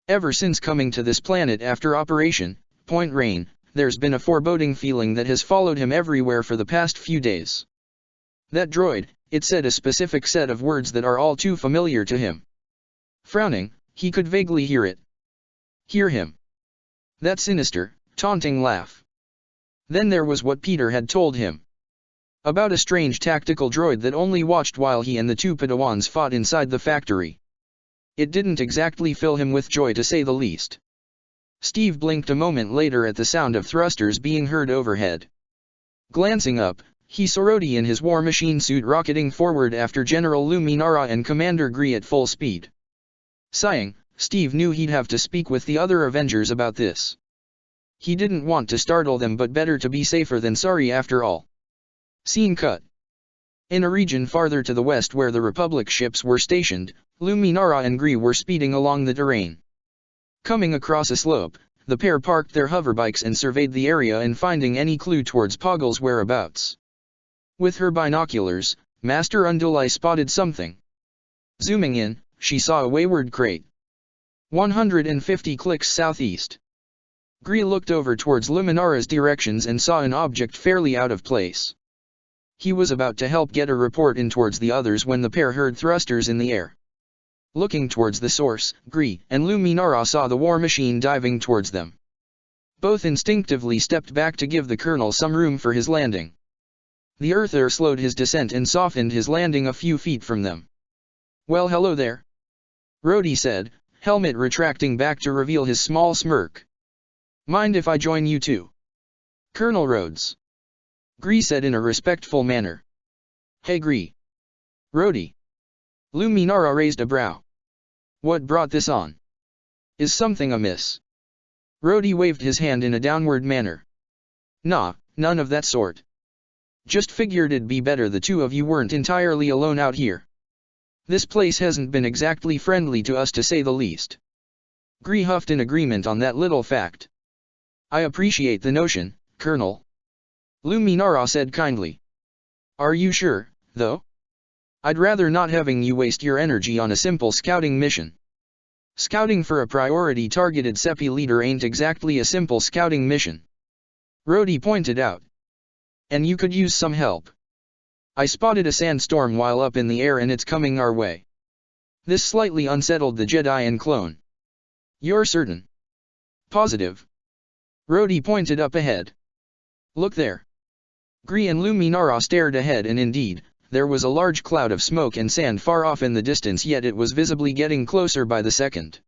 Ever since coming to this planet after Operation Point Rain, there's been a foreboding feeling that has followed him everywhere for the past few days. That droid, it said a specific set of words that are all too familiar to him. Frowning, he could vaguely hear it. Hear him. That sinister, taunting laugh. Then there was what Peter had told him. About a strange tactical droid that only watched while he and the two Padawans fought inside the factory. It didn't exactly fill him with joy to say the least. Steve blinked a moment later at the sound of thrusters being heard overhead. Glancing up, he saw Rhodey in his war machine suit rocketing forward after General Luminara and Commander Gree at full speed. Sighing, Steve knew he'd have to speak with the other Avengers about this. He didn't want to startle them, but better to be safer than sorry after all. Scene cut. In a region farther to the west where the Republic ships were stationed, Luminara and Gree were speeding along the terrain. Coming across a slope, the pair parked their hoverbikes and surveyed the area and finding any clue towards Poggle's whereabouts. With her binoculars, Master Unduli spotted something. Zooming in, she saw a wayward crate. 150 clicks southeast. Gree looked over towards Luminara's directions and saw an object fairly out of place. He was about to help get a report in towards the others when the pair heard thrusters in the air. Looking towards the source, Gree and Luminara saw the war machine diving towards them. Both instinctively stepped back to give the colonel some room for his landing. The Earther slowed his descent and softened his landing a few feet from them. Well, hello there, Rhodey said, helmet retracting back to reveal his small smirk. Mind if I join you too? Colonel Rhodes. Gree said in a respectful manner. Hey Gree. Rhodey. Luminara raised a brow. What brought this on? Is something amiss? Rhodey waved his hand in a downward manner. Nah, none of that sort. Just figured it'd be better the two of you weren't entirely alone out here. This place hasn't been exactly friendly to us to say the least. Gree huffed in agreement on that little fact. I appreciate the notion, Colonel. Luminara said kindly. Are you sure, though? I'd rather not having you waste your energy on a simple scouting mission. Scouting for a priority targeted Seppi leader ain't exactly a simple scouting mission. Rhodey pointed out. And you could use some help. I spotted a sandstorm while up in the air and it's coming our way. This slightly unsettled the Jedi and clone. You're certain? Positive. Rhodey pointed up ahead. Look there. Gree and Luminara stared ahead and indeed, there was a large cloud of smoke and sand far off in the distance, yet it was visibly getting closer by the second.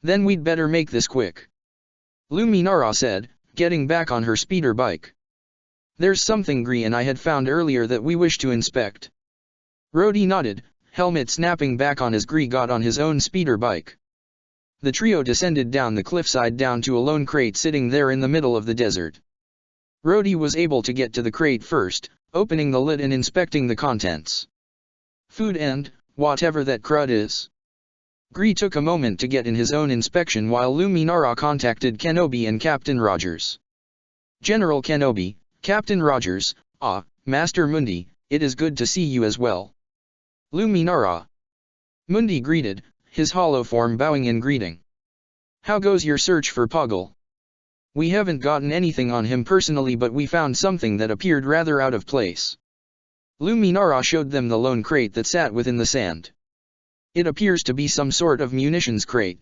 Then we'd better make this quick. Luminara said, getting back on her speeder bike. There's something Gree and I had found earlier that we wish to inspect. Rhodey nodded, helmet snapping back on as Gree got on his own speeder bike. The trio descended down the cliffside down to a lone crate sitting there in the middle of the desert. Rhodey was able to get to the crate first, opening the lid and inspecting the contents. Food and, whatever that crud is. Gree took a moment to get in his own inspection while Luminara contacted Kenobi and Captain Rogers. General Kenobi, Captain Rogers, Master Mundi, it is good to see you as well. Luminara. Mundi greeted, his hollow form bowing in greeting. How goes your search for Poggle? We haven't gotten anything on him personally, but we found something that appeared rather out of place. Luminara showed them the lone crate that sat within the sand. It appears to be some sort of munitions crate.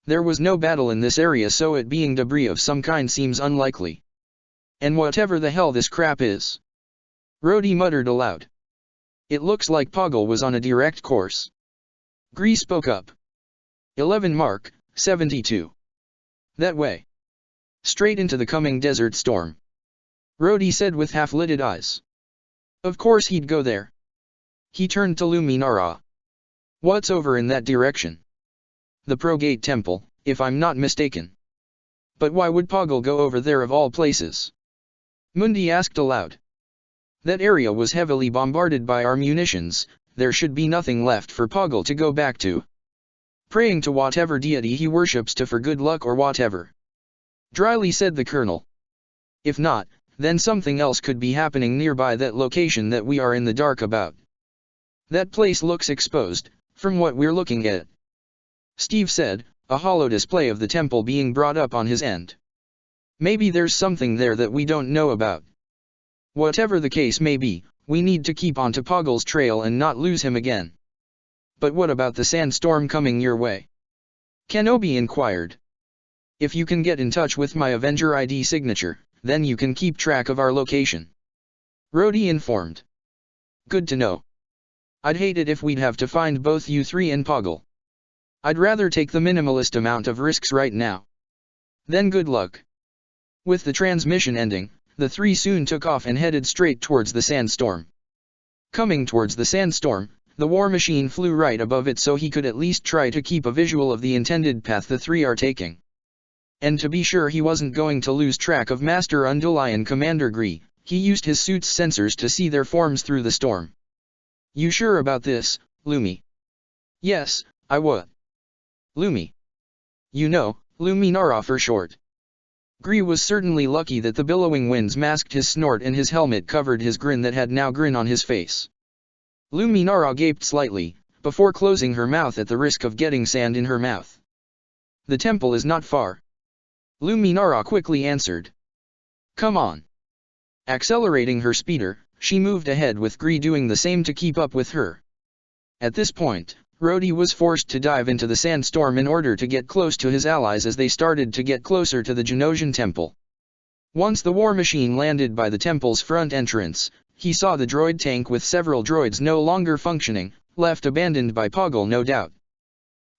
There was no battle in this area, so it being debris of some kind seems unlikely. And whatever the hell this crap is. Rhodey muttered aloud. It looks like Poggle was on a direct course. Gree spoke up. 11 Mark, 72. That way. Straight into the coming desert storm. Rhodey said with half-lidded eyes. Of course he'd go there. He turned to Luminara. What's over in that direction? The Progate Temple, if I'm not mistaken. But why would Poggle go over there of all places? Mundi asked aloud. That area was heavily bombarded by our munitions, there should be nothing left for Poggle to go back to. Praying to whatever deity he worships to for good luck or whatever. Dryly said the colonel. If not, then something else could be happening nearby that location that we are in the dark about. That place looks exposed, from what we're looking at. Steve said, a hollow display of the temple being brought up on his end. Maybe there's something there that we don't know about. Whatever the case may be, we need to keep on to Poggle's trail and not lose him again. But what about the sandstorm coming your way? Kenobi inquired. If you can get in touch with my Avenger ID signature, then you can keep track of our location. Rhodey informed. Good to know. I'd hate it if we'd have to find both you three and Poggle. I'd rather take the minimalist amount of risks right now. Then good luck. With the transmission ending, the three soon took off and headed straight towards the sandstorm. Coming towards the sandstorm, the war machine flew right above it so he could at least try to keep a visual of the intended path the three are taking. And to be sure he wasn't going to lose track of Master Unduli and Commander Gree, he used his suit's sensors to see their forms through the storm. You sure about this, Lumi? Yes, I would. Lumi. You know, Luminara for short. Gree was certainly lucky that the billowing winds masked his snort and his helmet covered his grin that had now grin on his face. Luminara gaped slightly, before closing her mouth at the risk of getting sand in her mouth. The temple is not far. Luminara quickly answered. Come on. Accelerating her speeder, she moved ahead with Gree doing the same to keep up with her. At this point, Rhodey was forced to dive into the sandstorm in order to get close to his allies as they started to get closer to the Genosian temple. Once the war machine landed by the temple's front entrance, he saw the droid tank with several droids no longer functioning, left abandoned by Poggle no doubt.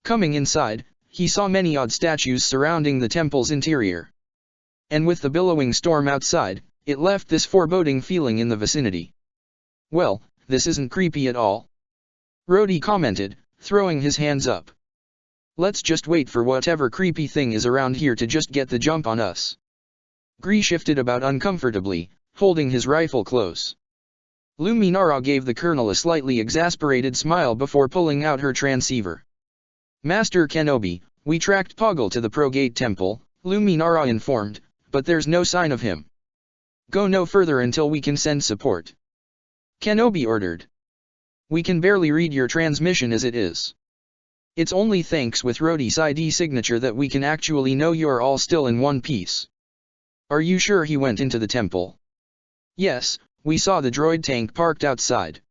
Coming inside, he saw many odd statues surrounding the temple's interior. And with the billowing storm outside, it left this foreboding feeling in the vicinity. "Well, this isn't creepy at all," Rhodey commented, throwing his hands up. "Let's just wait for whatever creepy thing is around here to just get the jump on us." Gree shifted about uncomfortably, holding his rifle close. Luminara gave the colonel a slightly exasperated smile before pulling out her transceiver. "Master Kenobi, we tracked Poggle to the Progate Temple," Luminara informed, "but there's no sign of him. Go no further until we can send support," Kenobi ordered. "We can barely read your transmission as it is. It's only thanks with Rhodey's ID signature that we can actually know you're all still in one piece." "Are you sure he went into the temple?" "Yes, we saw the droid tank parked outside."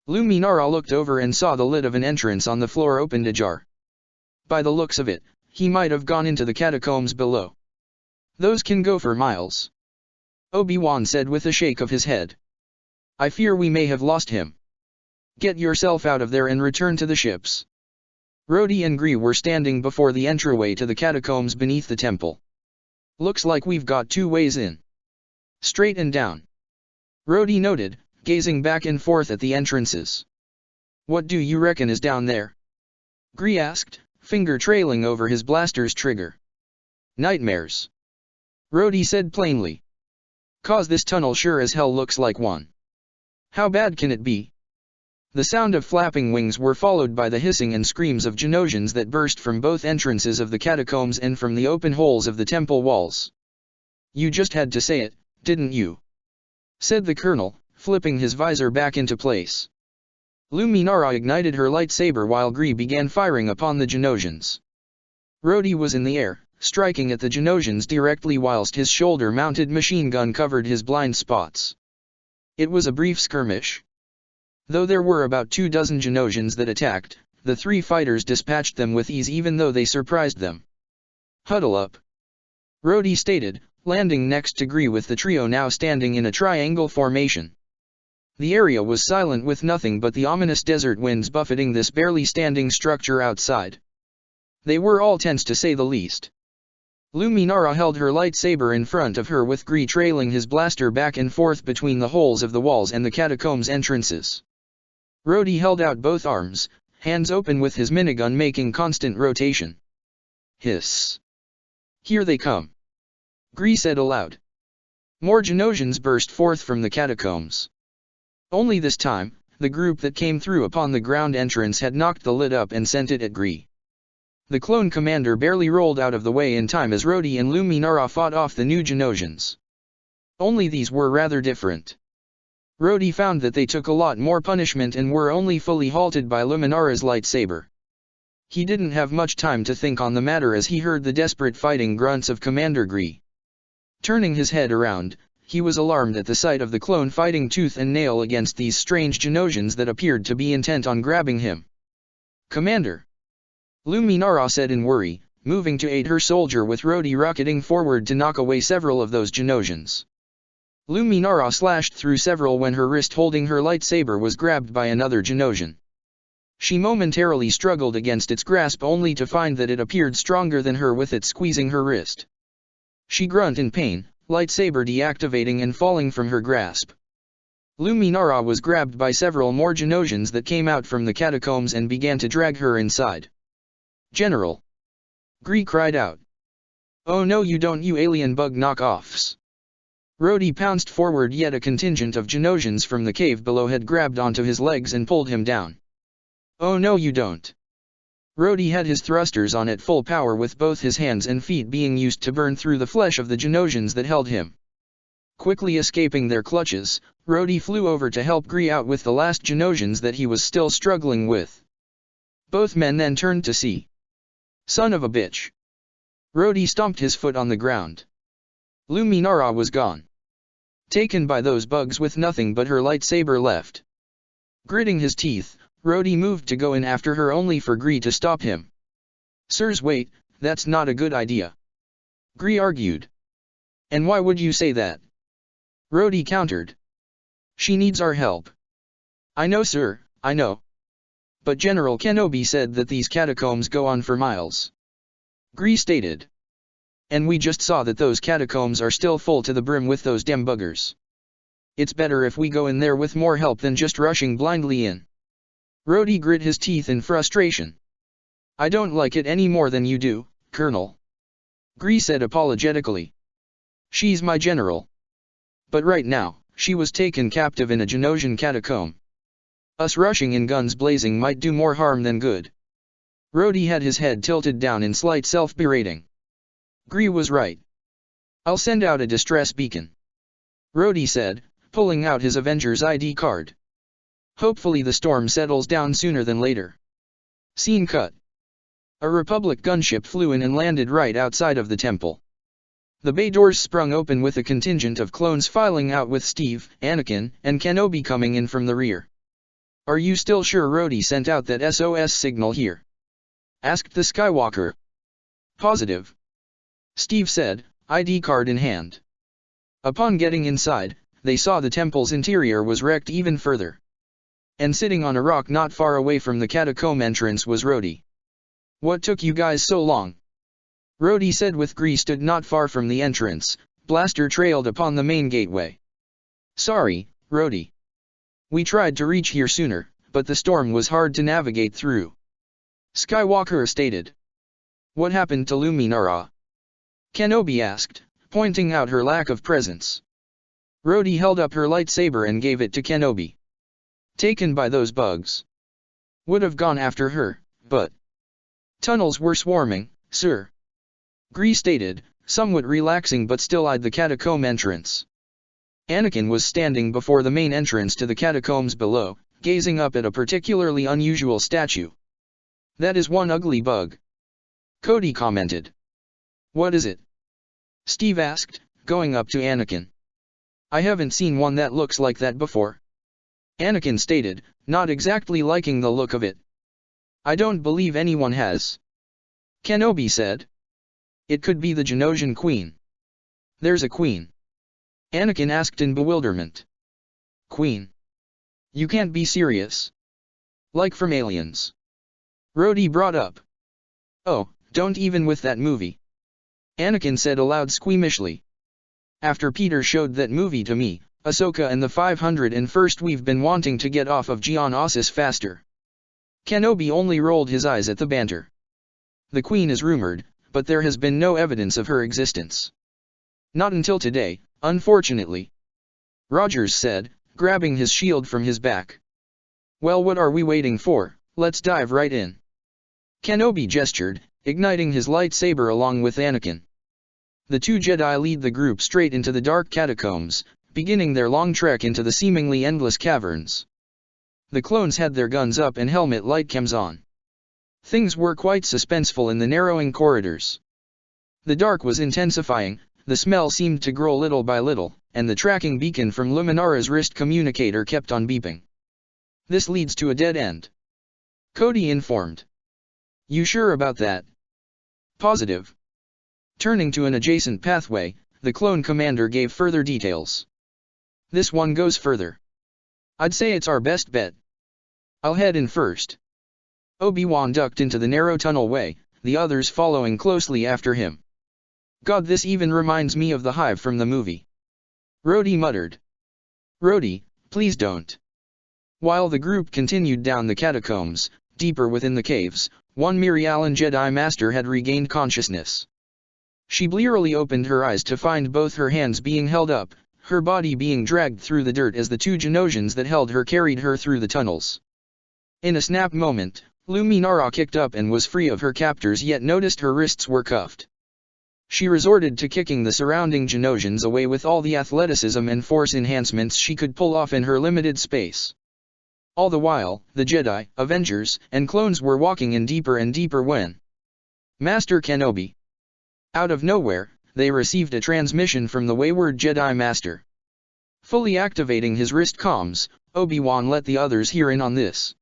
Luminara looked over and saw the lid of an entrance on the floor opened ajar. "By the looks of it, he might have gone into the catacombs below. Those can go for miles," Obi-Wan said with a shake of his head. "I fear we may have lost him. Get yourself out of there and return to the ships." Rhodey and Gree were standing before the entryway to the catacombs beneath the temple. "Looks like we've got two ways in. Straight and down," Rhodey noted, gazing back and forth at the entrances. "What do you reckon is down there?" Gree asked, finger trailing over his blaster's trigger. "Nightmares," Rhodey said plainly. "'Cause this tunnel sure as hell looks like one." "How bad can it be?" The sound of flapping wings were followed by the hissing and screams of Genosians that burst from both entrances of the catacombs and from the open holes of the temple walls. "You just had to say it, didn't you?" said the colonel, flipping his visor back into place. Luminara ignited her lightsaber while Gree began firing upon the Genosians. Rhodey was in the air, striking at the Genosians directly whilst his shoulder-mounted machine gun covered his blind spots. It was a brief skirmish. Though there were about 24 Genosians that attacked, the three fighters dispatched them with ease even though they surprised them. "Huddle up," Rhodey stated, landing next to Gree with the trio now standing in a triangle formation. The area was silent with nothing but the ominous desert winds buffeting this barely standing structure outside. They were all tense to say the least. Luminara held her lightsaber in front of her with Gree trailing his blaster back and forth between the holes of the walls and the catacombs entrances. Rhodey held out both arms, hands open with his minigun making constant rotation. "Hiss! Here they come," Gree said aloud. More Genosians burst forth from the catacombs. Only this time, the group that came through upon the ground entrance had knocked the lid up and sent it at Gree. The clone commander barely rolled out of the way in time as Rhodey and Luminara fought off the new Genosians. Only these were rather different. Rhodey found that they took a lot more punishment and were only fully halted by Luminara's lightsaber. He didn't have much time to think on the matter as he heard the desperate fighting grunts of Commander Gree. Turning his head around, he was alarmed at the sight of the clone fighting tooth and nail against these strange Genosians that appeared to be intent on grabbing him. "Commander," Luminara said in worry, moving to aid her soldier with Rhodey rocketing forward to knock away several of those Genosians. Luminara slashed through several when her wrist holding her lightsaber was grabbed by another Genosian. She momentarily struggled against its grasp only to find that it appeared stronger than her with it squeezing her wrist. She grunted in pain, lightsaber deactivating and falling from her grasp. Luminara was grabbed by several more Genosians that came out from the catacombs and began to drag her inside. "General!" Gree cried out. "Oh no you don't you alien bug knockoffs!" Rhodey pounced forward yet a contingent of Genosians from the cave below had grabbed onto his legs and pulled him down. "Oh no you don't!" Rhodey had his thrusters on at full power with both his hands and feet being used to burn through the flesh of the Genosians that held him. Quickly escaping their clutches, Rhodey flew over to help Gree out with the last Genosians that he was still struggling with. Both men then turned to see. "Son of a bitch!" Rhodey stomped his foot on the ground. Luminara was gone. Taken by those bugs with nothing but her lightsaber left. Gritting his teeth, Rhodey moved to go in after her only for Gree to stop him. "Sirs wait, that's not a good idea," Gree argued. "And why would you say that?" Rhodey countered. "She needs our help." "I know sir, I know. But General Kenobi said that these catacombs go on for miles," Gree stated. And we just saw that those catacombs are still full to the brim with those damn buggers. It's better if we go in there with more help than just rushing blindly in. Rhodey grit his teeth in frustration. I don't like it any more than you do, Colonel. Gree said apologetically. She's my general. But right now, she was taken captive in a Genosian catacomb. Us rushing in guns blazing might do more harm than good. Rhodey had his head tilted down in slight self-berating. Gree was right. I'll send out a distress beacon. Rhodey said, pulling out his Avengers ID card. Hopefully the storm settles down sooner than later. Scene cut. A Republic gunship flew in and landed right outside of the temple. The bay doors sprung open with a contingent of clones filing out with Steve, Anakin, and Kenobi coming in from the rear. Are you still sure Rhodey sent out that SOS signal here? Asked the Skywalker. Positive. Steve said, ID card in hand. Upon getting inside, they saw the temple's interior was wrecked even further. And sitting on a rock not far away from the catacomb entrance was Rhodey. What took you guys so long? Rhodey said with Gree stood not far from the entrance, blaster trailed upon the main gateway. Sorry, Rhodey. We tried to reach here sooner, but the storm was hard to navigate through. Skywalker stated. What happened to Luminara? Kenobi asked, pointing out her lack of presence. Rhodey held up her lightsaber and gave it to Kenobi. Taken by those bugs. Would have gone after her, but tunnels were swarming, sir. Gree stated, somewhat relaxing but still eyed the catacomb entrance. Anakin was standing before the main entrance to the catacombs below, gazing up at a particularly unusual statue. That is one ugly bug. Cody commented. What is it? Steve asked, going up to Anakin. I haven't seen one that looks like that before. Anakin stated, not exactly liking the look of it. I don't believe anyone has. Kenobi said. It could be the Genosian queen. There's a queen. Anakin asked in bewilderment. Queen? You can't be serious. Like from Aliens. Rhodey brought up. Oh, don't even with that movie. Anakin said aloud squeamishly. After Peter showed that movie to me, Ahsoka and the 501st we've been wanting to get off of Geonosis faster. Kenobi only rolled his eyes at the banter. The queen is rumored, but there has been no evidence of her existence. Not until today, unfortunately. Rogers said, grabbing his shield from his back. Well, what are we waiting for? Let's dive right in. Kenobi gestured, igniting his lightsaber along with Anakin. The two Jedi lead the group straight into the dark catacombs, beginning their long trek into the seemingly endless caverns. The clones had their guns up and helmet light cams on. Things were quite suspenseful in the narrowing corridors. The dark was intensifying, the smell seemed to grow little by little, and the tracking beacon from Luminara's wrist communicator kept on beeping. This leads to a dead end. Cody informed. You sure about that? Positive. Turning to an adjacent pathway, the clone commander gave further details. This one goes further. I'd say it's our best bet. I'll head in first. Obi-Wan ducked into the narrow tunnelway, the others following closely after him. God, this even reminds me of the Hive from the movie. Rhodey muttered. Rhodey, please don't. While the group continued down the catacombs, deeper within the caves, one Mirialan Jedi Master had regained consciousness. She blearily opened her eyes to find both her hands being held up, her body being dragged through the dirt as the two Genosians that held her carried her through the tunnels. In a snap moment, Luminara kicked up and was free of her captors, yet noticed her wrists were cuffed. She resorted to kicking the surrounding Genosians away with all the athleticism and force enhancements she could pull off in her limited space. All the while, the Jedi, Avengers, and clones were walking in deeper and deeper when Master Kenobi. Out of nowhere, they received a transmission from the wayward Jedi Master. Fully activating his wrist comms, Obi-Wan let the others hear in on this.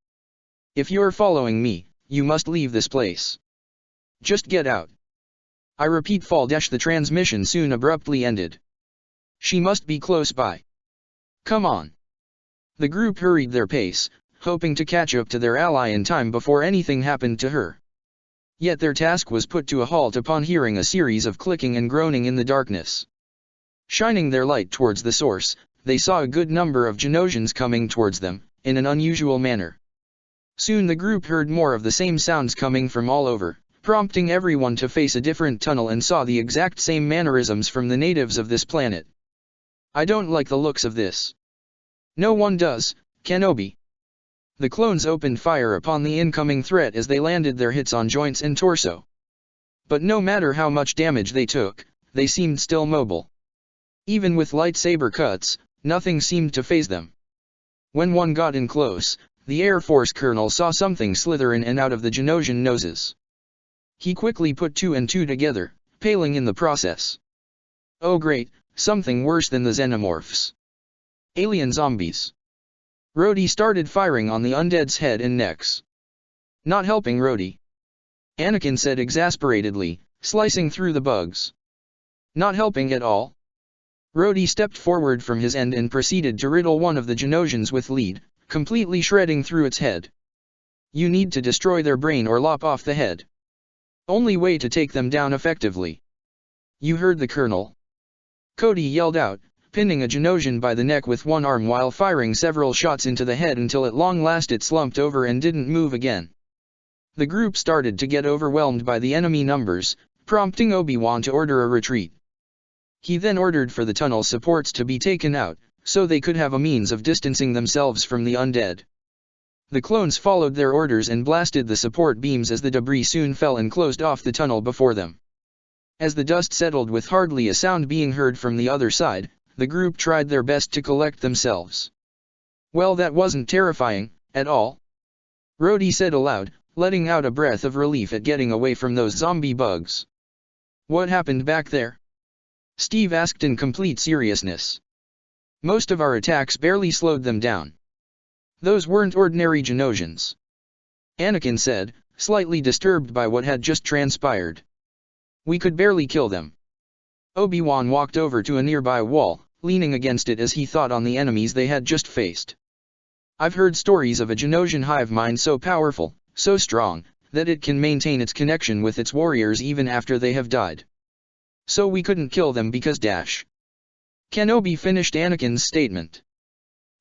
If you're following me, you must leave this place. Just get out. I repeat, the transmission soon abruptly ended. She must be close by. Come on. The group hurried their pace, hoping to catch up to their ally in time before anything happened to her. Yet their task was put to a halt upon hearing a series of clicking and groaning in the darkness. Shining their light towards the source, they saw a good number of Genosians coming towards them, in an unusual manner. Soon the group heard more of the same sounds coming from all over, prompting everyone to face a different tunnel, and saw the exact same mannerisms from the natives of this planet. I don't like the looks of this. No one does, Kenobi. The clones opened fire upon the incoming threat as they landed their hits on joints and torso. But no matter how much damage they took, they seemed still mobile. Even with lightsaber cuts, nothing seemed to faze them. When one got in close, the Air Force colonel saw something slither in and out of the Genosian noses. He quickly put two and two together, paling in the process. Oh great, something worse than the xenomorphs. Alien zombies. Rhodey started firing on the undead's head and necks. Not helping Rhodey. Anakin said exasperatedly, slicing through the bugs. Not helping at all. Rhodey stepped forward from his end and proceeded to riddle one of the Genosians with lead, completely shredding through its head. You need to destroy their brain or lop off the head. Only way to take them down effectively. You heard the colonel. Cody yelled out, pinning a Genosian by the neck with one arm while firing several shots into the head until at long last it slumped over and didn't move again. The group started to get overwhelmed by the enemy numbers, prompting Obi-Wan to order a retreat. He then ordered for the tunnel supports to be taken out, so they could have a means of distancing themselves from the undead. The clones followed their orders and blasted the support beams as the debris soon fell and closed off the tunnel before them. As the dust settled with hardly a sound being heard from the other side, the group tried their best to collect themselves. Well, that wasn't terrifying, at all. Rhodey said aloud, letting out a breath of relief at getting away from those zombie bugs. What happened back there? Steve asked in complete seriousness. Most of our attacks barely slowed them down. Those weren't ordinary Genosians. Anakin said, slightly disturbed by what had just transpired. We could barely kill them. Obi-Wan walked over to a nearby wall, leaning against it as he thought on the enemies they had just faced. I've heard stories of a Genosian hive mind so powerful, so strong, that it can maintain its connection with its warriors even after they have died. So we couldn't kill them because Kenobi finished Anakin's statement.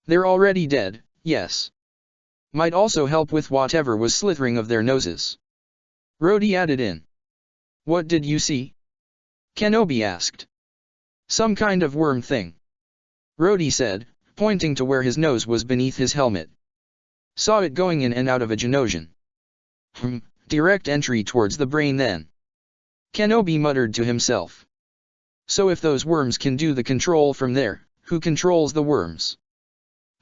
They're already dead, yes. Might also help with whatever was slithering of their noses. Rhodey added in. What did you see? Kenobi asked. Some kind of worm thing. Rhodey said, pointing to where his nose was beneath his helmet. Saw it going in and out of a Genosian. Direct entry towards the brain then. Kenobi muttered to himself. So if those worms can do the control from there, who controls the worms?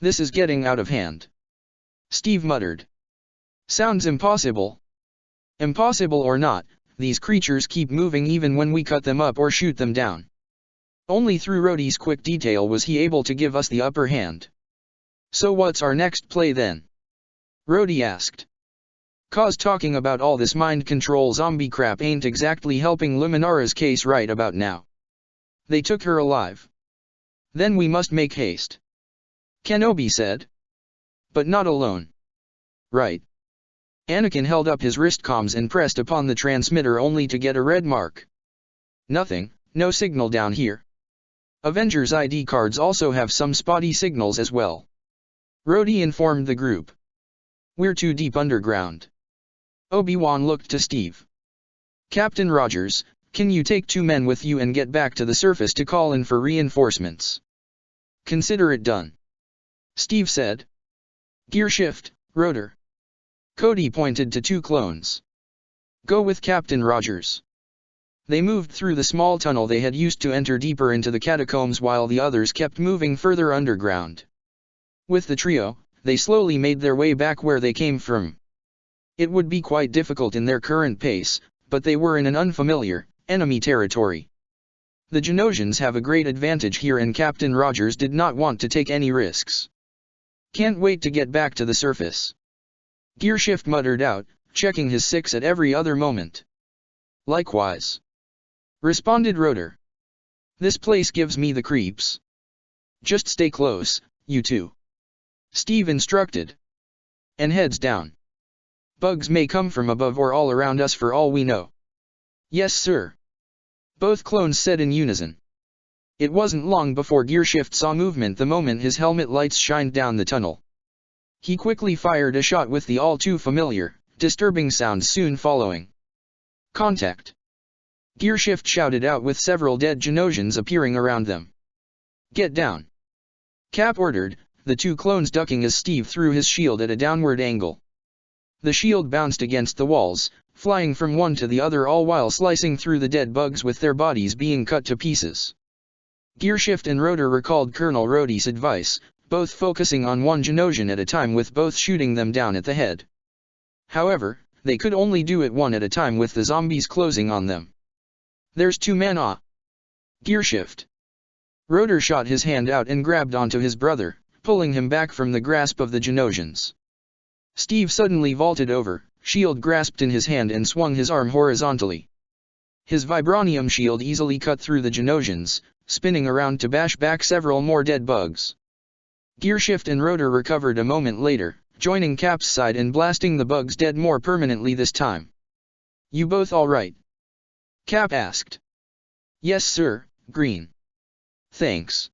This is getting out of hand. Steve muttered. Sounds impossible. Impossible or not, these creatures keep moving even when we cut them up or shoot them down. Only through Rhodey's quick detail was he able to give us the upper hand. So what's our next play then? Rhodey asked. Cause talking about all this mind control zombie crap ain't exactly helping Luminara's case right about now. They took her alive. Then we must make haste. Kenobi said. But not alone. Right. Anakin held up his wrist comms and pressed upon the transmitter only to get a red mark. Nothing, no signal down here. Avengers ID cards also have some spotty signals as well. Rhodey informed the group. We're too deep underground. Obi-Wan looked to Steve. Captain Rogers, can you take 2 men with you and get back to the surface to call in for reinforcements? Consider it done. Steve said. Gear shift, rotor. Cody pointed to 2 clones. Go with Captain Rogers. They moved through the small tunnel they had used to enter deeper into the catacombs while the others kept moving further underground. With the trio, they slowly made their way back where they came from. It would be quite difficult in their current pace, but they were in an unfamiliar, enemy territory. The Genosians have a great advantage here and Captain Rogers did not want to take any risks. Can't wait to get back to the surface. Gearshift muttered out, checking his 6 at every other moment. Likewise. Responded Rotor. This place gives me the creeps. Just stay close, you two. Steve instructed. And heads down. Bugs may come from above or all around us for all we know. Yes, sir. Both clones said in unison. It wasn't long before Gearshift saw movement the moment his helmet lights shined down the tunnel. He quickly fired a shot with the all-too-familiar, disturbing sound soon following. Contact! Gearshift shouted out with several dead Genosians appearing around them. Get down! Cap ordered, the two clones ducking as Steve threw his shield at a downward angle. The shield bounced against the walls, flying from one to the other all while slicing through the dead bugs with their bodies being cut to pieces. Gearshift and Rotor recalled Colonel Rhodey's advice, both focusing on one Genosian at a time with both shooting them down at the head. However, they could only do it one at a time with the zombies closing on them. There's two men Gearshift. Rotor shot his hand out and grabbed onto his brother, pulling him back from the grasp of the Genosians. Steve suddenly vaulted over, shield grasped in his hand and swung his arm horizontally. His vibranium shield easily cut through the Genosians, spinning around to bash back several more dead bugs. Gearshift and Rotor recovered a moment later, joining Cap's side and blasting the bugs dead more permanently this time. You both all right? Cap asked. Yes, sir, Green. Thanks.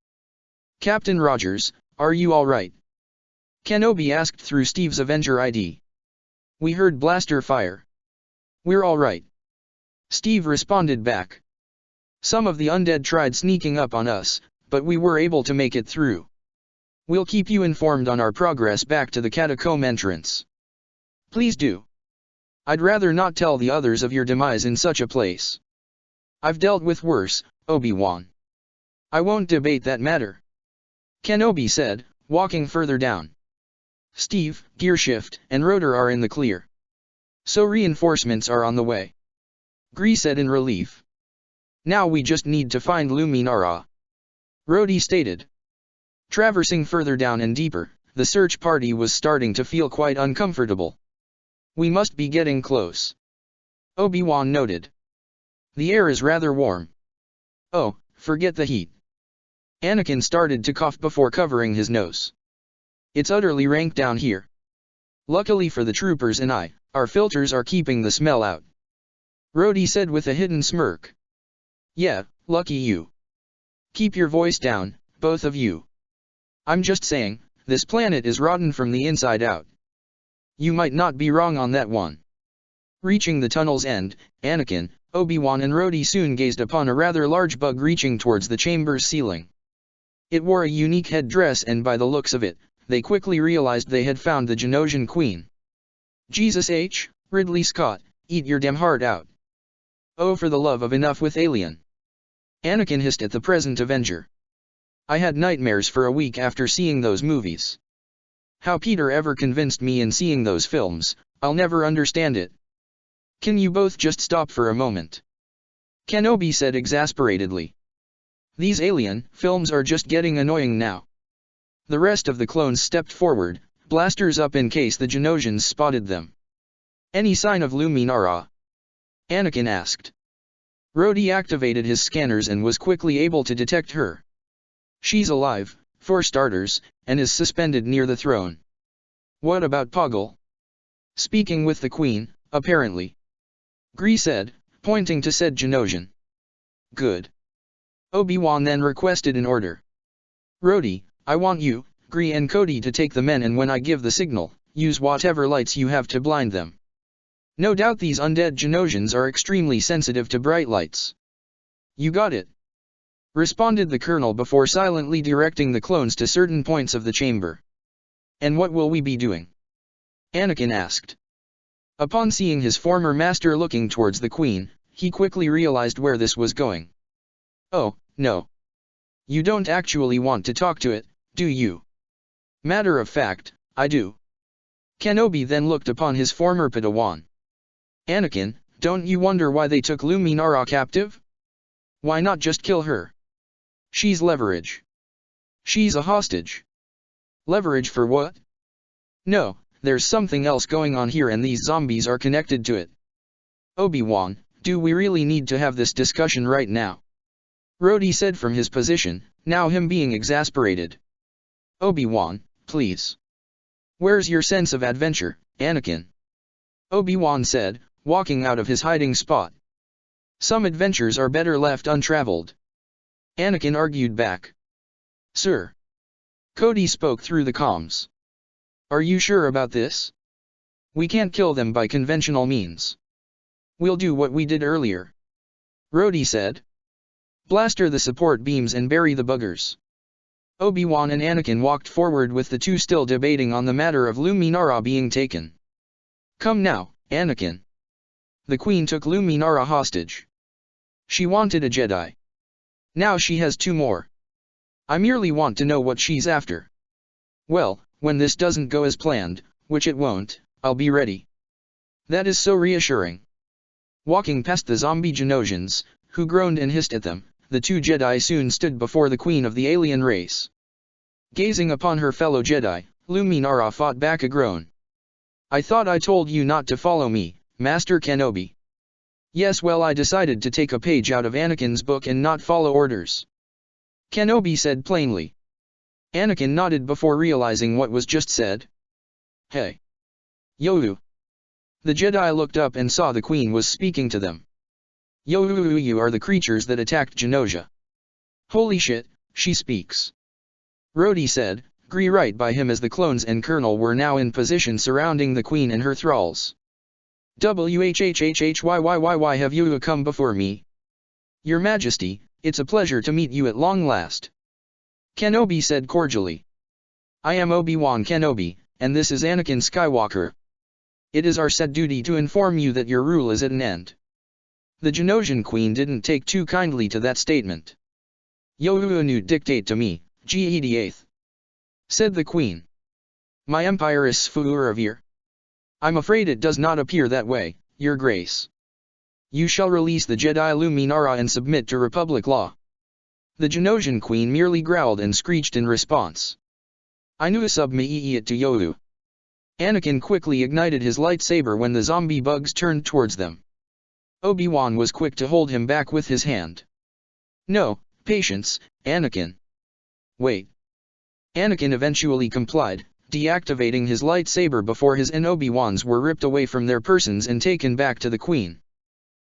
Captain Rogers, are you all right? Kenobi asked through Steve's Avenger ID. We heard blaster fire. We're all right. Steve responded back. Some of the undead tried sneaking up on us, but we were able to make it through. We'll keep you informed on our progress back to the catacomb entrance. Please do. I'd rather not tell the others of your demise in such a place. I've dealt with worse, Obi-Wan. I won't debate that matter. Kenobi said, walking further down. Steve, Gearshift, and Rotor are in the clear. So reinforcements are on the way. Gree said in relief. Now we just need to find Luminara. Rhodey stated. Traversing further down and deeper, the search party was starting to feel quite uncomfortable. We must be getting close. Obi-Wan noted. The air is rather warm. Oh, forget the heat. Anakin started to cough before covering his nose. It's utterly rank down here. Luckily for the troopers and I, our filters are keeping the smell out. Rhodey said with a hidden smirk. Yeah, lucky you. Keep your voice down, both of you. I'm just saying, this planet is rotten from the inside out. You might not be wrong on that one. Reaching the tunnel's end, Anakin, Obi-Wan and Rhodey soon gazed upon a rather large bug reaching towards the chamber's ceiling. It wore a unique headdress and by the looks of it, they quickly realized they had found the Genosian Queen. Jesus H. Ridley Scott, eat your damn heart out. Oh, for the love of enough with Alien. Anakin hissed at the present Avenger. I had nightmares for a week after seeing those movies. How Peter ever convinced me in seeing those films, I'll never understand it. Can you both just stop for a moment? Kenobi said exasperatedly. These Alien films are just getting annoying now. The rest of the clones stepped forward, blasters up in case the Genosians spotted them. Any sign of Luminara? Anakin asked. Rhodey activated his scanners and was quickly able to detect her. She's alive, for starters, and is suspended near the throne. What about Poggle? Speaking with the Queen, apparently. Gree said, pointing to said Genosian. Good. Obi-Wan then requested an order. Rhodey, I want you, Gree and Cody to take the men and when I give the signal, use whatever lights you have to blind them. No doubt these undead Genosians are extremely sensitive to bright lights. You got it. Responded the colonel before silently directing the clones to certain points of the chamber. And what will we be doing? Anakin asked. Upon seeing his former master looking towards the Queen, he quickly realized where this was going. Oh, no. You don't actually want to talk to it, do you? Matter of fact, I do. Kenobi then looked upon his former Padawan. Anakin, don't you wonder why they took Luminara captive? Why not just kill her? She's leverage. She's a hostage. Leverage for what? No, there's something else going on here and these zombies are connected to it. Obi-Wan, do we really need to have this discussion right now? Rhodey said from his position, now him being exasperated. Obi-Wan, please. Where's your sense of adventure, Anakin? Obi-Wan said, walking out of his hiding spot. Some adventures are better left untraveled. Anakin argued back. Sir. Cody spoke through the comms. Are you sure about this? We can't kill them by conventional means. We'll do what we did earlier. Rhodey said. Blaster the support beams and bury the buggers. Obi-Wan and Anakin walked forward with the two still debating on the matter of Luminara being taken. Come now, Anakin. The Queen took Luminara hostage. She wanted a Jedi. Now she has two more. I merely want to know what she's after. Well, when this doesn't go as planned, which it won't, I'll be ready. That is so reassuring. Walking past the zombie Genosians, who groaned and hissed at them, the two Jedi soon stood before the Queen of the alien race. Gazing upon her fellow Jedi, Luminara fought back a groan. I thought I told you not to follow me, Master Kenobi. Yes, well, I decided to take a page out of Anakin's book and not follow orders. Kenobi said plainly. Anakin nodded before realizing what was just said. Hey. Yoru. The Jedi looked up and saw the Queen was speaking to them. Yoru, you are the creatures that attacked Genosha. Holy shit, she speaks. Rhodey said, Gree right by him as the clones and Colonel were now in position surrounding the Queen and her thralls. Why have you come before me? Your Majesty, it's a pleasure to meet you at long last. Kenobi said cordially. I am Obi-Wan Kenobi, and this is Anakin Skywalker. It is our set duty to inform you that your rule is at an end. The Genosian Queen didn't take too kindly to that statement. Yoruanu dictate to me, G88. Said the Queen. My empire is Sfuravir. I'm afraid it does not appear that way, Your Grace. You shall release the Jedi Luminara and submit to Republic law. The Genosian Queen merely growled and screeched in response. I knew submit to Yoru. Anakin quickly ignited his lightsaber when the zombie bugs turned towards them. Obi-Wan was quick to hold him back with his hand. No, patience, Anakin. Wait. Anakin eventually complied, deactivating his lightsaber before his and Obi-Wan's were ripped away from their persons and taken back to the Queen.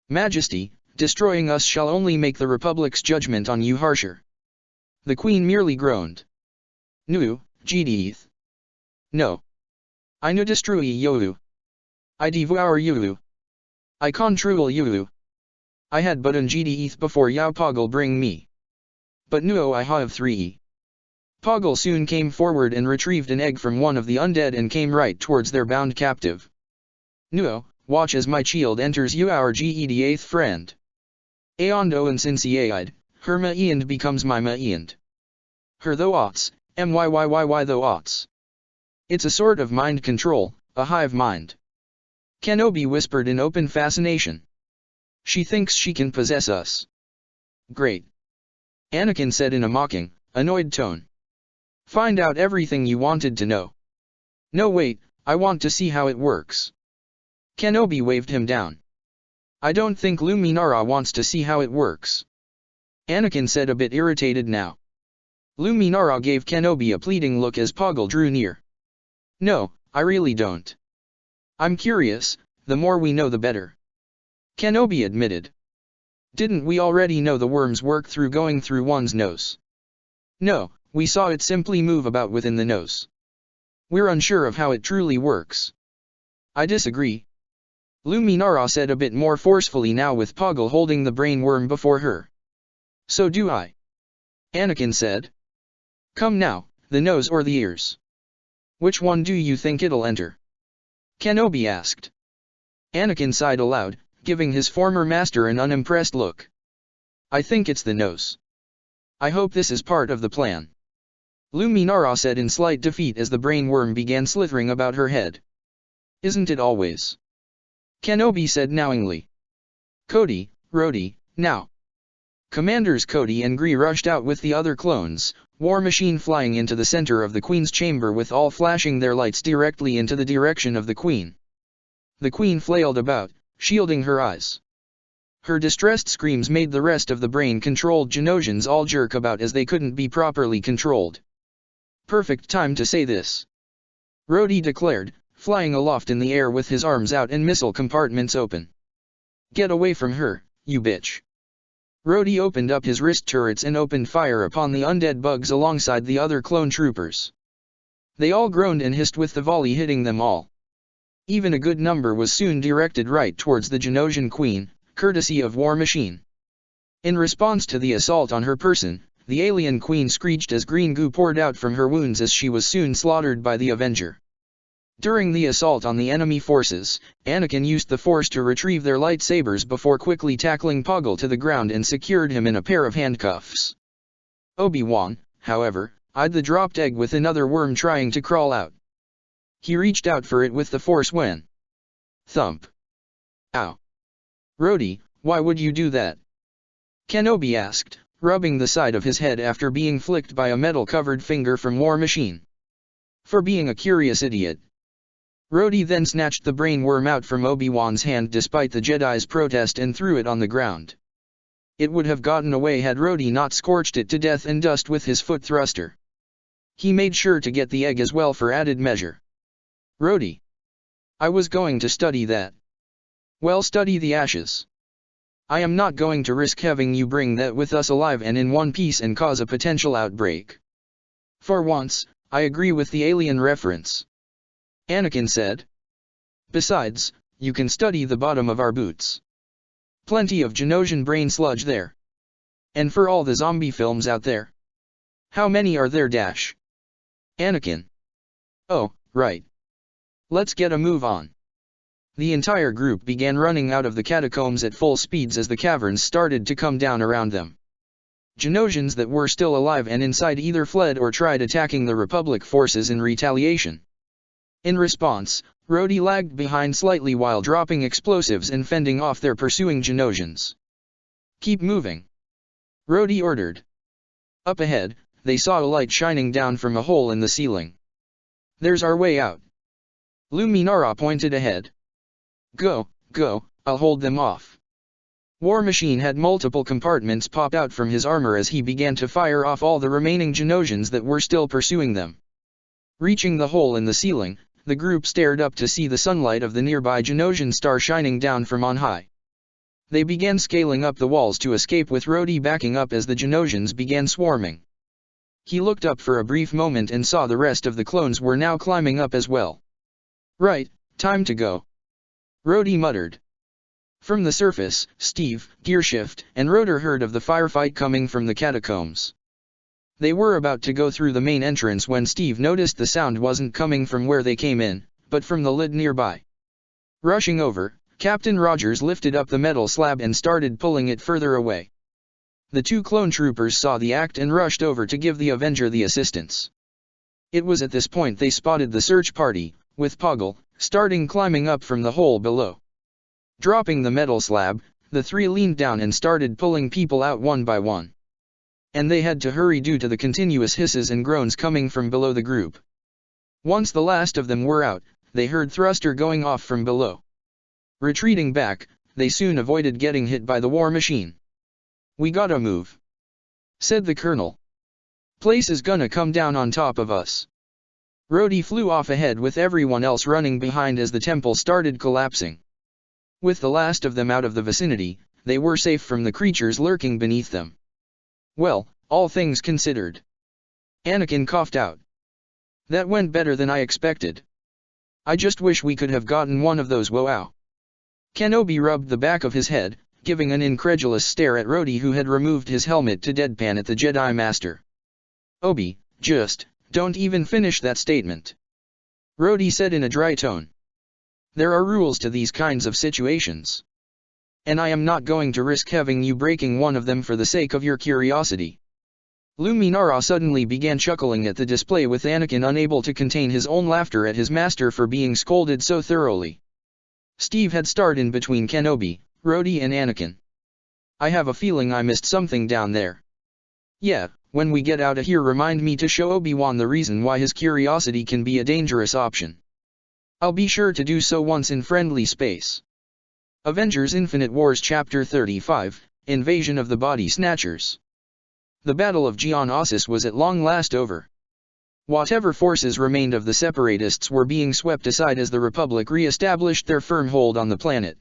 Majesty, destroying us shall only make the Republic's judgment on you harsher. The Queen merely groaned. Nu, Gdith. No. I nu destroy Yoru. I devour Yoru. I control Yoru. I had but an Gdith before Yao Poggle bring me. But nu I have 3. Poggle soon came forward and retrieved an egg from one of the undead and came right towards their bound captive. Nu, watch as my shield enters you our G88th friend. Aondo and Sinsiaid, her Maiand becomes my Maiand. Her though oughts, MYYYY though oughts. It's a sort of mind control, a hive mind. Kenobi whispered in open fascination. She thinks she can possess us. Great. Anakin said in a mocking, annoyed tone. Find out everything you wanted to know. No wait, I want to see how it works. Kenobi waved him down. I don't think Luminara wants to see how it works. Anakin said a bit irritated now. Luminara gave Kenobi a pleading look as Poggle drew near. No, I really don't. I'm curious, the more we know the better. Kenobi admitted. Didn't we already know the worms work through going through one's nose? No, we saw it simply move about within the nose. We're unsure of how it truly works. I disagree. Luminara said a bit more forcefully now with Poggle holding the brain worm before her. So do I. Anakin said. Come now, the nose or the ears? Which one do you think it'll enter? Kenobi asked. Anakin sighed aloud, giving his former master an unimpressed look. I think it's the nose. I hope this is part of the plan. Luminara said in slight defeat as the brain worm began slithering about her head. Isn't it always? Kenobi said knowingly. Cody, Rhodey, now. Commanders Cody and Gree rushed out with the other clones, War Machine flying into the center of the Queen's chamber with all flashing their lights directly into the direction of the Queen. The Queen flailed about, shielding her eyes. Her distressed screams made the rest of the brain-controlled Genosians all jerk about as they couldn't be properly controlled. Perfect time to say this. Rhodey declared, flying aloft in the air with his arms out and missile compartments open. "Get away from her, you bitch." Rhodey opened up his wrist turrets and opened fire upon the undead bugs alongside the other clone troopers. They all groaned and hissed with the volley hitting them all. Even a good number was soon directed right towards the Genosian Queen, courtesy of War Machine. In response to the assault on her person, the alien queen screeched as green goo poured out from her wounds as she was soon slaughtered by the Avenger. During the assault on the enemy forces, Anakin used the Force to retrieve their lightsabers before quickly tackling Poggle to the ground and secured him in a pair of handcuffs. Obi-Wan, however, eyed the dropped egg with another worm trying to crawl out. He reached out for it with the Force when... thump. Ow. Rhodey, why would you do that? Kenobi asked, rubbing the side of his head after being flicked by a metal-covered finger from War Machine. For being a curious idiot. Rhodey then snatched the brain worm out from Obi-Wan's hand despite the Jedi's protest and threw it on the ground. It would have gotten away had Rhodey not scorched it to death and dust with his foot thruster. He made sure to get the egg as well for added measure. Rhodey. I was going to study that. Well, study the ashes. I am not going to risk having you bring that with us alive and in one piece and cause a potential outbreak. For once, I agree with the alien reference. Anakin said. Besides, you can study the bottom of our boots. Plenty of Genosian brain sludge there. And for all the zombie films out there. How many are there? Anakin. Oh, right. Let's get a move on. The entire group began running out of the catacombs at full speeds as the caverns started to come down around them. Genosians that were still alive and inside either fled or tried attacking the Republic forces in retaliation. In response, Rhodey lagged behind slightly while dropping explosives and fending off their pursuing Genosians. Keep moving. Rhodey ordered. Up ahead, they saw a light shining down from a hole in the ceiling. There's our way out. Luminara pointed ahead. Go, go, I'll hold them off. War Machine had multiple compartments pop out from his armor as he began to fire off all the remaining Genosians that were still pursuing them. Reaching the hole in the ceiling, the group stared up to see the sunlight of the nearby Genosian star shining down from on high. They began scaling up the walls to escape with Rhodey backing up as the Genosians began swarming. He looked up for a brief moment and saw the rest of the clones were now climbing up as well. Right, time to go. Rhodey muttered. From the surface, Steve, Gearshift, and Rotor heard of the firefight coming from the catacombs. They were about to go through the main entrance when Steve noticed the sound wasn't coming from where they came in, but from the lid nearby. Rushing over, Captain Rogers lifted up the metal slab and started pulling it further away. The two clone troopers saw the act and rushed over to give the Avenger the assistance. It was at this point they spotted the search party, with Poggle, starting climbing up from the hole below. Dropping the metal slab, the three leaned down and started pulling people out one by one. And they had to hurry due to the continuous hisses and groans coming from below the group. Once the last of them were out, they heard thruster going off from below. Retreating back, they soon avoided getting hit by the War Machine. We gotta move, said the colonel. Place is gonna come down on top of us. Rhodey flew off ahead with everyone else running behind as the temple started collapsing. With the last of them out of the vicinity, they were safe from the creatures lurking beneath them. Well, all things considered. Anakin coughed out. That went better than I expected. I just wish we could have gotten one of those wow. Kenobi rubbed the back of his head, giving an incredulous stare at Rhodey who had removed his helmet to deadpan at the Jedi Master. Obi, just... don't even finish that statement. Rhodey said in a dry tone. There are rules to these kinds of situations. And I am not going to risk having you breaking one of them for the sake of your curiosity. Luminara suddenly began chuckling at the display with Anakin unable to contain his own laughter at his master for being scolded so thoroughly. Steve had starred in between Kenobi, Rhodey and Anakin. I have a feeling I missed something down there. Yeah. When we get out of here, remind me to show Obi-Wan the reason why his curiosity can be a dangerous option. I'll be sure to do so once in friendly space. Avengers Infinite Wars Chapter 35, Invasion of the Body Snatchers. The Battle of Geonosis was at long last over. Whatever forces remained of the separatists were being swept aside as the Republic re-established their firm hold on the planet.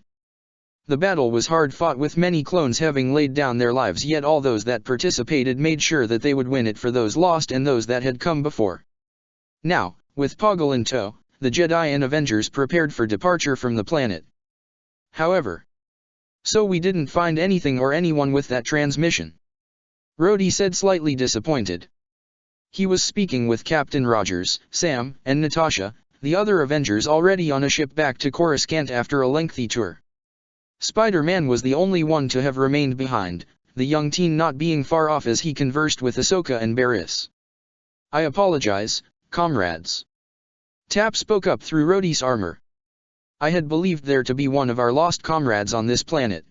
The battle was hard fought, with many clones having laid down their lives, yet all those that participated made sure that they would win it for those lost and those that had come before. Now, with Poggle in tow, the Jedi and Avengers prepared for departure from the planet. However, so we didn't find anything or anyone with that transmission, Rhodey said, slightly disappointed. He was speaking with Captain Rogers, Sam, and Natasha, the other Avengers already on a ship back to Coruscant after a lengthy tour. Spider-Man was the only one to have remained behind, the young teen not being far off as he conversed with Ahsoka and Barriss. I apologize, comrades. Tap spoke up through Rhodey's armor. I had believed there to be one of our lost comrades on this planet.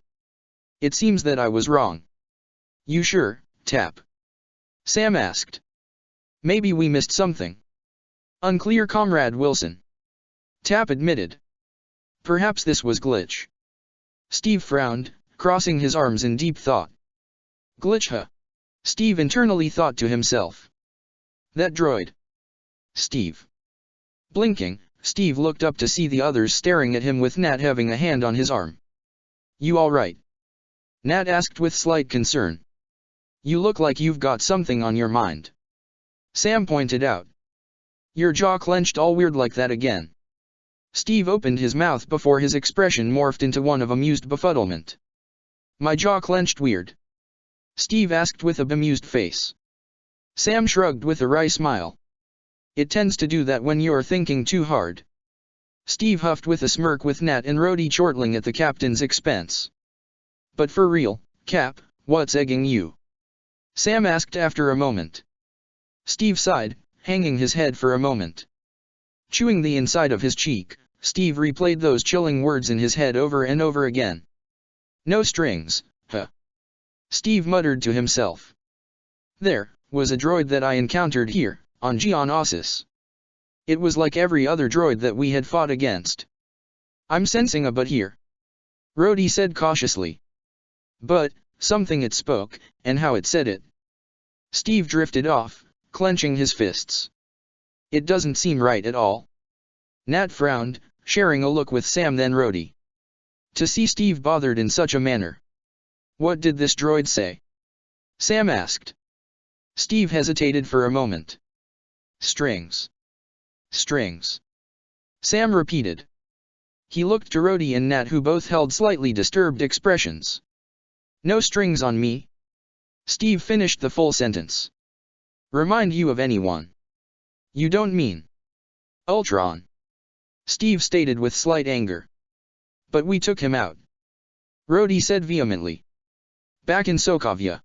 It seems that I was wrong. You sure, Tap? Sam asked. Maybe we missed something. Unclear, Comrade Wilson. Tap admitted. Perhaps this was glitch. Steve frowned, crossing his arms in deep thought. Glitch, huh? Steve internally thought to himself. That droid. Steve. Blinking, Steve looked up to see the others staring at him, with Nat having a hand on his arm. You all right? Nat asked with slight concern. You look like you've got something on your mind. Sam pointed out. Your jaw clenched all weird like that again. Steve opened his mouth before his expression morphed into one of amused befuddlement. My jaw clenched weird? Steve asked with a bemused face. Sam shrugged with a wry smile. It tends to do that when you're thinking too hard. Steve huffed with a smirk, with Nat and Rhodey chortling at the captain's expense. But for real, Cap, what's egging you? Sam asked after a moment. Steve sighed, hanging his head for a moment. Chewing the inside of his cheek, Steve replayed those chilling words in his head over and over again. No strings, huh? Steve muttered to himself. There was a droid that I encountered here, on Geonosis. It was like every other droid that we had fought against. I'm sensing a but here, Rhodey said cautiously. But, something it spoke, and how it said it. Steve drifted off, clenching his fists. It doesn't seem right at all. Nat frowned, sharing a look with Sam then Rhodey. To see Steve bothered in such a manner. What did this droid say? Sam asked. Steve hesitated for a moment. Strings. Strings. Sam repeated. He looked to Rhodey and Nat, who both held slightly disturbed expressions. No strings on me. Steve finished the full sentence. Remind you of anyone? You don't mean Ultron? Steve stated with slight anger. But we took him out, Rhodey said vehemently. Back in Sokovia.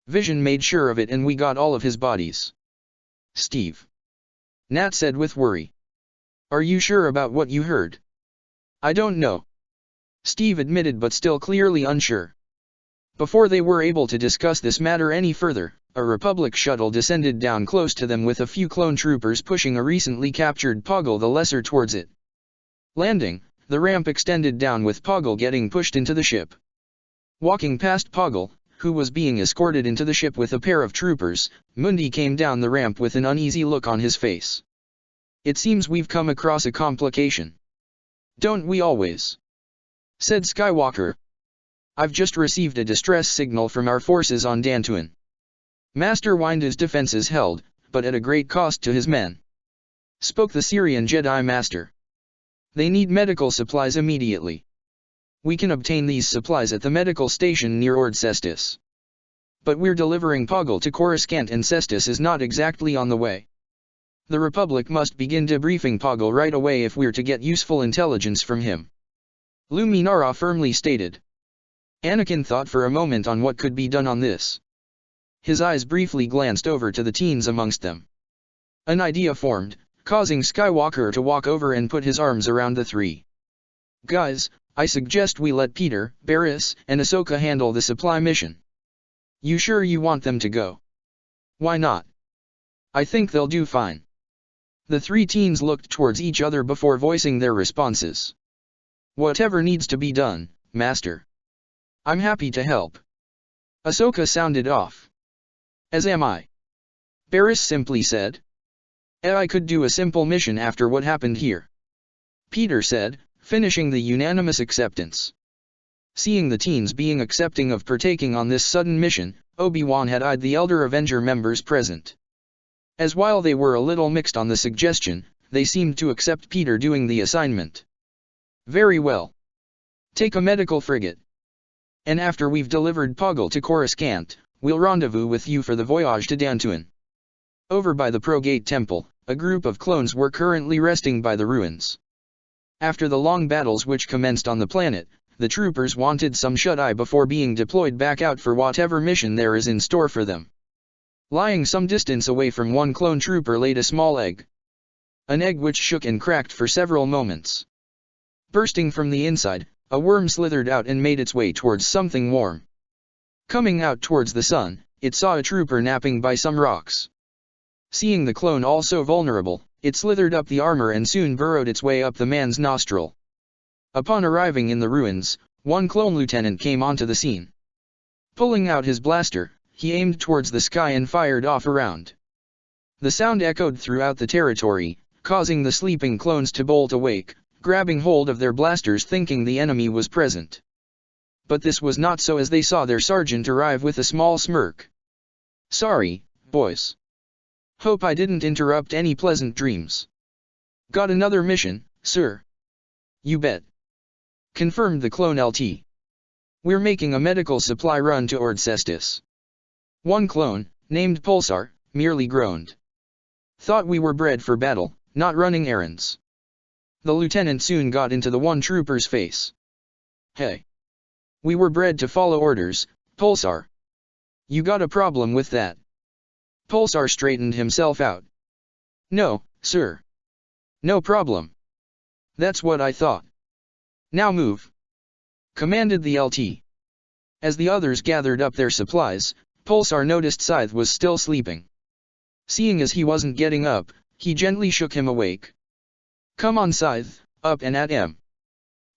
Vision made sure of it, and we got all of his bodies. Steve. Nat said with worry. Are you sure about what you heard? I don't know. Steve admitted, but still clearly unsure. Before they were able to discuss this matter any further, a Republic shuttle descended down close to them, with a few clone troopers pushing a recently captured Poggle the Lesser towards it. Landing, the ramp extended down, with Poggle getting pushed into the ship. Walking past Poggle, who was being escorted into the ship with a pair of troopers, Mundi came down the ramp with an uneasy look on his face. It seems we've come across a complication. Don't we always? Said Skywalker. I've just received a distress signal from our forces on Dantooine. Master Windu's defenses held, but at a great cost to his men. Spoke the Syrian Jedi Master. They need medical supplies immediately. We can obtain these supplies at the medical station near Ord Cestus. But we're delivering Poggle to Coruscant, and Cestus is not exactly on the way. The Republic must begin debriefing Poggle right away if we're to get useful intelligence from him. Luminara firmly stated. Anakin thought for a moment on what could be done on this. His eyes briefly glanced over to the teens amongst them. An idea formed, causing Skywalker to walk over and put his arms around the three. Guys, I suggest we let Peter, Barriss, and Ahsoka handle the supply mission. You sure you want them to go? Why not? I think they'll do fine. The three teens looked towards each other before voicing their responses. Whatever needs to be done, Master. I'm happy to help. Ahsoka sounded off. As am I. Barriss simply said. I could do a simple mission after what happened here," Peter said, finishing the unanimous acceptance. Seeing the teens being accepting of partaking on this sudden mission, Obi-Wan had eyed the elder Avenger members present. As while they were a little mixed on the suggestion, they seemed to accept Peter doing the assignment. "Very well. Take a medical frigate. And after we've delivered Poggle to Coruscant, we'll rendezvous with you for the voyage to Dantooine." Over by the Progate Temple, a group of clones were currently resting by the ruins. After the long battles which commenced on the planet, the troopers wanted some shut-eye before being deployed back out for whatever mission there is in store for them. Lying some distance away from one clone trooper laid a small egg. An egg which shook and cracked for several moments. Bursting from the inside, a worm slithered out and made its way towards something warm. Coming out towards the sun, it saw a trooper napping by some rocks. Seeing the clone also vulnerable, it slithered up the armor and soon burrowed its way up the man's nostril. Upon arriving in the ruins, one clone lieutenant came onto the scene. Pulling out his blaster, he aimed towards the sky and fired off around. The sound echoed throughout the territory, causing the sleeping clones to bolt awake, grabbing hold of their blasters thinking the enemy was present. But this was not so as they saw their sergeant arrive with a small smirk. "Sorry, boys. Hope I didn't interrupt any pleasant dreams." "Got another mission, sir?" "You bet," confirmed the clone LT. "We're making a medical supply run to Ordcestus." One clone, named Pulsar, merely groaned. "Thought we were bred for battle, not running errands." The lieutenant soon got into the one trooper's face. "Hey. We were bred to follow orders, Pulsar. You got a problem with that?" Pulsar straightened himself out. "No, sir. No problem. That's what I thought. Now move," commanded the LT. As the others gathered up their supplies, Pulsar noticed Scythe was still sleeping. Seeing as he wasn't getting up, he gently shook him awake. "Come on Scythe, up and at him.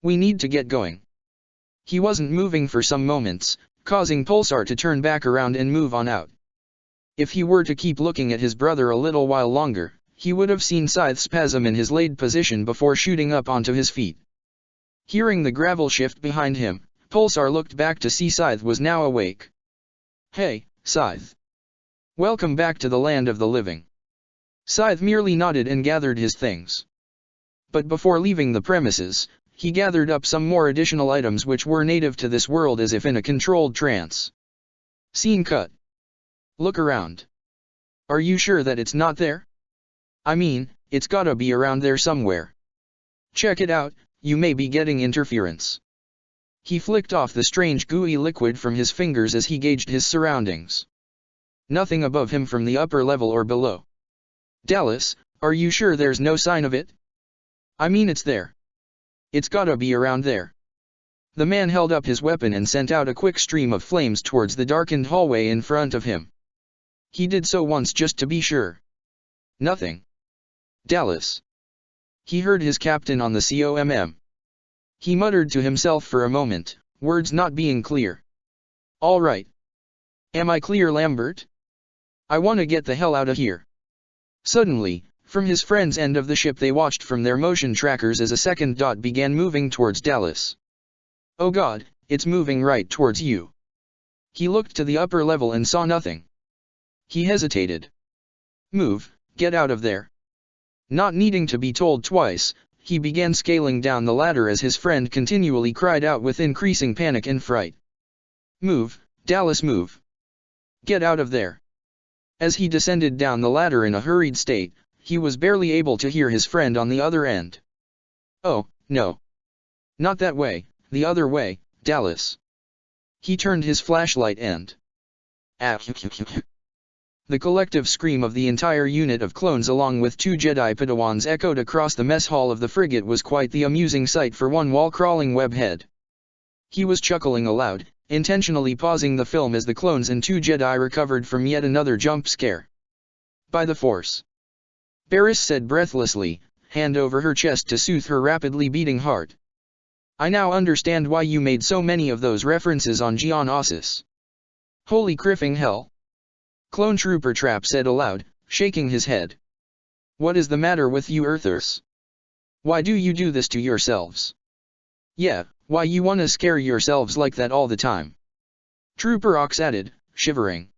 We need to get going." He wasn't moving for some moments, causing Pulsar to turn back around and move on out. If he were to keep looking at his brother a little while longer, he would have seen Scythe spasm in his laid position before shooting up onto his feet. Hearing the gravel shift behind him, Pulsar looked back to see Scythe was now awake. "Hey, Scythe. Welcome back to the land of the living." Scythe merely nodded and gathered his things. But before leaving the premises, he gathered up some more additional items which were native to this world as if in a controlled trance. Scene cut. "Look around. Are you sure that it's not there? I mean, it's gotta be around there somewhere. Check it out, you may be getting interference." He flicked off the strange gooey liquid from his fingers as he gauged his surroundings. Nothing above him from the upper level or below. "Dallas, are you sure there's no sign of it? I mean it's there. It's gotta be around there." The man held up his weapon and sent out a quick stream of flames towards the darkened hallway in front of him. He did so once just to be sure. Nothing. "Dallas." He heard his captain on the COMM. He muttered to himself for a moment, words not being clear. "All right. Am I clear, Lambert? I wanna get the hell out of here." Suddenly, from his friend's end of the ship they watched from their motion trackers as a second dot began moving towards Dallas. "Oh God, it's moving right towards you." He looked to the upper level and saw nothing. He hesitated. "Move, get out of there." Not needing to be told twice, he began scaling down the ladder as his friend continually cried out with increasing panic and fright. "Move, Dallas, move. Get out of there." As he descended down the ladder in a hurried state, he was barely able to hear his friend on the other end. "Oh, no. Not that way, the other way, Dallas." He turned his flashlight and... The collective scream of the entire unit of clones along with two Jedi Padawans echoed across the mess hall of the frigate was quite the amusing sight for one wall-crawling webhead. He was chuckling aloud, intentionally pausing the film as the clones and two Jedi recovered from yet another jump scare. "By the Force," Barriss said breathlessly, hand over her chest to soothe her rapidly beating heart. "I now understand why you made so many of those references on Geonosis. Holy criffing hell." Clone Trooper Trap said aloud, shaking his head. What is the matter with you Earthers? Why do you do this to yourselves? Yeah, why you wanna scare yourselves like that all the time? Trooper Ox added, shivering.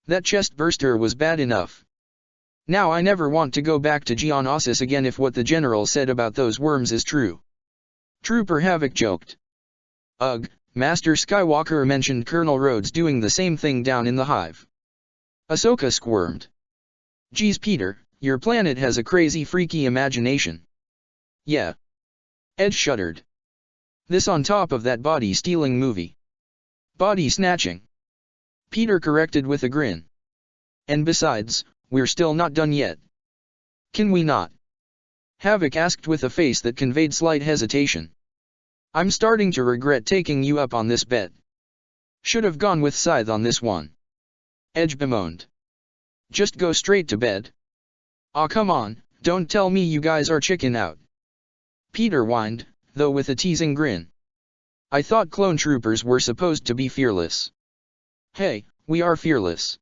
That chest burster was bad enough. Now I never want to go back to Geonosis again if what the general said about those worms is true. Trooper Havoc joked. Ugh, Master Skywalker mentioned Colonel Rhodes doing the same thing down in the hive. Ahsoka squirmed. Geez Peter, your planet has a crazy freaky imagination. Yeah. Edge shuddered. This on top of that body-stealing movie. Body snatching. Peter corrected with a grin. And besides, we're still not done yet. Can we not? Havoc asked with a face that conveyed slight hesitation. I'm starting to regret taking you up on this bet. Should have gone with Scythe on this one. Edge bemoaned. Just go straight to bed. Aw come on, don't tell me you guys are chicken out. Peter whined, though with a teasing grin. I thought clone troopers were supposed to be fearless. Hey, we are fearless.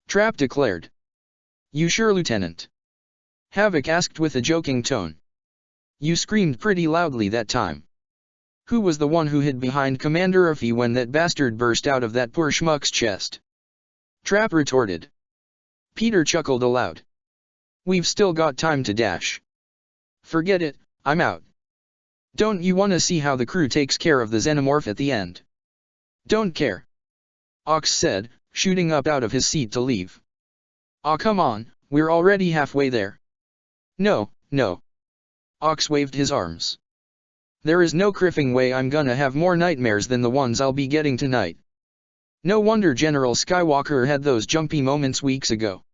Trap declared. You sure, Lieutenant? Havoc asked with a joking tone. You screamed pretty loudly that time. Who was the one who hid behind Commander Uffy when that bastard burst out of that poor schmuck's chest? Trap retorted. Peter chuckled aloud. We've still got time to dash. Forget it, I'm out. Don't you wanna see how the crew takes care of the xenomorph at the end? Don't care. Ox said, shooting up out of his seat to leave. Aw come on, we're already halfway there. No, no. Ox waved his arms. There is no criffing way I'm gonna have more nightmares than the ones I'll be getting tonight. No wonder General Skywalker had those jumpy moments weeks ago.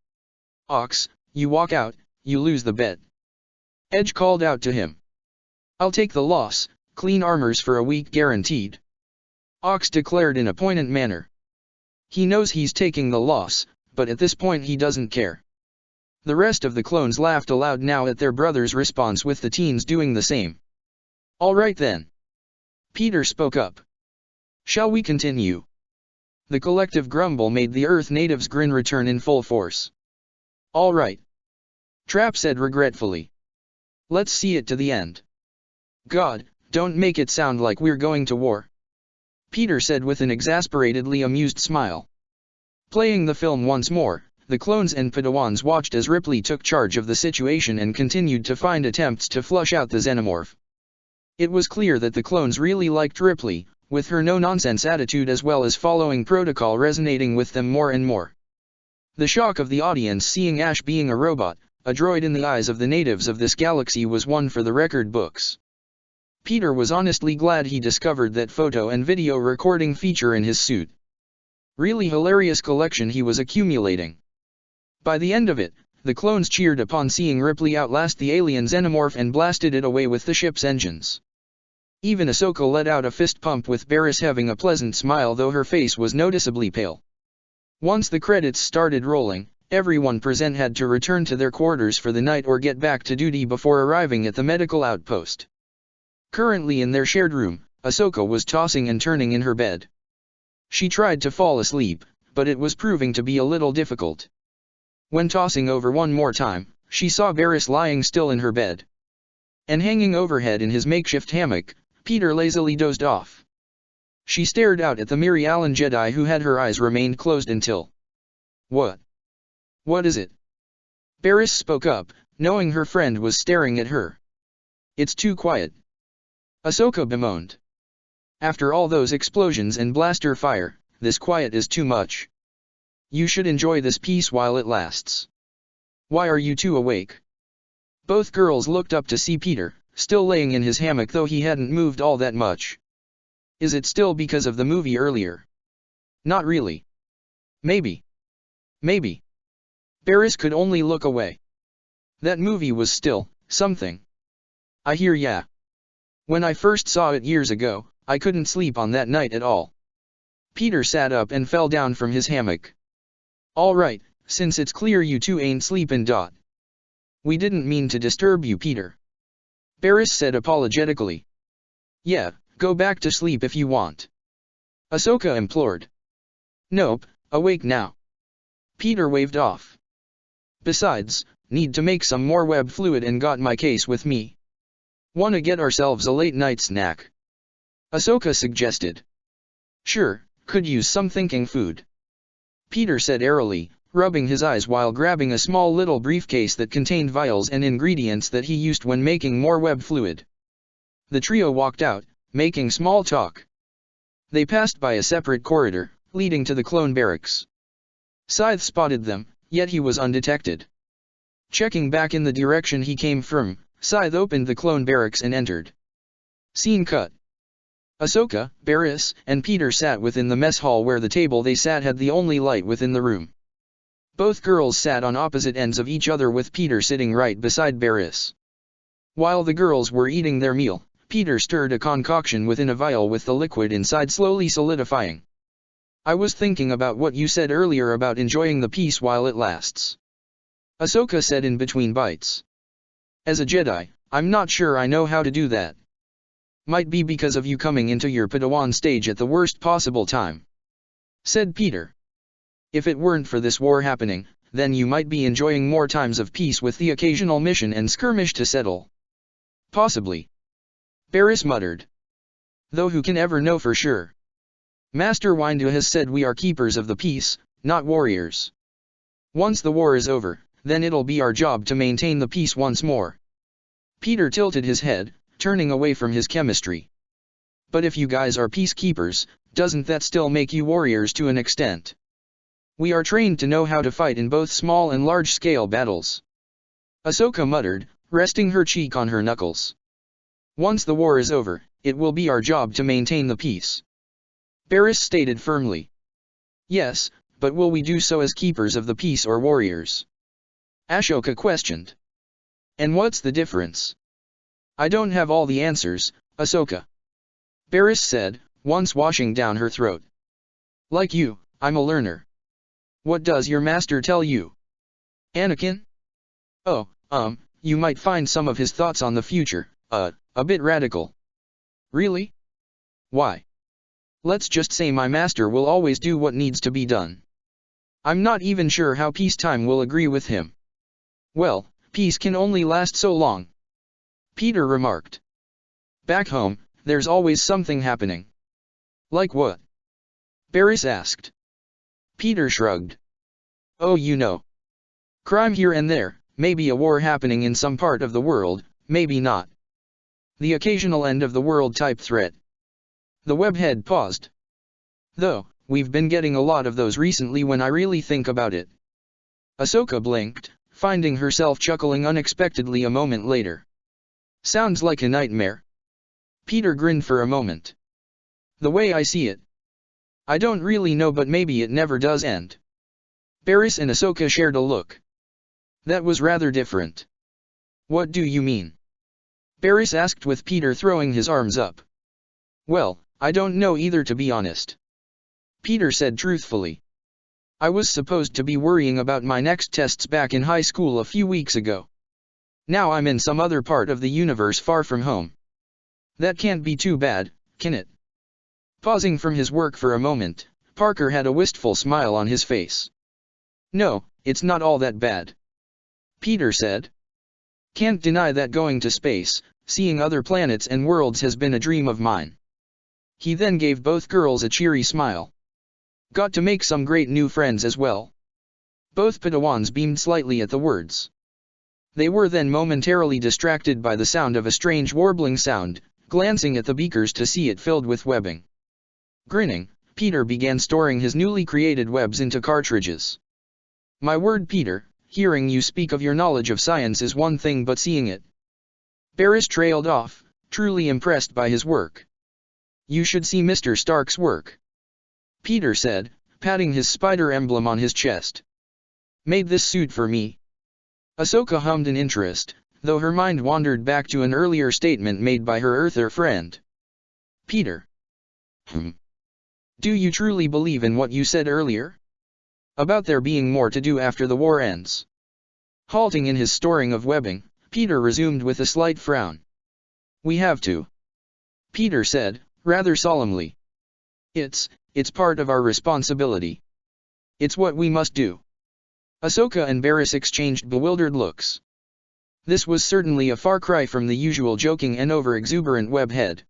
Ox, you walk out, you lose the bet. Edge called out to him. I'll take the loss, clean armors for a week guaranteed. Ox declared in a poignant manner. He knows he's taking the loss, but at this point he doesn't care. The rest of the clones laughed aloud now at their brother's response, with the teens doing the same. All right then. Peter spoke up. Shall we continue? The collective grumble made the Earth natives' grin return in full force. All right. Trap said regretfully. Let's see it to the end. God, don't make it sound like we're going to war. Peter said with an exasperatedly amused smile. Playing the film once more, the clones and Padawans watched as Ripley took charge of the situation and continued to find attempts to flush out the xenomorph. It was clear that the clones really liked Ripley, with her no-nonsense attitude as well as following protocol resonating with them more and more. The shock of the audience seeing Ash being a robot, a droid in the eyes of the natives of this galaxy, was one for the record books. Peter was honestly glad he discovered that photo and video recording feature in his suit. Really hilarious collection he was accumulating. By the end of it, the clones cheered upon seeing Ripley outlast the alien xenomorph and blasted it away with the ship's engines. Even Ahsoka let out a fist pump, with Barriss having a pleasant smile though her face was noticeably pale. Once the credits started rolling, everyone present had to return to their quarters for the night or get back to duty before arriving at the medical outpost. Currently in their shared room, Ahsoka was tossing and turning in her bed. She tried to fall asleep, but it was proving to be a little difficult. When tossing over one more time, she saw Barriss lying still in her bed. And hanging overhead in his makeshift hammock, Peter lazily dozed off. She stared out at the Miri Allen Jedi, who had her eyes remained closed until... What? What is it? Barriss spoke up, knowing her friend was staring at her. It's too quiet. Ahsoka bemoaned. After all those explosions and blaster fire, this quiet is too much. You should enjoy this peace while it lasts. Why are you two awake? Both girls looked up to see Peter, still laying in his hammock though he hadn't moved all that much. Is it still because of the movie earlier? Not really. Maybe. Maybe. Barriss could only look away. That movie was still something. I hear ya. When I first saw it years ago, I couldn't sleep on that night at all. Peter sat up and fell down from his hammock. All right, since it's clear you two ain't sleepin'. We didn't mean to disturb you, Peter. Barriss said apologetically. Yeah, go back to sleep if you want. Ahsoka implored. Nope, awake now. Peter waved off. Besides, need to make some more web fluid and got my case with me. Wanna get ourselves a late night snack? Ahsoka suggested. Sure, could use some thinking food. Peter said airily, rubbing his eyes while grabbing a small little briefcase that contained vials and ingredients that he used when making more web fluid. The trio walked out, making small talk. They passed by a separate corridor, leading to the clone barracks. Scythe spotted them, yet he was undetected. Checking back in the direction he came from, Scythe opened the clone barracks and entered. Scene cut. Ahsoka, Barriss, and Peter sat within the mess hall where the table they sat had the only light within the room. Both girls sat on opposite ends of each other with Peter sitting right beside Barriss. While the girls were eating their meal, Peter stirred a concoction within a vial with the liquid inside slowly solidifying. I was thinking about what you said earlier about enjoying the peace while it lasts. Ahsoka said in between bites. As a Jedi, I'm not sure I know how to do that. Might be because of you coming into your Padawan stage at the worst possible time. Said Peter. If it weren't for this war happening, then you might be enjoying more times of peace with the occasional mission and skirmish to settle. Possibly. Barriss muttered. Though who can ever know for sure? Master Windu has said we are keepers of the peace, not warriors. Once the war is over, then it'll be our job to maintain the peace once more. Peter tilted his head, turning away from his chemistry. But if you guys are peacekeepers, doesn't that still make you warriors to an extent? We are trained to know how to fight in both small and large-scale battles. Ahsoka muttered, resting her cheek on her knuckles. Once the war is over, it will be our job to maintain the peace. Barriss stated firmly. Yes, but will we do so as keepers of the peace or warriors? Ashoka questioned. And what's the difference? I don't have all the answers, Ahsoka. Barriss said, once washing down her throat. Like you, I'm a learner. What does your master tell you? Anakin? Oh, you might find some of his thoughts on the future, a bit radical. Really? Why? Let's just say my master will always do what needs to be done. I'm not even sure how peacetime will agree with him. Well, peace can only last so long. Peter remarked. Back home, there's always something happening. Like what? Barriss asked. Peter shrugged. Oh, you know. Crime here and there, maybe a war happening in some part of the world, maybe not. The occasional end of the world type threat. The webhead paused. Though, we've been getting a lot of those recently when I really think about it. Ahsoka blinked, finding herself chuckling unexpectedly a moment later. Sounds like a nightmare. Peter grinned for a moment. The way I see it. I don't really know, but maybe it never does end. Barriss and Ahsoka shared a look. That was rather different. What do you mean? Barriss asked with Peter throwing his arms up. Well, I don't know either, to be honest. Peter said truthfully. I was supposed to be worrying about my next tests back in high school a few weeks ago. Now I'm in some other part of the universe far from home. That can't be too bad, can it? Pausing from his work for a moment, Parker had a wistful smile on his face. No, it's not all that bad. Peter said. Can't deny that going to space, seeing other planets and worlds has been a dream of mine. He then gave both girls a cheery smile. Got to make some great new friends as well. Both Padawans beamed slightly at the words. They were then momentarily distracted by the sound of a strange warbling sound, glancing at the beakers to see it filled with webbing. Grinning, Peter began storing his newly created webs into cartridges. My word, Peter, hearing you speak of your knowledge of science is one thing, but seeing it. Barriss trailed off, truly impressed by his work. You should see Mr. Stark's work. Peter said, patting his spider emblem on his chest. Made this suit for me. Ahsoka hummed in interest, though her mind wandered back to an earlier statement made by her Earther friend. Peter. Do you truly believe in what you said earlier? About there being more to do after the war ends? Halting in his storing of webbing, Peter resumed with a slight frown. We have to. Peter said, rather solemnly. It's part of our responsibility. It's what we must do. Ahsoka and Barriss exchanged bewildered looks. This was certainly a far cry from the usual joking and over-exuberant webhead.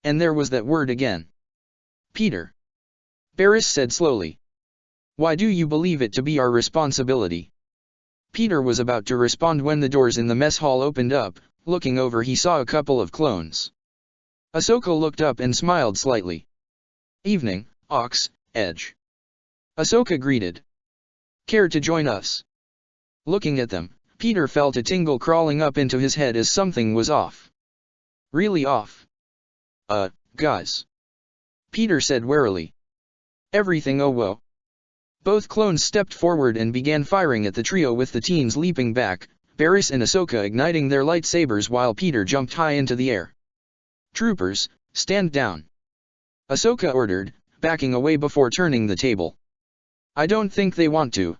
And there was that word again. Peter. Barriss said slowly. Why do you believe it to be our responsibility? Peter was about to respond when the doors in the mess hall opened up. Looking over, he saw a couple of clones. Ahsoka looked up and smiled slightly. Evening, Ox, Edge. Ahsoka greeted. Care to join us? Looking at them, Peter felt a tingle crawling up into his head as something was off. Really off? Guys. Peter said warily. Everything oh whoa. Both clones stepped forward and began firing at the trio, with the teens leaping back, Barriss and Ahsoka igniting their lightsabers while Peter jumped high into the air. Troopers, stand down. Ahsoka ordered, backing away before turning the table. I don't think they want to.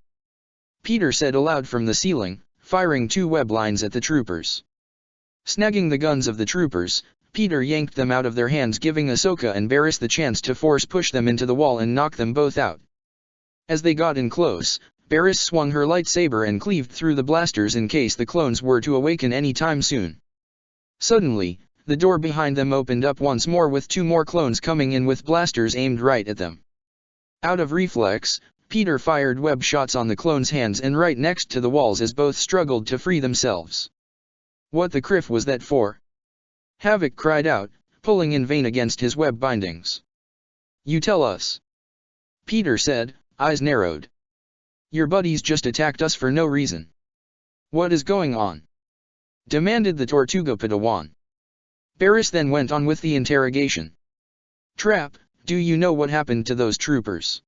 Peter said aloud from the ceiling, firing 2 web lines at the troopers. Snagging the guns of the troopers, Peter yanked them out of their hands, giving Ahsoka and Barriss the chance to force push them into the wall and knock them both out. As they got in close, Barriss swung her lightsaber and cleaved through the blasters in case the clones were to awaken any time soon. Suddenly, the door behind them opened up once more, with 2 more clones coming in with blasters aimed right at them. Out of reflex, Peter fired web shots on the clones' hands and right next to the walls as both struggled to free themselves. What the criff was that for? Havoc cried out, pulling in vain against his web bindings. You tell us. Peter said, eyes narrowed. Your buddies just attacked us for no reason. What is going on? Demanded the Tortuga Padawan. Barriss then went on with the interrogation. Trap, do you know what happened to those troopers?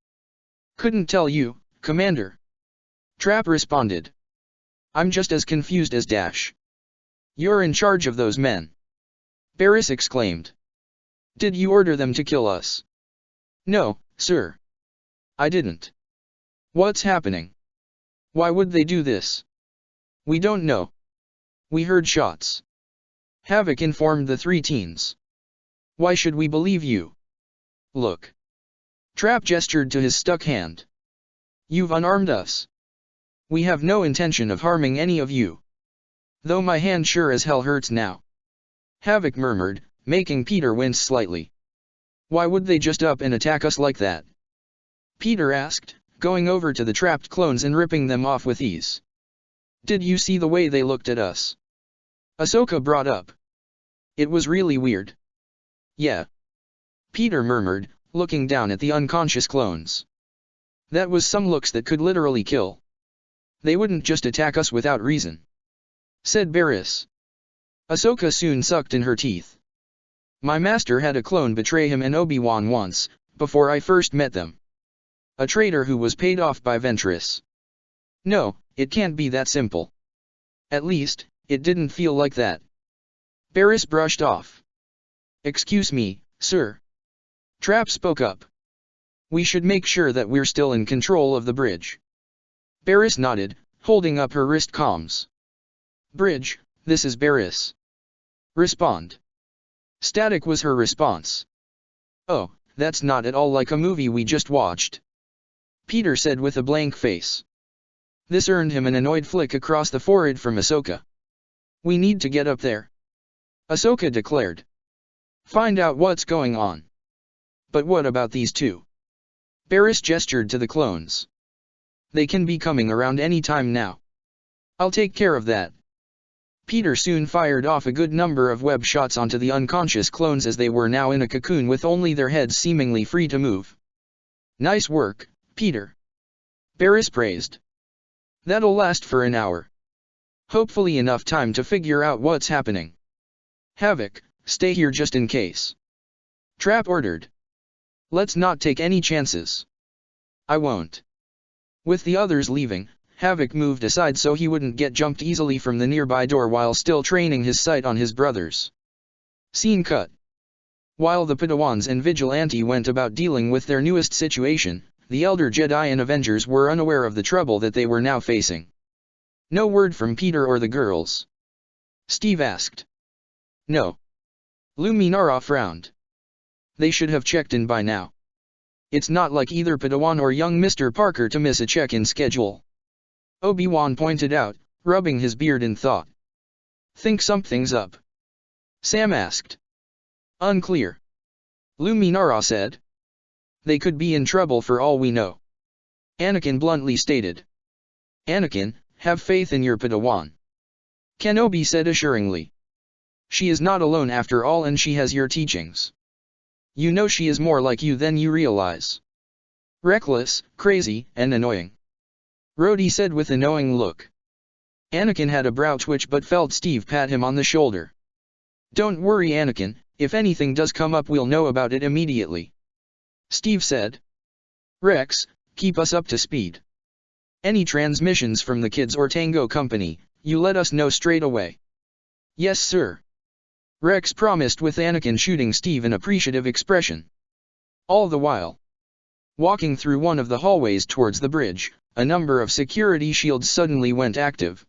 Couldn't tell you, Commander. Trap responded. I'm just as confused as Dash. You're in charge of those men. Barriss exclaimed. Did you order them to kill us? No, sir. I didn't. What's happening? Why would they do this? We don't know. We heard shots. Havoc informed the 3 teens. Why should we believe you? Look. Trap gestured to his stuck hand. You've unarmed us. We have no intention of harming any of you. Though my hand sure as hell hurts now. Havoc murmured, making Peter wince slightly. Why would they just up and attack us like that? Peter asked, going over to the trapped clones and ripping them off with ease. Did you see the way they looked at us? Ahsoka brought up. It was really weird. Yeah. Peter murmured, looking down at the unconscious clones. That was some looks that could literally kill. They wouldn't just attack us without reason. Said Barriss. Ahsoka soon sucked in her teeth. My master had a clone betray him and Obi-Wan once, before I first met them. A traitor who was paid off by Ventress. No, it can't be that simple. At least, it didn't feel like that. Barriss brushed off. Excuse me, sir. Trap spoke up. We should make sure that we're still in control of the bridge. Barriss nodded, holding up her wrist comms. Bridge, this is Barriss. Respond. Static was her response. Oh, that's not at all like a movie we just watched. Peter said with a blank face. This earned him an annoyed flick across the forehead from Ahsoka. We need to get up there. Ahsoka declared. Find out what's going on. But what about these 2? Barriss gestured to the clones. They can be coming around any time now. I'll take care of that. Peter soon fired off a good number of web shots onto the unconscious clones as they were now in a cocoon with only their heads seemingly free to move. Nice work, Peter. Barriss praised. That'll last for an hour. Hopefully enough time to figure out what's happening. Havoc, stay here just in case. Trap ordered. Let's not take any chances. I won't. With the others leaving, Havoc moved aside so he wouldn't get jumped easily from the nearby door while still training his sight on his brothers. Scene cut. While the Padawans and Vigilante went about dealing with their newest situation, the Elder Jedi and Avengers were unaware of the trouble that they were now facing. No word from Peter or the girls. Steve asked. No. Luminara frowned. They should have checked in by now. It's not like either Padawan or young Mr. Parker to miss a check-in schedule. Obi-Wan pointed out, rubbing his beard in thought. Think something's up? Sam asked. Unclear. Luminara said. They could be in trouble for all we know. Anakin bluntly stated. Anakin, have faith in your Padawan. Kenobi said assuringly. She is not alone after all, and she has your teachings. You know she is more like you than you realize. Reckless, crazy, and annoying. Rhodey said with a knowing look. Anakin had a brow twitch but felt Steve pat him on the shoulder. Don't worry Anakin, if anything does come up we'll know about it immediately. Steve said. Rex, keep us up to speed. Any transmissions from the kids or Tango Company, you let us know straight away. Yes sir. Rex promised with Anakin shooting Steve an appreciative expression. All the while, walking through one of the hallways towards the bridge, a number of security shields suddenly went active.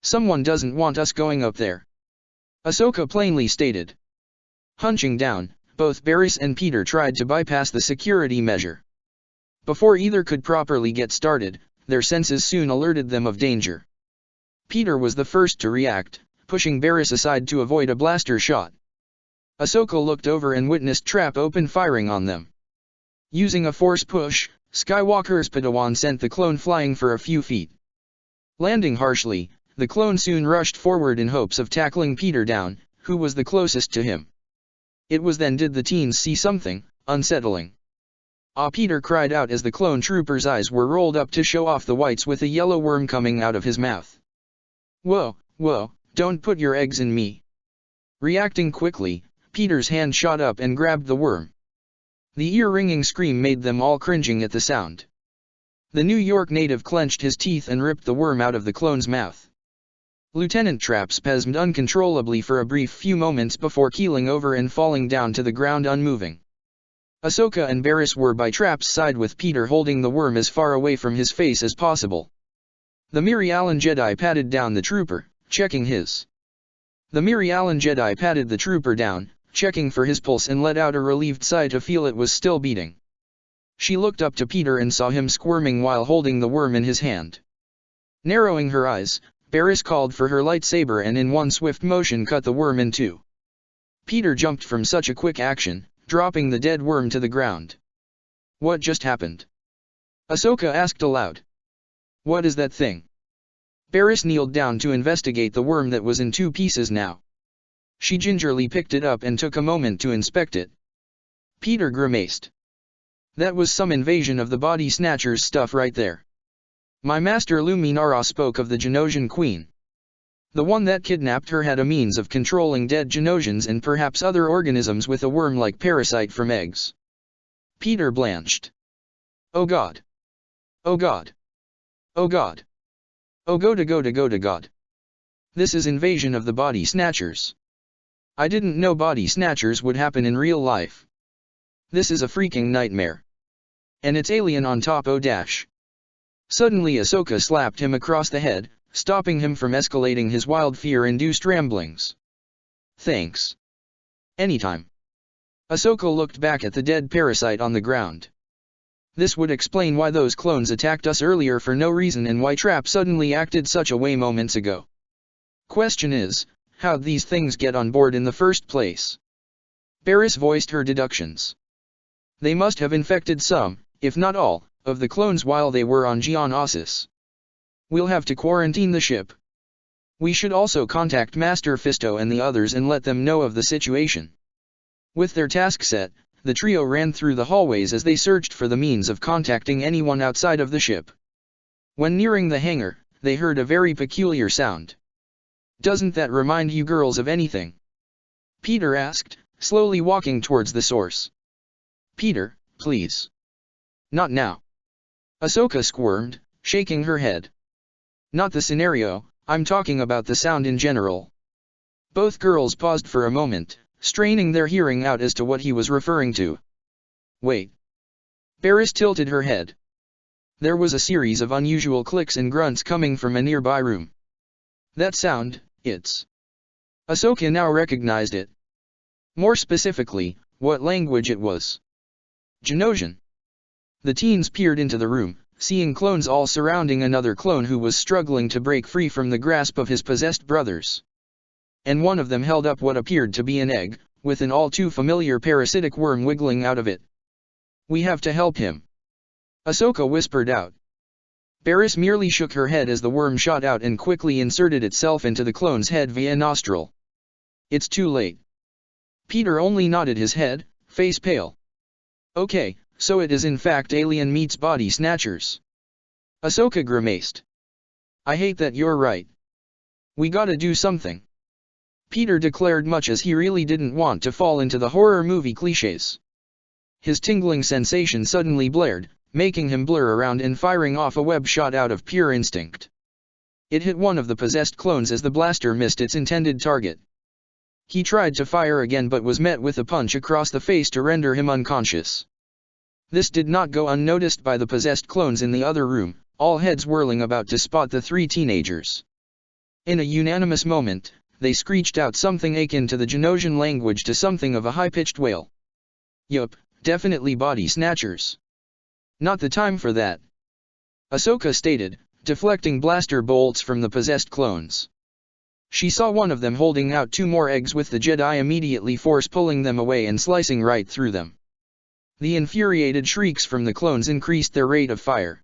Someone doesn't want us going up there. Ahsoka plainly stated. Hunching down, both Barriss and Peter tried to bypass the security measure. Before either could properly get started, their senses soon alerted them of danger. Peter was the first to react, pushing Barriss aside to avoid a blaster shot. Ahsoka looked over and witnessed Trap open firing on them. Using a force push, Skywalker's Padawan sent the clone flying for a few feet. Landing harshly, the clone soon rushed forward in hopes of tackling Peter down, who was the closest to him. It was then did the teens see something unsettling. Ah! Peter cried out as the clone trooper's eyes were rolled up to show off the whites with a yellow worm coming out of his mouth. Whoa, whoa, don't put your eggs in me. Reacting quickly, Peter's hand shot up and grabbed the worm. The ear-ringing scream made them all cringing at the sound. The New York native clenched his teeth and ripped the worm out of the clone's mouth. Lieutenant Trap spasmed uncontrollably for a brief few moments before keeling over and falling down to the ground unmoving. Ahsoka and Barriss were by Trap's side with Peter holding the worm as far away from his face as possible. The Miri-Alan Jedi patted down the trooper, checking his. The Miri-Alan Jedi patted the trooper down, checking for his pulse and let out a relieved sigh to feel it was still beating. She looked up to Peter and saw him squirming while holding the worm in his hand. Narrowing her eyes, Barriss called for her lightsaber and in one swift motion cut the worm in two. Peter jumped from such a quick action, dropping the dead worm to the ground. What just happened? Ahsoka asked aloud. What is that thing? Barriss kneeled down to investigate the worm that was in two pieces now. She gingerly picked it up and took a moment to inspect it. Peter grimaced. That was some invasion of the body snatchers stuff right there. My master Luminara spoke of the Genosian queen. The one that kidnapped her had a means of controlling dead Genosians and perhaps other organisms with a worm-like parasite from eggs. Peter blanched. Oh God. Oh God. Oh God. Oh go to God. This is invasion of the body snatchers. I didn't know body snatchers would happen in real life. This is a freaking nightmare. And it's alien on top oh dash. Suddenly Ahsoka slapped him across the head, stopping him from escalating his wild fear-induced ramblings. Thanks. Anytime. Ahsoka looked back at the dead parasite on the ground. This would explain why those clones attacked us earlier for no reason and why Trap suddenly acted such a way moments ago. Question is, how'd these things get on board in the first place? Barriss voiced her deductions. They must have infected some, if not all, of the clones while they were on Geonosis. We'll have to quarantine the ship. We should also contact Master Fisto and the others and let them know of the situation. With their task set, the trio ran through the hallways as they searched for the means of contacting anyone outside of the ship. When nearing the hangar, they heard a very peculiar sound. Doesn't that remind you girls of anything? Peter asked, slowly walking towards the source. Peter, please. Not now. Ahsoka squirmed, shaking her head. Not the scenario, I'm talking about the sound in general. Both girls paused for a moment, straining their hearing out as to what he was referring to. Wait. Barriss tilted her head. There was a series of unusual clicks and grunts coming from a nearby room. That sound, it's... Ahsoka now recognized it. More specifically, what language it was. Genosian. The teens peered into the room, seeing clones all surrounding another clone who was struggling to break free from the grasp of his possessed brothers. And one of them held up what appeared to be an egg, with an all too familiar parasitic worm wiggling out of it. "We have to help him," Ahsoka whispered out. Barriss merely shook her head as the worm shot out and quickly inserted itself into the clone's head via nostril. "It's too late." Peter only nodded his head, face pale. "Okay, so it is in fact alien meets body snatchers." Ahsoka grimaced. "I hate that you're right. We gotta do something," Peter declared, much as he really didn't want to fall into the horror movie cliches. His tingling sensation suddenly blared, making him blur around and firing off a web shot out of pure instinct. It hit one of the possessed clones as the blaster missed its intended target. He tried to fire again but was met with a punch across the face to render him unconscious. This did not go unnoticed by the possessed clones in the other room, all heads whirling about to spot the three teenagers. In a unanimous moment, they screeched out something akin to the Genosian language to something of a high-pitched wail. "Yup, definitely body snatchers. Not the time for that," Ahsoka stated, deflecting blaster bolts from the possessed clones. She saw one of them holding out two more eggs with the Jedi immediately force pulling them away and slicing right through them. The infuriated shrieks from the clones increased their rate of fire.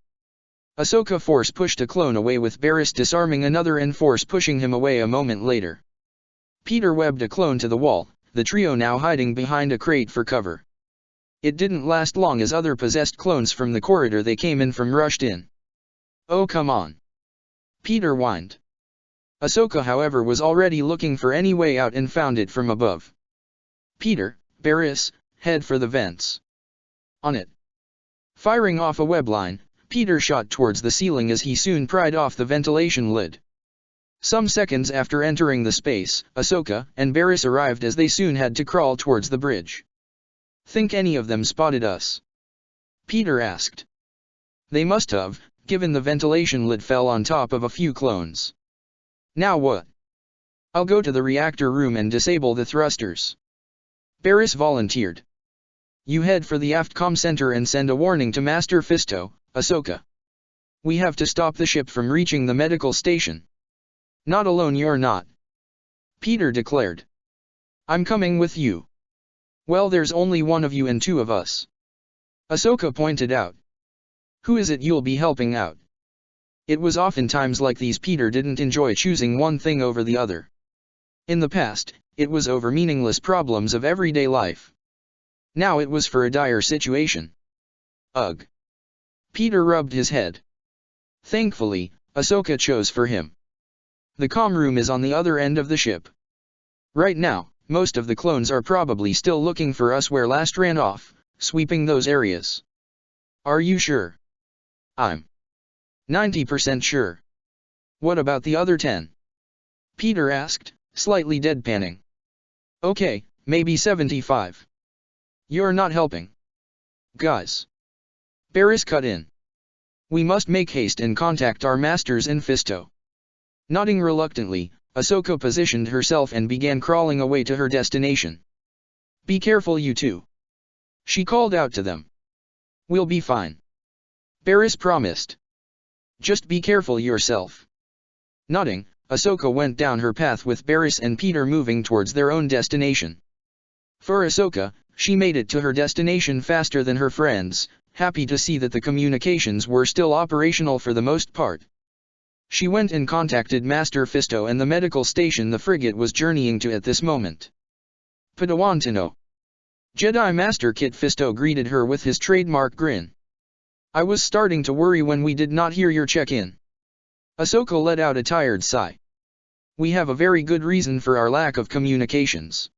Ahsoka force pushed a clone away with Barriss disarming another and force pushing him away a moment later. Peter webbed a clone to the wall, the trio now hiding behind a crate for cover. It didn't last long as other possessed clones from the corridor they came in from rushed in. "Oh come on," Peter whined. Ahsoka however was already looking for any way out and found it from above. "Peter, Barriss, head for the vents." "On it." Firing off a web line, Peter shot towards the ceiling as he soon pried off the ventilation lid. Some seconds after entering the space, Ahsoka and Barriss arrived as they soon had to crawl towards the bridge. "Think any of them spotted us?" Peter asked. "They must have, given the ventilation lid fell on top of a few clones." "Now what?" "I'll go to the reactor room and disable the thrusters," Barriss volunteered. "You head for the aft comm center and send a warning to Master Fisto, Ahsoka. We have to stop the ship from reaching the medical station." "Not alone you're not," Peter declared. "I'm coming with you." "Well, there's only one of you and two of us," Ahsoka pointed out. "Who is it you'll be helping out?" It was oftentimes like these Peter didn't enjoy choosing one thing over the other. In the past, it was over meaningless problems of everyday life. Now it was for a dire situation. Ugh. Peter rubbed his head. Thankfully, Ahsoka chose for him. The comm room is on the other end of the ship. Right now, most of the clones are probably still looking for us where last ran off, sweeping those areas. "Are you sure?" "I'm 90% sure." "What about the other 10? Peter asked, slightly deadpanning. "Okay, maybe 75. You're not helping." "Guys," Barriss cut in. "We must make haste and contact our masters in Fisto." Nodding reluctantly, Ahsoka positioned herself and began crawling away to her destination. "Be careful you two," she called out to them. "We'll be fine," Barriss promised. "Just be careful yourself." Nodding, Ahsoka went down her path with Barriss and Peter moving towards their own destination. For Ahsoka, she made it to her destination faster than her friends, happy to see that the communications were still operational for the most part. She went and contacted Master Fisto and the medical station the frigate was journeying to at this moment. "Padawan Tano." Jedi Master Kit Fisto greeted her with his trademark grin. "I was starting to worry when we did not hear your check-in." Ahsoka let out a tired sigh. "We have a very good reason for our lack of communications."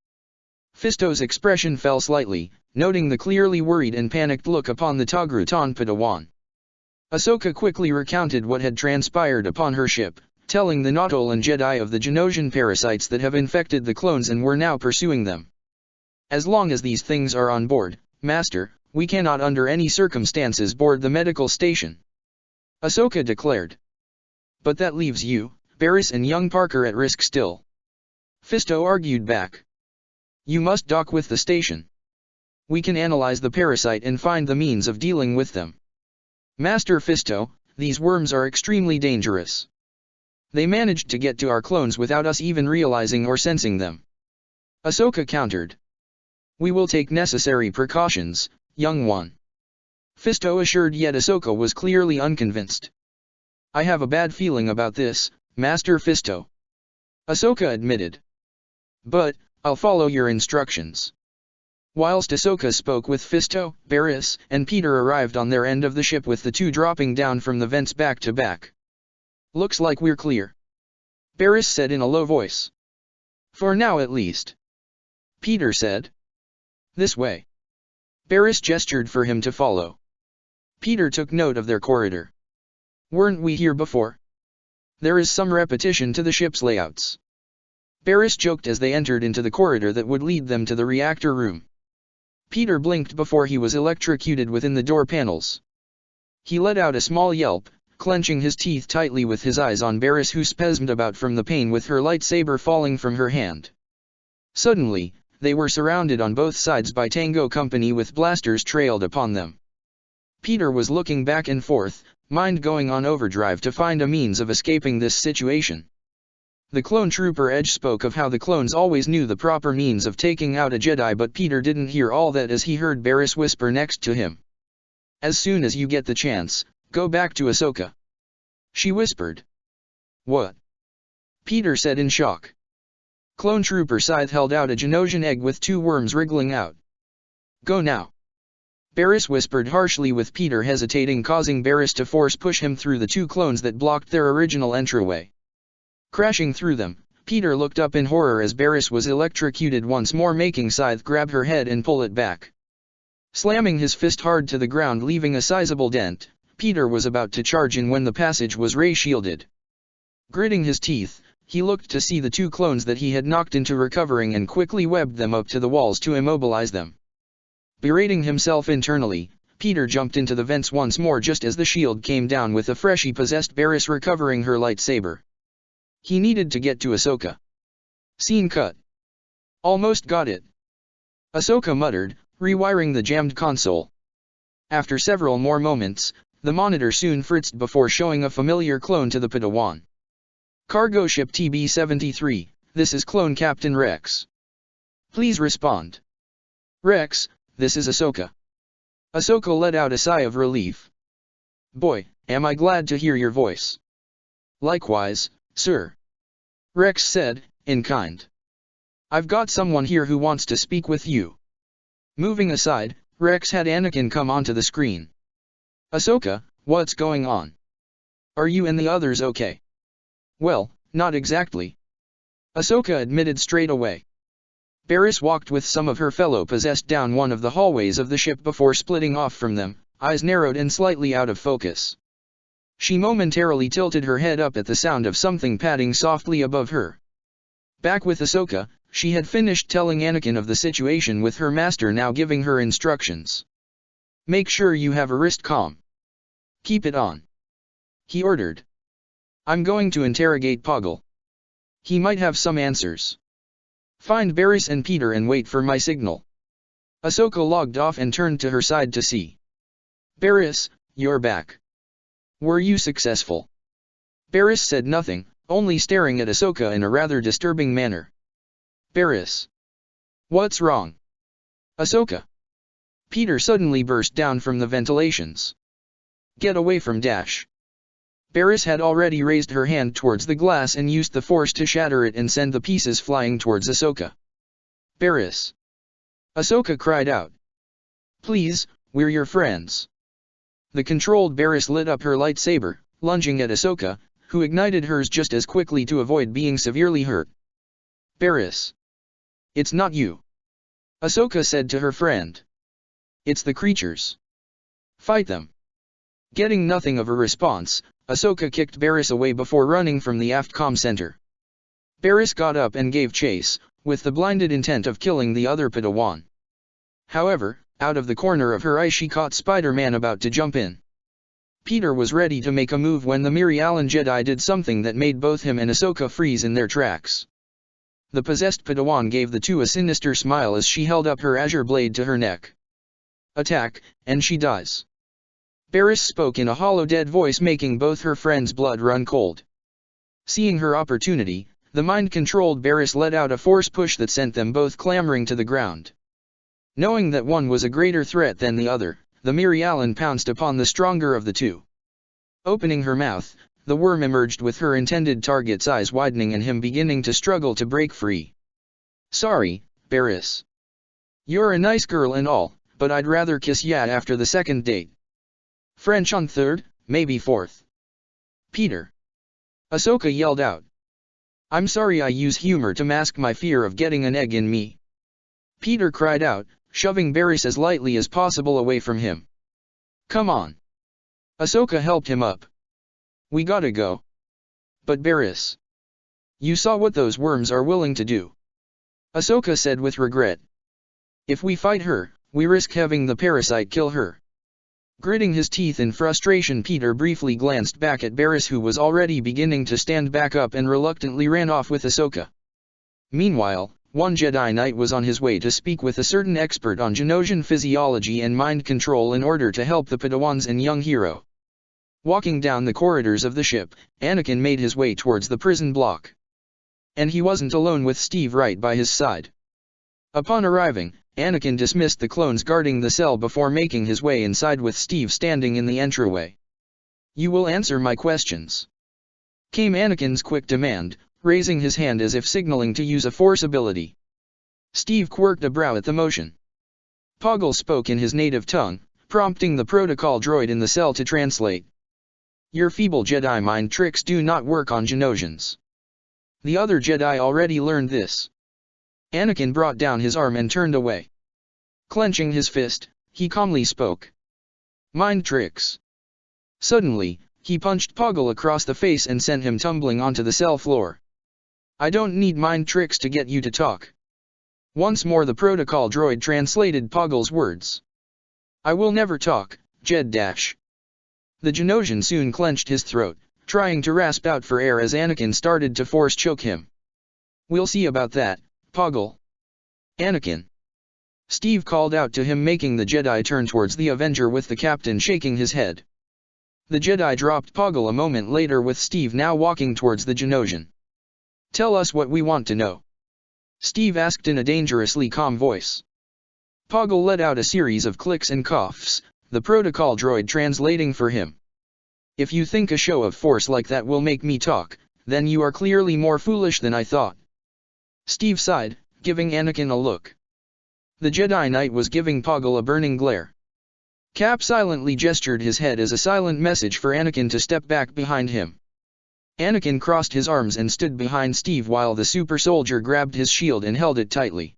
Fisto's expression fell slightly, noting the clearly worried and panicked look upon the Togrutan Padawan. Ahsoka quickly recounted what had transpired upon her ship, telling the Nautolan Jedi of the Genosian parasites that have infected the clones and were now pursuing them. "As long as these things are on board, Master, we cannot under any circumstances board the medical station," Ahsoka declared. "But that leaves you, Barriss and young Parker at risk still," Fisto argued back. "You must dock with the station. We can analyze the parasite and find the means of dealing with them." Master Fisto, these worms are extremely dangerous. They managed to get to our clones without us even realizing or sensing them. Ahsoka countered. We will take necessary precautions, young one. Fisto assured, yet Ahsoka was clearly unconvinced. I have a bad feeling about this, Master Fisto. Ahsoka admitted. But, I'll follow your instructions. Whilst Ahsoka spoke with Fisto, Barriss and Peter arrived on their end of the ship with the two dropping down from the vents back to back. Looks like we're clear, Barriss said in a low voice. For now at least, Peter said. This way. Barriss gestured for him to follow. Peter took note of their corridor. Weren't we here before? There is some repetition to the ship's layouts. Barriss joked as they entered into the corridor that would lead them to the reactor room. Peter blinked before he was electrocuted within the door panels. He let out a small yelp, clenching his teeth tightly with his eyes on Barriss, who spasmed about from the pain with her lightsaber falling from her hand. Suddenly, they were surrounded on both sides by Tango Company with blasters trailed upon them. Peter was looking back and forth, mind going on overdrive to find a means of escaping this situation. The clone trooper Edge spoke of how the clones always knew the proper means of taking out a Jedi, but Peter didn't hear all that as he heard Barriss whisper next to him. As soon as you get the chance, go back to Ahsoka. She whispered. What? Peter said in shock. Clone trooper Scythe held out a Genosian egg with two worms wriggling out. Go now. Barriss whispered harshly, with Peter hesitating, causing Barriss to force push him through the two clones that blocked their original entryway. Crashing through them, Peter looked up in horror as Barriss was electrocuted once more, making Scythe grab her head and pull it back. Slamming his fist hard to the ground, leaving a sizable dent, Peter was about to charge in when the passage was ray-shielded. Gritting his teeth, he looked to see the two clones that he had knocked into recovering and quickly webbed them up to the walls to immobilize them. Berating himself internally, Peter jumped into the vents once more just as the shield came down, with a freshly possessed Barriss recovering her lightsaber. He needed to get to Ahsoka. Scene cut. Almost got it, Ahsoka muttered, rewiring the jammed console. After several more moments, the monitor soon fritzed before showing a familiar clone to the Padawan. Cargo ship TB-73, this is Clone Captain Rex. Please respond. Rex, this is Ahsoka. Ahsoka let out a sigh of relief. Boy, am I glad to hear your voice. Likewise, sir. Rex said, in kind. I've got someone here who wants to speak with you. Moving aside, Rex had Anakin come onto the screen. Ahsoka, what's going on? Are you and the others okay? Well, not exactly, Ahsoka admitted straight away. Barriss walked with some of her fellow possessed down one of the hallways of the ship before splitting off from them, eyes narrowed and slightly out of focus. She momentarily tilted her head up at the sound of something padding softly above her. Back with Ahsoka, she had finished telling Anakin of the situation, with her master now giving her instructions. Make sure you have a wrist comm. Keep it on, he ordered. I'm going to interrogate Poggle. He might have some answers. Find Barriss and Peter and wait for my signal. Ahsoka logged off and turned to her side to see. Barriss, you're back. Were you successful? Barriss said nothing, only staring at Ahsoka in a rather disturbing manner. Barriss. What's wrong? Ahsoka. Peter suddenly burst down from the ventilations. Get away from Dash. Barriss had already raised her hand towards the glass and used the force to shatter it and send the pieces flying towards Ahsoka. Barriss. Ahsoka cried out. Please, we're your friends. The controlled Barriss lit up her lightsaber, lunging at Ahsoka, who ignited hers just as quickly to avoid being severely hurt. Barriss. It's not you, Ahsoka said to her friend. It's the creatures. Fight them. Getting nothing of a response, Ahsoka kicked Barriss away before running from the aft comm center. Barriss got up and gave chase, with the blinded intent of killing the other Padawan. However, out of the corner of her eye she caught Spider-Man about to jump in. Peter was ready to make a move when the Miri Allen Jedi did something that made both him and Ahsoka freeze in their tracks. The possessed Padawan gave the two a sinister smile as she held up her azure blade to her neck. Attack, and she dies. Barriss spoke in a hollow dead voice, making both her friends' blood run cold. Seeing her opportunity, the mind-controlled Barriss let out a force push that sent them both clambering to the ground. Knowing that one was a greater threat than the other, the Mirialan pounced upon the stronger of the two. Opening her mouth, the worm emerged with her intended target's eyes widening and him beginning to struggle to break free. "Sorry, Barriss. You're a nice girl and all, but I'd rather kiss ya after the second date. French on third, maybe fourth." "Peter!" Ahsoka yelled out. "I'm sorry, I use humor to mask my fear of getting an egg in me," Peter cried out, shoving Barriss as lightly as possible away from him. "Come on." Ahsoka helped him up. "We gotta go." "But Barriss, you saw what those worms are willing to do," Ahsoka said with regret. "If we fight her, we risk having the parasite kill her." Gritting his teeth in frustration, Peter briefly glanced back at Barriss, who was already beginning to stand back up, and reluctantly ran off with Ahsoka. Meanwhile, one Jedi Knight was on his way to speak with a certain expert on Genosian physiology and mind control in order to help the Padawans and young hero. Walking down the corridors of the ship, Anakin made his way towards the prison block. And he wasn't alone, with Steve right by his side. Upon arriving, Anakin dismissed the clones guarding the cell before making his way inside with Steve standing in the entryway. "You will answer my questions," came Anakin's quick demand, raising his hand as if signaling to use a force ability. Steve quirked a brow at the motion. Poggle spoke in his native tongue, prompting the protocol droid in the cell to translate. "Your feeble Jedi mind tricks do not work on Genosians. The other Jedi already learned this." Anakin brought down his arm and turned away. Clenching his fist, he calmly spoke. "Mind tricks." Suddenly, he punched Poggle across the face and sent him tumbling onto the cell floor. "I don't need mind tricks to get you to talk." Once more the protocol droid translated Poggle's words. "I will never talk, Jed Dash." The Genosian soon clenched his throat, trying to rasp out for air as Anakin started to force choke him. "We'll see about that, Poggle." "Anakin!" Steve called out to him, making the Jedi turn towards the Avenger with the captain shaking his head. The Jedi dropped Poggle a moment later, with Steve now walking towards the Genosian. "Tell us what we want to know," Steve asked in a dangerously calm voice. Poggle let out a series of clicks and coughs, the protocol droid translating for him. "If you think a show of force like that will make me talk, then you are clearly more foolish than I thought." Steve sighed, giving Anakin a look. The Jedi Knight was giving Poggle a burning glare. Cap silently gestured his head as a silent message for Anakin to step back behind him. Anakin crossed his arms and stood behind Steve while the super soldier grabbed his shield and held it tightly.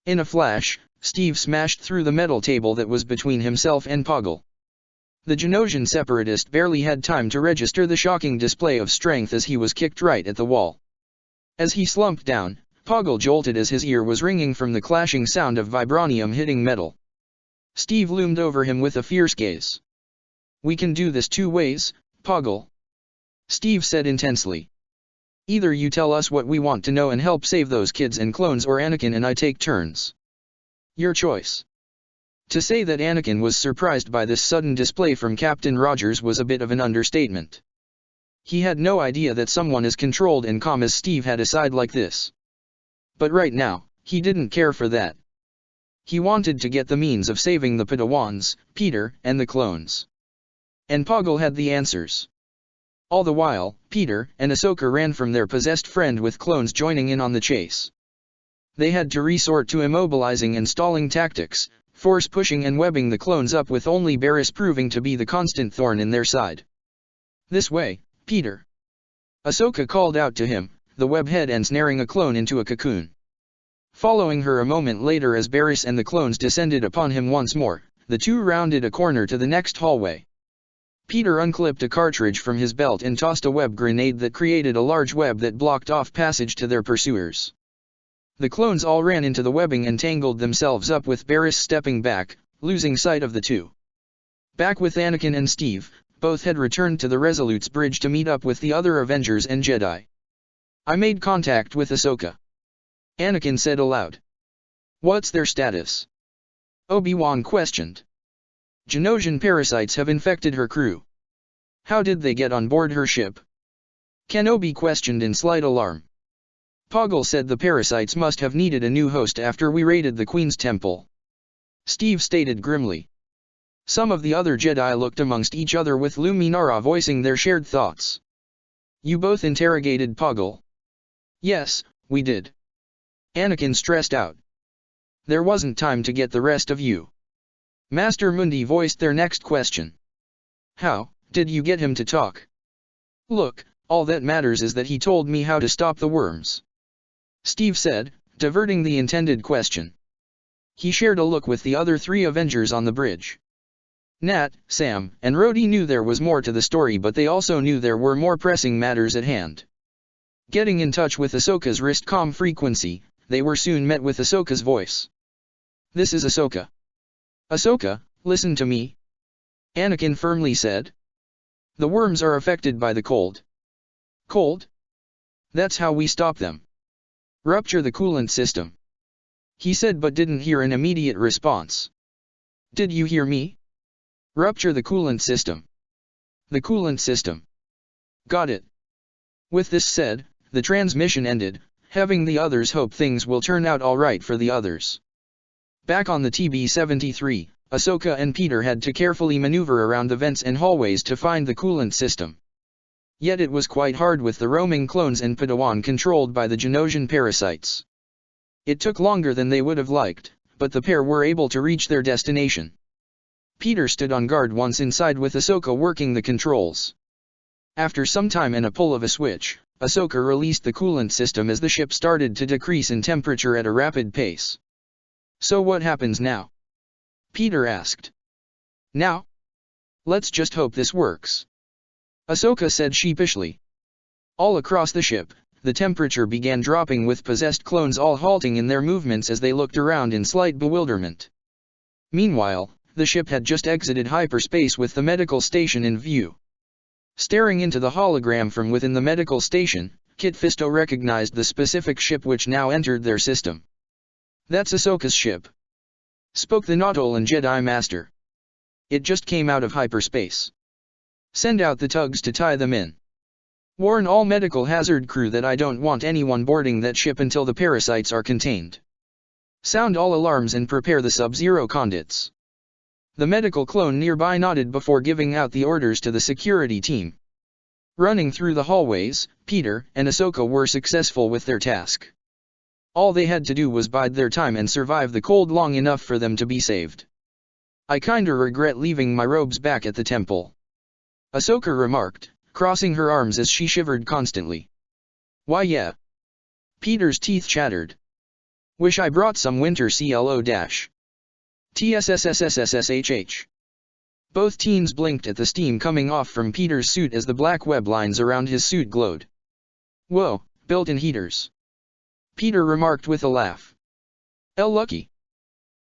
In a flash, Steve smashed through the metal table that was between himself and Poggle. The Genosian separatist barely had time to register the shocking display of strength as he was kicked right at the wall. As he slumped down, Poggle jolted as his ear was ringing from the clashing sound of vibranium hitting metal. Steve loomed over him with a fierce gaze. "We can do this two ways, Poggle," Steve said intensely. "Either you tell us what we want to know and help save those kids and clones, or Anakin and I take turns. Your choice." To say that Anakin was surprised by this sudden display from Captain Rogers was a bit of an understatement. He had no idea that someone as controlled and calm as Steve had a side like this. But right now, he didn't care for that. He wanted to get the means of saving the Padawans, Peter, and the clones. And Poggle had the answers. All the while, Peter and Ahsoka ran from their possessed friend, with clones joining in on the chase. They had to resort to immobilizing and stalling tactics, force pushing and webbing the clones up, with only Barriss proving to be the constant thorn in their side. "This way, Peter," Ahsoka called out to him, the web head ensnaring a clone into a cocoon. Following her a moment later as Barriss and the clones descended upon him once more, the two rounded a corner to the next hallway. Peter unclipped a cartridge from his belt and tossed a web grenade that created a large web that blocked off passage to their pursuers. The clones all ran into the webbing and tangled themselves up, with Barriss stepping back, losing sight of the two. Back with Anakin and Steve, both had returned to the Resolute's bridge to meet up with the other Avengers and Jedi. "I made contact with Ahsoka," Anakin said aloud. "What's their status?" Obi-Wan questioned. Genosian parasites have infected her crew. How did they get on board her ship? Kenobi questioned in slight alarm. Poggle said the parasites must have needed a new host after we raided the Queen's temple. Steve stated grimly. Some of the other Jedi looked amongst each other with Luminara voicing their shared thoughts. You both interrogated Poggle? Yes, we did. Anakin stressed out. There wasn't time to get the rest of you. Master Mundi voiced their next question. How did you get him to talk? Look, all that matters is that he told me how to stop the worms. Steve said, diverting the intended question. He shared a look with the other 3 Avengers on the bridge. Nat, Sam, and Rhodey knew there was more to the story, but they also knew there were more pressing matters at hand. Getting in touch with Ahsoka's wrist-comm frequency, they were soon met with Ahsoka's voice. This is Ahsoka. Ahsoka, listen to me. Anakin firmly said. The worms are affected by the cold. Cold? That's how we stop them. Rupture the coolant system. He said but didn't hear an immediate response. Did you hear me? Rupture the coolant system. The coolant system. Got it. With this said, the transmission ended, having the others hope things will turn out alright for the others. Back on the TB-73, Ahsoka and Peter had to carefully maneuver around the vents and hallways to find the coolant system. Yet it was quite hard with the roaming clones and Padawan controlled by the Genosian parasites. It took longer than they would have liked, but the pair were able to reach their destination. Peter stood on guard once inside with Ahsoka working the controls. After some time and a pull of a switch, Ahsoka released the coolant system as the ship started to decrease in temperature at a rapid pace. So what happens now? Peter asked. Now? Let's just hope this works. Ahsoka said sheepishly. All across the ship, the temperature began dropping with possessed clones all halting in their movements as they looked around in slight bewilderment. Meanwhile, the ship had just exited hyperspace with the medical station in view. Staring into the hologram from within the medical station, Kit Fisto recognized the specific ship which now entered their system. That's Ahsoka's ship, spoke the Nautolan Jedi Master. It just came out of hyperspace. Send out the tugs to tie them in. Warn all medical hazard crew that I don't want anyone boarding that ship until the parasites are contained. Sound all alarms and prepare the Sub-Zero conduits. The medical clone nearby nodded before giving out the orders to the security team. Running through the hallways, Peter and Ahsoka were successful with their task. All they had to do was bide their time and survive the cold long enough for them to be saved. I kinda regret leaving my robes back at the temple, Ahsoka remarked, crossing her arms as she shivered constantly. Why yeah. Peter's teeth chattered. Wish I brought some winter TSSSSSSHH. Both teens blinked at the steam coming off from Peter's suit as the black web lines around his suit glowed. Whoa, built-in heaters. Peter remarked with a laugh. Lucky.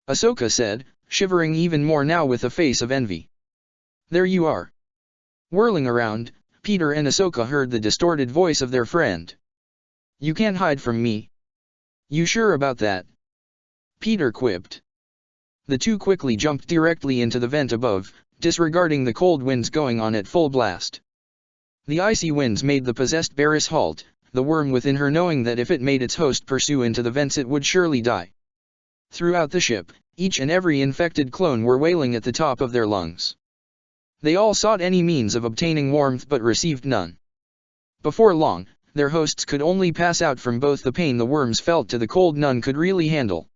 Ahsoka said, shivering even more now with a face of envy. There you are. Whirling around, Peter and Ahsoka heard the distorted voice of their friend. You can't hide from me. You sure about that? Peter quipped. The two quickly jumped directly into the vent above, disregarding the cold winds going on at full blast. The icy winds made the possessed Barriss halt, the worm within her knowing that if it made its host pursue into the vents it would surely die. Throughout the ship, each and every infected clone were wailing at the top of their lungs. They all sought any means of obtaining warmth but received none. Before long, their hosts could only pass out from both the pain the worms felt to the cold none could really handle.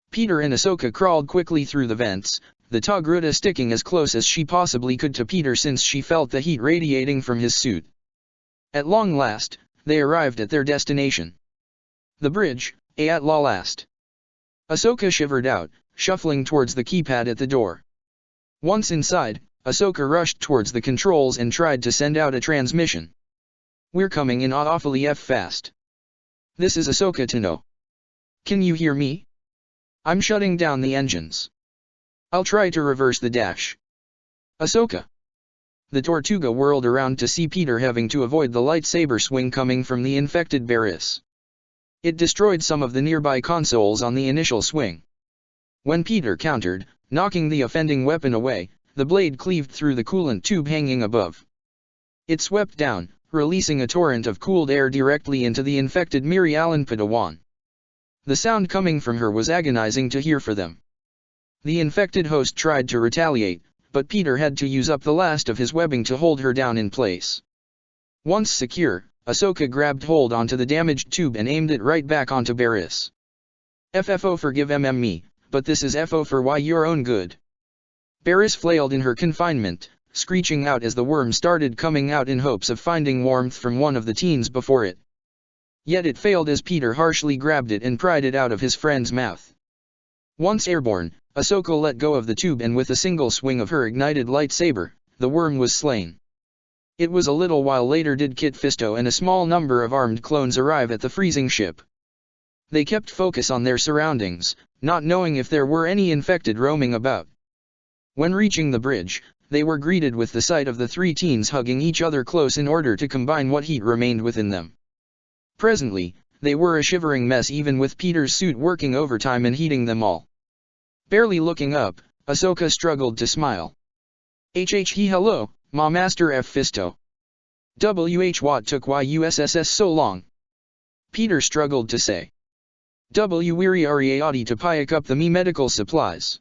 Peter and Ahsoka crawled quickly through the vents, the Togruta sticking as close as she possibly could to Peter since she felt the heat radiating from his suit. At long last, they arrived at their destination. The bridge, at last. Ahsoka shivered out, shuffling towards the keypad at the door. Once inside, Ahsoka rushed towards the controls and tried to send out a transmission. We're coming in awfully fast. This is Ahsoka Tano. Can you hear me? I'm shutting down the engines. I'll try to reverse the dash. Ahsoka. The Tortuga whirled around to see Peter having to avoid the lightsaber swing coming from the infected Barriss. It destroyed some of the nearby consoles on the initial swing. When Peter countered, Knocking the offending weapon away, the blade cleaved through the coolant tube hanging above. It swept down, releasing a torrent of cooled air directly into the infected Miri Allen Padawan. The sound coming from her was agonizing to hear for them. The infected host tried to retaliate, but Peter had to use up the last of his webbing to hold her down in place. Once secure, Ahsoka grabbed hold onto the damaged tube and aimed it right back onto Barriss. FFO forgive me, but this is FO for why your own good. Barriss flailed in her confinement, screeching out as the worm started coming out in hopes of finding warmth from one of the teens before it. Yet it failed as Peter harshly grabbed it and pried it out of his friend's mouth. Once airborne, Ahsoka let go of the tube and with a single swing of her ignited lightsaber, the worm was slain. It was a little while later did Kit Fisto and a small number of armed clones arrive at the freezing ship. They kept focus on their surroundings, not knowing if there were any infected roaming about. When reaching the bridge, they were greeted with the sight of the three teens hugging each other close in order to combine what heat remained within them. Presently, they were a shivering mess even with Peter's suit working overtime and heating them all. Barely looking up, Ahsoka struggled to smile. Hello, Ma Master F. Fisto. What took YUSSS so long? Peter struggled to say. Weary Ariati to pick up the me medical supplies.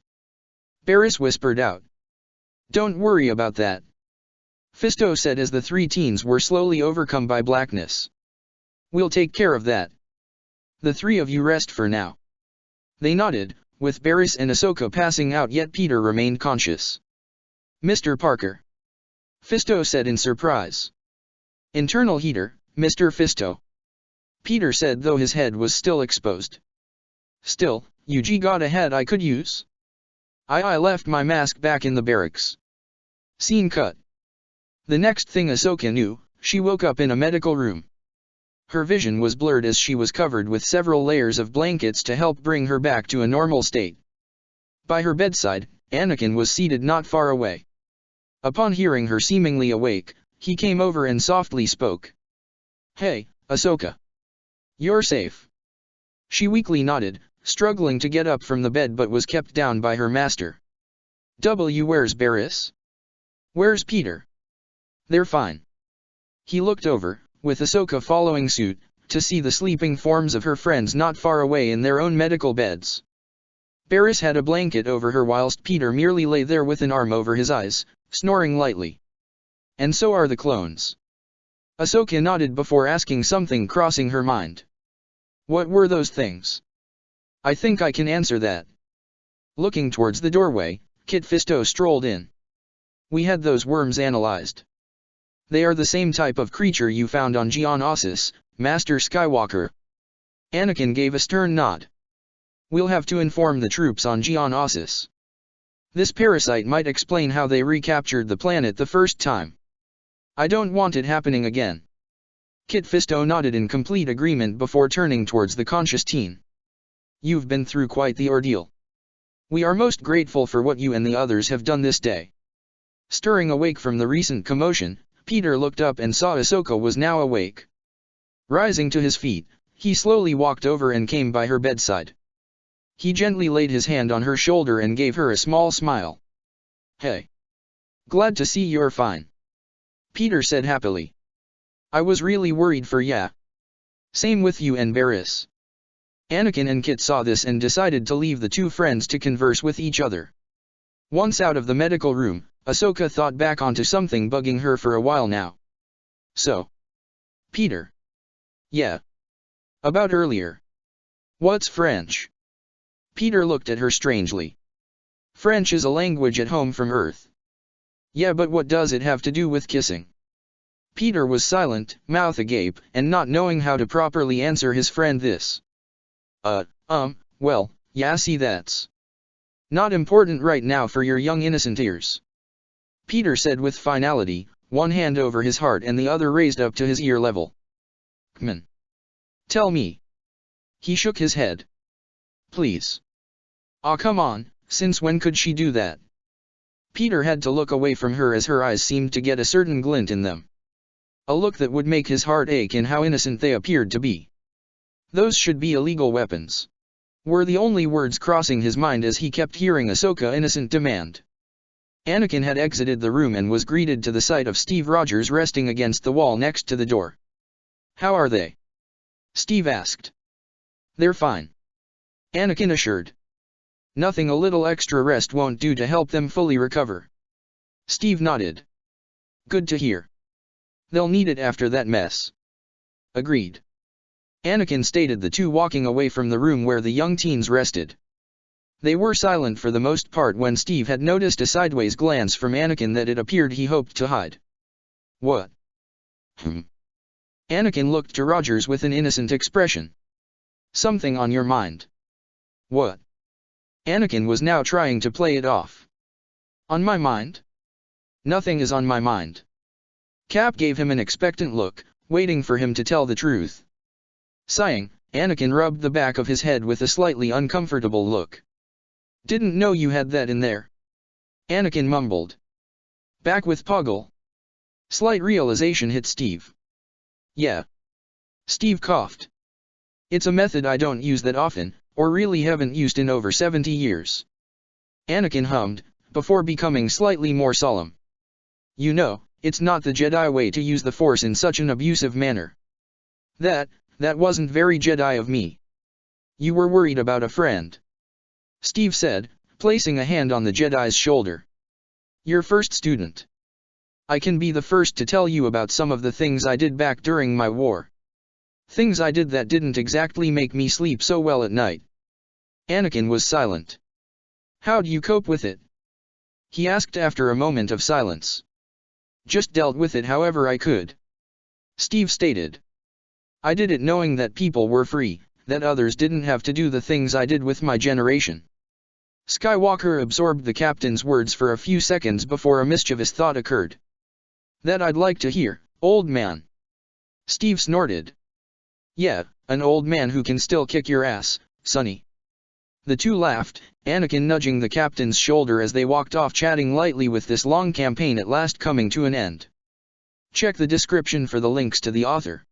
Barriss whispered out. Don't worry about that. Fisto said as the three teens were slowly overcome by blackness. We'll take care of that. The three of you rest for now. They nodded, with Barriss and Ahsoka passing out yet Peter remained conscious. Mr. Parker. Fisto said in surprise. Internal heater, Mr. Fisto. Peter said though his head was still exposed. Still, you got a head I could use? I left my mask back in the barracks. Scene cut. The next thing Ahsoka knew, she woke up in a medical room. Her vision was blurred as she was covered with several layers of blankets to help bring her back to a normal state. By her bedside, Anakin was seated not far away. Upon hearing her seemingly awake, he came over and softly spoke. Hey, Ahsoka. You're safe. She weakly nodded, struggling to get up from the bed but was kept down by her master. Where's Barriss? Where's Peter? They're fine. He looked over, with Ahsoka following suit, to see the sleeping forms of her friends not far away in their own medical beds. Barriss had a blanket over her whilst Peter merely lay there with an arm over his eyes, snoring lightly. And so are the clones. Ahsoka nodded before asking something crossing her mind. What were those things? I think I can answer that. Looking towards the doorway, Kit Fisto strolled in. We had those worms analyzed. They are the same type of creature you found on Geonosis, Master Skywalker. Anakin gave a stern nod. We'll have to inform the troops on Geonosis. This parasite might explain how they recaptured the planet the first time. I don't want it happening again. Kit Fisto nodded in complete agreement before turning towards the conscious teen. You've been through quite the ordeal. We are most grateful for what you and the others have done this day. Stirring awake from the recent commotion, Peter looked up and saw Ahsoka was now awake. Rising to his feet, he slowly walked over and came by her bedside. He gently laid his hand on her shoulder and gave her a small smile. Hey. Glad to see you're fine. Peter said happily. I was really worried for ya. Same with you and Barriss. Anakin and Kit saw this and decided to leave the two friends to converse with each other. Once out of the medical room, Ahsoka thought back onto something bugging her for a while now. So. Peter. Yeah. About earlier. What's French? Peter looked at her strangely. French is a language at home from Earth. Yeah, but what does it have to do with kissing? Peter was silent, mouth agape, and not knowing how to properly answer his friend this. Well, yeah, see that's not important right now for your young innocent ears. Peter said with finality, one hand over his heart and the other raised up to his ear level. Kman. Tell me. He shook his head. Please. Aw, come on, since when could she do that? Peter had to look away from her as her eyes seemed to get a certain glint in them. A look that would make his heart ache in how innocent they appeared to be. Those should be illegal weapons. were the only words crossing his mind as he kept hearing Ahsoka's innocent demand. Anakin had exited the room and was greeted to the sight of Steve Rogers resting against the wall next to the door. "How are they?" Steve asked. "They're fine," Anakin assured. "Nothing a little extra rest won't do to help them fully recover." Steve nodded. "Good to hear. They'll need it after that mess." "Agreed," Anakin stated, the two walking away from the room where the young teens rested. They were silent for the most part when Steve had noticed a sideways glance from Anakin that it appeared he hoped to hide. "What?" Anakin looked to Rogers with an innocent expression. "Something on your mind." "What?" Anakin was now trying to play it off. "On my mind?" "Nothing is on my mind." Cap gave him an expectant look, waiting for him to tell the truth. Sighing, Anakin rubbed the back of his head with a slightly uncomfortable look. "Didn't know you had that in there," Anakin mumbled. "Back with Poggle?" Slight realization hit Steve. "Yeah." Steve coughed. "It's a method I don't use that often, or really haven't used in over 70 years. Anakin hummed, before becoming slightly more solemn. "You know, it's not the Jedi way to use the Force in such an abusive manner. That wasn't very Jedi of me." "You were worried about a friend," Steve said, placing a hand on the Jedi's shoulder. "Your first student. I can be the first to tell you about some of the things I did back during my war. Things I did that didn't exactly make me sleep so well at night." Anakin was silent. "How'd you cope with it?" he asked after a moment of silence. "Just dealt with it however I could," Steve stated. "I did it knowing that people were free, that others didn't have to do the things I did with my generation." Skywalker absorbed the captain's words for a few seconds before a mischievous thought occurred. "That I'd like to hear, old man." Steve snorted. "Yeah, an old man who can still kick your ass, sonny." The two laughed, Anakin nudging the captain's shoulder as they walked off, chatting lightly, with this long campaign at last coming to an end. Check the description for the links to the author.